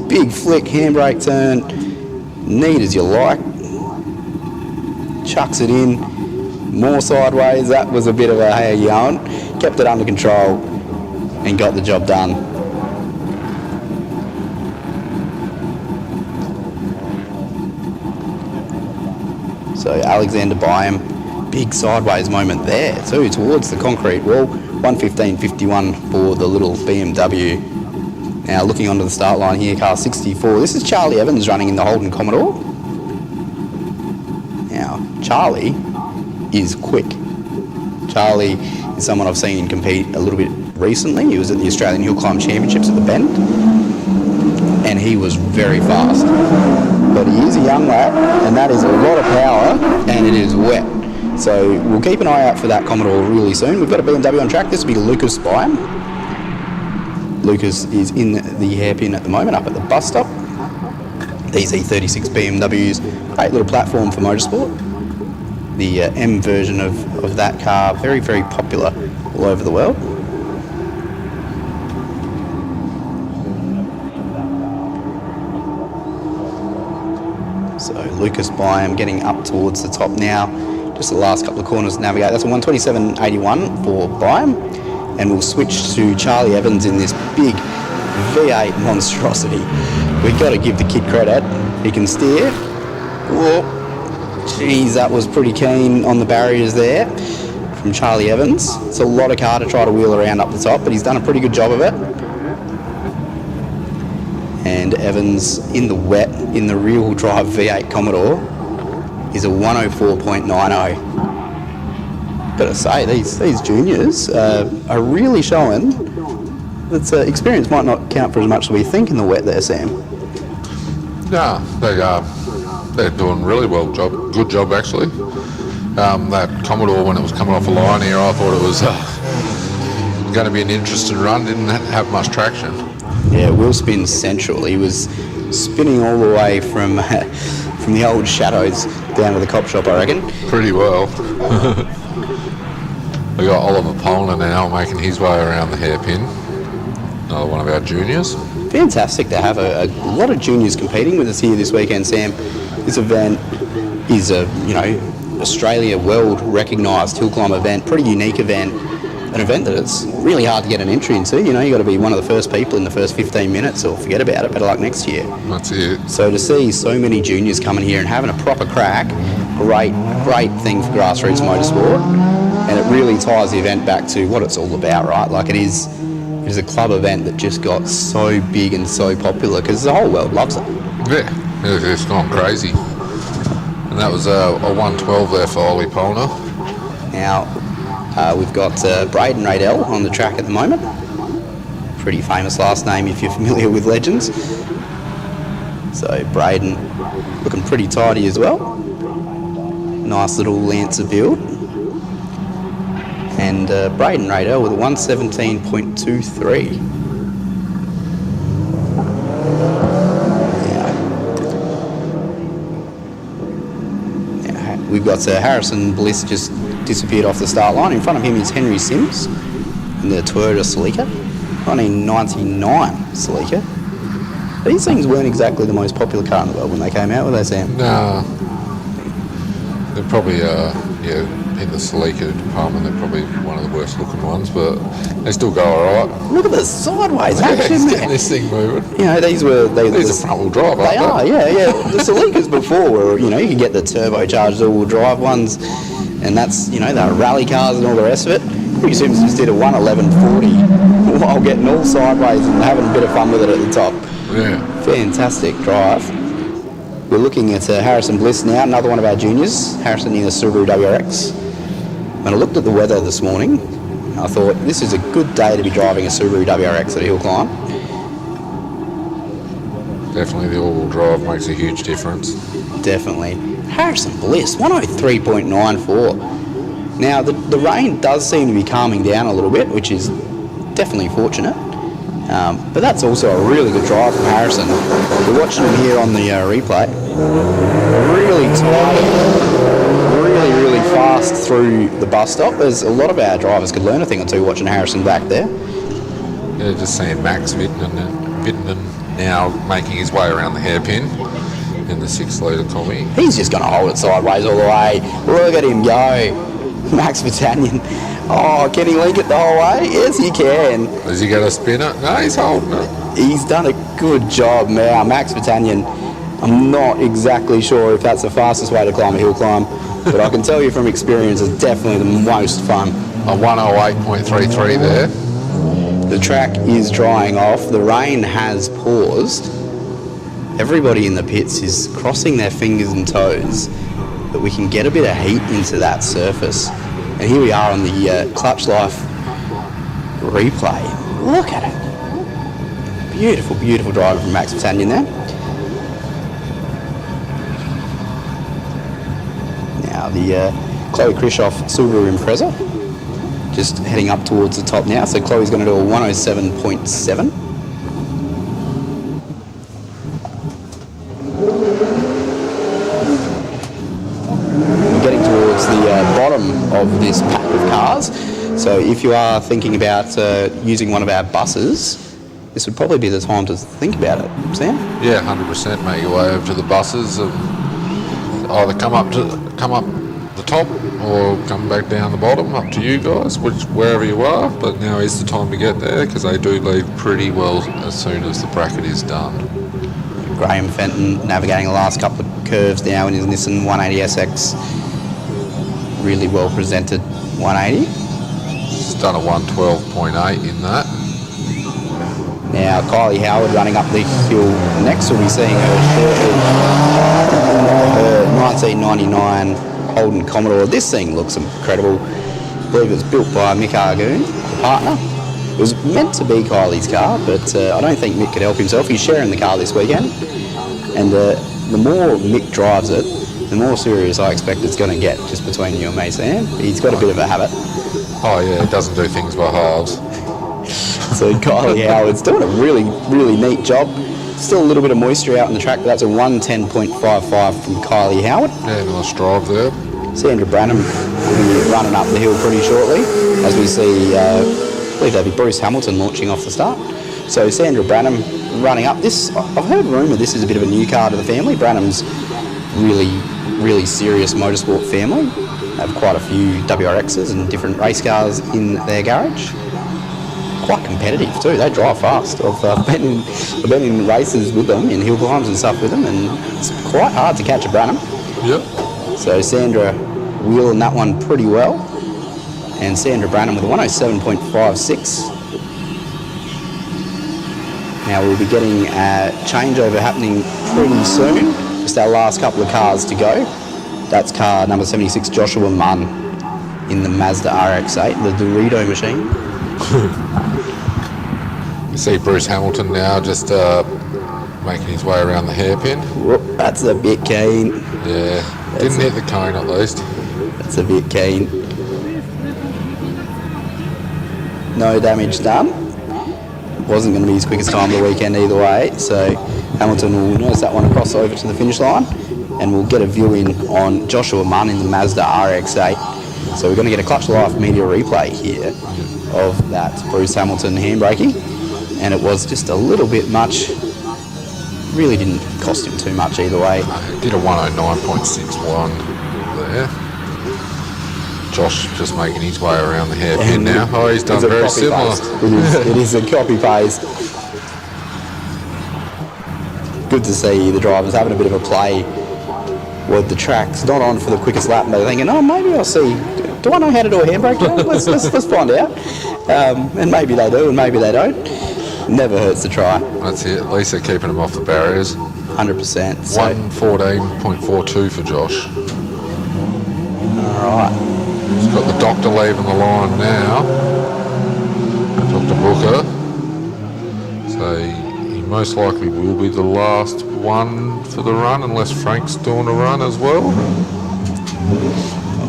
Big flick, handbrake turn, neat as you like. Chucks it in, more sideways. That was a bit of a how you going. Kept it under control and got the job done. So Alexander Byam, big sideways moment there too, towards the concrete wall. 1:15.51 for the little BMW. Now looking onto the start line here, car 64. This is Charlie Evans running in the Holden Commodore. Now Charlie is quick. Charlie is someone I've seen compete a little bit recently. He was at the Australian Hillclimb Championships at the Bend, and he was very fast. But he is a young lad, and that is a lot of power, and it is wet. So we'll keep an eye out for that Commodore really soon. We've got a BMW on track. This will be Lucas Byam. Lucas is in the hairpin at the moment, up at the bus stop. These E36 BMWs, great little platform for motorsport. The M version of that car, very, very popular all over the world. So Lucas Byam getting up towards the top now. Just the last couple of corners to navigate. That's a 1:27.81 for Byam. And we'll switch to Charlie Evans in this big V8 monstrosity. We've got to give the kid credit. He can steer. Whoa. Geez, that was pretty keen on the barriers there from Charlie Evans. It's a lot of car to try to wheel around up the top, but he's done a pretty good job of it. And Evans in the wet, in the rear-wheel drive V8 Commodore, is a 1:04.90. Gotta say, these juniors are really showing that experience might not count for as much as we think in the wet there, Sam. No, they're doing really well job. Good job, actually. That Commodore, when it was coming off a line here, I thought it was going to be an interesting run. Didn't have much traction. Yeah, wheel spin central. He was spinning all the way from the old Shadows down to the cop shop, I reckon. Pretty well. We got Oliver Polner now making his way around the hairpin. Another one of our juniors. Fantastic to have a lot of juniors competing with us here this weekend, Sam. This event is a Australia world recognised hill climb event, pretty unique event. An event that it's really hard to get an entry into. You got to be one of the first people in the first 15 minutes or forget about it. Better luck next year. That's it. So to see so many juniors coming here and having a proper crack, great thing for grassroots motorsport. And it really ties the event back to what it's all about, right? Like it is a club event that just got so big and so popular because the whole world loves it. Yeah, it's gone crazy. And that was a 1:12 there for Ollie Polner. Now, we've got Brendan Wagner on the track at the moment. Pretty famous last name if you're familiar with legends. So Braden looking pretty tidy as well. Nice little Lancer build. And Brendan Wagner with a 1:17.23. We've got Harrison Bliss just disappeared off the start line. In front of him is Henry Sims in the Toyota Celica, 1999 Celica. These things weren't exactly the most popular car in the world when they came out, were they, Sam? No. They're probably, in the Celica department, they're probably one of the worst looking ones, but they still go alright. Look at the sideways action It's there. getting this thing moving. You know, these are front wheel drive, They are, yeah. The Celicas before were, you know, you could get the turbocharged all-wheel drive ones, and that's, you know, the rally cars and all the rest of it. Pretty Sims just did a 111.40 while getting all sideways and having a bit of fun with it at the top. Yeah. Fantastic drive. We're looking at Harrison Bliss now, another one of our juniors, Harrison in the Subaru WRX. When I looked at the weather this morning, I thought this is a good day to be driving a Subaru WRX at a hill climb. Definitely the all-wheel drive makes a huge difference. Definitely. Harrison Bliss, 103.94. Now, the rain does seem to be calming down a little bit, which is definitely fortunate. But that's also a really good drive from Harrison. We're watching him here on the replay. Really tight, really fast through the bus stop. There's a lot of our drivers could learn a thing or two watching Harrison back there. Yeah, just seeing Max Wittman now making his way around the hairpin in the 6-litre combi. He's just going to hold it sideways all the way. Look at him go. Max Vitanian. Oh, can he link it the whole way? Yes, he can. Is he going to spin it? No, he's holding it. He's done a good job now. Max Vitanian, I'm not exactly sure if that's the fastest way to climb a hill climb, but I can tell you from experience it's definitely the most fun. A 108.33 there. The track is drying off. The rain has paused. Everybody in the pits is crossing their fingers and toes that we can get a bit of heat into that surface. And here we are on the Clutch Life replay. Look at it. Beautiful, beautiful driver from Max Vitanian there. Now the Chloe Krischoff Subaru Impreza just heading up towards the top now. So Chloe's going to do a 107.7. Bottom of this pack of cars. So if you are thinking about using one of our buses, this would probably be the time to think about it, Sam? Yeah, 100%. Make your way over to the buses and either come up the top or come back down the bottom, up to you guys, wherever you are. But now is the time to get there because they do leave pretty well as soon as the bracket is done. Graham Fenton navigating the last couple of curves now in his Nissan 180SX. Really well presented 180. He's done a 112.8 in that. Now Kylie Howard running up the hill next. We'll be seeing her shortly. Her 1999 Holden Commodore. This thing looks incredible. I believe it was built by Mick Argoon, the partner. It was meant to be Kylie's car, but I don't think Mick could help himself. He's sharing the car this weekend. And the more Mick drives it, the more serious I expect it's going to get, just between you and me, Sam. He's got a bit of a habit. Oh yeah, he doesn't do things by halves. So Kylie Howard's doing a really, really neat job. Still a little bit of moisture out on the track, but that's a 110.55 from Kylie Howard. Yeah, nice drive there. Sandra Branham will be running up the hill pretty shortly, as we see, I believe that'll be Bruce Hamilton launching off the start. So Sandra Branham running up. This, I've heard rumour this is a bit of a new car to the family. Branham's really serious motorsport family. They have quite a few WRXs and different race cars in their garage. Quite competitive too. They drive fast. I've been in races with them, in hill climbs and stuff with them, and it's quite hard to catch a Branham. Yep. So Sandra wheeling that one pretty well, and Sandra Branham with a 107.56. Now we'll be getting a changeover happening pretty soon. Just our last couple of cars to go. That's car number 76, Joshua Munn, in the Mazda RX-8, the Dorito machine. You see Bruce Hamilton now just making his way around the hairpin. Whoop, that's a bit keen. Yeah, didn't hit the cone at least. That's a bit keen. No damage done. Wasn't going to be his quickest time of the weekend either way, so Hamilton will nurse that one across over to the finish line, and we'll get a view in on Joshua Munn in the Mazda RX-8. So we're going to get a Clutch Life media replay here of that Bruce Hamilton handbraking, and it was just a little bit much. Really didn't cost him too much either way. Did a 109.61 there. Josh just making his way around the hairpin now. Oh, he's done It's a very copy similar. paste. It is a copy paste. Good to see the drivers having a bit of a play with the tracks. Not on for the quickest lap, and they're thinking, oh, maybe I'll see. Do I know how to do a handbrake? Let's find out. And maybe they do, and maybe they don't. Never hurts to try. That's it. At least they're keeping them off the barriers. 100%. So, 1:14.42 for Josh. all right. He's got the doctor leaving the line now. Dr. Booker. So he most likely will be the last one for the run, unless Frank's doing a run as well.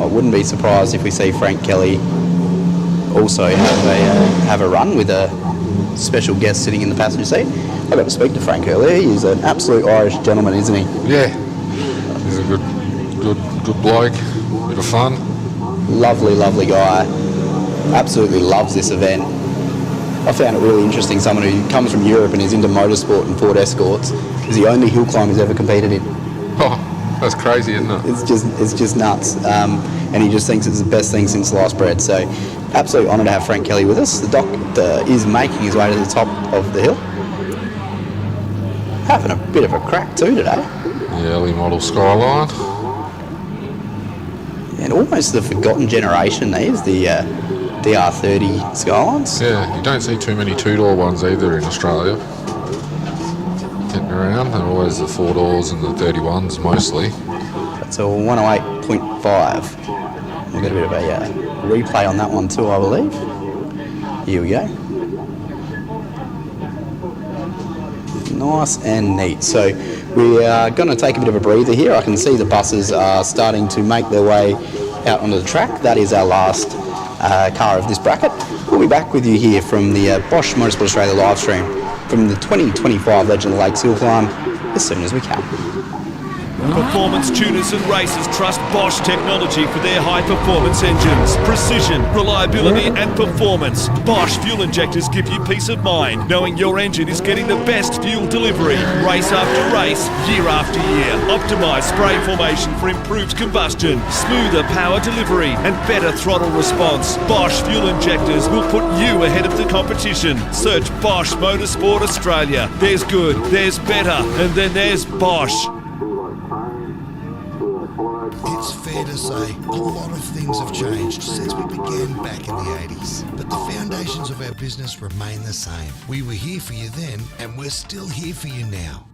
I wouldn't be surprised if we see Frank Kelly also have a run with a special guest sitting in the passenger seat. I got to speak to Frank earlier. He's an absolute Irish gentleman, isn't he? Yeah, he's a good bloke. Bit of fun. Lovely guy. Absolutely loves this event. I found it really interesting. Someone who comes from Europe and is into motorsport and Ford Escorts is the only hill climb he's ever competed in. Oh, that's crazy, isn't it? It's just nuts. And he just thinks it's the best thing since sliced bread. So, absolute honour to have Frank Kelly with us. The doctor is making his way to the top of the hill. Having a bit of a crack too today. The early model Skyline. And almost the forgotten generation these, the DR30 Skylines. Yeah, you don't see too many two-door ones either in Australia. Getting around, they're always the 4-doors and the 31s mostly. That's a 108.5. We've got a bit of a replay on that one too, I believe. Here we go. Nice and neat. So we are going to take a bit of a breather here. I can see the buses are starting to make their way out onto the track. That is our last car of this bracket. We'll be back with you here from the Bosch Motorsport Australia live stream from the 2025 Legend Lakes Hillclimb as soon as we can. Performance tuners and racers trust Bosch technology for their high-performance engines. Precision, reliability and performance. Bosch fuel injectors give you peace of mind, knowing your engine is getting the best fuel delivery. Race after race, year after year. Optimised spray formation for improved combustion, smoother power delivery and better throttle response. Bosch fuel injectors will put you ahead of the competition. Search Bosch Motorsport Australia. There's good, there's better, and then there's Bosch. It's fair to say a lot of things have changed since we began back in the 80s, but the foundations of our business remain the same. We were here for you then, and we're still here for you now.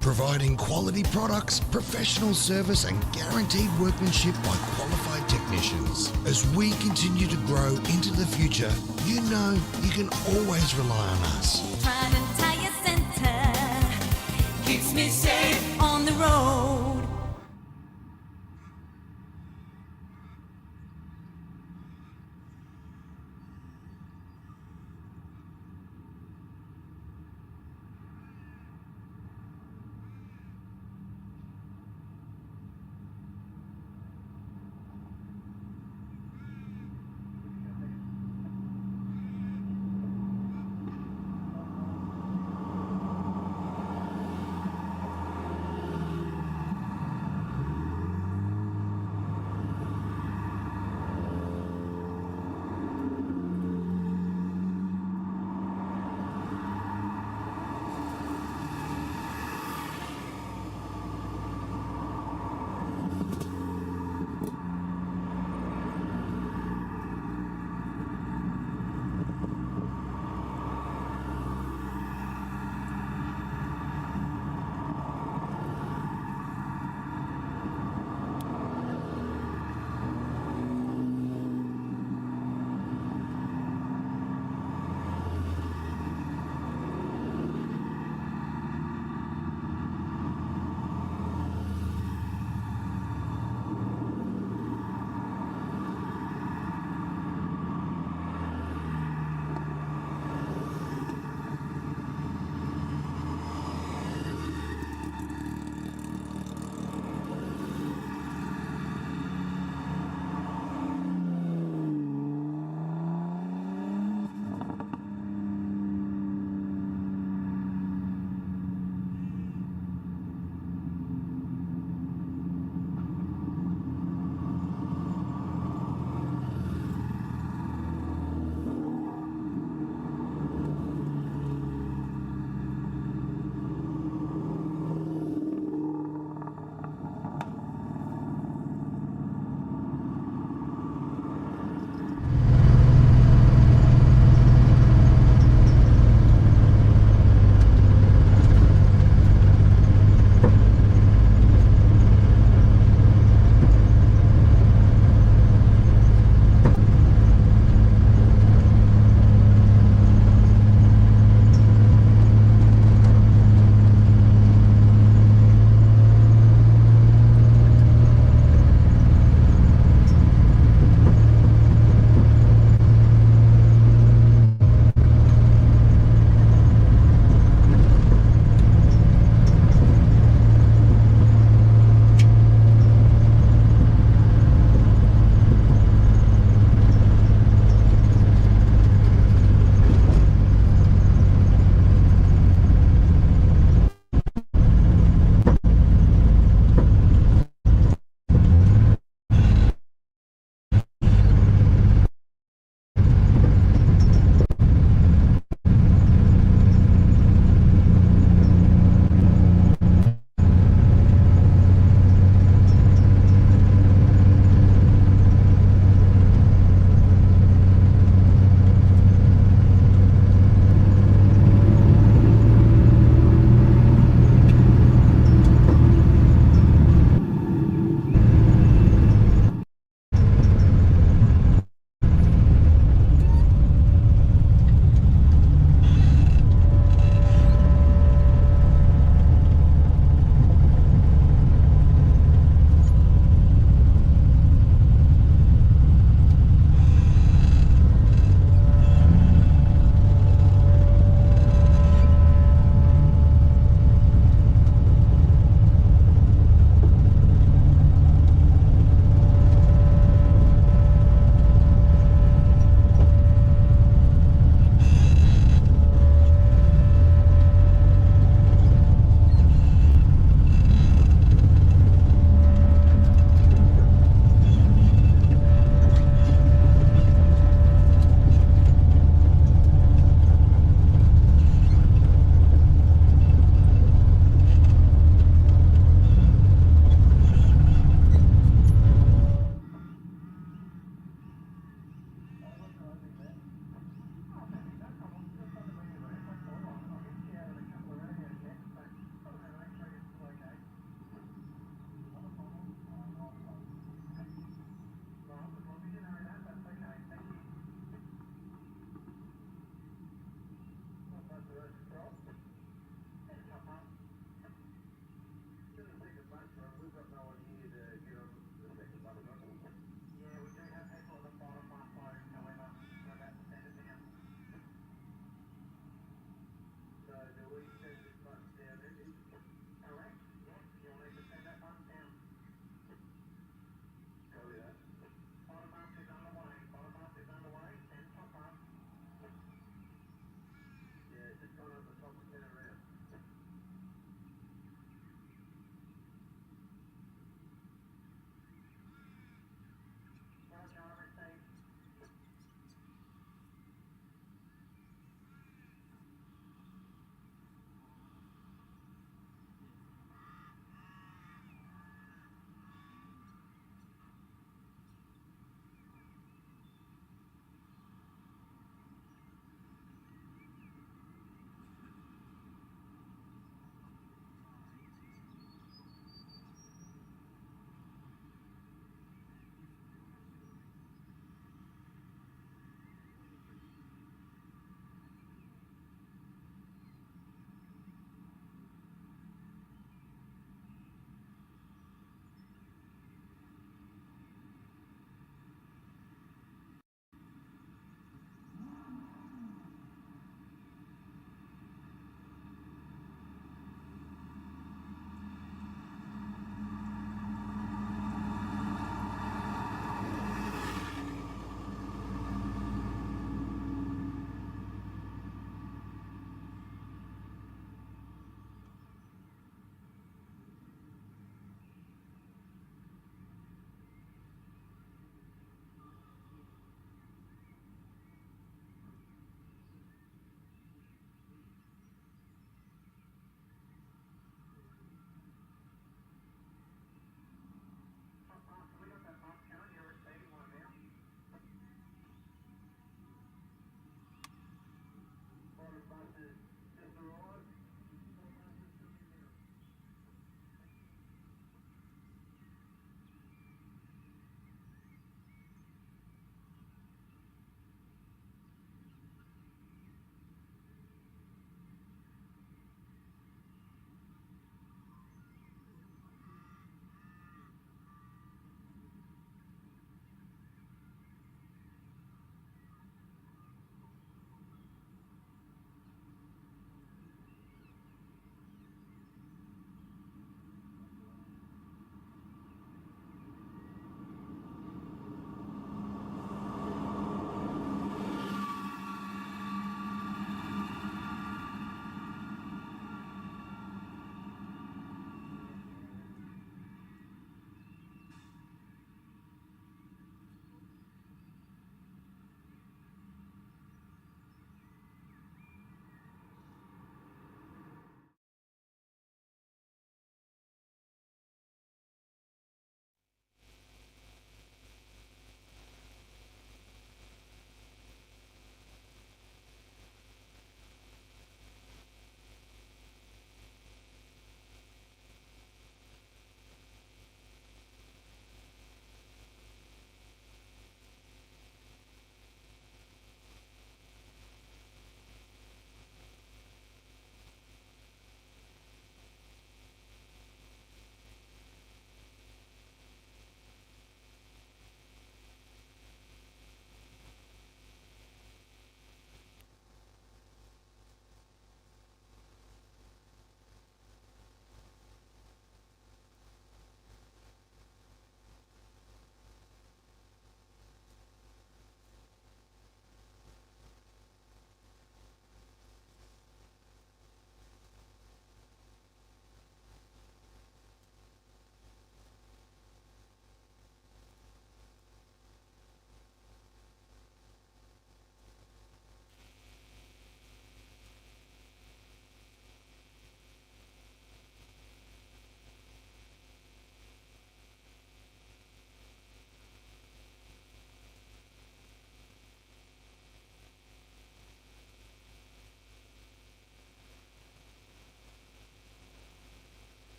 Providing quality products, professional service and guaranteed workmanship by qualified technicians. As we continue to grow into the future, you know you can always rely on us. Trident Tyre Centre keeps me safe on the road.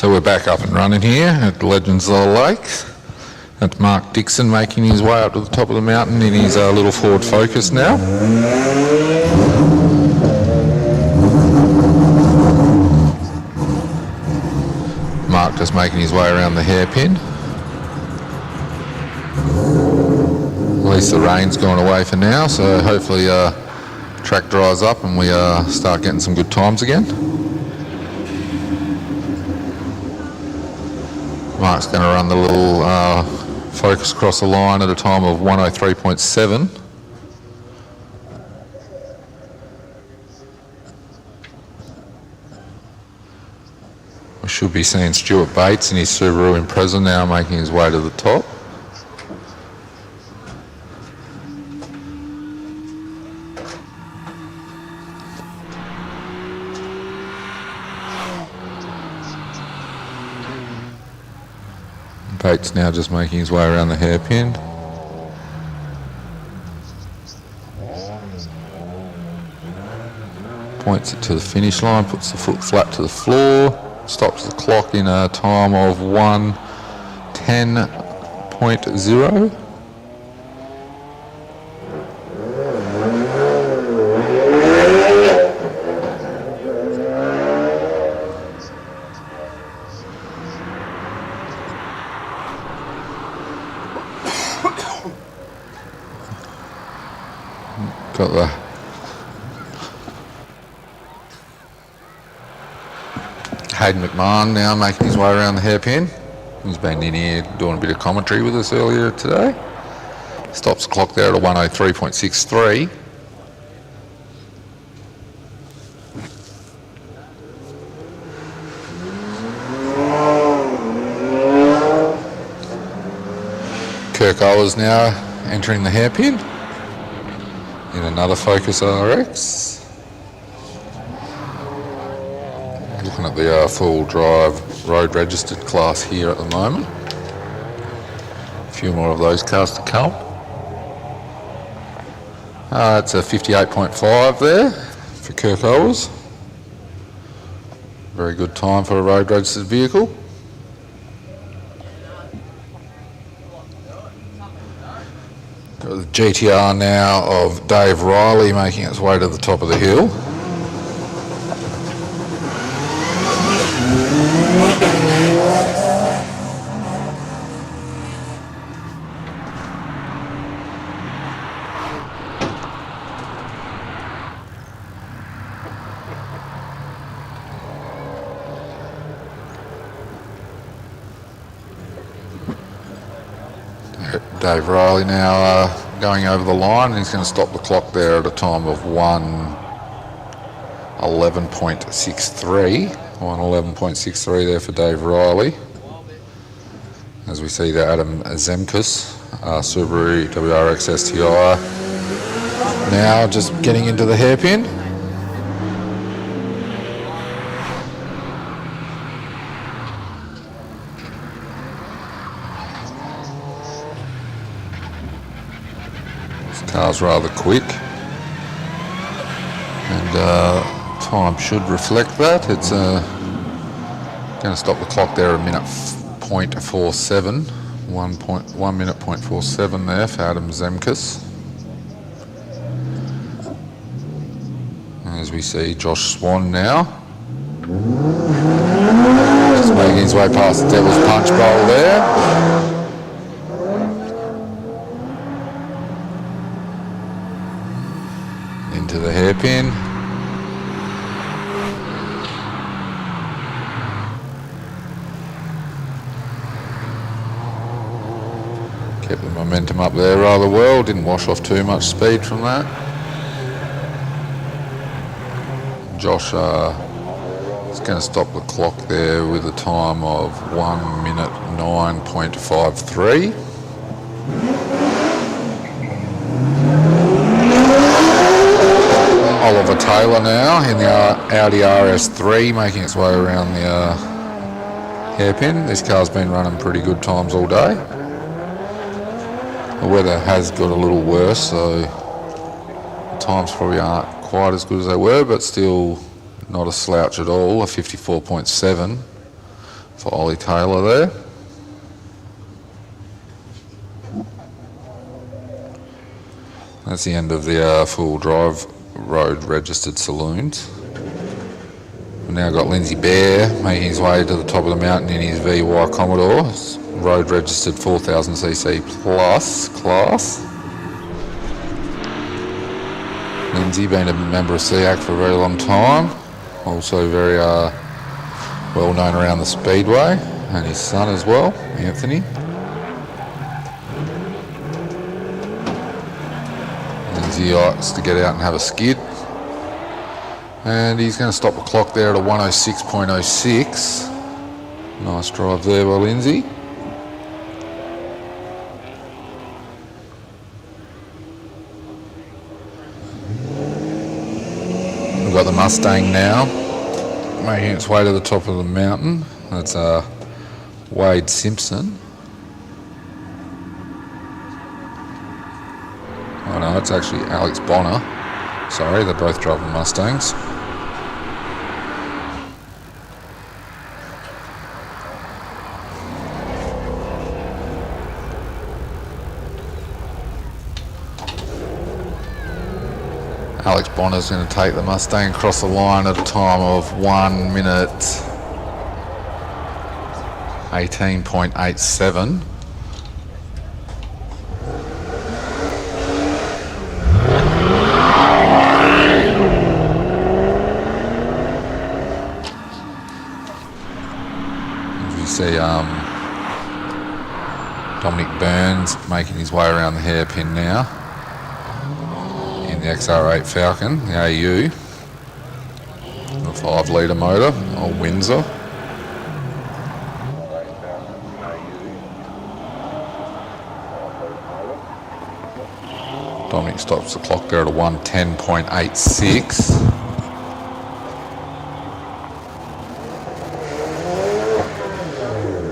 So we're back up and running here at Legends of the Lakes. That's Mark Dixon making his way up to the top of the mountain in his little Ford Focus now. Mark just making his way around the hairpin. At least the rain's gone away for now, so hopefully track dries up and we start getting some good times again. Mark's going to run the little Focus across the line at a time of 103.7. We should be seeing Stuart Bates in his Subaru Impreza now making his way to the top. Bates now just making his way around the hairpin. Points it to the finish line, puts the foot flat to the floor, stops the clock in a time of 1:10.0. Got the Hayden McMahon now making his way around the hairpin. He's been in here doing a bit of commentary with us earlier today. Stops the clock there at a 103.63. Kirk Owers now entering the hairpin in another Focus RX. Looking at the full drive road registered class here at the moment. A few more of those cars to come. It's a 58.5 there for Kirk Owers. Very good time for a road registered vehicle. Got the GTR now of Dave Riley making its way to the top of the hill. Dave Riley now going over the line, and he's going to stop the clock there at a time of 1:11.63. 1:11.63 there for Dave Riley. As we see the Adam Zemkus, Subaru WRX STI, now just getting into the hairpin. Car's rather quick, and time should reflect that. It's going to stop the clock there at a minute .47, 1 minute .47 there for Adam Zemkus. As we see Josh Swan now, just making his way past the Devil's Punch Bowl there. Into the hairpin. Kept the momentum up there rather well, didn't wash off too much speed from that. Josh is going to stop the clock there with a time of 1 minute 9.53. Oliver Taylor now in the Audi RS3 making its way around the hairpin. This car's been running pretty good times all day. The weather has got a little worse, so the times probably aren't quite as good as they were, but still not a slouch at all, a 54.7. for Ollie Taylor there. That's the end of the full drive road registered saloons. We've now got Lindsay Bear making his way to the top of the mountain in his VY Commodore, road registered 4000cc plus class. Lindsay been a member of SEAC for a very long time, also very well known around the Speedway, and his son as well, Anthony. Lindsay likes to get out and have a skid. And he's going to stop the clock there at a 106.06. Nice drive there by Lindsay. We've got the Mustang now, making its way to the top of the mountain. That's Wade Simpson. Oh no, it's actually Alex Bonner. Sorry, they're both driving Mustangs. Alex Bonner's going to take the Mustang across the line at a time of 1 minute 18.87. As you see, Dominic Burns making his way around the hairpin now. The XR8 Falcon, the AU, a 5 litre motor, old Windsor. Dominic stops the clock there at a 110.86.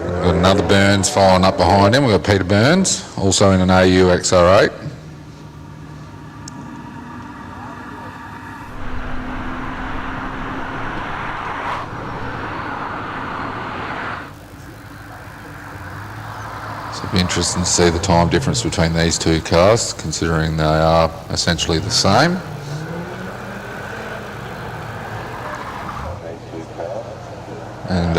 We've got another Burns following up behind him. We've got Peter Burns, also in an AU XR8. It'll be interesting to see the time difference between these two cars, considering they are essentially the same. And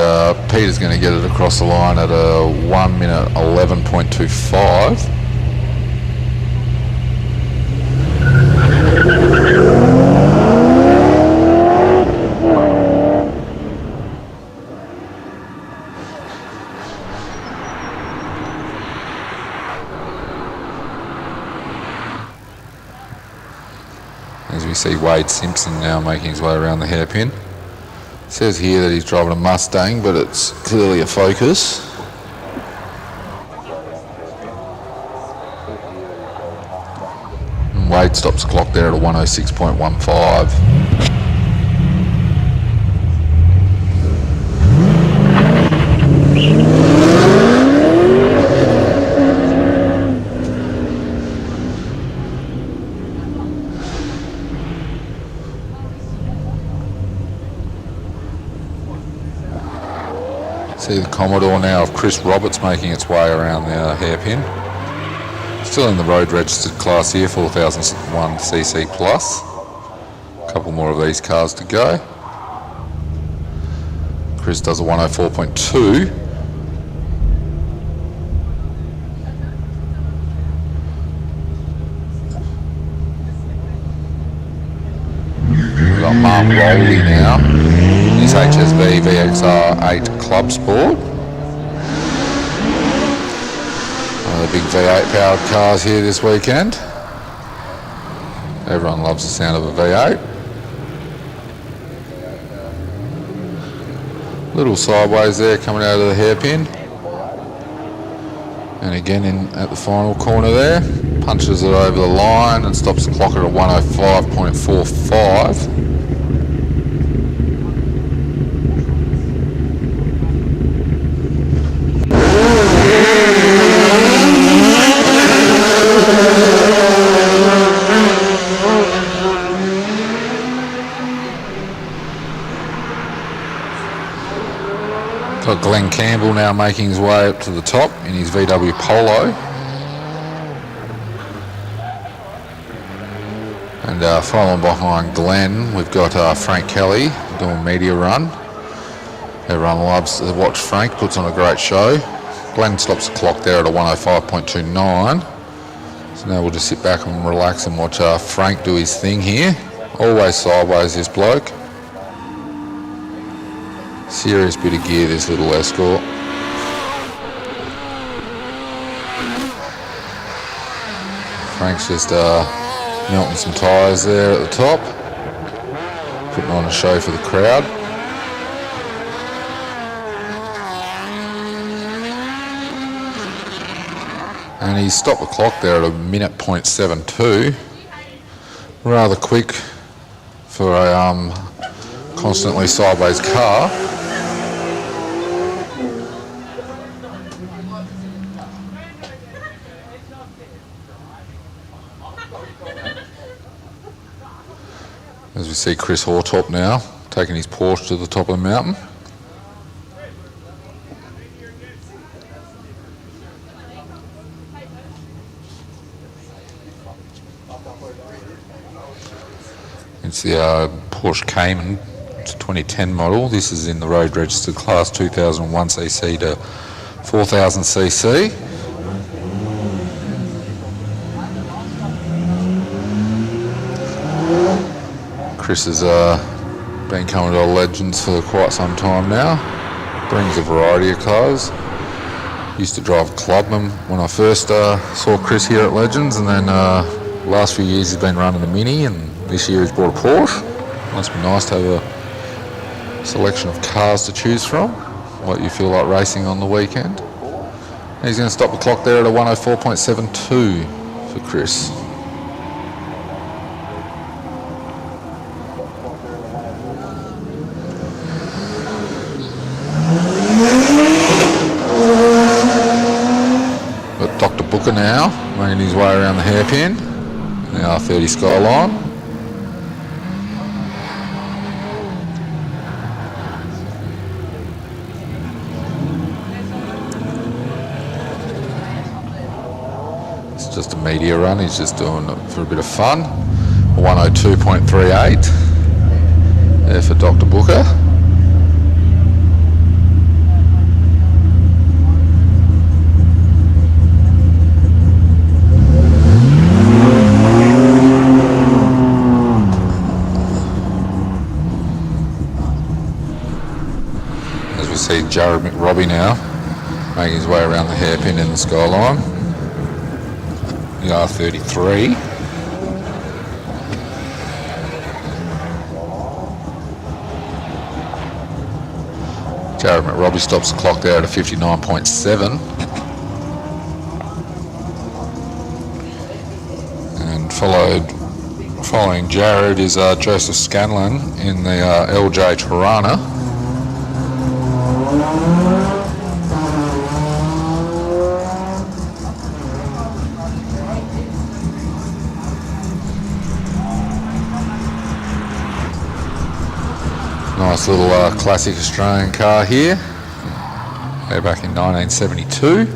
Peter's going to get it across the line at a 1 minute 11.25. As we see Wade Simpson now making his way around the hairpin. It says here that he's driving a Mustang, but it's clearly a Focus. And Wade stops the clock there at a 106.15. See the Commodore now of Chris Roberts making its way around the hairpin. Still in the road registered class here, 4001cc plus. A couple more of these cars to go. Chris does a 104.2. We've got Mark Rowley now. His HSV VXR8 Club Sport. One of the big V8 powered cars here this weekend. Everyone loves the sound of a V8. Little sideways there coming out of the hairpin. And again in at the final corner there. Punches it over the line and stops the clock at a 105.45. Glenn Campbell now making his way up to the top in his VW Polo. And following behind Glenn, we've got Frank Kelly doing media run. Everyone loves to watch Frank, puts on a great show. Glenn stops the clock there at a 105.29. So now we'll just sit back and relax and watch Frank do his thing here. Always sideways, this bloke. Serious bit of gear, this little Escort. Frank's just melting some tyres there at the top, putting on a show for the crowd. And he stopped the clock there at a minute .72. Rather quick for a constantly sideways car. As we see Chris Hortop now taking his Porsche to the top of the mountain. It's the Porsche Cayman. It's a 2010 model. This is in the road registered class 2001cc to 4000cc. Chris has been coming to the Legends for quite some time now. Brings a variety of cars. Used to drive a Clubman when I first saw Chris here at Legends, and then last few years he's been running the Mini, and this year he's brought a Porsche. Must be nice to have a selection of cars to choose from, what you feel like racing on the weekend. And he's going to stop the clock there at a 104.72 for Chris. Got Dr. Booker now making his way around the hairpin, the R30 Skyline. Just a media run, he's just doing it for a bit of fun. 102.38 there for Dr. Booker. As we see Jared McRobbie now making his way around the hairpin in the Skyline. The R33. Jared McRobbie stops the clock there at a 59.7. And following Jared is Joseph Scanlon in the LJ Tirana. Nice little classic Australian car here. Way back in 1972.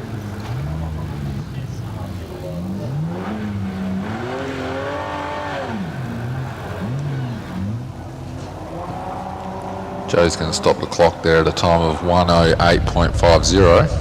Joe's going to stop the clock there at a time of 108.50.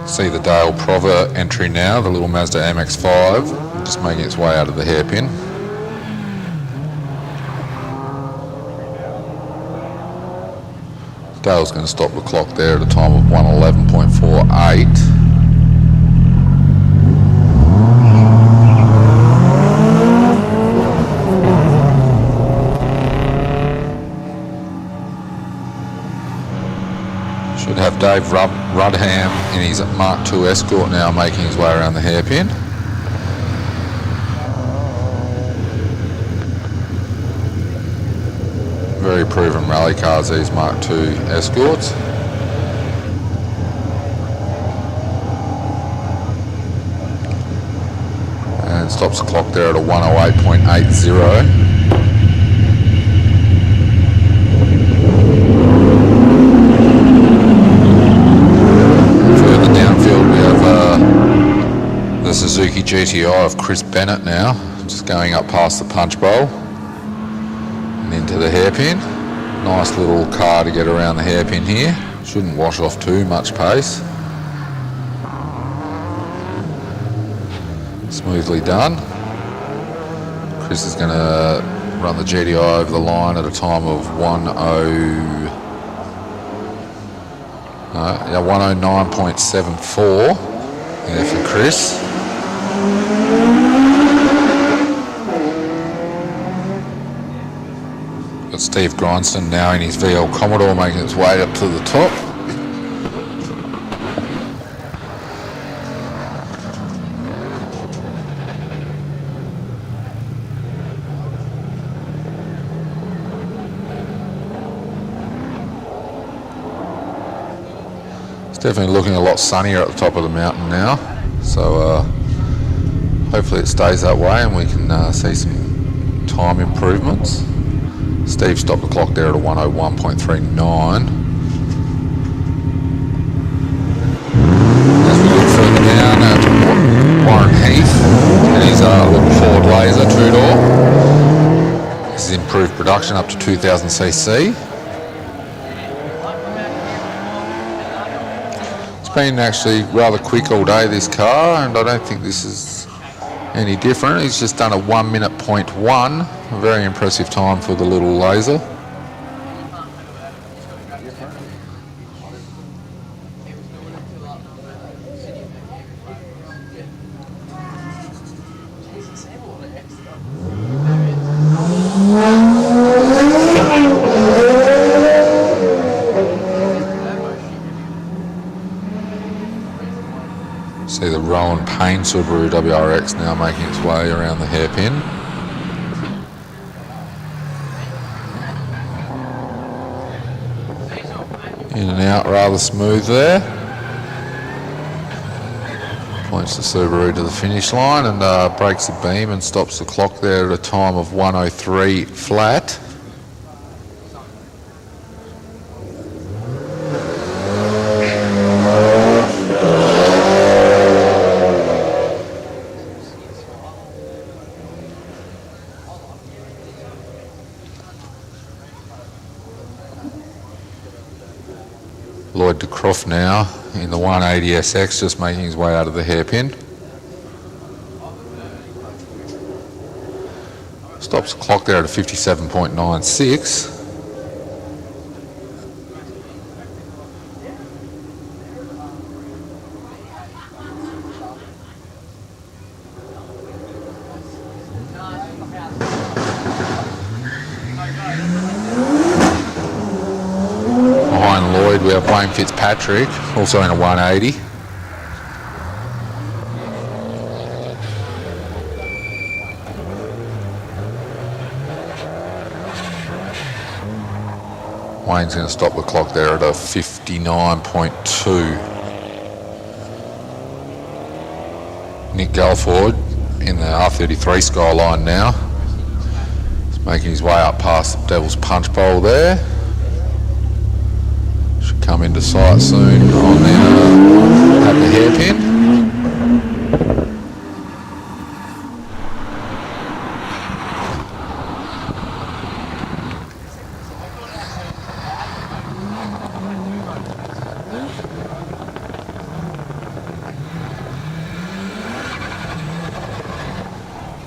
See the Dale Prover entry now, the little Mazda MX-5, just making its way out of the hairpin. Dale's going to stop the clock there at a time of 111.48. Should have Dave Rudham in his Mark II Escort now making his way around the hairpin. proven rally cars, these Mark II Escorts. And stops the clock there at a 108.80. The Suzuki GTI of Chris Bennett now, just going up past the punch bowl and into the hairpin. Nice little car to get around the hairpin here. Shouldn't wash off too much pace. Smoothly done. Chris is going to run the GTI over the line at a time of 109.74 there for Chris. Got Steve Grindston now in his VL Commodore making its way up to the top. It's definitely looking a lot sunnier at the top of the mountain now, so hopefully it stays that way and we can see some time improvements. Steve stopped the clock there at a 101.39. As we look further down to Warren Heath and his little Ford Laser two-door. This is improved production up to 2000cc. It's been actually rather quick all day, this car, and I don't think this is any different. He's just done a 1 minute .1, a very impressive time for the little Laser. See the Rowan Payne Subaru WRX now making its way around the hairpin. In and out rather smooth there. Points the Subaru to the finish line and breaks the beam and stops the clock there at a time of 103 flat. Lloyd de Croft now in the 180SX, just making his way out of the hairpin. Stops the clock there at a 57.96. We have Wayne Fitzpatrick, also in a 180. Wayne's going to stop the clock there at a 59.2. Nick Galford in the R33 Skyline now. He's making his way up past the Devil's Punch Bowl there. Come into sight soon on the at the hairpin.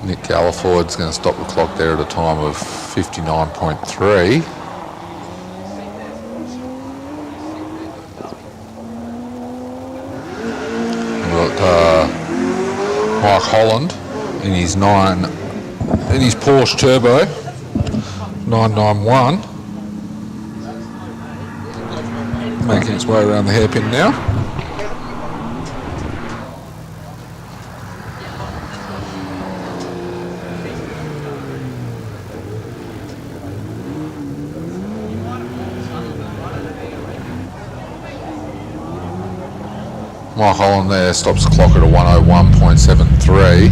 Nick Galliford's going to stop the clock there at a time of 59.3. Mike Holland in his Porsche Turbo 991, making its way around the hairpin now. Mike Holland there stops the clock at a 101.73.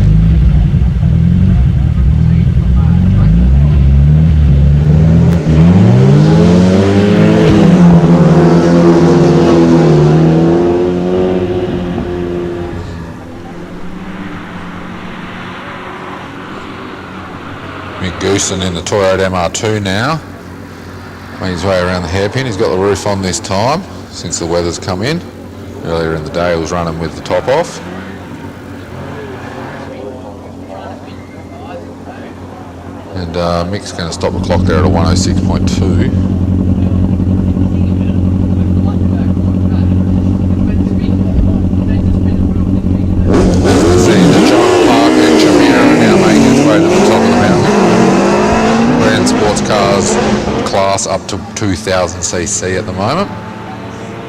Mick Goosen in the Toyota MR2 now. Made his way around the hairpin. He's got the roof on this time since the weather's come in. Earlier in the day he was running with the top off. And Mick's going to stop the clock there at a 106.2. Seeing the John Park and Chimera now making its way to the top of the mountain. We're in sports cars class up to 2000cc at the moment.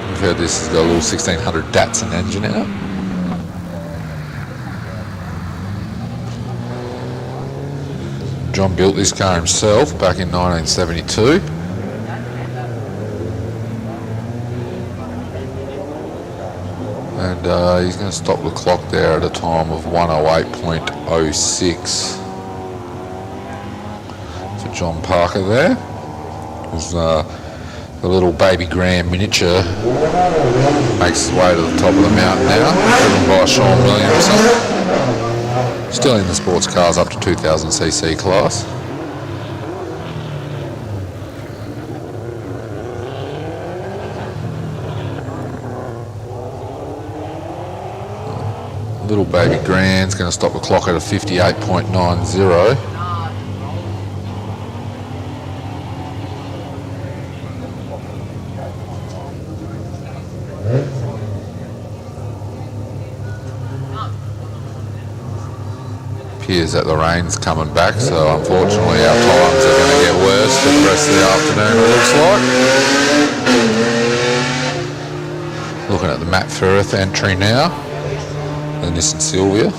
We've heard this has got a little 1600 Datsun engine in it. John built this car himself back in 1972. And he's going to stop the clock there at a time of 108.06 for John Parker there. There's the little baby Grand miniature makes its way to the top of the mountain now, driven by Sean Williamson. Still in the sports cars up to 2000cc class. Little baby Grand's going to stop the clock at a 58.90. Appears that the rain's coming back, so unfortunately our times are going to get worse for the rest of the afternoon, it looks like. Looking at the Matt Firth entry now, the Nissan Silvia.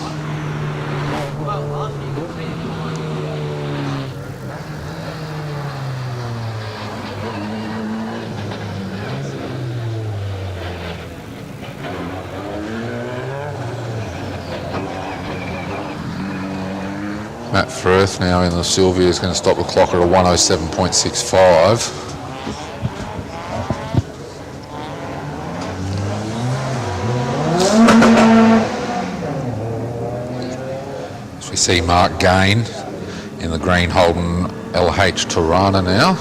Matt Firth now in the Silvia is going to stop the clock at a 107.65. As we see Mark Gain in the green Holden LH Tirana now.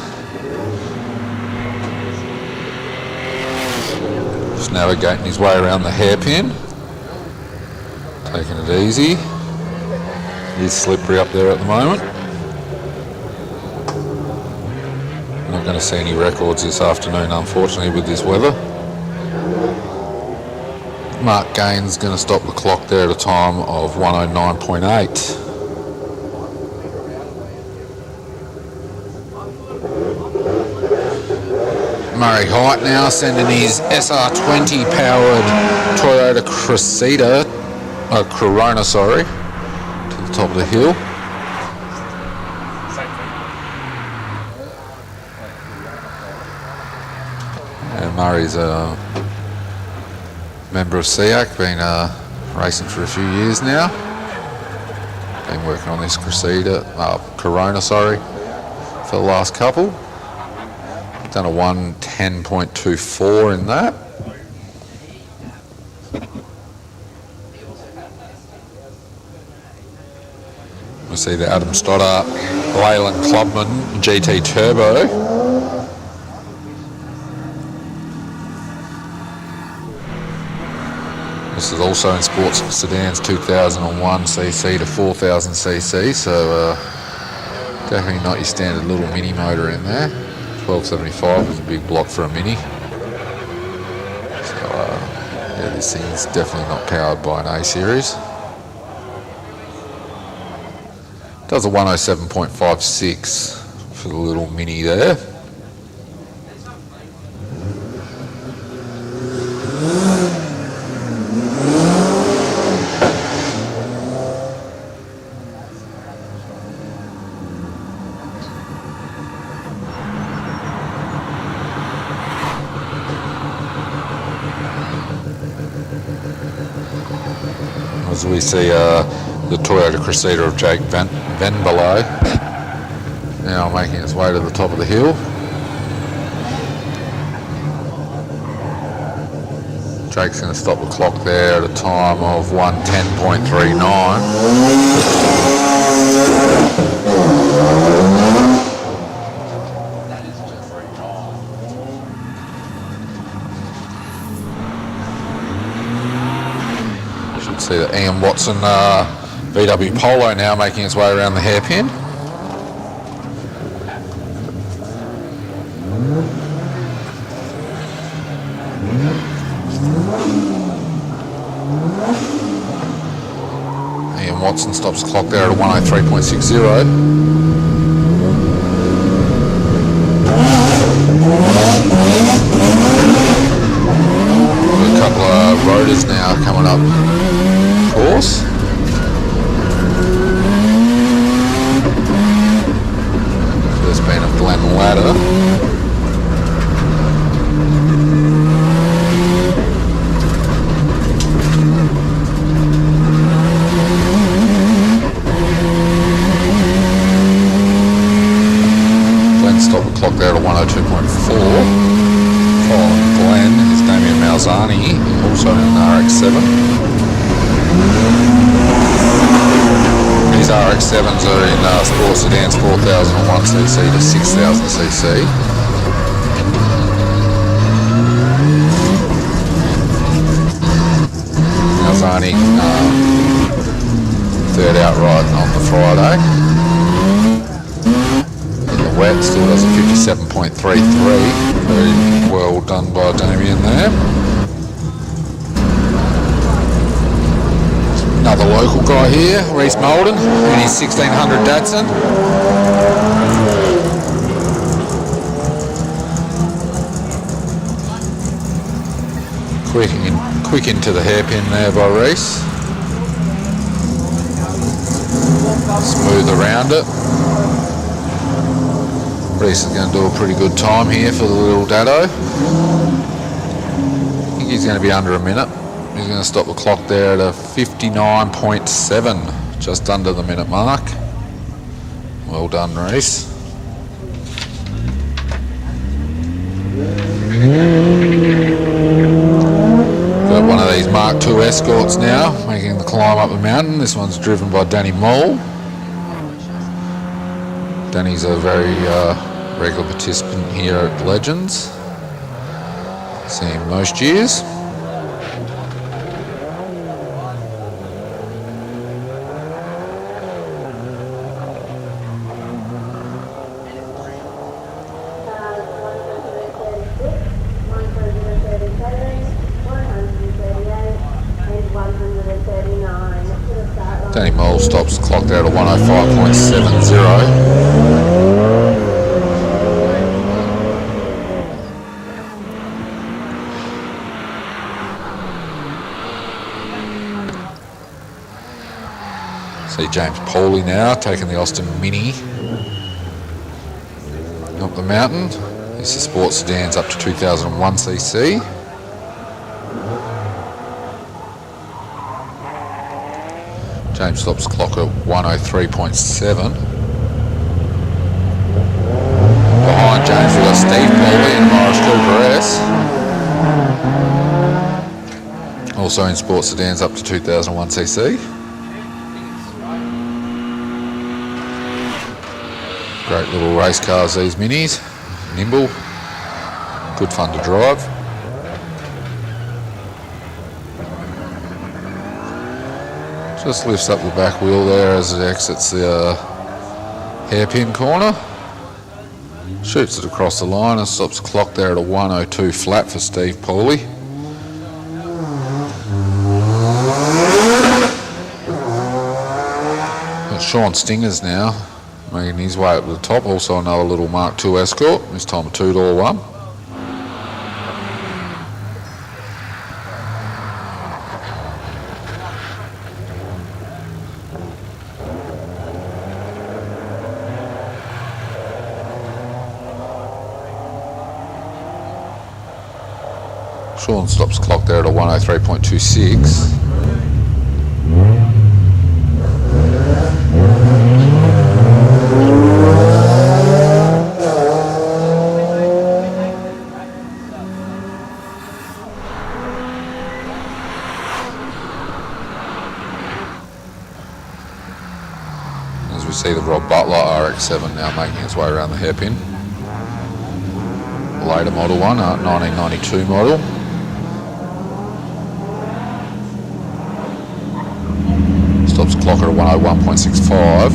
Just navigating his way around the hairpin. Taking it easy. It's slippery up there at the moment. Not going to see any records this afternoon, unfortunately, with this weather. Mark Gain's going to stop the clock there at a time of 109.8. Murray Height now sending his SR20 powered Toyota Corona, top of the hill. And Murray's a member of SEAC, been racing for a few years now. Been working on this Corona, for the last couple. Done a 110.24 in that. We see the Adam Stoddart Leyland Clubman GT Turbo. This is also in sports sedans 2001cc to 4000cc, so definitely not your standard little mini motor in there. 1275 is a big block for a mini. So yeah, this thing's definitely not powered by an A series. Does a 107.56 for the little mini there. as we see the Toyota Cressida of Jake Van Below now making its way to the top of the hill. Jake's going to stop the clock there at a time of 1:10.39. Should see the Ian Watson VW Polo now making its way around the hairpin. Ian Watson stops the clock there at 1:03.60. A couple of rotors now coming up course. First being of Glen Ladder. Stop the clock there at 1:02.4. Following Glenn is Damien Malzani, also in an RX-7. These RX-7s are in sport sedans 4001cc to 6000cc. Malzani third outright on the Friday. Wet still does a 57.33. Very well done by Damien there. Another local guy here, Reese Molden, in his 1600 Datsun. Quick into the hairpin there by Reese. Smooth around it. Reese is going to do a pretty good time here for the little Dado. I think he's going to be under a minute. He's going to stop the clock there at a 59.7, just under the minute mark. Well done, Reese. Got one of these Mark II Escorts now, making the climb up the mountain. This one's driven by Danny Moll. Danny's a very regular participant here at Legends. See him most years. Danny Moll stops the clock there at 1:05.70. See James Poley now taking the Austin Mini up the mountain. This is sports sedans up to 2001cc. James stops the clock at 1:03.7. Behind James we've got Steve Poley and Morris Cooper S. Also in sports sedans up to 2001cc. Great little race cars, these minis. Nimble. Good fun to drive. Just lifts up the back wheel there as it exits the hairpin corner. Shoots it across the line and stops the clock there at a 1:02 flat for Steve Poley. Got Sean Stingers now making his way up to the top. Also another little Mark II Escort, this time a two-door one. Sean stops the clock there at a 1:03.26. 107 now, making its way around the hairpin. Later model one, 1992 model. Stops clock at a 101.65.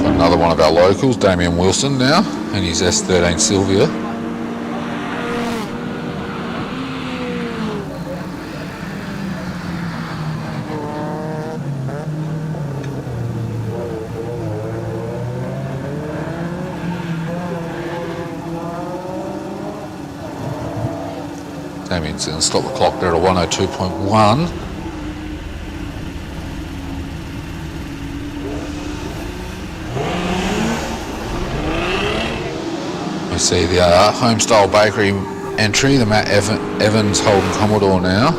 Got another one of our locals, Damien Wilson now, and his S13 Sylvia. Damien's going to stop the clock there at a 102.1. We see the Homestyle Bakery entry, the Matt Evans Holden Commodore now.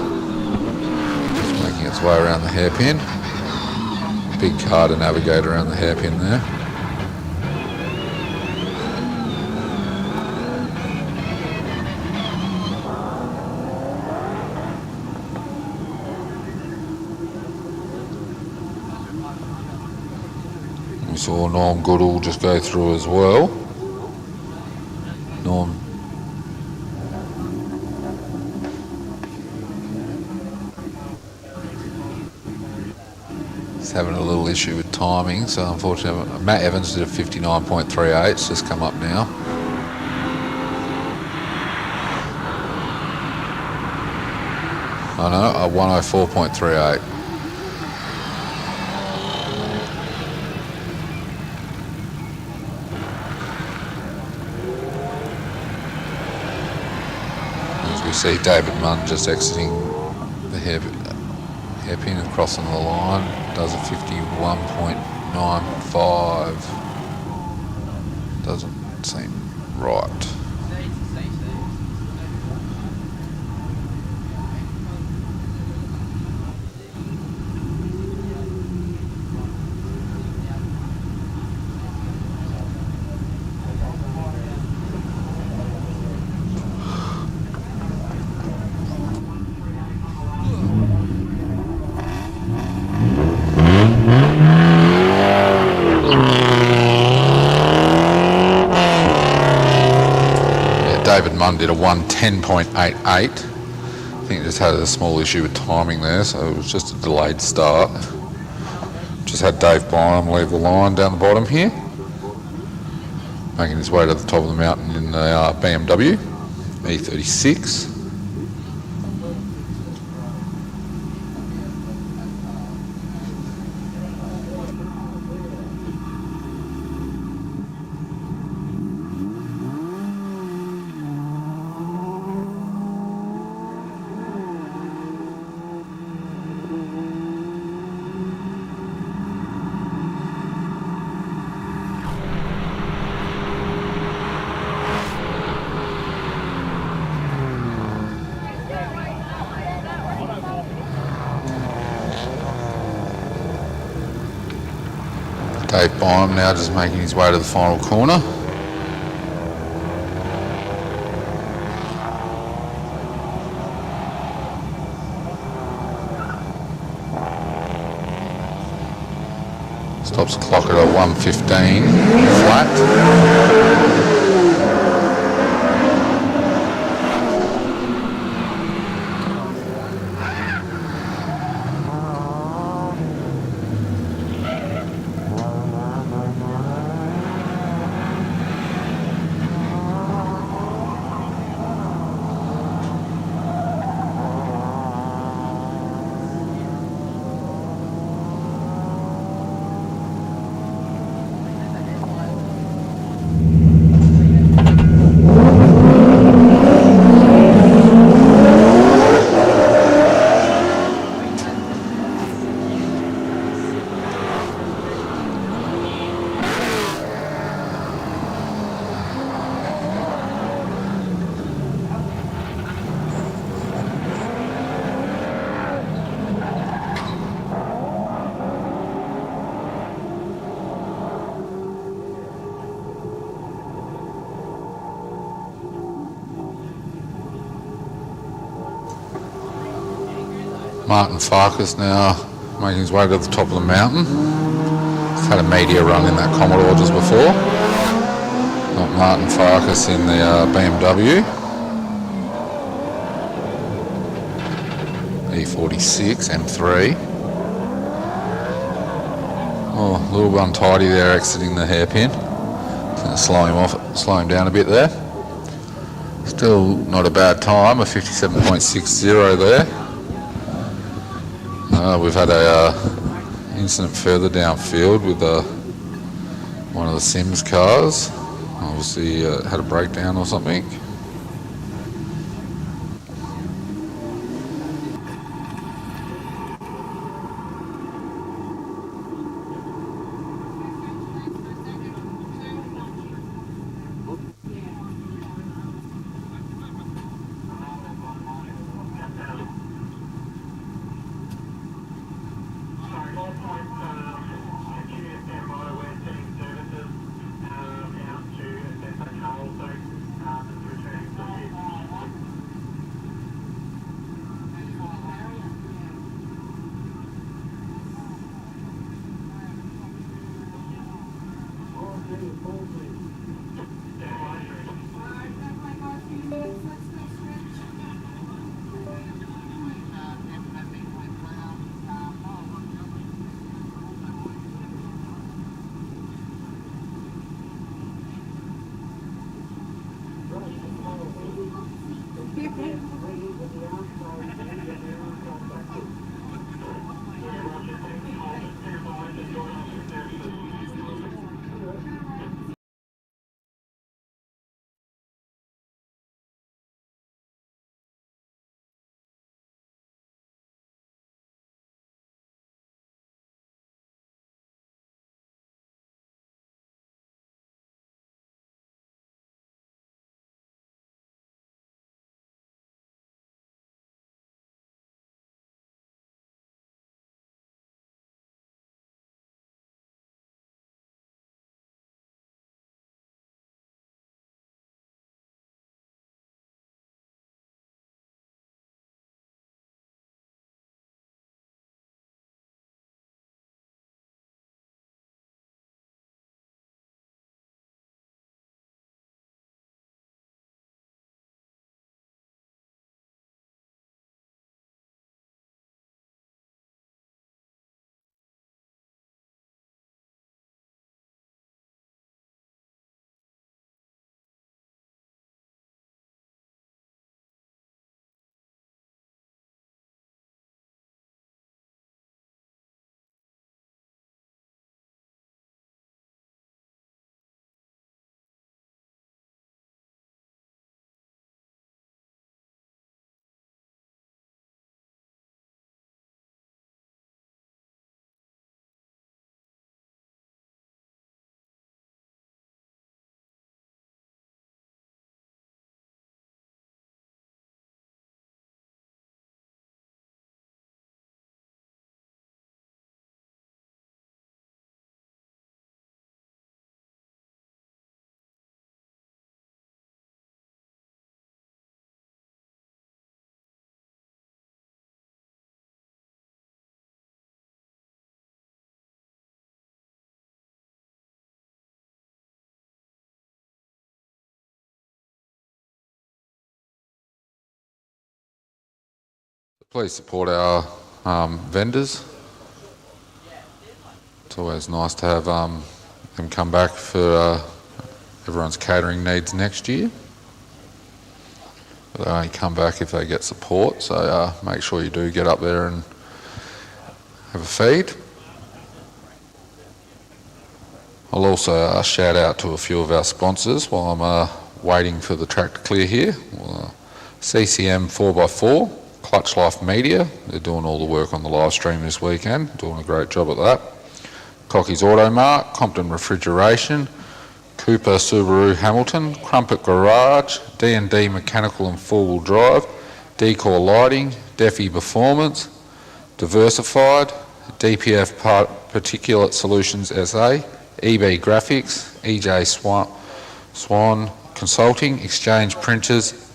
Just making its way around the hairpin. Big car to navigate around the hairpin there. We saw Norm Goodall just go through as well. Norm. He's having a little issue with timing, so unfortunately Matt Evans did a 59.38, it's just come up now. I know, a 104.38. We see David Munn just exiting the hairpin and crossing the line. Does a 51.95. Doesn't seem right. David Munn did a 110.88. I think just had a small issue with timing there, so it was just a delayed start. Just had Dave Bynum leave the line down the bottom here, making his way to the top of the mountain in the BMW E36. Dave Bynum now just making his way to the final corner. Stops the clock at a 1:15 flat. Martin Vargas now making his way to the top of the mountain. He's had a media run in that Commodore just before. Got Martin Vargas in the BMW. E46 M3. Oh, a little bit untidy there exiting the hairpin. It's going to slow him down a bit there. Still not a bad time, a 57.60 there. We've had a incident further downfield with one of the Sims cars. Obviously had a breakdown or something. Please support our vendors. It's always nice to have them come back for everyone's catering needs next year. But they only come back if they get support, so make sure you do get up there and have a feed. I'll also shout out to a few of our sponsors while I'm waiting for the track to clear here. CCM 4x4, Clutch Life Media, they're doing all the work on the live stream this weekend, doing a great job at that. Cocky's Auto Mart, Compton Refrigeration, Cooper Subaru Hamilton, Crumpet Garage, D&D Mechanical and Four-Wheel Drive, Decor Lighting, Defi Performance, Diversified, DPF Particulate Solutions SA, EB Graphics, EJ Swan Consulting, Exchange Printers,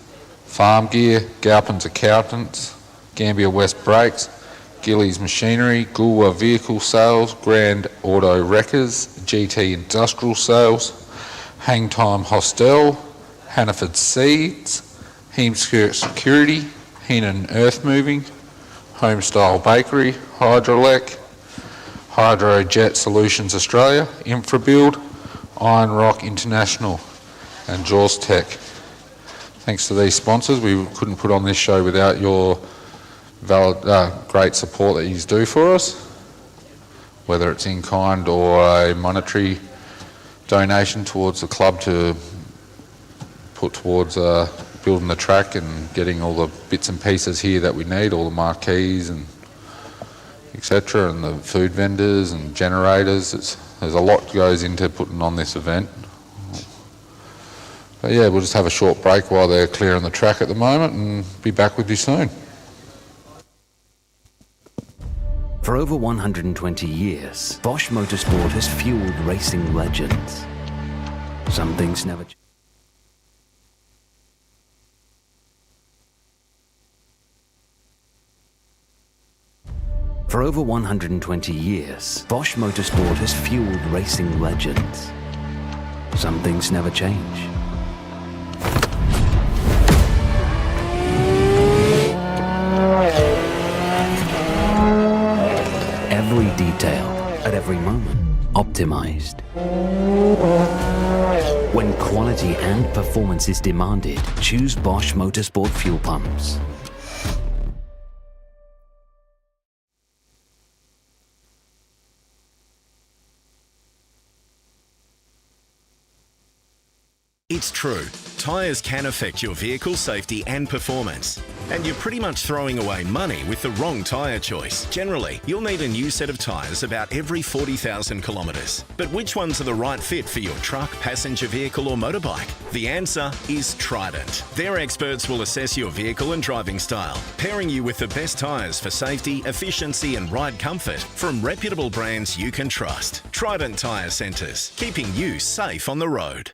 Farm Gear, Galpin's Accountants, Gambia West Brakes, Gillies Machinery, Gulwa Vehicle Sales, Grand Auto Wreckers, GT Industrial Sales, Hangtime Hostel, Hannaford Seeds, Heemskirk Security, Heenan Earth Moving, Homestyle Bakery, Hydrolec, Hydrojet Solutions Australia, Infrabuild, Iron Rock International and Jaws Tech. Thanks to these sponsors, we couldn't put on this show without your great support that you do for us, whether it's in kind or a monetary donation towards the club to put towards building the track and getting all the bits and pieces here that we need, all the marquees and etc., and the food vendors and generators. There's a lot goes into putting on this event. But yeah, we'll just have a short break while they're clearing the track at the moment and be back with you soon. For over 120 years, Bosch Motorsport has fueled racing legends. Some things never change. For over 120 years, Bosch Motorsport has fueled racing legends. Some things never change. Every detail, at every moment, optimized. When quality and performance is demanded, choose Bosch Motorsport fuel pumps. It's true, tyres can affect your vehicle's safety and performance. And you're pretty much throwing away money with the wrong tyre choice. Generally, you'll need a new set of tyres about every 40,000 kilometres. But which ones are the right fit for your truck, passenger vehicle or motorbike? The answer is Trident. Their experts will assess your vehicle and driving style, pairing you with the best tyres for safety, efficiency and ride comfort from reputable brands you can trust. Trident Tyre Centres, keeping you safe on the road.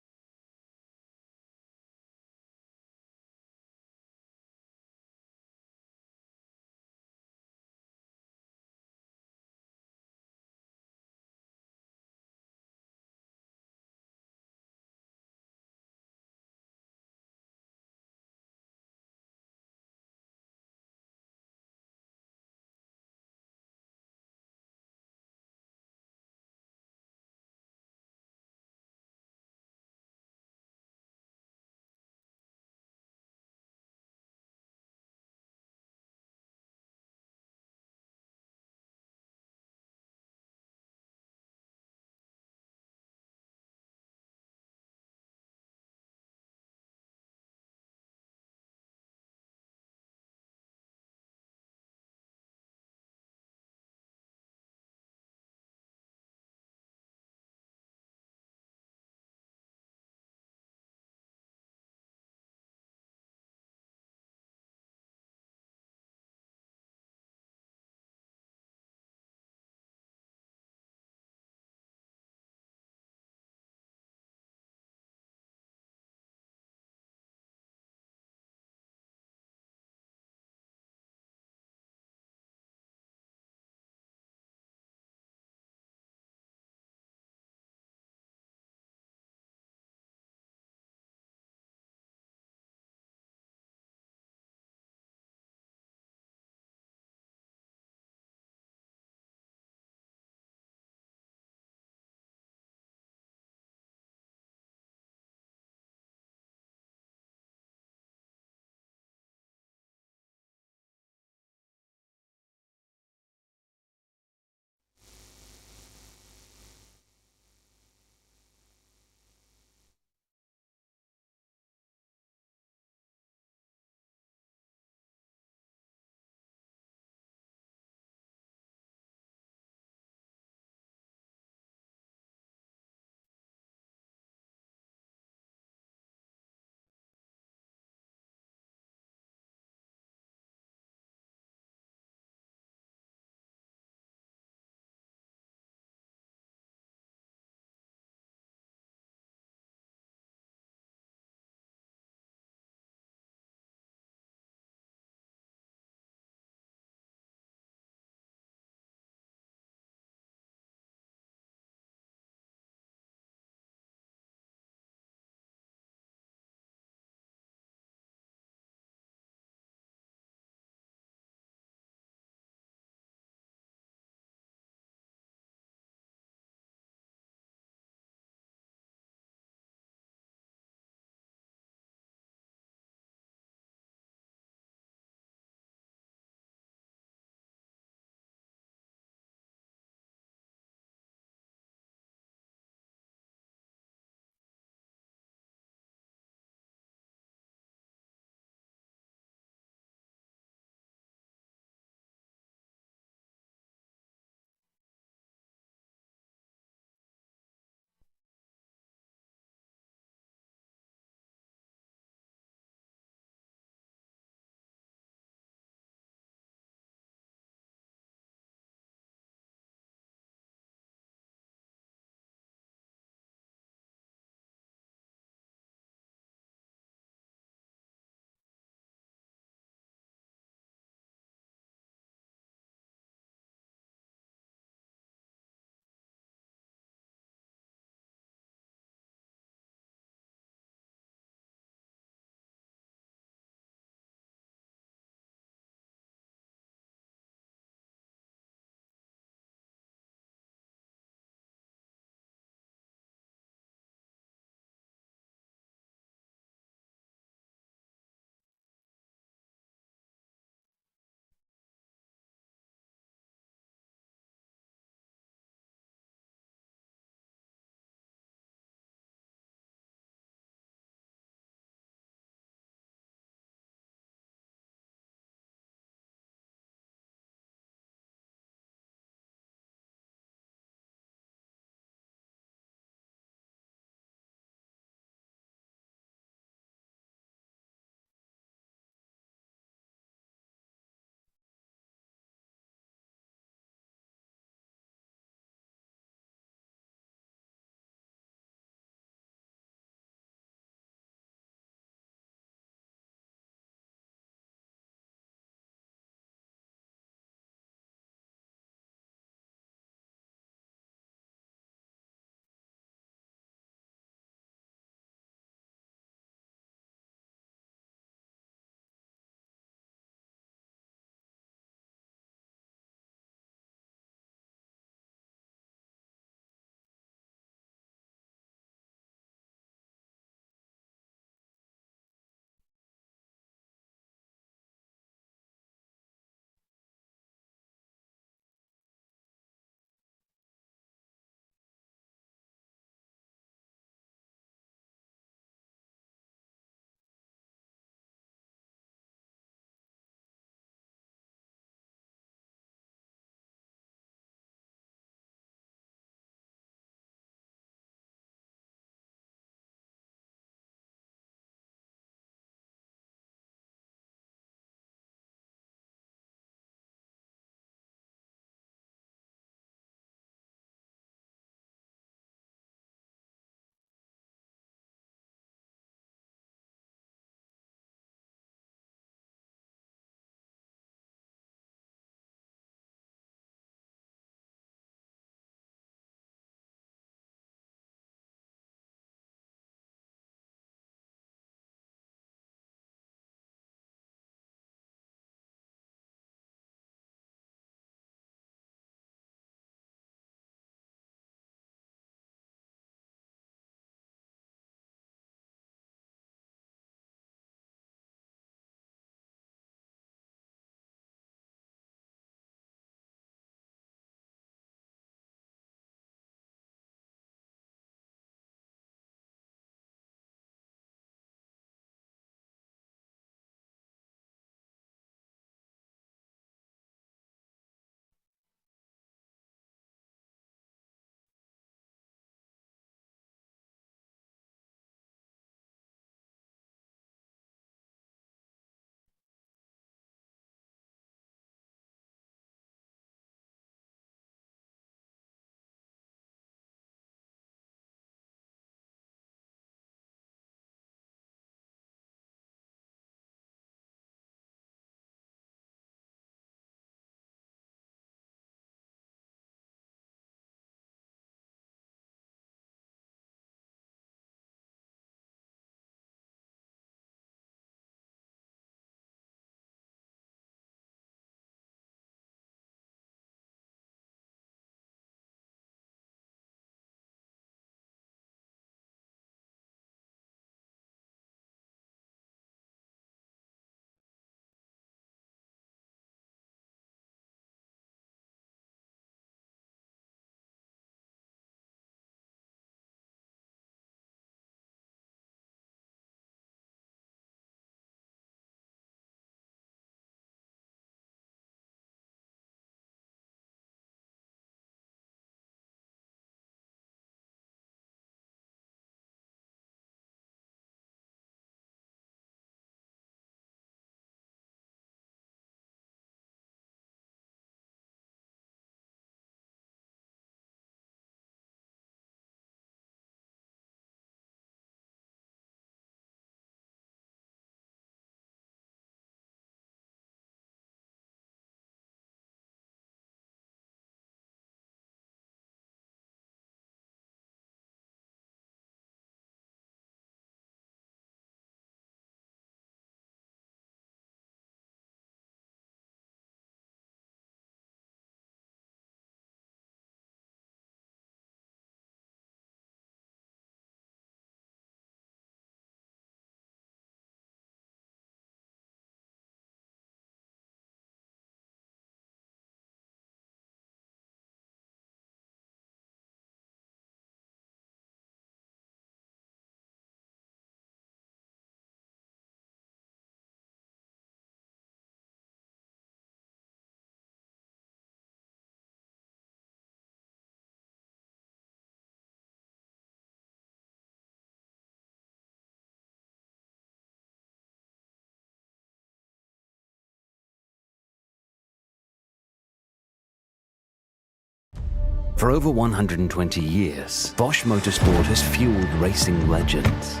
For over 120 years, Bosch Motorsport has fueled racing legends.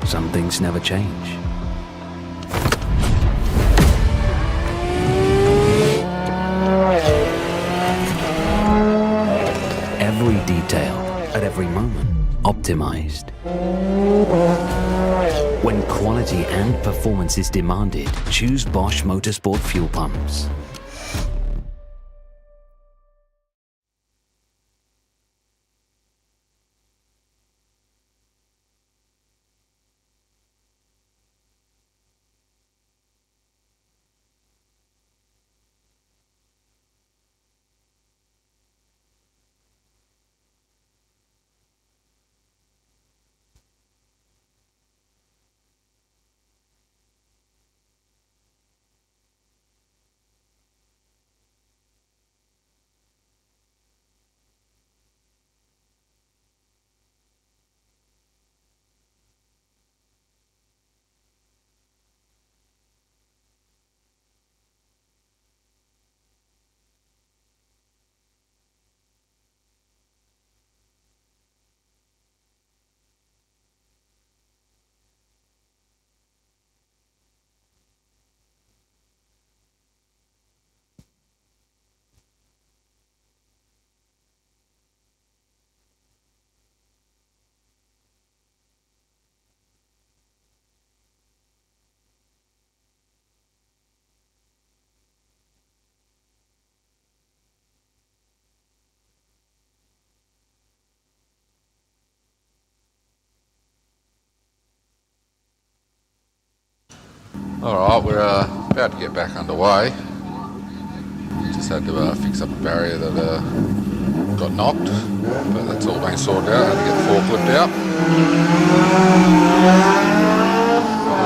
Some things never change. Every detail, at every moment, optimized. When quality and performance is demanded, choose Bosch Motorsport fuel pumps. Alright, we're about to get back underway. Just had to fix up a barrier that got knocked, but that's all been sorted out. Had to get the forklift out.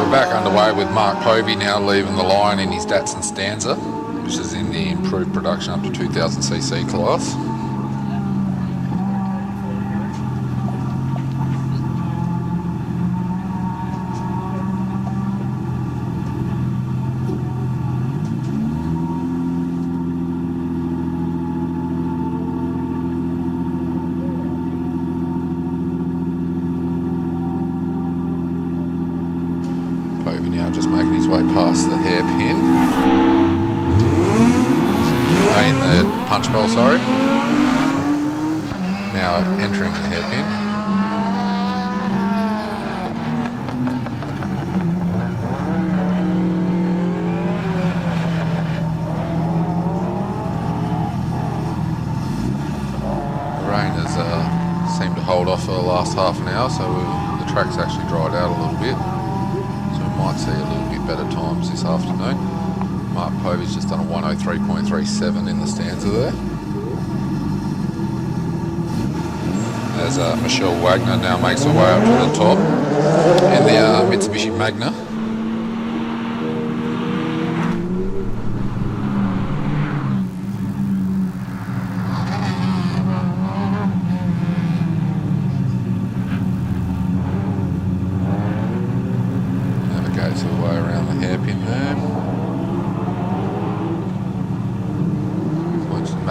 We're back underway with Mark Povey now leaving the line in his Datsun Stanza, which is in the improved production up to 2000cc class. Just making his way past the hairpin. The punch bowl, sorry. Now entering the hairpin. The rain has seemed to hold off for the last half an hour, so the track's actually dried out a little bit. Might see a little bit better times this afternoon. Mark Povey's just done a 103.37 in the stanza there. As Michelle Wagner now makes her way up to the top in the Mitsubishi Magna.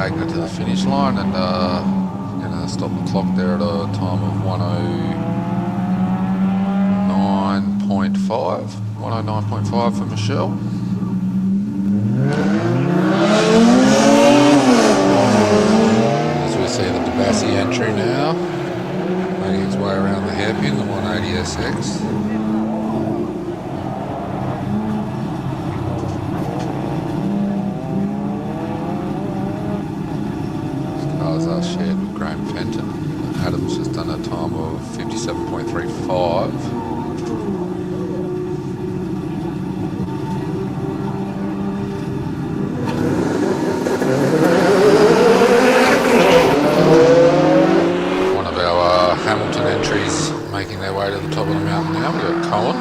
To the finish line and going to stop the clock there at a time of 109.5 for Michelle. As we see the DeBassi entry now, making its way around the hairpin, the 180SX. Shared with Graham Fenton. Adam's just done a time of 57.35. One of our Hamilton entries making their way to the top of the mountain now. We've got Cohen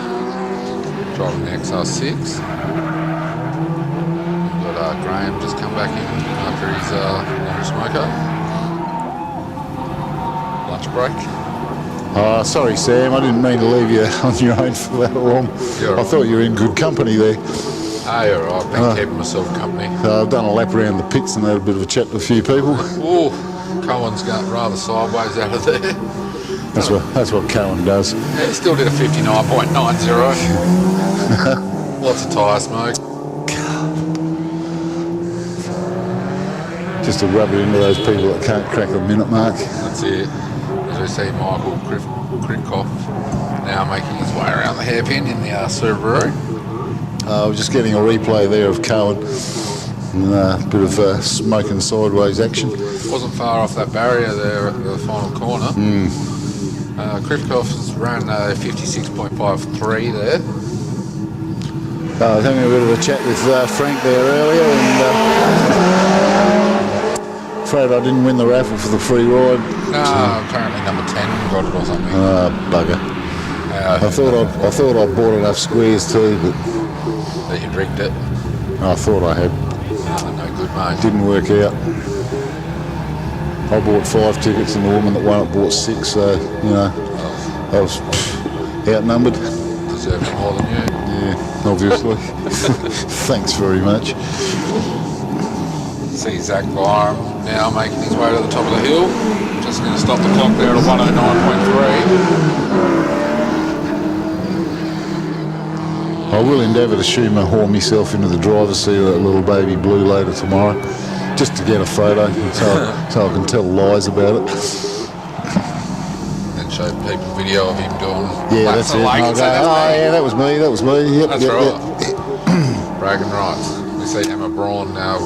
driving the XR6. We've got Graham just come back in after his long smoker. Lunch break. Sorry, Sam, I didn't mean to leave you on your own for that long. I thought you were in good company there. You're right. I've been keeping myself company. I've done a lap around the pits and had a bit of a chat with a few people. Ooh, Cohen's going rather sideways out of there. That's what Cohen does. Yeah, he still did a 59.90. Lots of tyre smoke. Just to rub it into those people that can't crack the minute mark. That's it. As we see Michael Krikoff now making his way around the hairpin in the Subaru. We're just getting a replay there of Cohen. And a bit of smoking sideways action. Wasn't far off that barrier there at the final corner. Krikoff has run 56.53 there. I was having a bit of a chat with Frank there earlier, and afraid I didn't win the raffle for the free ride. No, apparently number 10 got it or something. Bugger. I thought I bought enough squares too, but that you rigged it. I thought I had. No good, mate. Didn't work out. I bought 5 tickets, and the woman that won it bought 6. So you know, I was outnumbered. Deserving more than you. Yeah, obviously. Thanks very much. See Zach Byram now making his way to the top of the hill. Just going to stop the clock there at 109.3. I will endeavour to shoehorn myself into the driver's seat of that little baby blue later tomorrow, just to get a photo, so I can tell lies about it. And show people video of him doing that's it. I'll go, yeah, that was me. Yep, that's yep, right. Yep. Bragging rights. We see Emma Braun now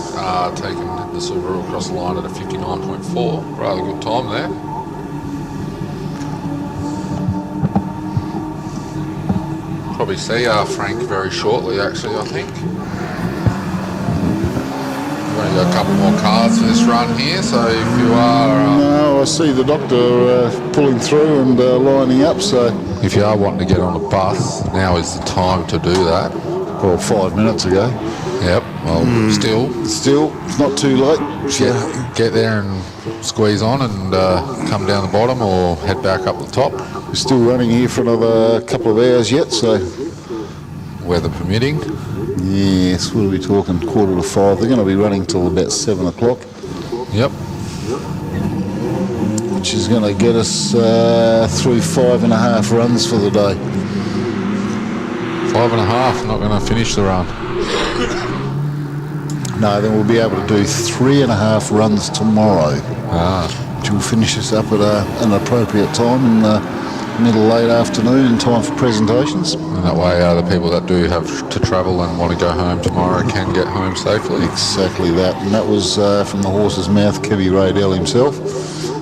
taking the Subaru across the line at a 59.4. Rather good time there. Probably see Frank very shortly, actually, I think. We've only got a couple more cars for this run here, so if you are... No, I see the doctor pulling through and lining up, so... If you are wanting to get on the bus, now is the time to do that. Well, 5 minutes ago. Yep, well, still, it's not too late. Get there and squeeze on and come down the bottom or head back up the top. We're still running here for another couple of hours yet, so... Weather permitting. Yes, what are we talking? 4:45. They're going to be running till about 7 o'clock. Yep. Which is going to get us through 5.5 runs for the day. 5.5, not going to finish the run. No, then we'll be able to do 3.5 runs tomorrow. Which will finish us up at an appropriate time in the middle late afternoon in time for presentations. And that way the people that do have to travel and want to go home tomorrow can get home safely. Exactly that. And that was from the horse's mouth, Kevy Radell himself.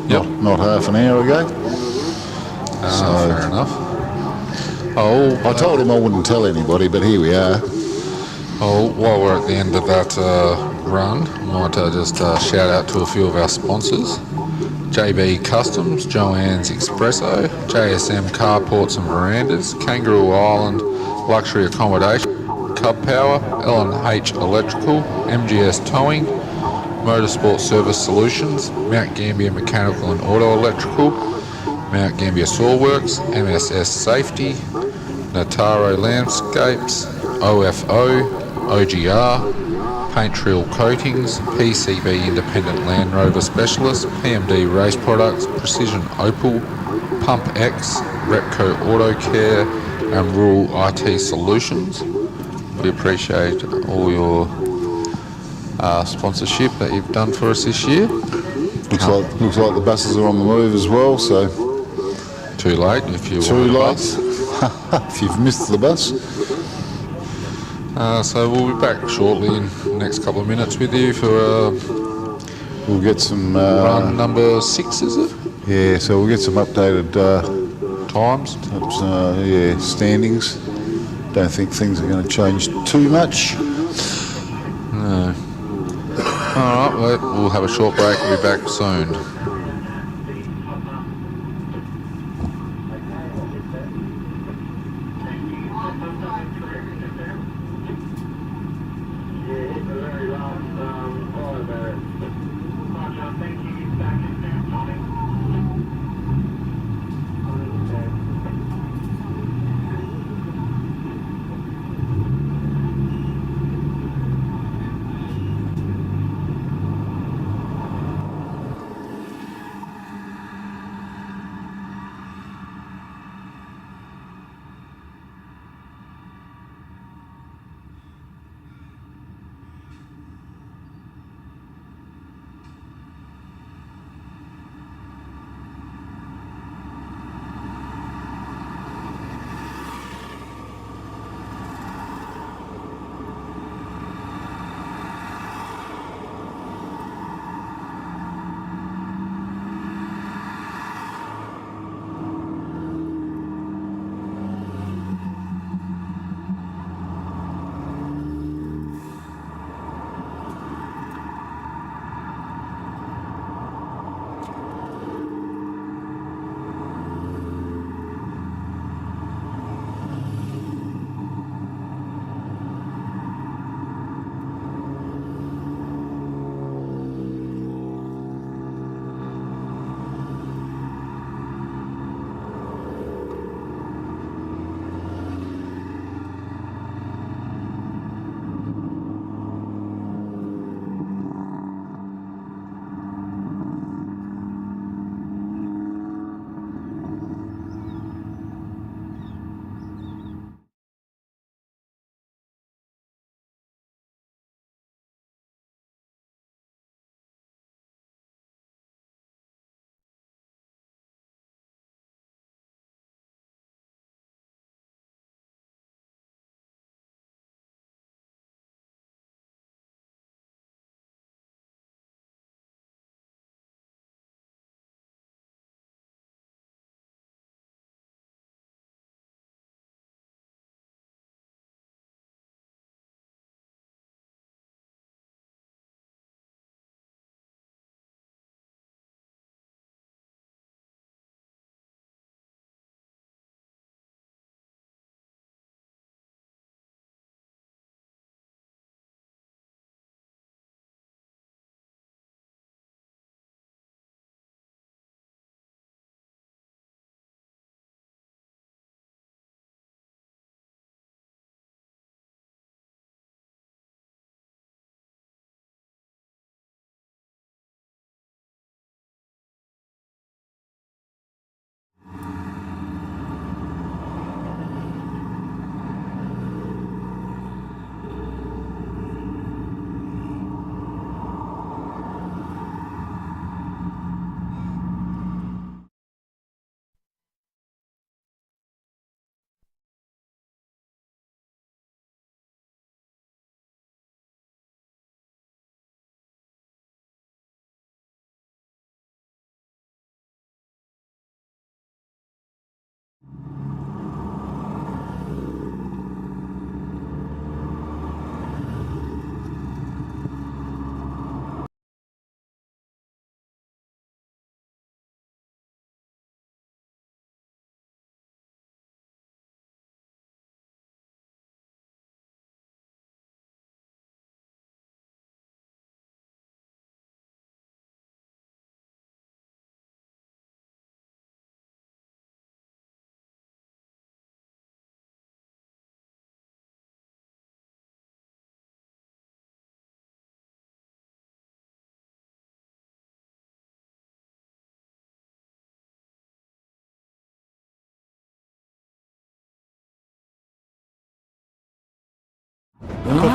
Yep. Not half an hour ago. Fair enough. I told him I wouldn't tell anybody, but here we are. Oh, while we're at the end of that run, I might just shout out to a few of our sponsors. JB Customs, Joanne's Espresso, JSM Carports and Verandas, Kangaroo Island Luxury Accommodation, Cub Power, L&H Electrical, MGS Towing, Motorsport Service Solutions, Mount Gambier Mechanical and Auto Electrical, Mount Gambier Sawworks, MSS Safety, Nataro Landscapes, OFO, OGR, Paint Trill Coatings, PCB Independent Land Rover Specialist, PMD Race Products, Precision Opal, Pump X, Repco Auto Care and Rural IT Solutions. We appreciate all your sponsorship that you've done for us this year. Looks like the buses are on the move as well, so... Too late if you Too late. If you've missed the bus. So we'll be back shortly in the next couple of minutes with you for we'll get some run number 6, is it? Yeah, so we'll get some updated times. Standings. Don't think things are going to change too much. No. All right, we'll have a short break. We'll be back soon.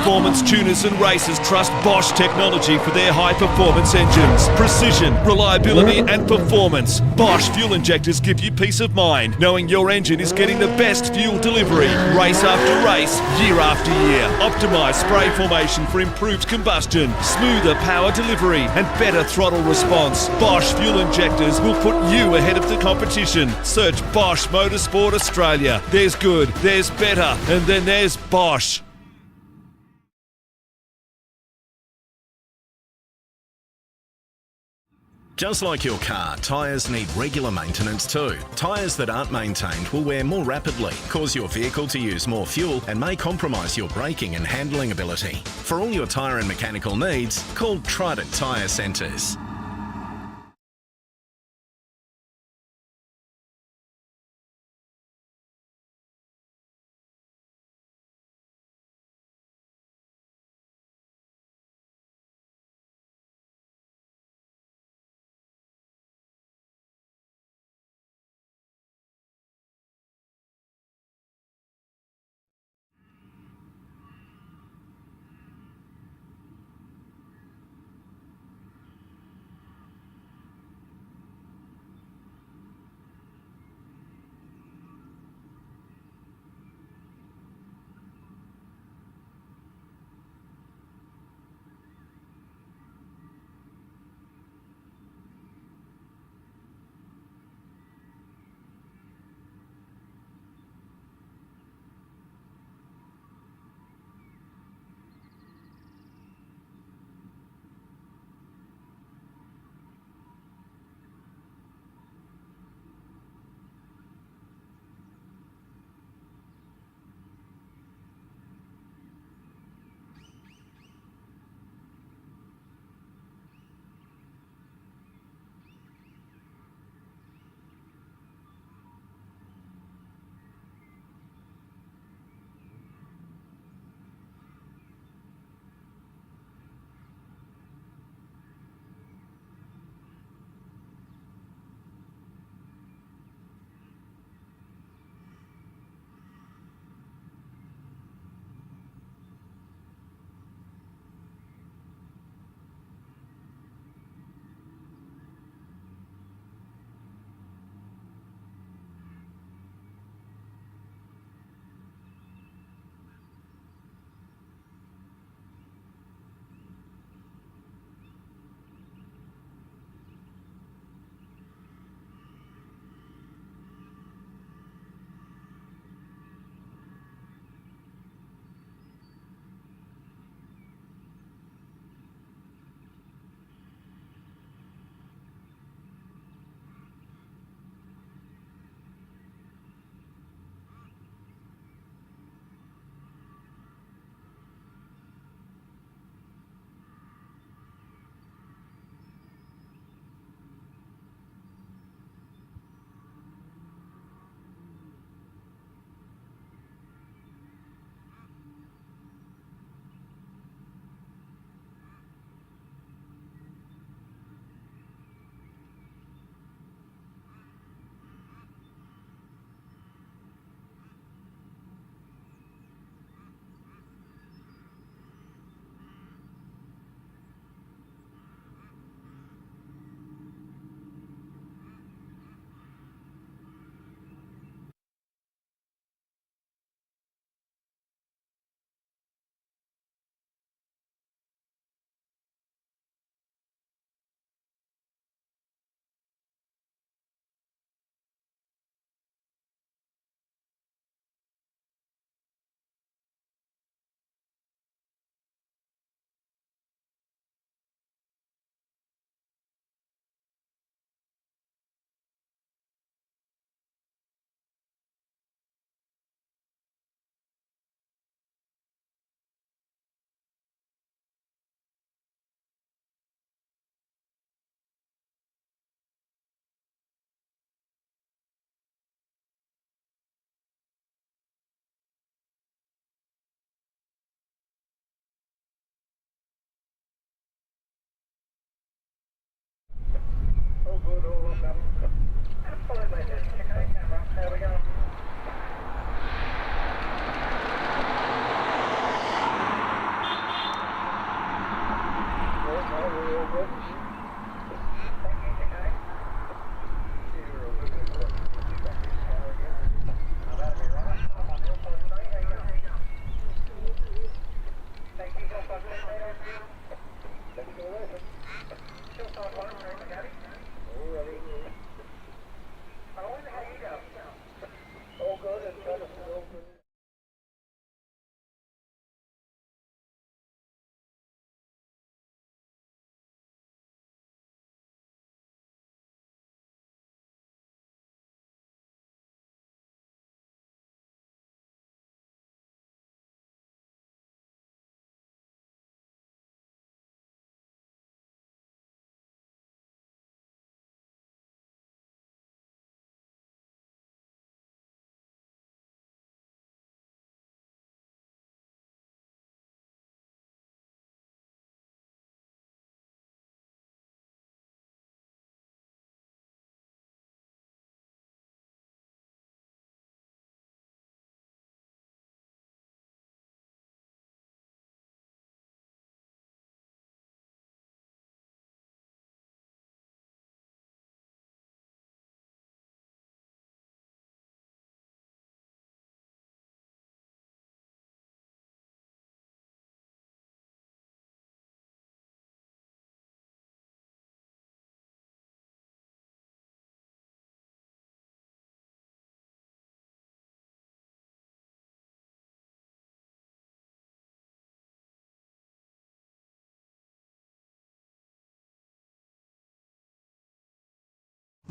Performance tuners and racers trust Bosch technology for their high-performance engines. Precision, reliability and performance. Bosch fuel injectors give you peace of mind, knowing your engine is getting the best fuel delivery. Race after race, year after year. Optimised spray formation for improved combustion, smoother power delivery and better throttle response. Bosch fuel injectors will put you ahead of the competition. Search Bosch Motorsport Australia. There's good, there's better, and then there's Bosch. Just like your car, tyres need regular maintenance too. Tyres that aren't maintained will wear more rapidly, cause your vehicle to use more fuel and may compromise your braking and handling ability. For all your tyre and mechanical needs, call Trident Tyre Centres.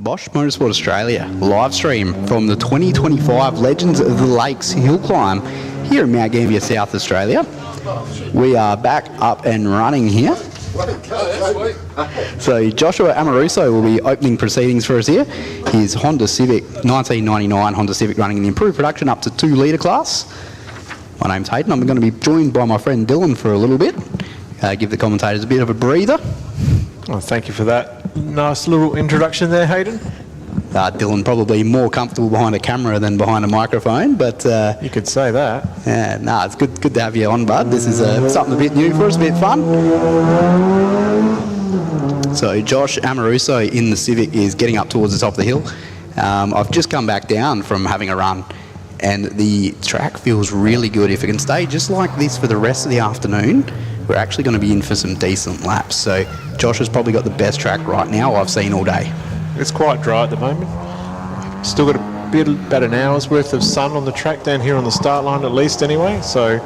Bosch Motorsport Australia live stream from the 2025 Legends of the Lakes Hillclimb here in Mount Gambier, South Australia. We are back up and running here. So Joshua Amoruso will be opening proceedings for us here. His Honda Civic, 1999 Honda Civic, running in the improved production up to 2 litre class. My name's Hayden. I'm going to be joined by my friend Dylan for a little bit. Give the commentators a bit of a breather. Oh, thank you for that nice little introduction there, Hayden. Dylan probably more comfortable behind a camera than behind a microphone, but you could say that. Yeah, it's good to have you on, bud. This is something a bit new for us, a bit fun. So Josh Amoruso in the Civic is getting up towards the top of the hill. I've just come back down from having a run, and the track feels really good. If it can stay just like this for the rest of the afternoon, we're actually going to be in for some decent laps. So Josh has probably got the best track right now I've seen all day. It's quite dry at the moment. Still got about an hour's worth of sun on the track down here on the start line at least anyway, so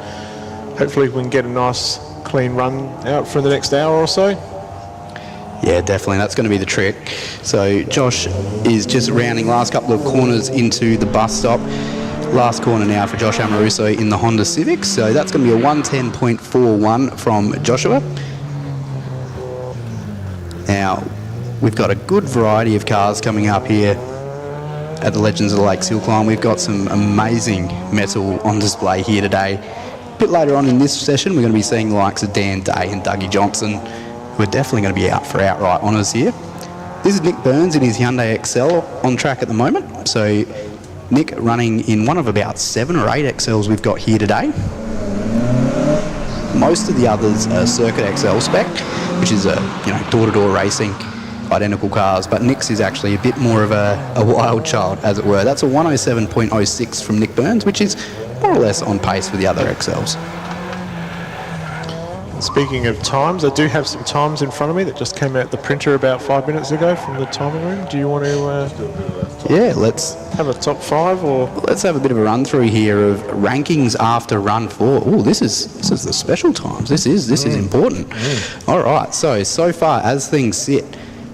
hopefully we can get a nice clean run out for the next hour or so. Yeah, definitely, that's going to be the trick. So Josh is just rounding last couple of corners into the bus stop. Last corner now for Josh Amoruso in the Honda Civic, so that's going to be a 110.41 from Joshua. Now, we've got a good variety of cars coming up here at the Legends of the Lakes Hillclimb. We've got some amazing metal on display here today. A bit later on in this session, we're going to be seeing the likes of Dan Day and Dougie Johnson, who are definitely going to be out for outright honours here. This is Nick Burns in his Hyundai Excel on track at the moment. So Nick running in one of about 7 or 8 XLs we've got here today. Most of the others are Circuit XL spec, which is a door-to-door racing, identical cars, but Nick's is actually a bit more of a wild child, as it were. That's a 107.06 from Nick Burns, which is more or less on pace with the other XLs. Speaking of times, I do have some times in front of me that just came out the printer about 5 minutes ago from the timing room. Do you want to yeah, let's have a top 5, or let's have a bit of a run through here of rankings after run 4. Oh, this is the special times. This is important. All right, so far as things sit,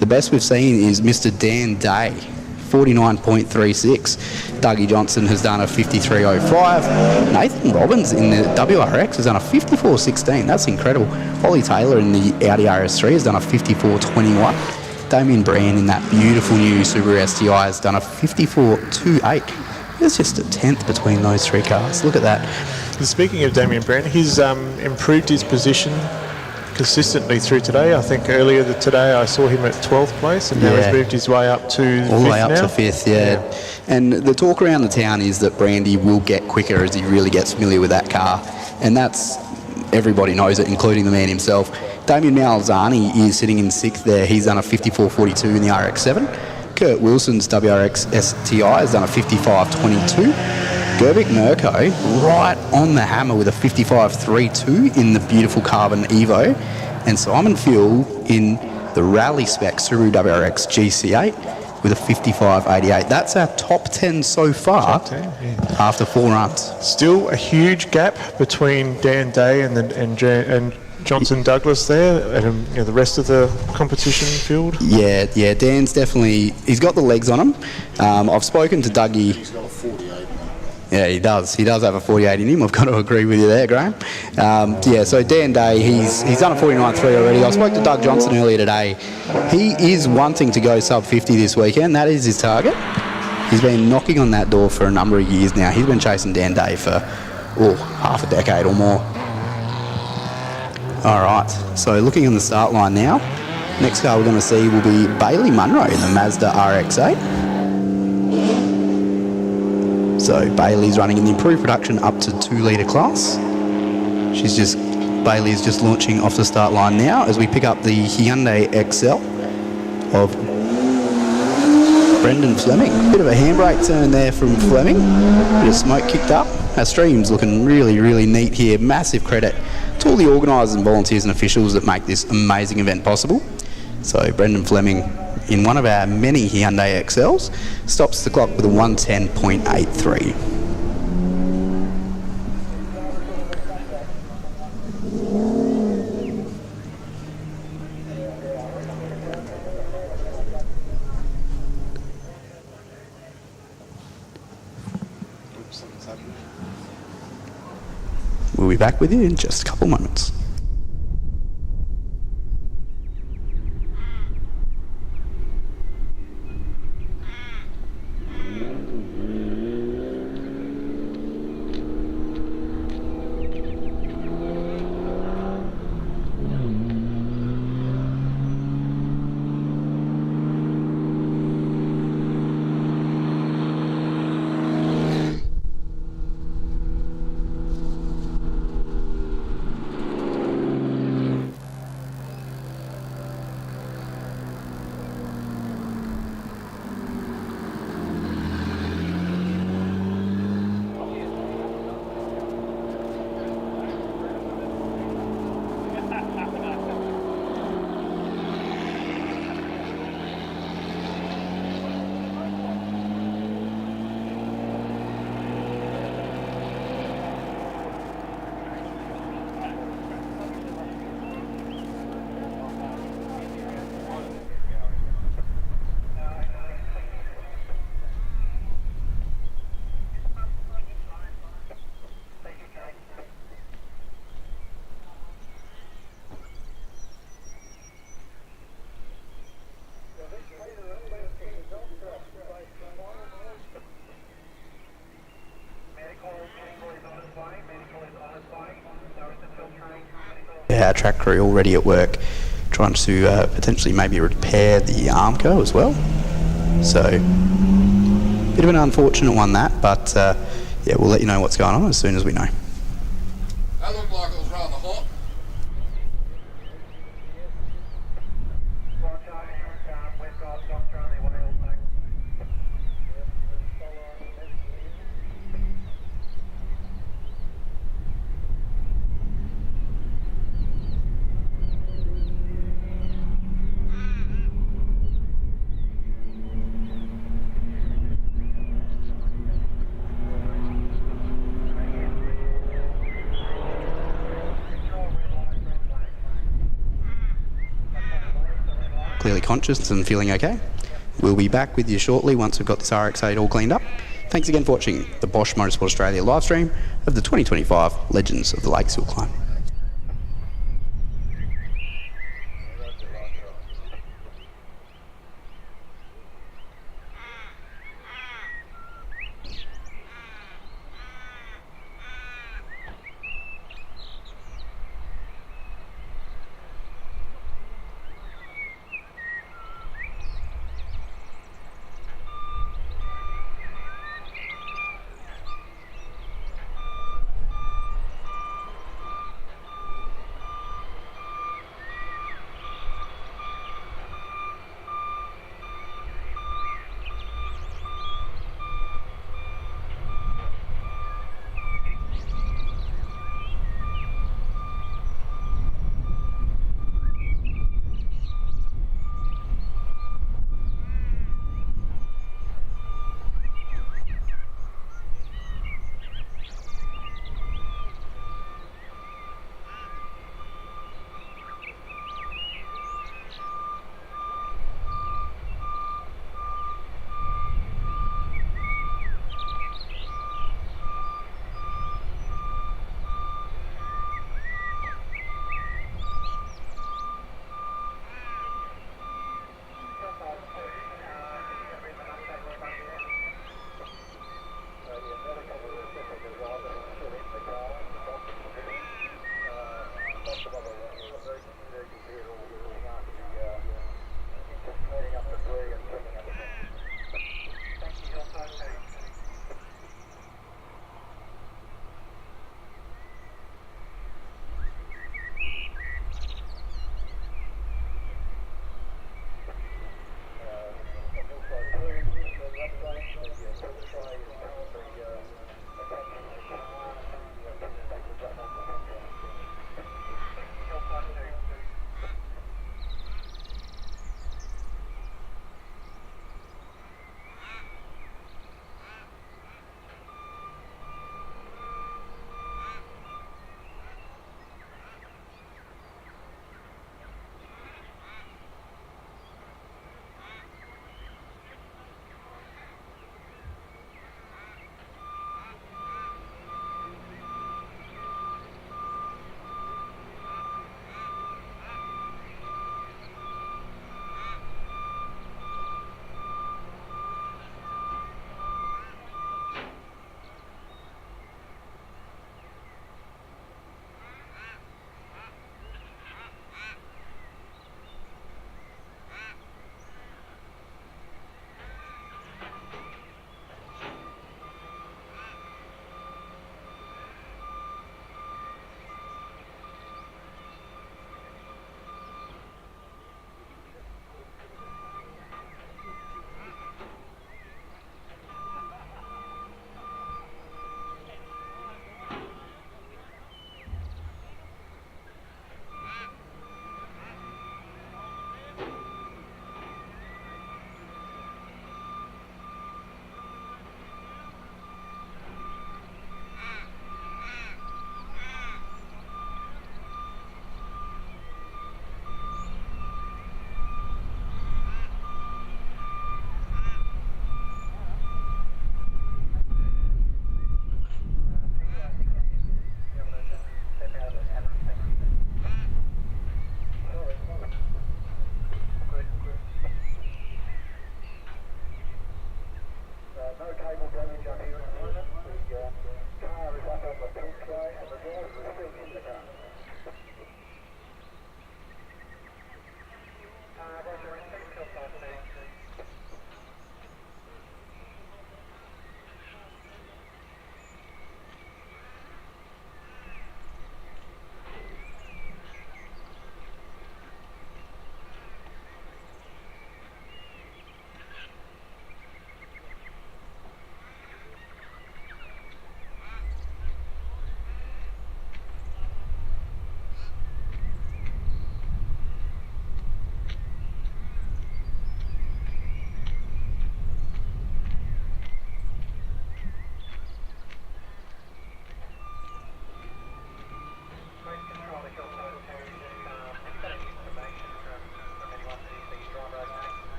the best we've seen is Mr. Dan Day, 49.36. Dougie Johnson has done a 53.05. Nathan Robbins in the WRX has done a 54.16. That's incredible. Ollie Taylor in the Audi RS3 has done a 54.21. Damien Brand in that beautiful new Subaru STI has done a 54.28. There's just a tenth between those 3 cars. Look at that. Speaking of Damien Brand, he's improved his position consistently through today. I think earlier today I saw him at 12th place, and now he's moved his way up to 5th now. All the way up to 5th, yeah. And the talk around the town is that Brandy will get quicker as he really gets familiar with that car, and that's, everybody knows it, including the man himself. Damien Malzani is sitting in 6th there. He's done a 54.42 in the RX-7. Kurt Wilson's WRX STI has done a 55.22. Gerbic Mirko right on the hammer with a 55.32 in the beautiful Carbon Evo, and Simon Fuel in the Rally Spec Subaru WRX GC8 with a 55.88. That's our top 10 so far. Top 10, after 4 runs. Still a huge gap between Dan Day and Johnson Douglas there, and the rest of the competition field. Yeah, Dan's definitely, he's got the legs on him. I've spoken to Dougie. He's got a 48. Yeah, he does. He does have a 48 in him. I've got to agree with you there, Graham. So Dan Day, he's done a 49.3 already. I spoke to Doug Johnson earlier today. He is wanting to go sub 50 this weekend. That is his target. He's been knocking on that door for a number of years now. He's been chasing Dan Day for half a decade or more. All right, so looking on the start line now, next car we're going to see will be Bailey Munro in the Mazda RX-8. So Bailey's running in the improved production up to 2 litre class. Bailey's just launching off the start line now as we pick up the Hyundai XL of Brendan Fleming. Bit of a handbrake turn there from Fleming. Bit of smoke kicked up. Our stream's looking really, really neat here. Massive credit to all the organisers and volunteers and officials that make this amazing event possible. So Brendan Fleming, in one of our many Hyundai XLs, stops the clock with a 110.83. We'll be back with you in just a couple moments. Our track crew already at work trying to potentially maybe repair the Armco as well. So, bit of an unfortunate one that, but yeah, we'll let you know what's going on as soon as we know. That looked like it was rather hot. Clearly conscious and feeling okay. We'll be back with you shortly once we've got this RX-8 all cleaned up. Thanks again for watching the Bosch Motorsport Australia live stream of the 2025 Legends of the Lakes Hillclimb.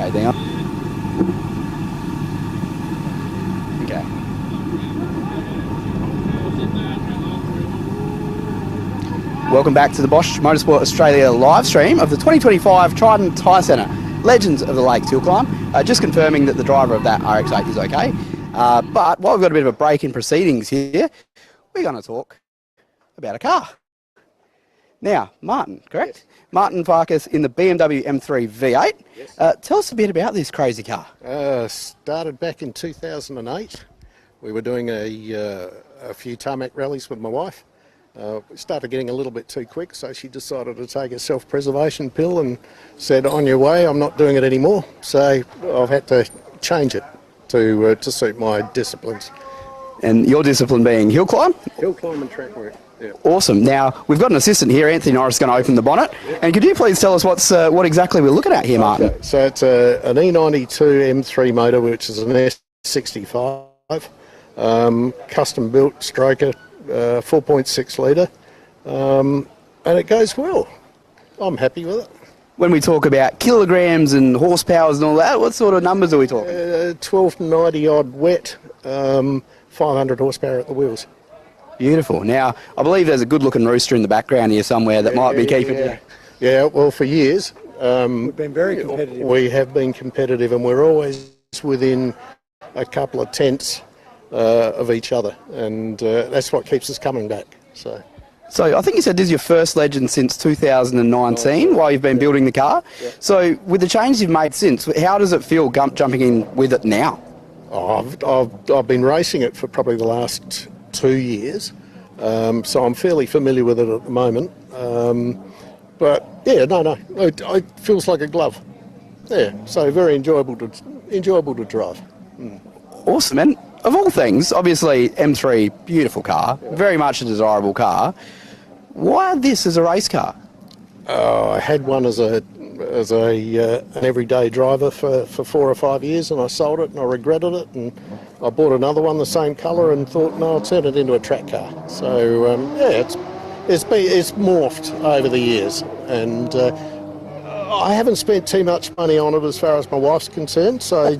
Okay, hang on. Okay. Welcome back to the Bosch Motorsport Australia live stream of the 2025 Trident Tyre Centre Legends of the Lakes Hillclimb. Just confirming that the driver of that RX-8 is okay. But while we've got a bit of a break in proceedings here, we're going to talk about a car. Now, Martin, correct? Yes. Martin Vargas in the BMW M3 V8. Yes. Tell us a bit about this crazy car. Started back in 2008. We were doing a few tarmac rallies with my wife. We started getting a little bit too quick, so she decided to take a self-preservation pill and said, on your way, I'm not doing it anymore. So I've had to change it to suit my disciplines. And your discipline being hill climb? Hill climb and track work. Yeah. Awesome. Now, we've got an assistant here, Anthony Norris, is going to open the bonnet. Yeah. And could you please tell us what exactly we're looking at here, Martin? Okay. So it's an E92 M3 motor, which is an S65, custom built stroker, 4.6 litre, and it goes well. I'm happy with it. When we talk about kilograms and horsepowers and all that, what sort of numbers are we talking? 1290 odd wet, 500 horsepower at the wheels. Beautiful. Now, I believe there's a good-looking rooster in the background here somewhere that might be keeping you. Yeah, well, for years. We've been very competitive. We have been competitive, and we're always within a couple of tenths of each other, and that's what keeps us coming back. So I think you said this is your first Legend since 2019 while you've been building the car. Yeah. So with the changes you've made since, how does it feel jumping in with it now? I've been racing it for probably the last 2 years, so I'm fairly familiar with it at the moment. But yeah, it feels like a glove. Yeah, so very enjoyable to drive. Awesome, and of all things, obviously M3, beautiful car, very much a desirable car. Why this as a race car? I had one as an everyday driver for 4 or 5 years, and I sold it and I regretted it, and I bought another one the same colour and thought, no, I'll turn it into a track car. So yeah, it's morphed over the years, and I haven't spent too much money on it as far as my wife's concerned. So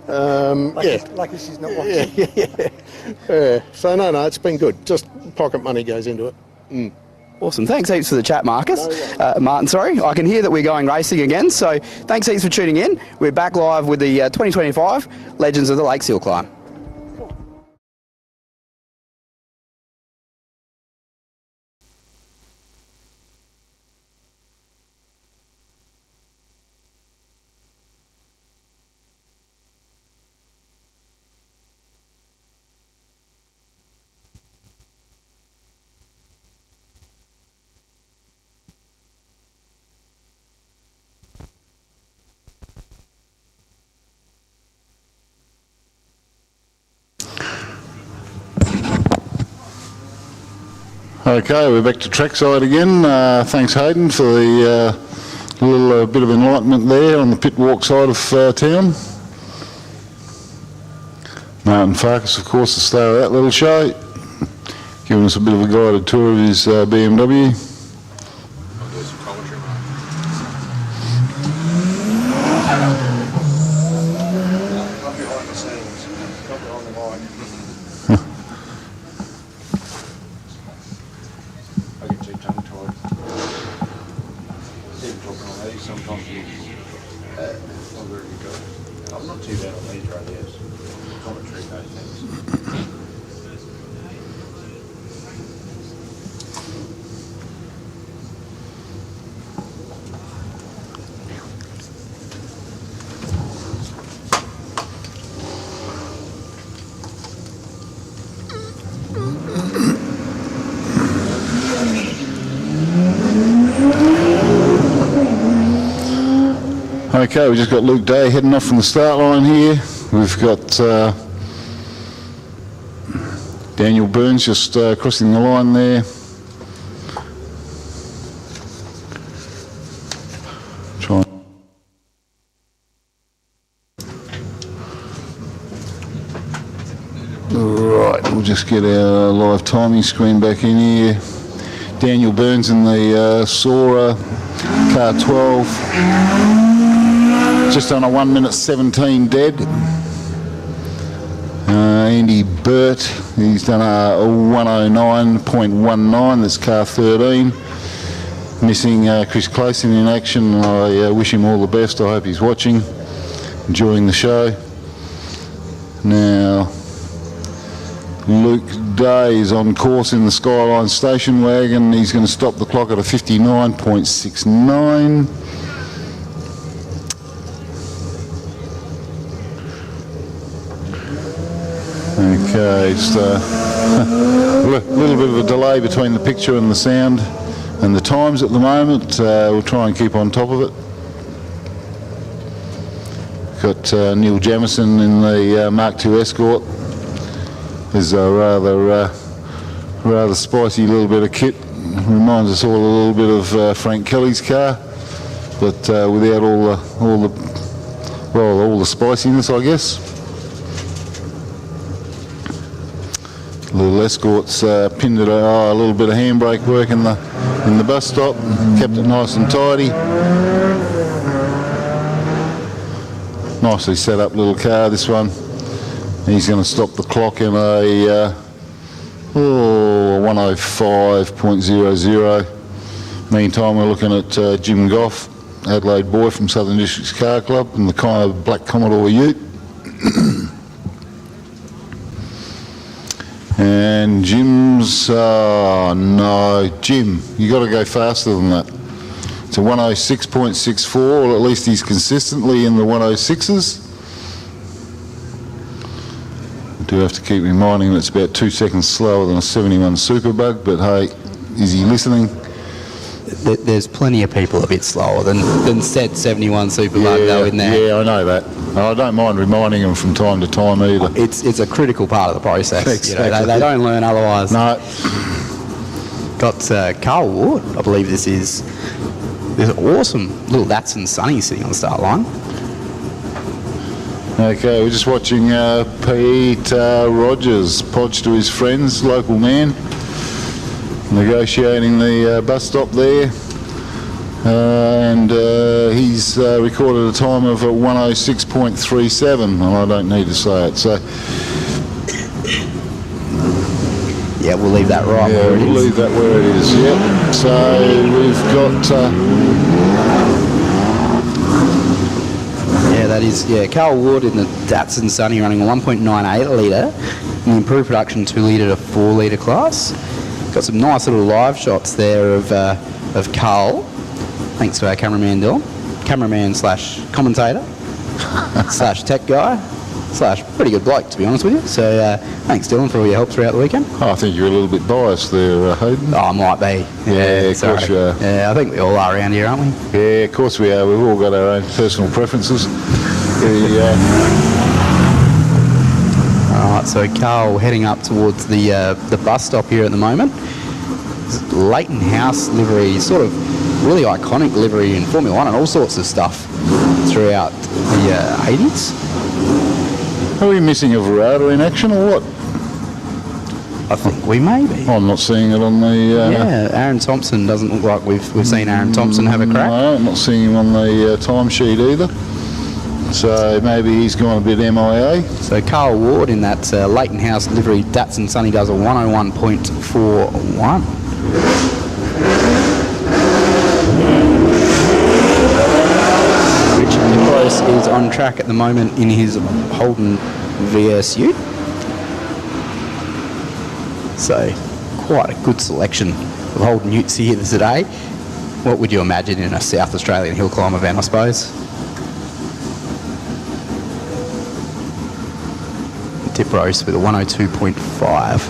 lucky she's not watching. Yeah. So no, it's been good. Just pocket money goes into it. Awesome. Thanks heaps for the chat, Marcus. Martin, sorry. I can hear that we're going racing again, so thanks heaps for tuning in. We're back live with the 2025 Legends of the Lakes Hillclimb. Okay, we're back to trackside again. Thanks, Hayden, for the little bit of enlightenment there on the pit walk side of town. Martin Vargas, of course, the star of that little show, giving us a bit of a guided tour of his BMW. Okay, we've just got Luke Day heading off from the start line here. We've got Daniel Burns just crossing the line there. Right, we'll just get our live timing screen back in here. Daniel Burns in the Sora car 12. just on a 1 minute 17 dead. Andy Burt, he's done a 109.19, that's car 13. Missing Chris Clayson in action. I wish him all the best. I hope he's watching, enjoying the show. Now, Luke Day is on course in the Skyline station wagon. He's going to stop the clock at a 59.69. Okay, just a little bit of a delay between the picture and the sound and the times at the moment. We'll try and keep on top of it. Got Neil Jamison in the Mark II Escort. There's a rather spicy little bit of kit. Reminds us all a little bit of Frank Kelly's car, but without all the spiciness, I guess. Little Escort's pinned it a little bit of handbrake work in the bus stop, kept it nice and tidy. Nicely set up little car, this one. He's going to stop the clock in a 105.00. Meantime, we're looking at Jim Goff, Adelaide boy from Southern Districts Car Club, in the kind of black Commodore Ute. And Jim's, no, Jim, you got to go faster than that. It's a 106.64, or at least he's consistently in the 106s. I do have to keep reminding him it's about 2 seconds slower than a 71 Superbug, but hey, is he listening? There's plenty of people a bit slower than said 71 Superbug though in there. Yeah, I know that. I don't mind reminding them from time to time either. It's a critical part of the process. Exactly. You know, they don't learn otherwise. No. Got Carl Ward, I believe this is. There's an awesome little Datsun Sunny sitting on the start line. Okay, we're just watching Pete Rogers podge to his friends, local man, negotiating the bus stop there. And he's recorded a time of 106.37, and I don't need to say it. So yeah, we'll leave that right where it is. We'll leave that where it is, yep. So we've got... that is, Carl Ward in the Datsun Sunny running a 1.98 litre in the improved production 2 litre to 4 litre class. Got some nice little live shots there of Carl. Thanks to our cameraman Dylan, cameraman slash commentator slash tech guy slash pretty good bloke, to be honest with you. So thanks Dylan for all your help throughout the weekend. I think you're a little bit biased there, Hayden. Oh, I might be. Yeah, of course you are. Yeah, I think we all are around here, aren't we? Yeah, of course we are. We've all got our own personal preferences. Alright, so Carl heading up towards the bus stop here at the moment. Leighton House livery, sort of really iconic livery in Formula 1 and all sorts of stuff throughout the 80s. Are we missing a Verada in action or what? I think we may be. I'm not seeing it on the... yeah, Aaron Thompson doesn't look like we've seen Aaron Thompson have a crack. No, I'm not seeing him on the timesheet either. So maybe he's gone a bit MIA. So Carl Ward in that Leighton House livery Datsun Sunny does a 101.41. Richard Nicholas is on track at the moment in his Holden VSU. So quite a good selection of Holden Utes here today. What would you imagine in a South Australian hill climb event, I suppose? Tip roast with a 102.5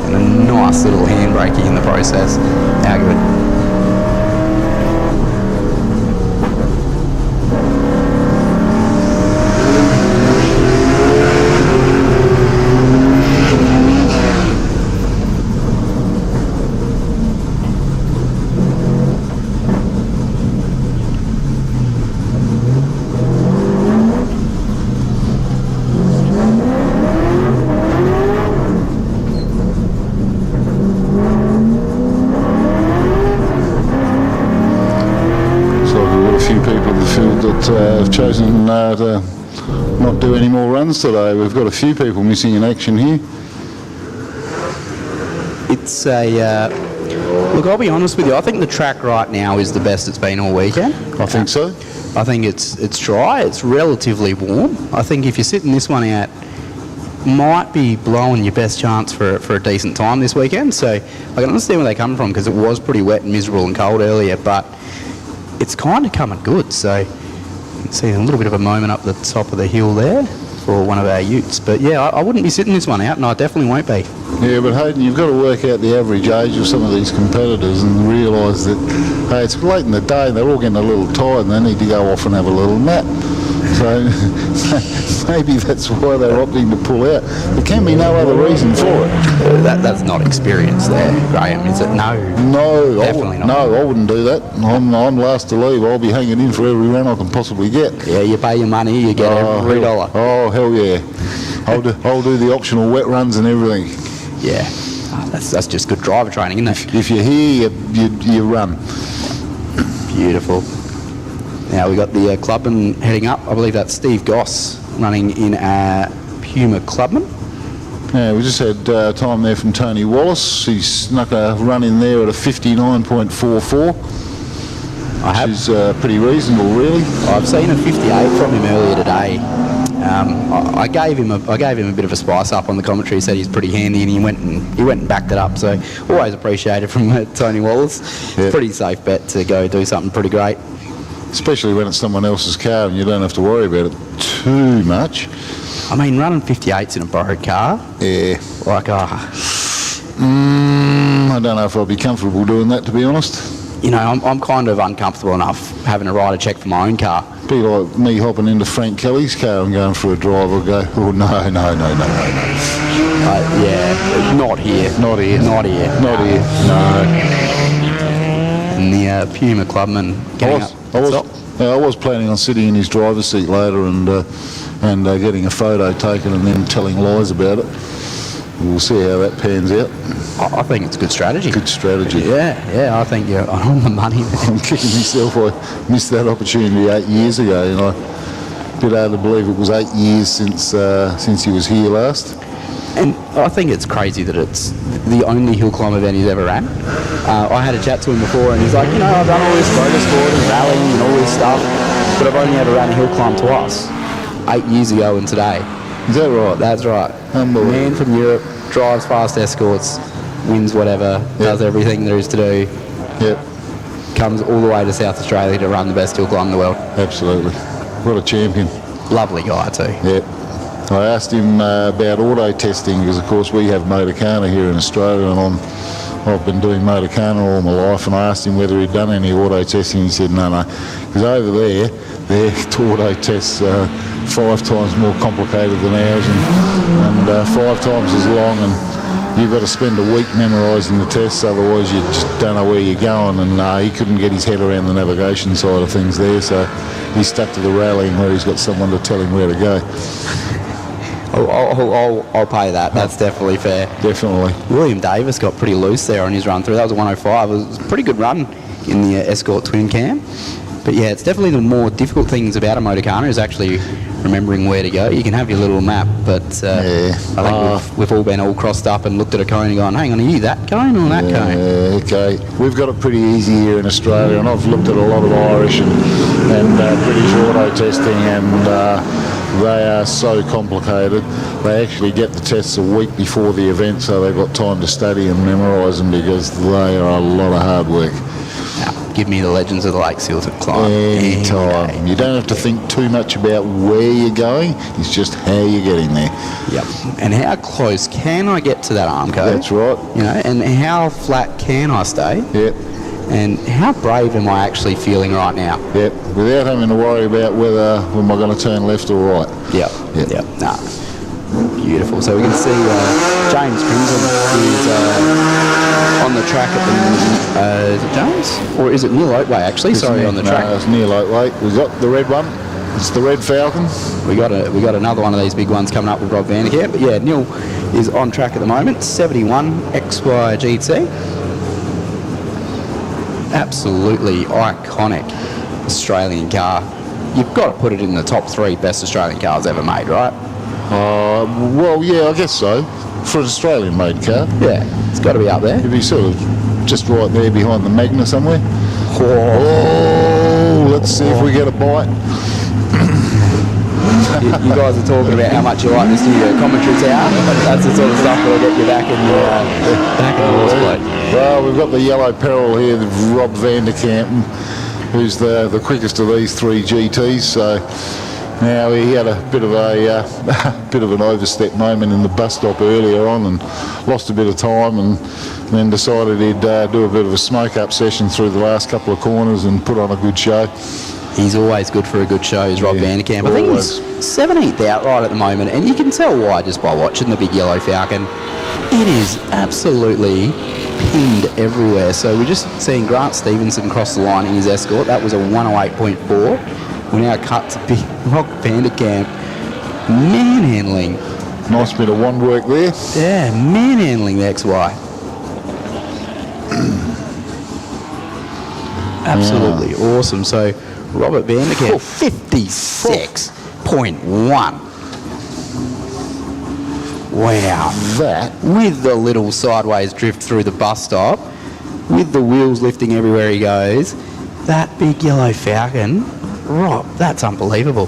and a nice little handbraking in the process. How good. chosen to not do any more runs today. We've got a few people missing in action here. It's a... look, I'll be honest with you. I think the track right now is the best it's been all weekend. I think so. I think it's dry. It's relatively warm. I think if you're sitting this one out, might be blowing your best chance for a decent time this weekend. So I can understand where they come from, because it was pretty wet and miserable and cold earlier, but it's kind of coming good. So you can see a little bit of a moment up the top of the hill there for one of our utes. But yeah, I wouldn't be sitting this one out, and I definitely won't be. Yeah, but Hayden, you've got to work out the average age of some of these competitors and realise that, hey, it's late in the day and they're all getting a little tired and they need to go off and have a little nap. So maybe that's why they're opting to pull out. There can be no other reason for it. That's not experience there, Graham, is it? No. No, definitely not. No, I wouldn't do that. I'm last to leave. I'll be hanging in for every run I can possibly get. Yeah, you pay your money, you get every dollar. Oh, hell yeah. I'll do the optional wet runs and everything. Yeah, that's just good driver training, isn't it? If you're here, you run. Beautiful. Now we got the clubman heading up. I believe that's Steve Goss running in a Puma clubman. Yeah, we just had time there from Tony Wallace. He snuck a run in there at a 59.44. Which is pretty reasonable, really. I've seen a 58 from him earlier today. I gave him a bit of a spice up on the commentary. He said he's pretty handy, and he went and backed it up. So always appreciated from Tony Wallace. Yeah. Pretty safe bet to go do something pretty great. Especially when it's someone else's car and you don't have to worry about it too much. I mean, running 58s in a borrowed car. Yeah. Like, I don't know if I'll be comfortable doing that, to be honest. You know, I'm kind of uncomfortable enough having a rider check for my own car. Be like me hopping into Frank Kelly's car and going for a drive. I'll go, oh, no. Yeah, not here. Not here. Not here. Not here. No. And the Puma clubman getting up. I was planning on sitting in his driver's seat later and getting a photo taken and then telling lies about it. We'll see how that pans out. I think it's good strategy. Good strategy. Yeah, I think you're on the money. I'm kicking myself. I missed that opportunity 8 years ago, and I'm a bit hard to believe it was 8 years since he was here last. And I think it's crazy that it's the only hill climb event he's ever ran. I had a chat to him before, and he's like, I've done all this motorsport and rallying and all this stuff, but I've only ever ran a hill climb twice, 8 years ago and today. Is that right? That's right. Man from Europe, drives fast escorts, wins whatever, does everything there is to do. Yep. Comes all the way to South Australia to run the best hill climb in the world. Absolutely. What a champion. Lovely guy too. Yep. I asked him about auto testing because, of course, we have Motorcana here in Australia, and I've been doing Motorcana all my life, and I asked him whether he'd done any auto testing. He said no, because over there, their auto tests are 5 times more complicated than ours, and 5 times as long, and you've got to spend a week memorising the tests, otherwise you just don't know where you're going. And he couldn't get his head around the navigation side of things there, so he's stuck to the rallying where he's got someone to tell him where to go. I'll pay that. That's definitely fair. Definitely. William Davis got pretty loose there on his run through. That was a 105. It was a pretty good run in the Escort twin cam. But yeah, it's definitely the more difficult things about a Motorcana is actually remembering where to go. You can have your little map, but I think we've all been all crossed up and looked at a cone and gone, hang on, are you that cone or that cone? Okay. We've got it pretty easy here in Australia, and I've looked at a lot of Irish and British auto testing, and they are so complicated. They actually get the tests a week before the event, so they've got time to study and memorise them, because they are a lot of hard work. Give me the Legends of the Lakes Hillclimb. Anytime. You don't have to think too much about where you're going. It's just how you're getting there. Yep. And how close can I get to that arm code? That's right. And how flat can I stay? Yep. And how brave am I actually feeling right now? Yep. Without having to worry about whether am I going to turn left or right. Yep. Nah. Beautiful. So we can see James Crimson is on the track at the is it James? Or is it Neil Oatway actually? Sorry, on the track. No, it's Neil Oatway. We've got the red one. It's the Red Falcon. We got another one of these big ones coming up with Rob Vanderkamp. But yeah, Neil is on track at the moment. 71 XY GT. Absolutely iconic Australian car. you've got to put it in the top 3 best Australian cars ever made, right? Well, yeah, I guess so. For an Australian-made car. Yeah, it's got to be up there. It'd be sort of just right there behind the Magna somewhere. Oh, let's see if we get a bite. You guys are talking about how much you like this new commentary tower. That's the sort of stuff that'll get you back in the horse plate. Well, we've got the yellow peril here, Rob van der Kampen, who's the quickest of these 3 GTs. So now he had a bit of an overstep moment in the bus stop earlier on and lost a bit of time, and then decided he'd do a bit of a smoke-up session through the last couple of corners and put on a good show. He's always good for a good show, is Rob van der Kampen. I think he's 17th outright at the moment, and you can tell why just by watching the big yellow Falcon. It is absolutely pinned everywhere. So we're just seeing Grant Stevenson cross the line in his Escort. That was a 108.4. We're now cut to big Rob van der Kampen manhandling. Nice bit of wand work there. Yeah, manhandling the XY. Absolutely awesome. So Robert van der Kampen, 56.1. Wow. That. With the little sideways drift through the bus stop, with the wheels lifting everywhere he goes, that big yellow Falcon, Rob, that's unbelievable.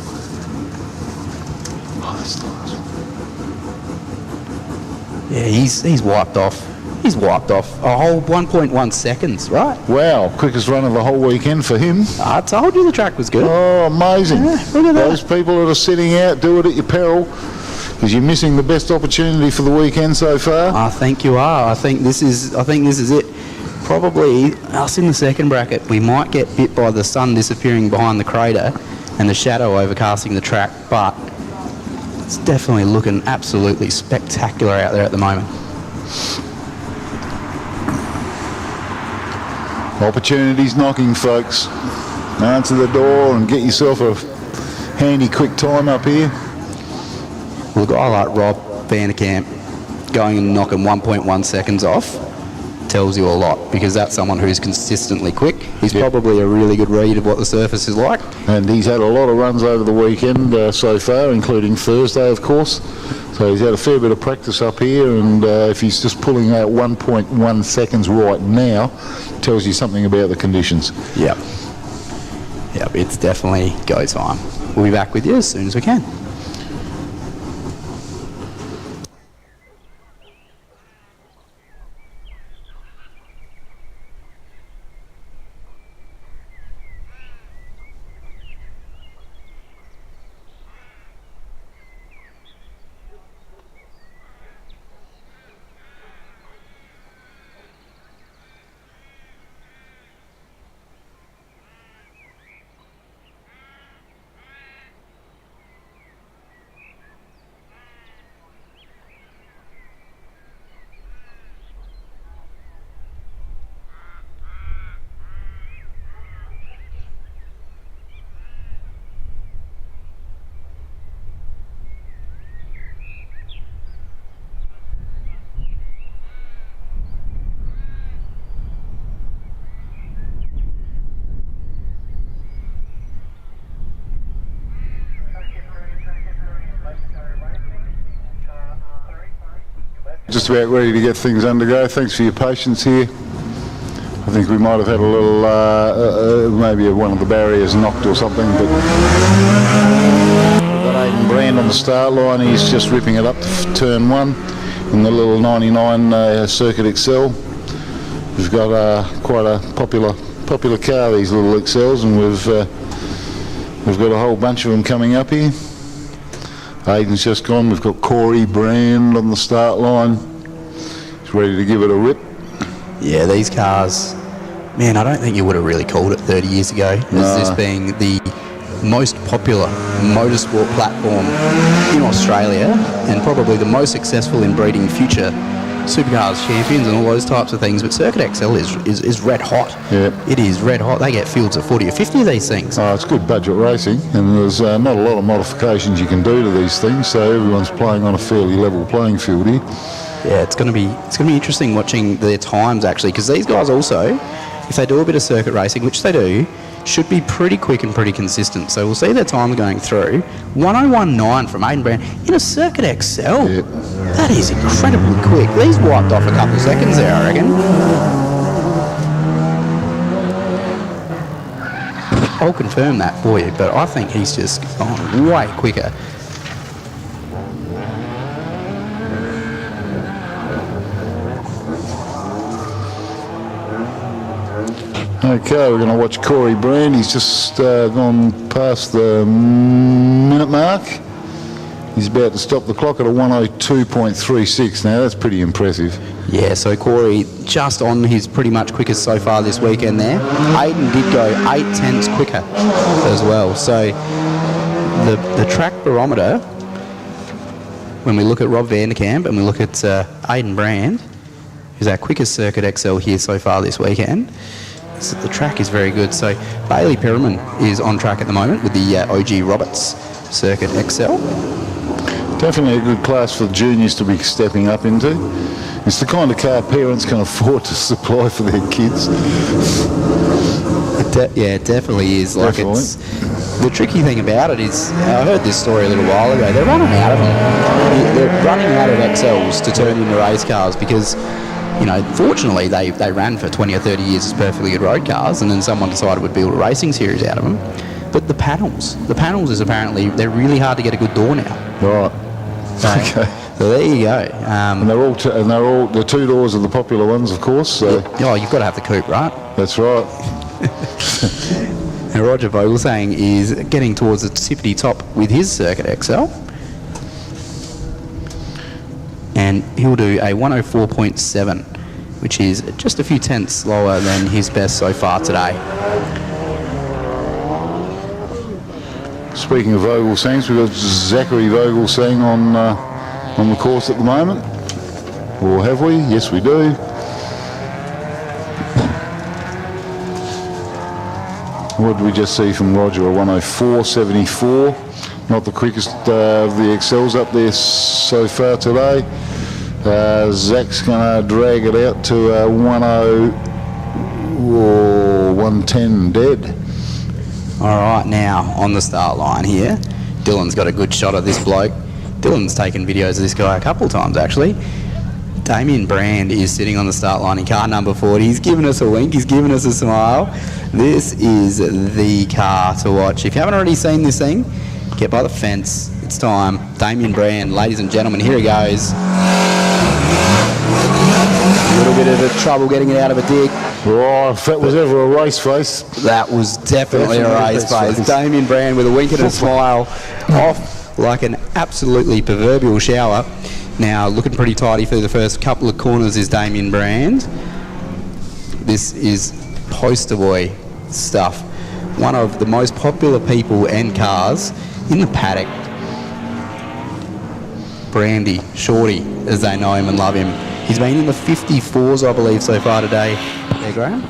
Oh, that's nice. Yeah, he's wiped off. He's wiped off a whole 1.1 seconds, right? Wow, quickest run of the whole weekend for him. I told you the track was good. Oh, amazing. Yeah, look at that. Those people that are sitting out, do it at your peril, because you're missing the best opportunity for the weekend so far. I think you are. I think this is it. Probably us in the second bracket, we might get bit by the sun disappearing behind the crater and the shadow overcasting the track, but it's definitely looking absolutely spectacular out there at the moment. Opportunities knocking, folks. Answer the door and get yourself a handy quick time up here. Well, a guy like Rob van der Kampen going and knocking 1.1 seconds off tells you a lot, because that's someone who's consistently quick. He's probably a really good read of what the surface is like. And he's had a lot of runs over the weekend so far, including Thursday, of course. So he's had a fair bit of practice up here, and if he's just pulling out 1.1 seconds right now, tells you something about the conditions. Yep. Yep, it's definitely go time. We'll be back with you as soon as we can. Just about ready to get things undergo. Thanks for your patience here. I think we might have had a little, maybe one of the barriers knocked or something, but we've got Aidan Brand on the start line. He's just ripping it up to turn 1 in the little 99 Circuit Excel. We've got quite a popular car, these little Excels, and we've got a whole bunch of them coming up here. Aidan's just gone. We've got Corey Brand on the start line. He's ready to give it a rip. Yeah, these cars, man, I don't think you would have really called it 30 years ago as this being the most popular motorsport platform in Australia, and probably the most successful in breeding future supercars champions and all those types of things. But Circuit XL is red hot. Yeah. It is red hot. They get fields of 40 or 50 of these things. Oh, it's good budget racing, and there's not a lot of modifications you can do to these things, so everyone's playing on a fairly level playing field here. Yeah, it's going to be interesting watching their times, actually, because these guys also, if they do a bit of circuit racing, which they do, should be pretty quick and pretty consistent. So we'll see their time going through. 1:01.9 from Aiden Brand in a Circuit XL. Yep. That is incredibly quick. These wiped off a couple of seconds there, I reckon. I'll confirm that for you, but I think he's just gone way quicker. Okay, we're going to watch Corey Brand. He's just gone past the minute mark. He's about to stop the clock at a 1:02.36 now. That's pretty impressive. Yeah, so Corey just on his pretty much quickest so far this weekend there. Aiden did go 0.8 quicker as well. So the track barometer, when we look at Rob Vanderkamp and we look at Aiden Brand, who's our quickest Circuit XL here so far this weekend, so the track is very good. So Bailey Perriman is on track at the moment with the OG Roberts Circuit XL. Definitely a good class for juniors to be stepping up into. It's the kind of car parents can afford to supply for their kids. Yeah, it definitely is. Like, it's the tricky thing about it is, I heard this story a little while ago. They're running out of them. They're running out of XLs to turn into race cars because, you know, fortunately they ran for 20 or 30 years as perfectly good road cars, and then someone decided would build a racing series out of them. But the panels is apparently, they're really hard to get a good door now. Right. Okay. So there you go. And they're all the two doors are the popular ones, of course. So. Oh, you've got to have the coupe, right? That's right. And Roger Vogelsang is getting towards the tippity top with his Circuit XL. And he'll do a 1:04.7, which is just a few tenths slower than his best so far today. Speaking of Vogelsangs, we've got Zachary Vogelsang on the course at the moment. Or have we? Yes, we do. What did we just see from Roger? A 1:04.74. Not the quickest of the XLs up there so far today. Zach's going to drag it out to 1:10 dead. All right, now on the start line here, Dylan's got a good shot of this bloke. Dylan's taken videos of this guy a couple of times actually. Damien Brand is sitting on the start line in car number 40. He's given us a wink, he's given us a smile. This is the car to watch. If you haven't already seen this thing, get by the fence. It's time. Damien Brand, ladies and gentlemen, here he goes. A little bit of trouble getting it out of a dig. Oh, if that was ever a race face. That was definitely a race face. Damien Brand with a wink and a smile, off like an absolutely proverbial shower. Now looking pretty tidy for the first couple of corners is Damien Brand. This is poster boy stuff. One of the most popular people and cars in the paddock. Brandy, Shorty, as they know him and love him. He's been in the 54s, I believe, so far today. There, Graham?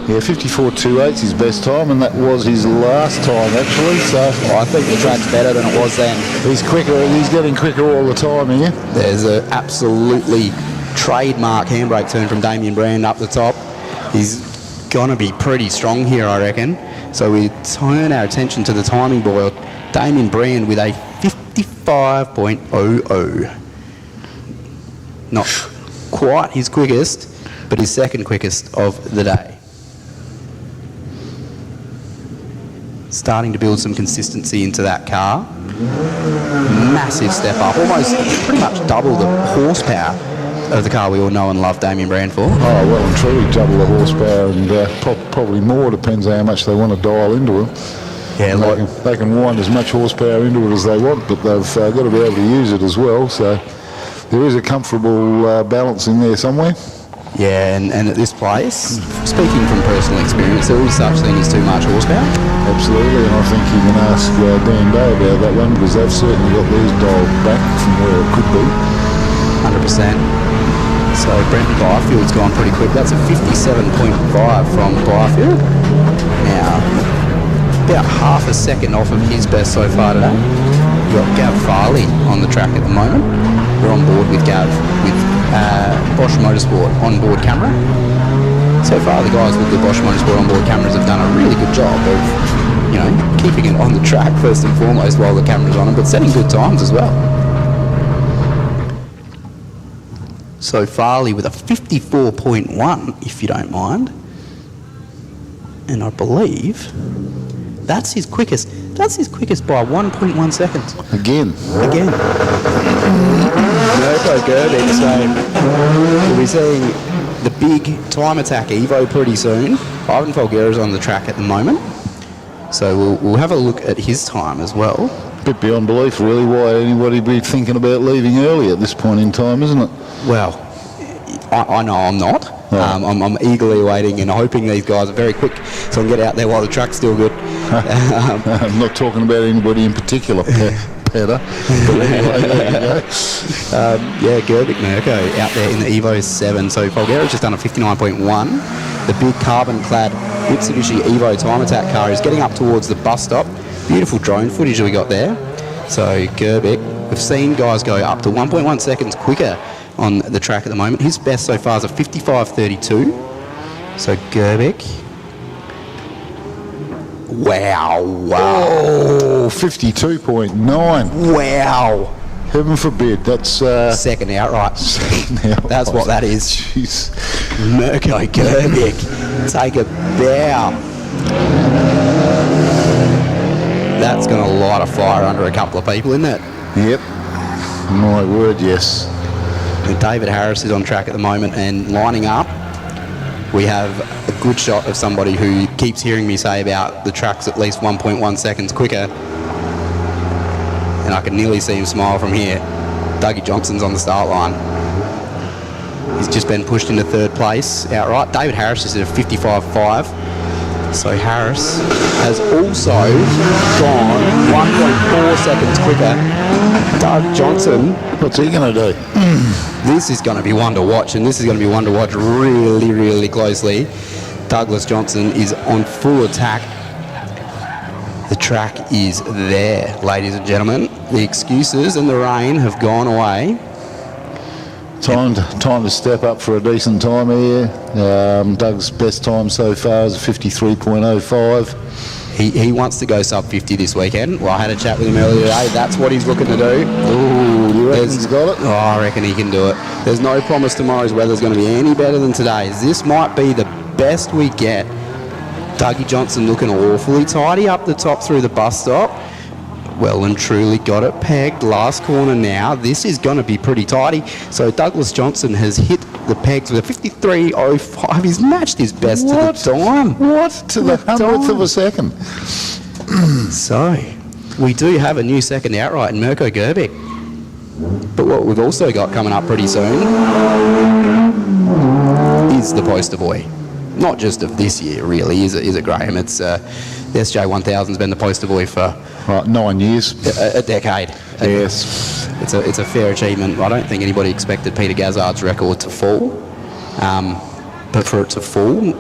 Yeah, 54.28's his best time, and that was his last time, actually. So I think the track's better than it was then. He's quicker. He's getting quicker all the time here. There's an absolutely trademark handbrake turn from Damien Brand up the top. He's going to be pretty strong here, I reckon. So we turn our attention to the timing board. Damien Brand with a 55.00. Not quite his quickest, but his second quickest of the day. Starting to build some consistency into that car. Massive step up, almost pretty much double the horsepower of the car we all know and love Damien Brand for. Oh, well and truly double the horsepower, and probably more, depends on how much they want to dial into it. Yeah, they can wind as much horsepower into it as they want, but they've got to be able to use it as well, so there is a comfortable balance in there somewhere. Yeah, and at this place, speaking from personal experience, there is such thing as too much horsepower. Absolutely, and I think you can ask Dan Day about that one, because they've certainly got theirs dialed back from where it could be. 100%. So Brendan Byfield's gone pretty quick. That's a 57.5 from Byfield. Now, about half a second off of his best so far today. We've got Gav Farley on the track at the moment. We're on board with Gav with Bosch Motorsport on-board camera. So far, the guys with the Bosch Motorsport onboard cameras have done a really good job of, keeping it on the track first and foremost while the camera's on them, but setting good times as well. So Farley with a 54.1, if you don't mind. And I believe that's his quickest. That's his quickest by 1.1 seconds. Again. Mirko Gerbic, so we'll be seeing the big time attack Evo pretty soon. Ivan Folguera's on the track at the moment. So we'll have a look at his time as well. Bit beyond belief, really, why anybody be thinking about leaving early at this point in time, isn't it? Well, I know I'm not. I'm eagerly waiting and hoping these guys are very quick so I can get out there while the track's still good. I'm not talking about anybody in particular, Petter. But anyway, there you go. Gerbic Mirko out there in the Evo 7. So Folguera's just done a 59.1. The big carbon-clad Mitsubishi Evo time attack car is getting up towards the bus stop. Beautiful drone footage we got there. So Gerbic, we've seen guys go up to 1.1 seconds quicker on the track at the moment. His best so far is a 55.32. So Gerbic. Wow. Oh, 52.9. Wow. Heaven forbid. That's second outright. That's what that is. Jeez. Mirko Gerbic. Take a bow. That's going to light a fire under a couple of people, isn't it? Yep. My word, yes. David Harris is on track at the moment, and lining up, we have a good shot of somebody who keeps hearing me say about the track's at least 1.1 seconds quicker. And I can nearly see him smile from here. Dougie Johnson's on the start line. He's just been pushed into third place outright. David Harris is at a 55.5. So Harris has also gone 1.4 seconds quicker. Doug Johnson. What's he going to do? This is going to be one to watch, and this is going to be one to watch really, really closely. Douglas Johnson is on full attack. The track is there, ladies and gentlemen. The excuses and the rain have gone away. Time to step up for a decent time here. Doug's best time so far is a 53.05. He wants to go sub 50 this weekend. Well, I had a chat with him earlier today. That's what he's looking to do. Ooh, you reckon he's got it? Oh, I reckon he can do it. There's no promise tomorrow's weather's going to be any better than today's. This might be the best we get. Dougie Johnson looking awfully tidy up the top through the bus stop. Well and truly got it pegged. Last corner now. This is going to be pretty tidy. So Douglas Johnson has hit the pegs with a 53.05. He's matched his best to the time. What? To the 100th of a second. So, we do have a new second outright in Mirko Gerbic. But what we've also got coming up pretty soon is the poster boy. Not just of this year, really, is it, Graham? It's the SJ1000's been the poster boy for 9 years, a decade. Yes, it's a fair achievement. I don't think anybody expected Peter Gazzard's record to fall, but for it to fall,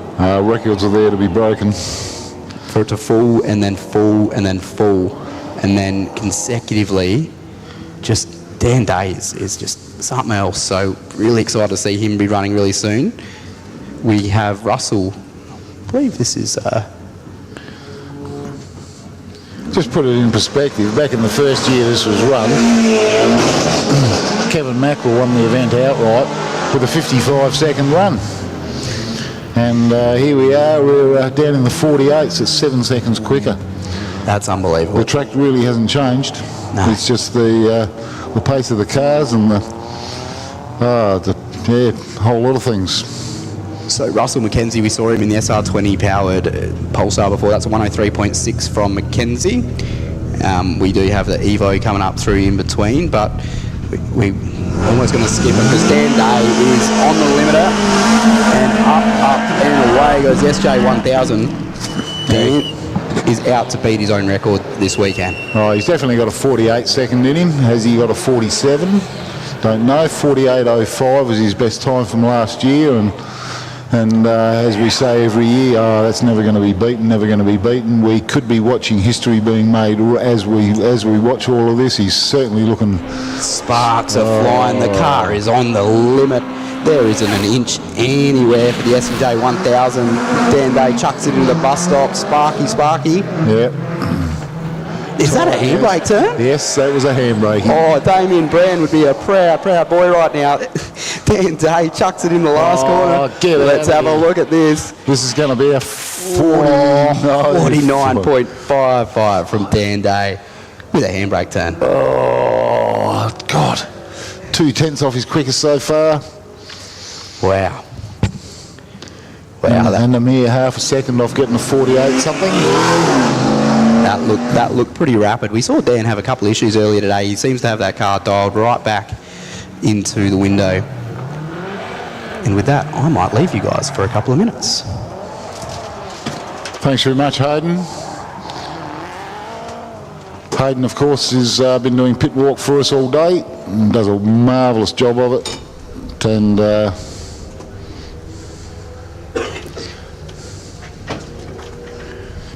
records are there to be broken. For it to fall and then fall and then fall, and then consecutively, just Dan Day is just something else. So really excited to see him be running really soon. We have Russell. I believe this is. Just put it in perspective. Back in the first year this was run, Kevin Mackerel won the event outright with a 55-second run. And here we are. We're down in the 48s. It's 7 seconds quicker. That's unbelievable. The track really hasn't changed. No. It's just the pace of the cars and the whole lot of things. So Russell McKenzie, we saw him in the SR20 powered Pulsar before. That's a 103.6 from McKenzie. We do have the Evo coming up through in between, but we almost going to skip it because Dan Day is on the limiter, and up and away goes the SJ1000. Dan is out to beat his own record this weekend. Oh, he's definitely got a 48 second in him. Has he got a 47? Don't know. 48.05 was his best time from last year, and as we say every year, that's never going to be beaten, never going to be beaten. We could be watching history being made as we watch all of this. He's certainly looking... Sparks are flying. The car is on the limit. There isn't an inch anywhere for the S&J 1000. Dan Day chucks it into the bus stop. Sparky. Yep. Is that a handbrake turn? Yes, that was a handbrake. Oh, Damien Brand would be a proud boy right now. Dan Day chucks it in the last corner. Let's have a look at this. This is going to be a 49.55 from Dan Day with a handbrake turn. Oh, God. 2/10 off his quickest so far. Wow. And a mere half a second off getting a 48 something. That looked pretty rapid. We saw Dan have a couple of issues earlier today. He seems to have that car dialed right back into the window. And with that, I might leave you guys for a couple of minutes. Thanks very much, Hayden. Hayden, of course, has been doing pit walk for us all day and does a marvellous job of it. And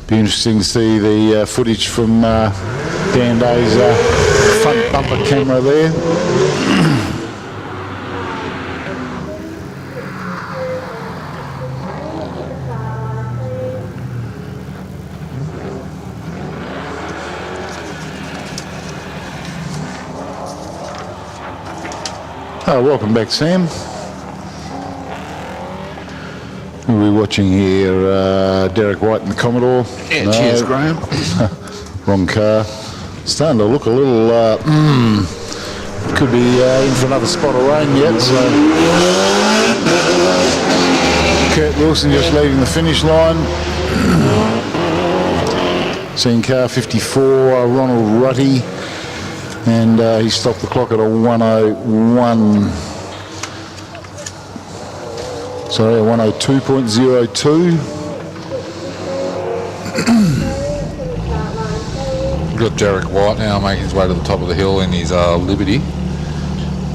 be interesting to see the footage from Dan Day's front bumper camera there. Oh, welcome back, Sam. We're watching here Derek White and the Commodore. Yeah, cheers, Graham. Wrong car. Starting to look a little, could be in for another spot of rain yet, so. Kurt Wilson just leaving the finish line. Seeing car 54, Ronald Rutty, and he stopped the clock at a 101. Sorry, a 102.02. We've got Derek White now making his way to the top of the hill in his Liberty.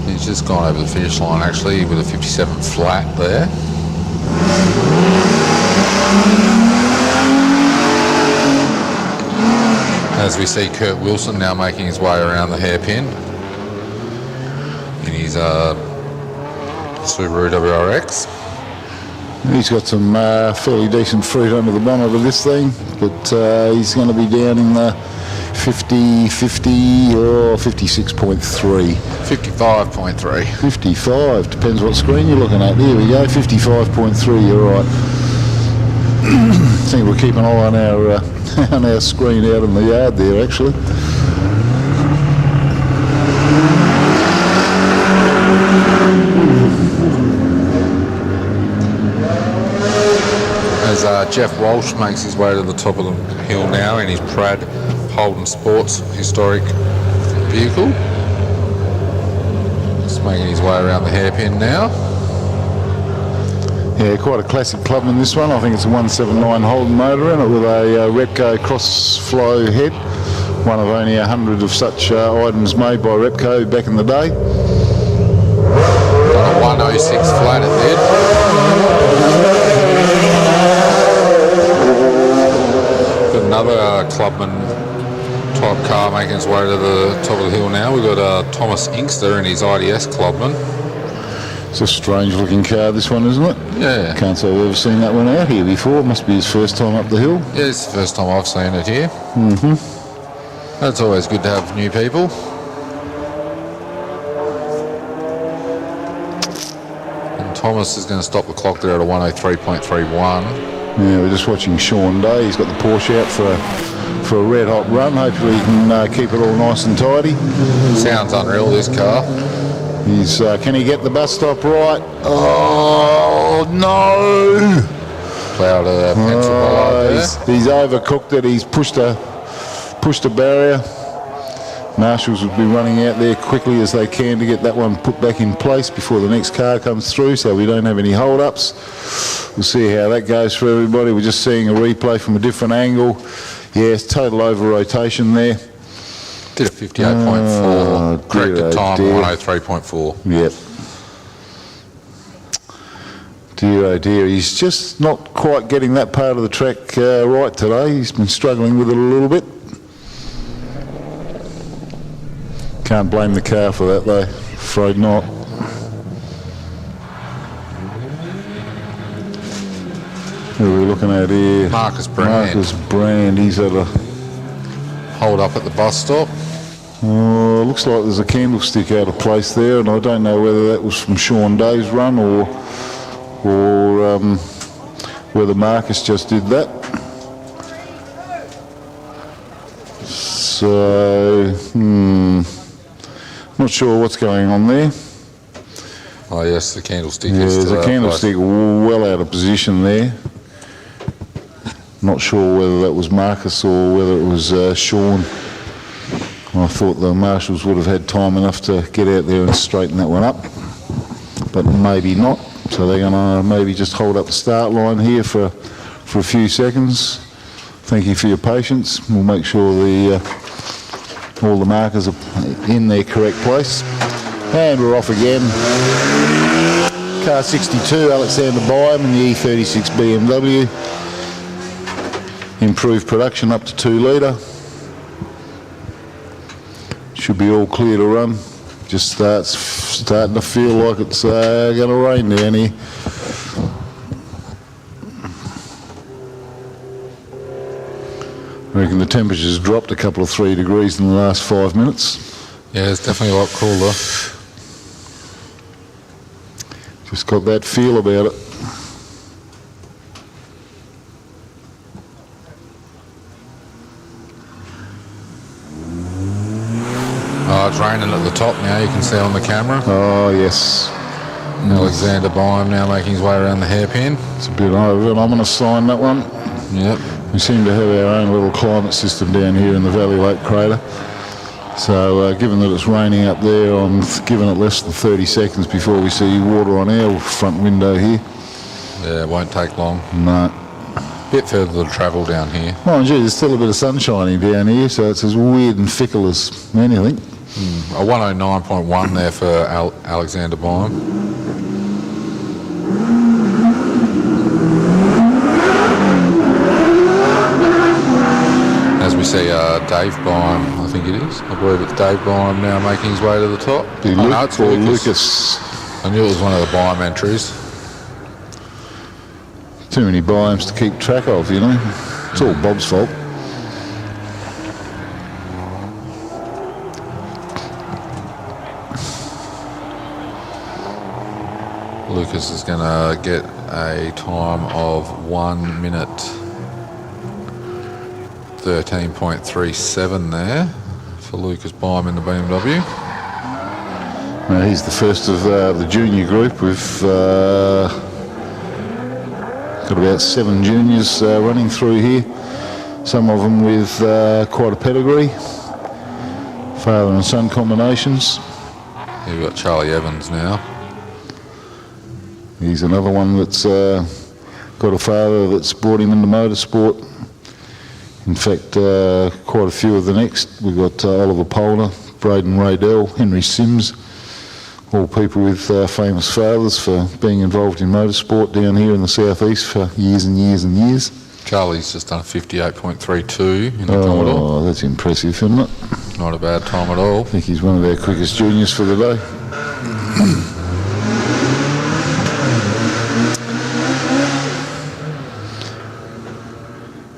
He's just gone over the finish line actually with a 57 flat there. As we see Kurt Wilson now making his way around the hairpin in his Subaru WRX. He's got some fairly decent fruit under the bonnet of this thing, but he's going to be down in the 50 or 56.3. 55.3. 55, depends what screen you're looking at. There we go, 55.3, you're right. I think we'll keep an eye on our screen out in the yard there, actually. As Jeff Walsh makes his way to the top of the hill now in his Prad Holden Sports historic vehicle. Just making his way around the hairpin now. Yeah, quite a classic Clubman this one. I think it's a 179 Holden motor in it with a Repco cross-flow head. One of only 100 of such items made by Repco back in the day. Got a 106 flat at the head. Got another Clubman type car making its way to the top of the hill now. We've got Thomas Inkster in his IDS Clubman. It's a strange looking car, this one, isn't it? Yeah. Can't say I've ever seen that one out here before. It must be his first time up the hill. Yeah, it's the first time I've seen it here. Mm-hmm. That's always good to have new people. And Thomas is going to stop the clock there at a 103.31. Yeah, we're just watching Sean Day. He's got the Porsche out for a red hot run. Hopefully he can keep it all nice and tidy. Sounds unreal, this car. He's can he get the bus stop right? Oh no! Ploughed a pencil below there. He's overcooked it. He's pushed a barrier. Marshals would be running out there quickly as they can to get that one put back in place before the next car comes through, so we don't have any hold-ups. We'll see how that goes for everybody. We're just seeing a replay from a different angle. Yes, total over-rotation there. Did a 58.4, corrected time 103.4. Yep. Dear oh dear, he's just not quite getting that part of the track right today. He's been struggling with it a little bit. Can't blame the car for that though, afraid not. Who are we looking at here? Marcus Brand. Marcus Brand. He's at a hold up at the bus stop. Looks like there's a candlestick out of place there, and I don't know whether that was from Sean Day's run or whether Marcus just did that. So, not sure what's going on there. Oh yes, the candlestick is there's a candlestick well out of position there. Not sure whether that was Marcus or whether it was Sean. I thought the marshals would have had time enough to get out there and straighten that one up, but maybe not. So they're going to maybe just hold up the start line here for a few seconds. Thank you for your patience. We'll make sure all the markers are in their correct place. And we're off again. Car 62, Alexander Byam in the E36 BMW. Improved production up to 2 litre. Should be all clear to run. Just starting to feel like it's going to rain down here. I reckon the temperature's dropped a couple of 3 degrees in the last 5 minutes. Yeah, it's definitely a lot cooler. Just got that feel about it. Oh, it's raining at the top now, you can see on the camera. Oh, yes. Alexander Byam now making his way around the hairpin. It's a bit over, and I'm going to sign that one. Yep. We seem to have our own little climate system down here in the Valley Lake crater. So given that it's raining up there, I'm giving it less than 30 seconds before we see water on our front window here. Yeah, it won't take long. No. Bit further to travel down here. Oh, gee, there's still a bit of sun shining down here, so it's as weird and fickle as anything. A 109.1 there for Alexander Byam. As we see Dave Byam, I think it is. I believe it's Dave Byam now making his way to the top. No, it's Lucas. I knew it was one of the Byam entries. Too many Byams to keep track of, you know. It's all Bob's fault. Lucas is going to get a time of 1 minute 13.37 there for Lucas Byam in the BMW. He's the first of the junior group. We've got about 7 juniors running through here. Some of them with quite a pedigree. Father and son combinations. You've got Charlie Evans now. He's another one that's got a father that's brought him into motorsport. In fact, quite a few of the next. We've got Oliver Polner, Braden Radell, Henry Sims, all people with famous fathers for being involved in motorsport down here in the southeast for years and years and years. Charlie's just done a 58.32 in the Commodore. Oh, that's impressive, isn't it? Not a bad time at all. I think he's one of our quickest juniors for the day.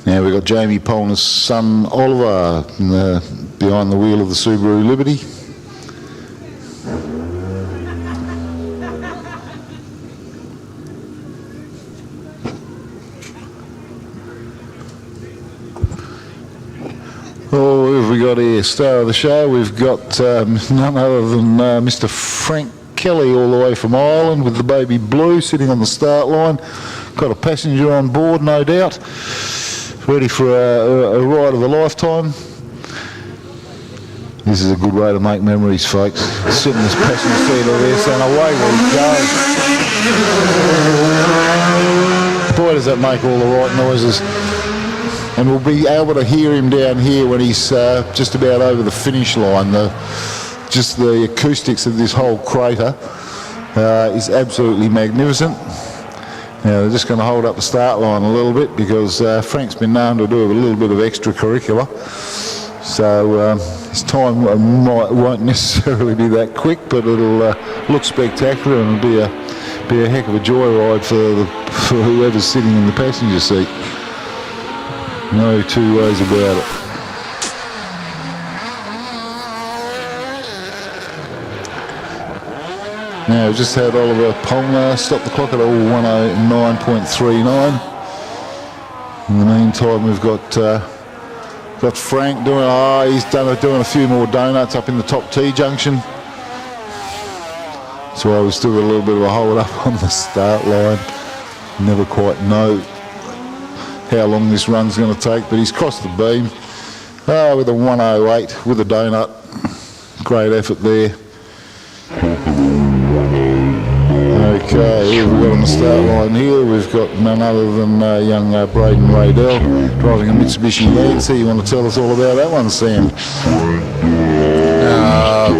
Now we've got Jamie Polner's son Oliver behind the wheel of the Subaru Liberty. Oh, who have we got here? Star of the show, we've got none other than Mr. Frank Kelly all the way from Ireland with the baby blue sitting on the start line. Got a passenger on board, no doubt. Ready for a ride of a lifetime. This is a good way to make memories, folks. Sit in this passenger seat over there saying, away we go. Boy, does that make all the right noises. And we'll be able to hear him down here when he's just about over the finish line. Just the acoustics of this whole crater is absolutely magnificent. Now they're just going to hold up the start line a little bit because Frank's been known to do a little bit of extracurricular. So his time won't necessarily be that quick, but it'll look spectacular and it'll be a be a heck of a joyride for whoever's sitting in the passenger seat. No two ways about it. Now, we've just had Oliver Polner stop the clock at 109.39. In the meantime, we've got Frank doing. He's doing a few more donuts up in the top T junction. So we've still got a little bit of a hold up on the start line. Never quite know how long this run's going to take, but he's crossed the beam with a 108 with a donut. Great effort there. Okay, who have we got on the start line here? We've got none other than young Brendan Wagner driving a Mitsubishi Lancer. You want to tell us all about that one, Sam?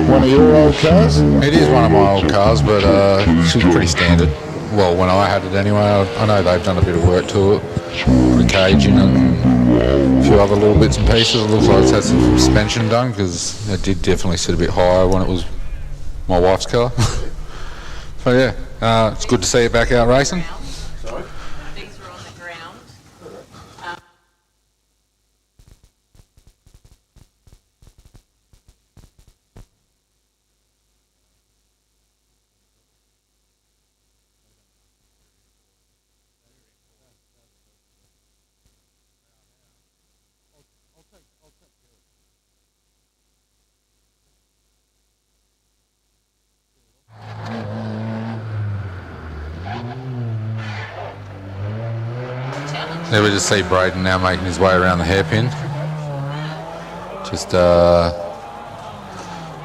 One of your old cars? It is one of my old cars, but it's pretty standard. Well, when I had it anyway. I know they've done a bit of work to it. Put a cage in and a few other little bits and pieces. It looks like it's had some suspension done because it did definitely sit a bit higher when it was my wife's car. So yeah, it's good to see it back out racing. Sorry? These were on the ground. There we just see Braden now making his way around the hairpin. Just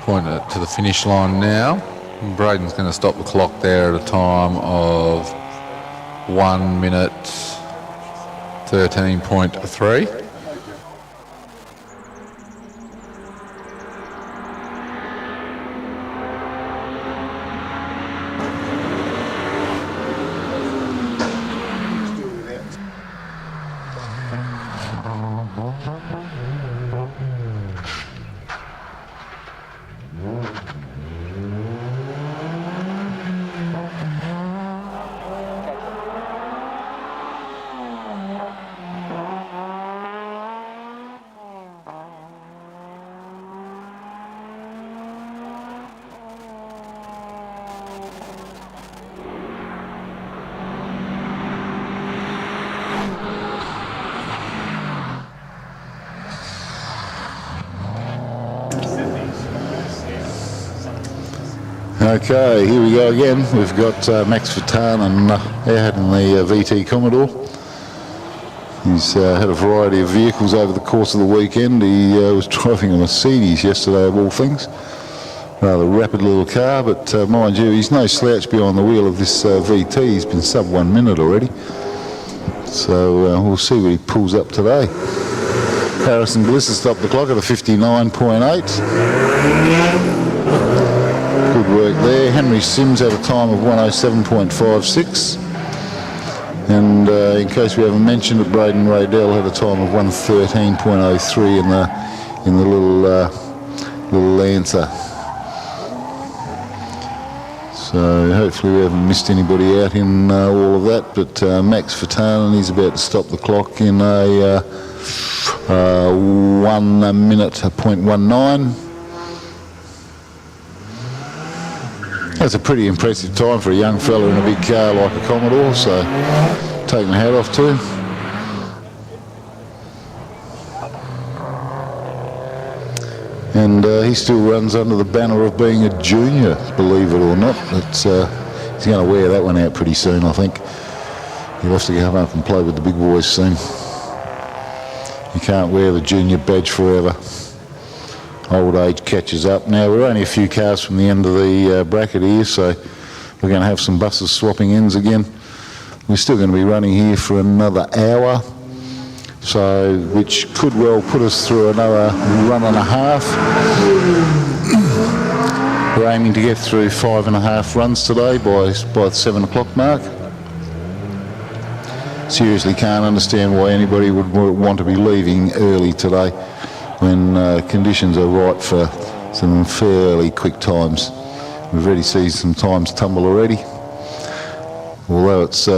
pointing it to the finish line now. And Braden's going to stop the clock there at a time of 1 minute 13.3. Okay, here we go again. We've got Max Vatanen out in the VT Commodore. He's had a variety of vehicles over the course of the weekend. He was driving a Mercedes yesterday, of all things. Rather rapid little car, but mind you, he's no slouch behind the wheel of this VT. He's been sub 1 minute already. So we'll see what he pulls up today. Harrison Bliss has stopped the clock at a 59.8. Good work there. Henry Sims had a time of 107.56. And in case we haven't mentioned it, Brendan Wagner had a time of 113.03 in the little Lancer. So hopefully we haven't missed anybody out in all of that. But Max Vatanen, he's about to stop the clock in a 1 minute 0.19. That's a pretty impressive time for a young fella in a big car like a Commodore, so taking the hat off to him. And he still runs under the banner of being a junior, believe it or not. He's going to wear that one out pretty soon, I think. He'll have to come up and play with the big boys soon. You can't wear the junior badge forever. Old age catches up. Now, we're only a few cars from the end of the bracket here, so we're going to have some buses swapping ends again. We're still going to be running here for another hour, so which could well put us through another run and a half. We're aiming to get through 5.5 runs today by the 7 o'clock mark. Seriously can't understand why anybody would want to be leaving early today when conditions are right for some fairly quick times. We've already seen some times tumble already. although it's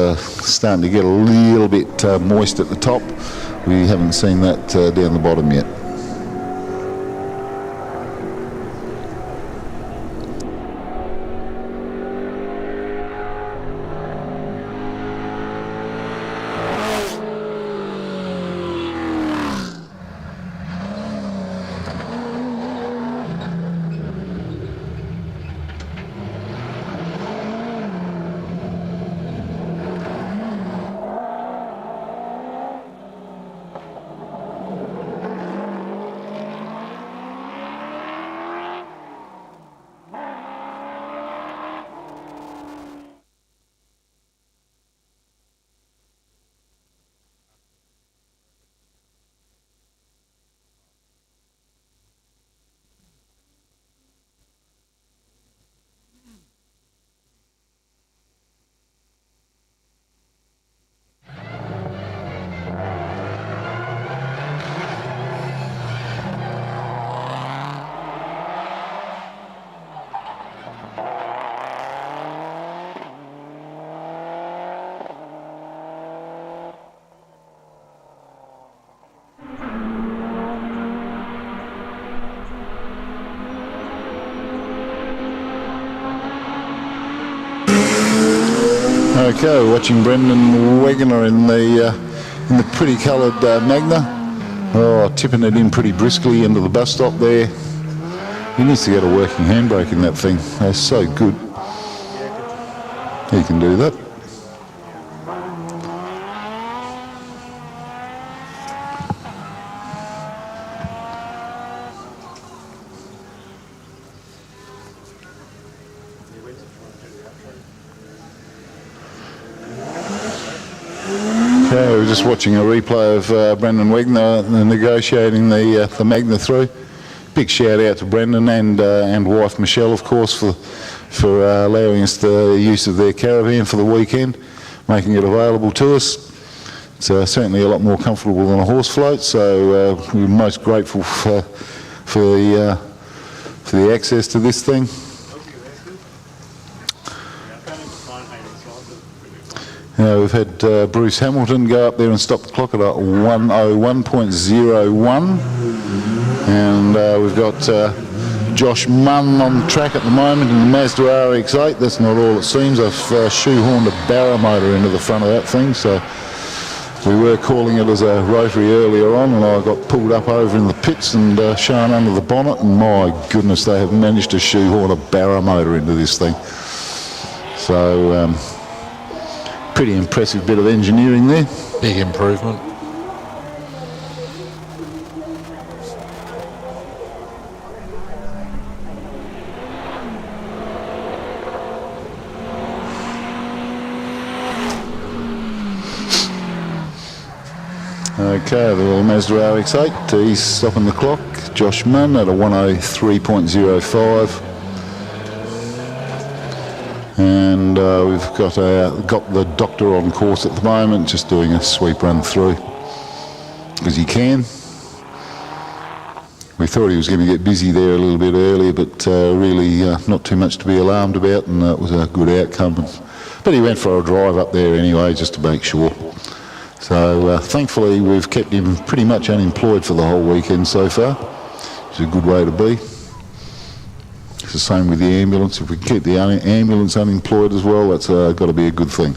starting to get a little bit moist at the top, we haven't seen that down the bottom yet. Okay, watching Brendan Wagner in the pretty coloured Magna. Oh, tipping it in pretty briskly into the bus stop there. He needs to get a working handbrake in that thing. They're so good. He can do that. We're just watching a replay of Brendan Wagner negotiating the Magna through. Big shout out to Brendan and wife Michelle, of course, for allowing us the use of their caravan for the weekend, making it available to us. It's certainly a lot more comfortable than a horse float, so we're most grateful for the access to this thing. We've had Bruce Hamilton go up there and stop the clock at 101.01, and we've got Josh Munn on the track at the moment in the Mazda RX-8. That's not all it seems. I've shoehorned a barrow motor into the front of that thing, so we were calling it as a rotary earlier on, and I got pulled up over in the pits and shown under the bonnet, and my goodness, they have managed to shoehorn a barrow motor into this thing. So pretty impressive bit of engineering there. Big improvement. Okay, the little Mazda RX-8, he's stopping the clock. Josh Munn at a 103.05. And we've got the doctor on course at the moment, just doing a sweep run through, because he can. We thought he was going to get busy there a little bit earlier, but really not too much to be alarmed about, and it was a good outcome. But he went for a drive up there anyway, just to make sure. So thankfully we've kept him pretty much unemployed for the whole weekend so far. It's a good way to be. It's the same with the ambulance. If we keep the ambulance unemployed as well, that's got to be a good thing.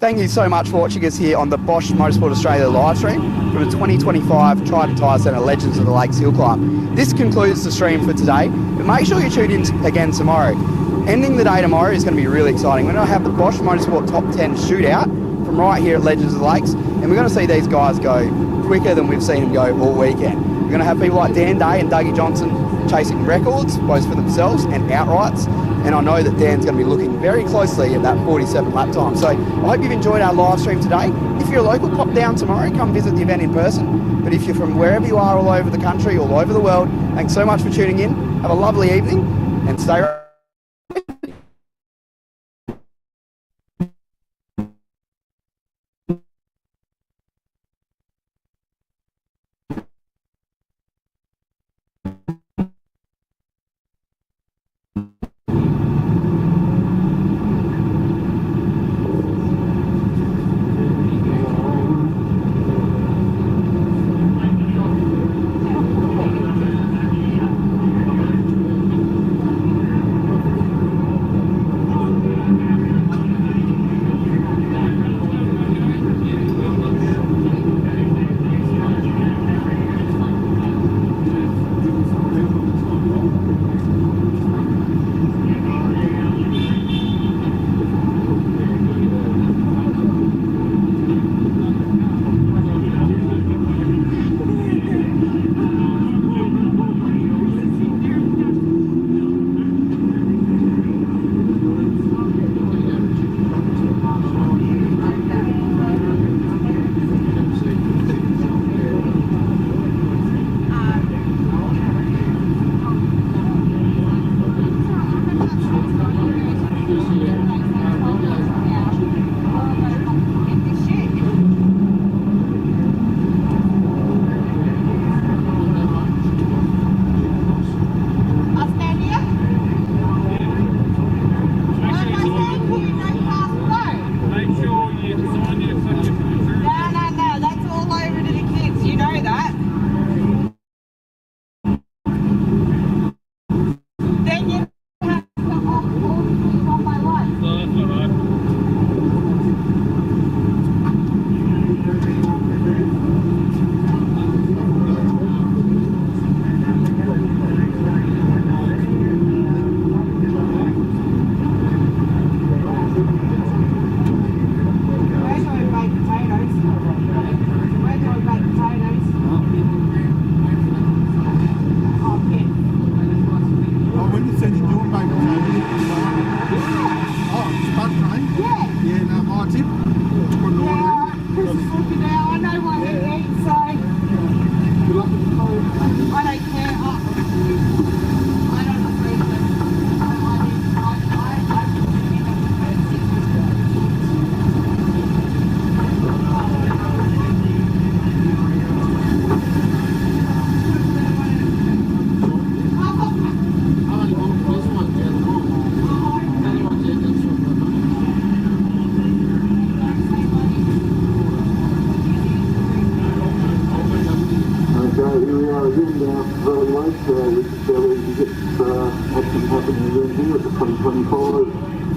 Thank you so much for watching us here on the Bosch Motorsport Australia live stream from the 2025 Trident Tyre Centre Legends of the Lakes Hillclimb. This concludes the stream for today, but make sure you tune in again tomorrow. Ending the day tomorrow is going to be really exciting. We're going to have the Bosch Motorsport Top 10 shootout from right here at Legends of the Lakes, and we're going to see these guys go quicker than we've seen them go all weekend. We're going to have people like Dan Day and Dougie Johnson chasing records, both for themselves and outrights, and I know that Dan's going to be looking very closely at that 47 lap time. So I hope you've enjoyed our live stream today. If you're a local, pop down tomorrow, come visit the event in person. But if you're from wherever you are all over the country, all over the world, thanks so much for tuning in. Have a lovely evening and stay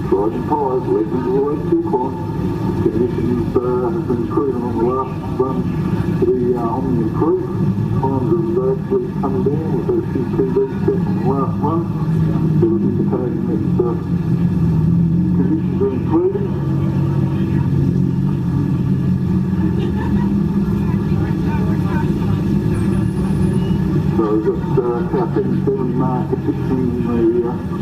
Trident Tyre, Legend of the Lakes Hillclimb. Conditions have been improving on the last run to the on the improve. Times have actually come down. We've had a few PBs set on the last run. So we're indicating that conditions are improving. So we've got car 77 marker 16 in the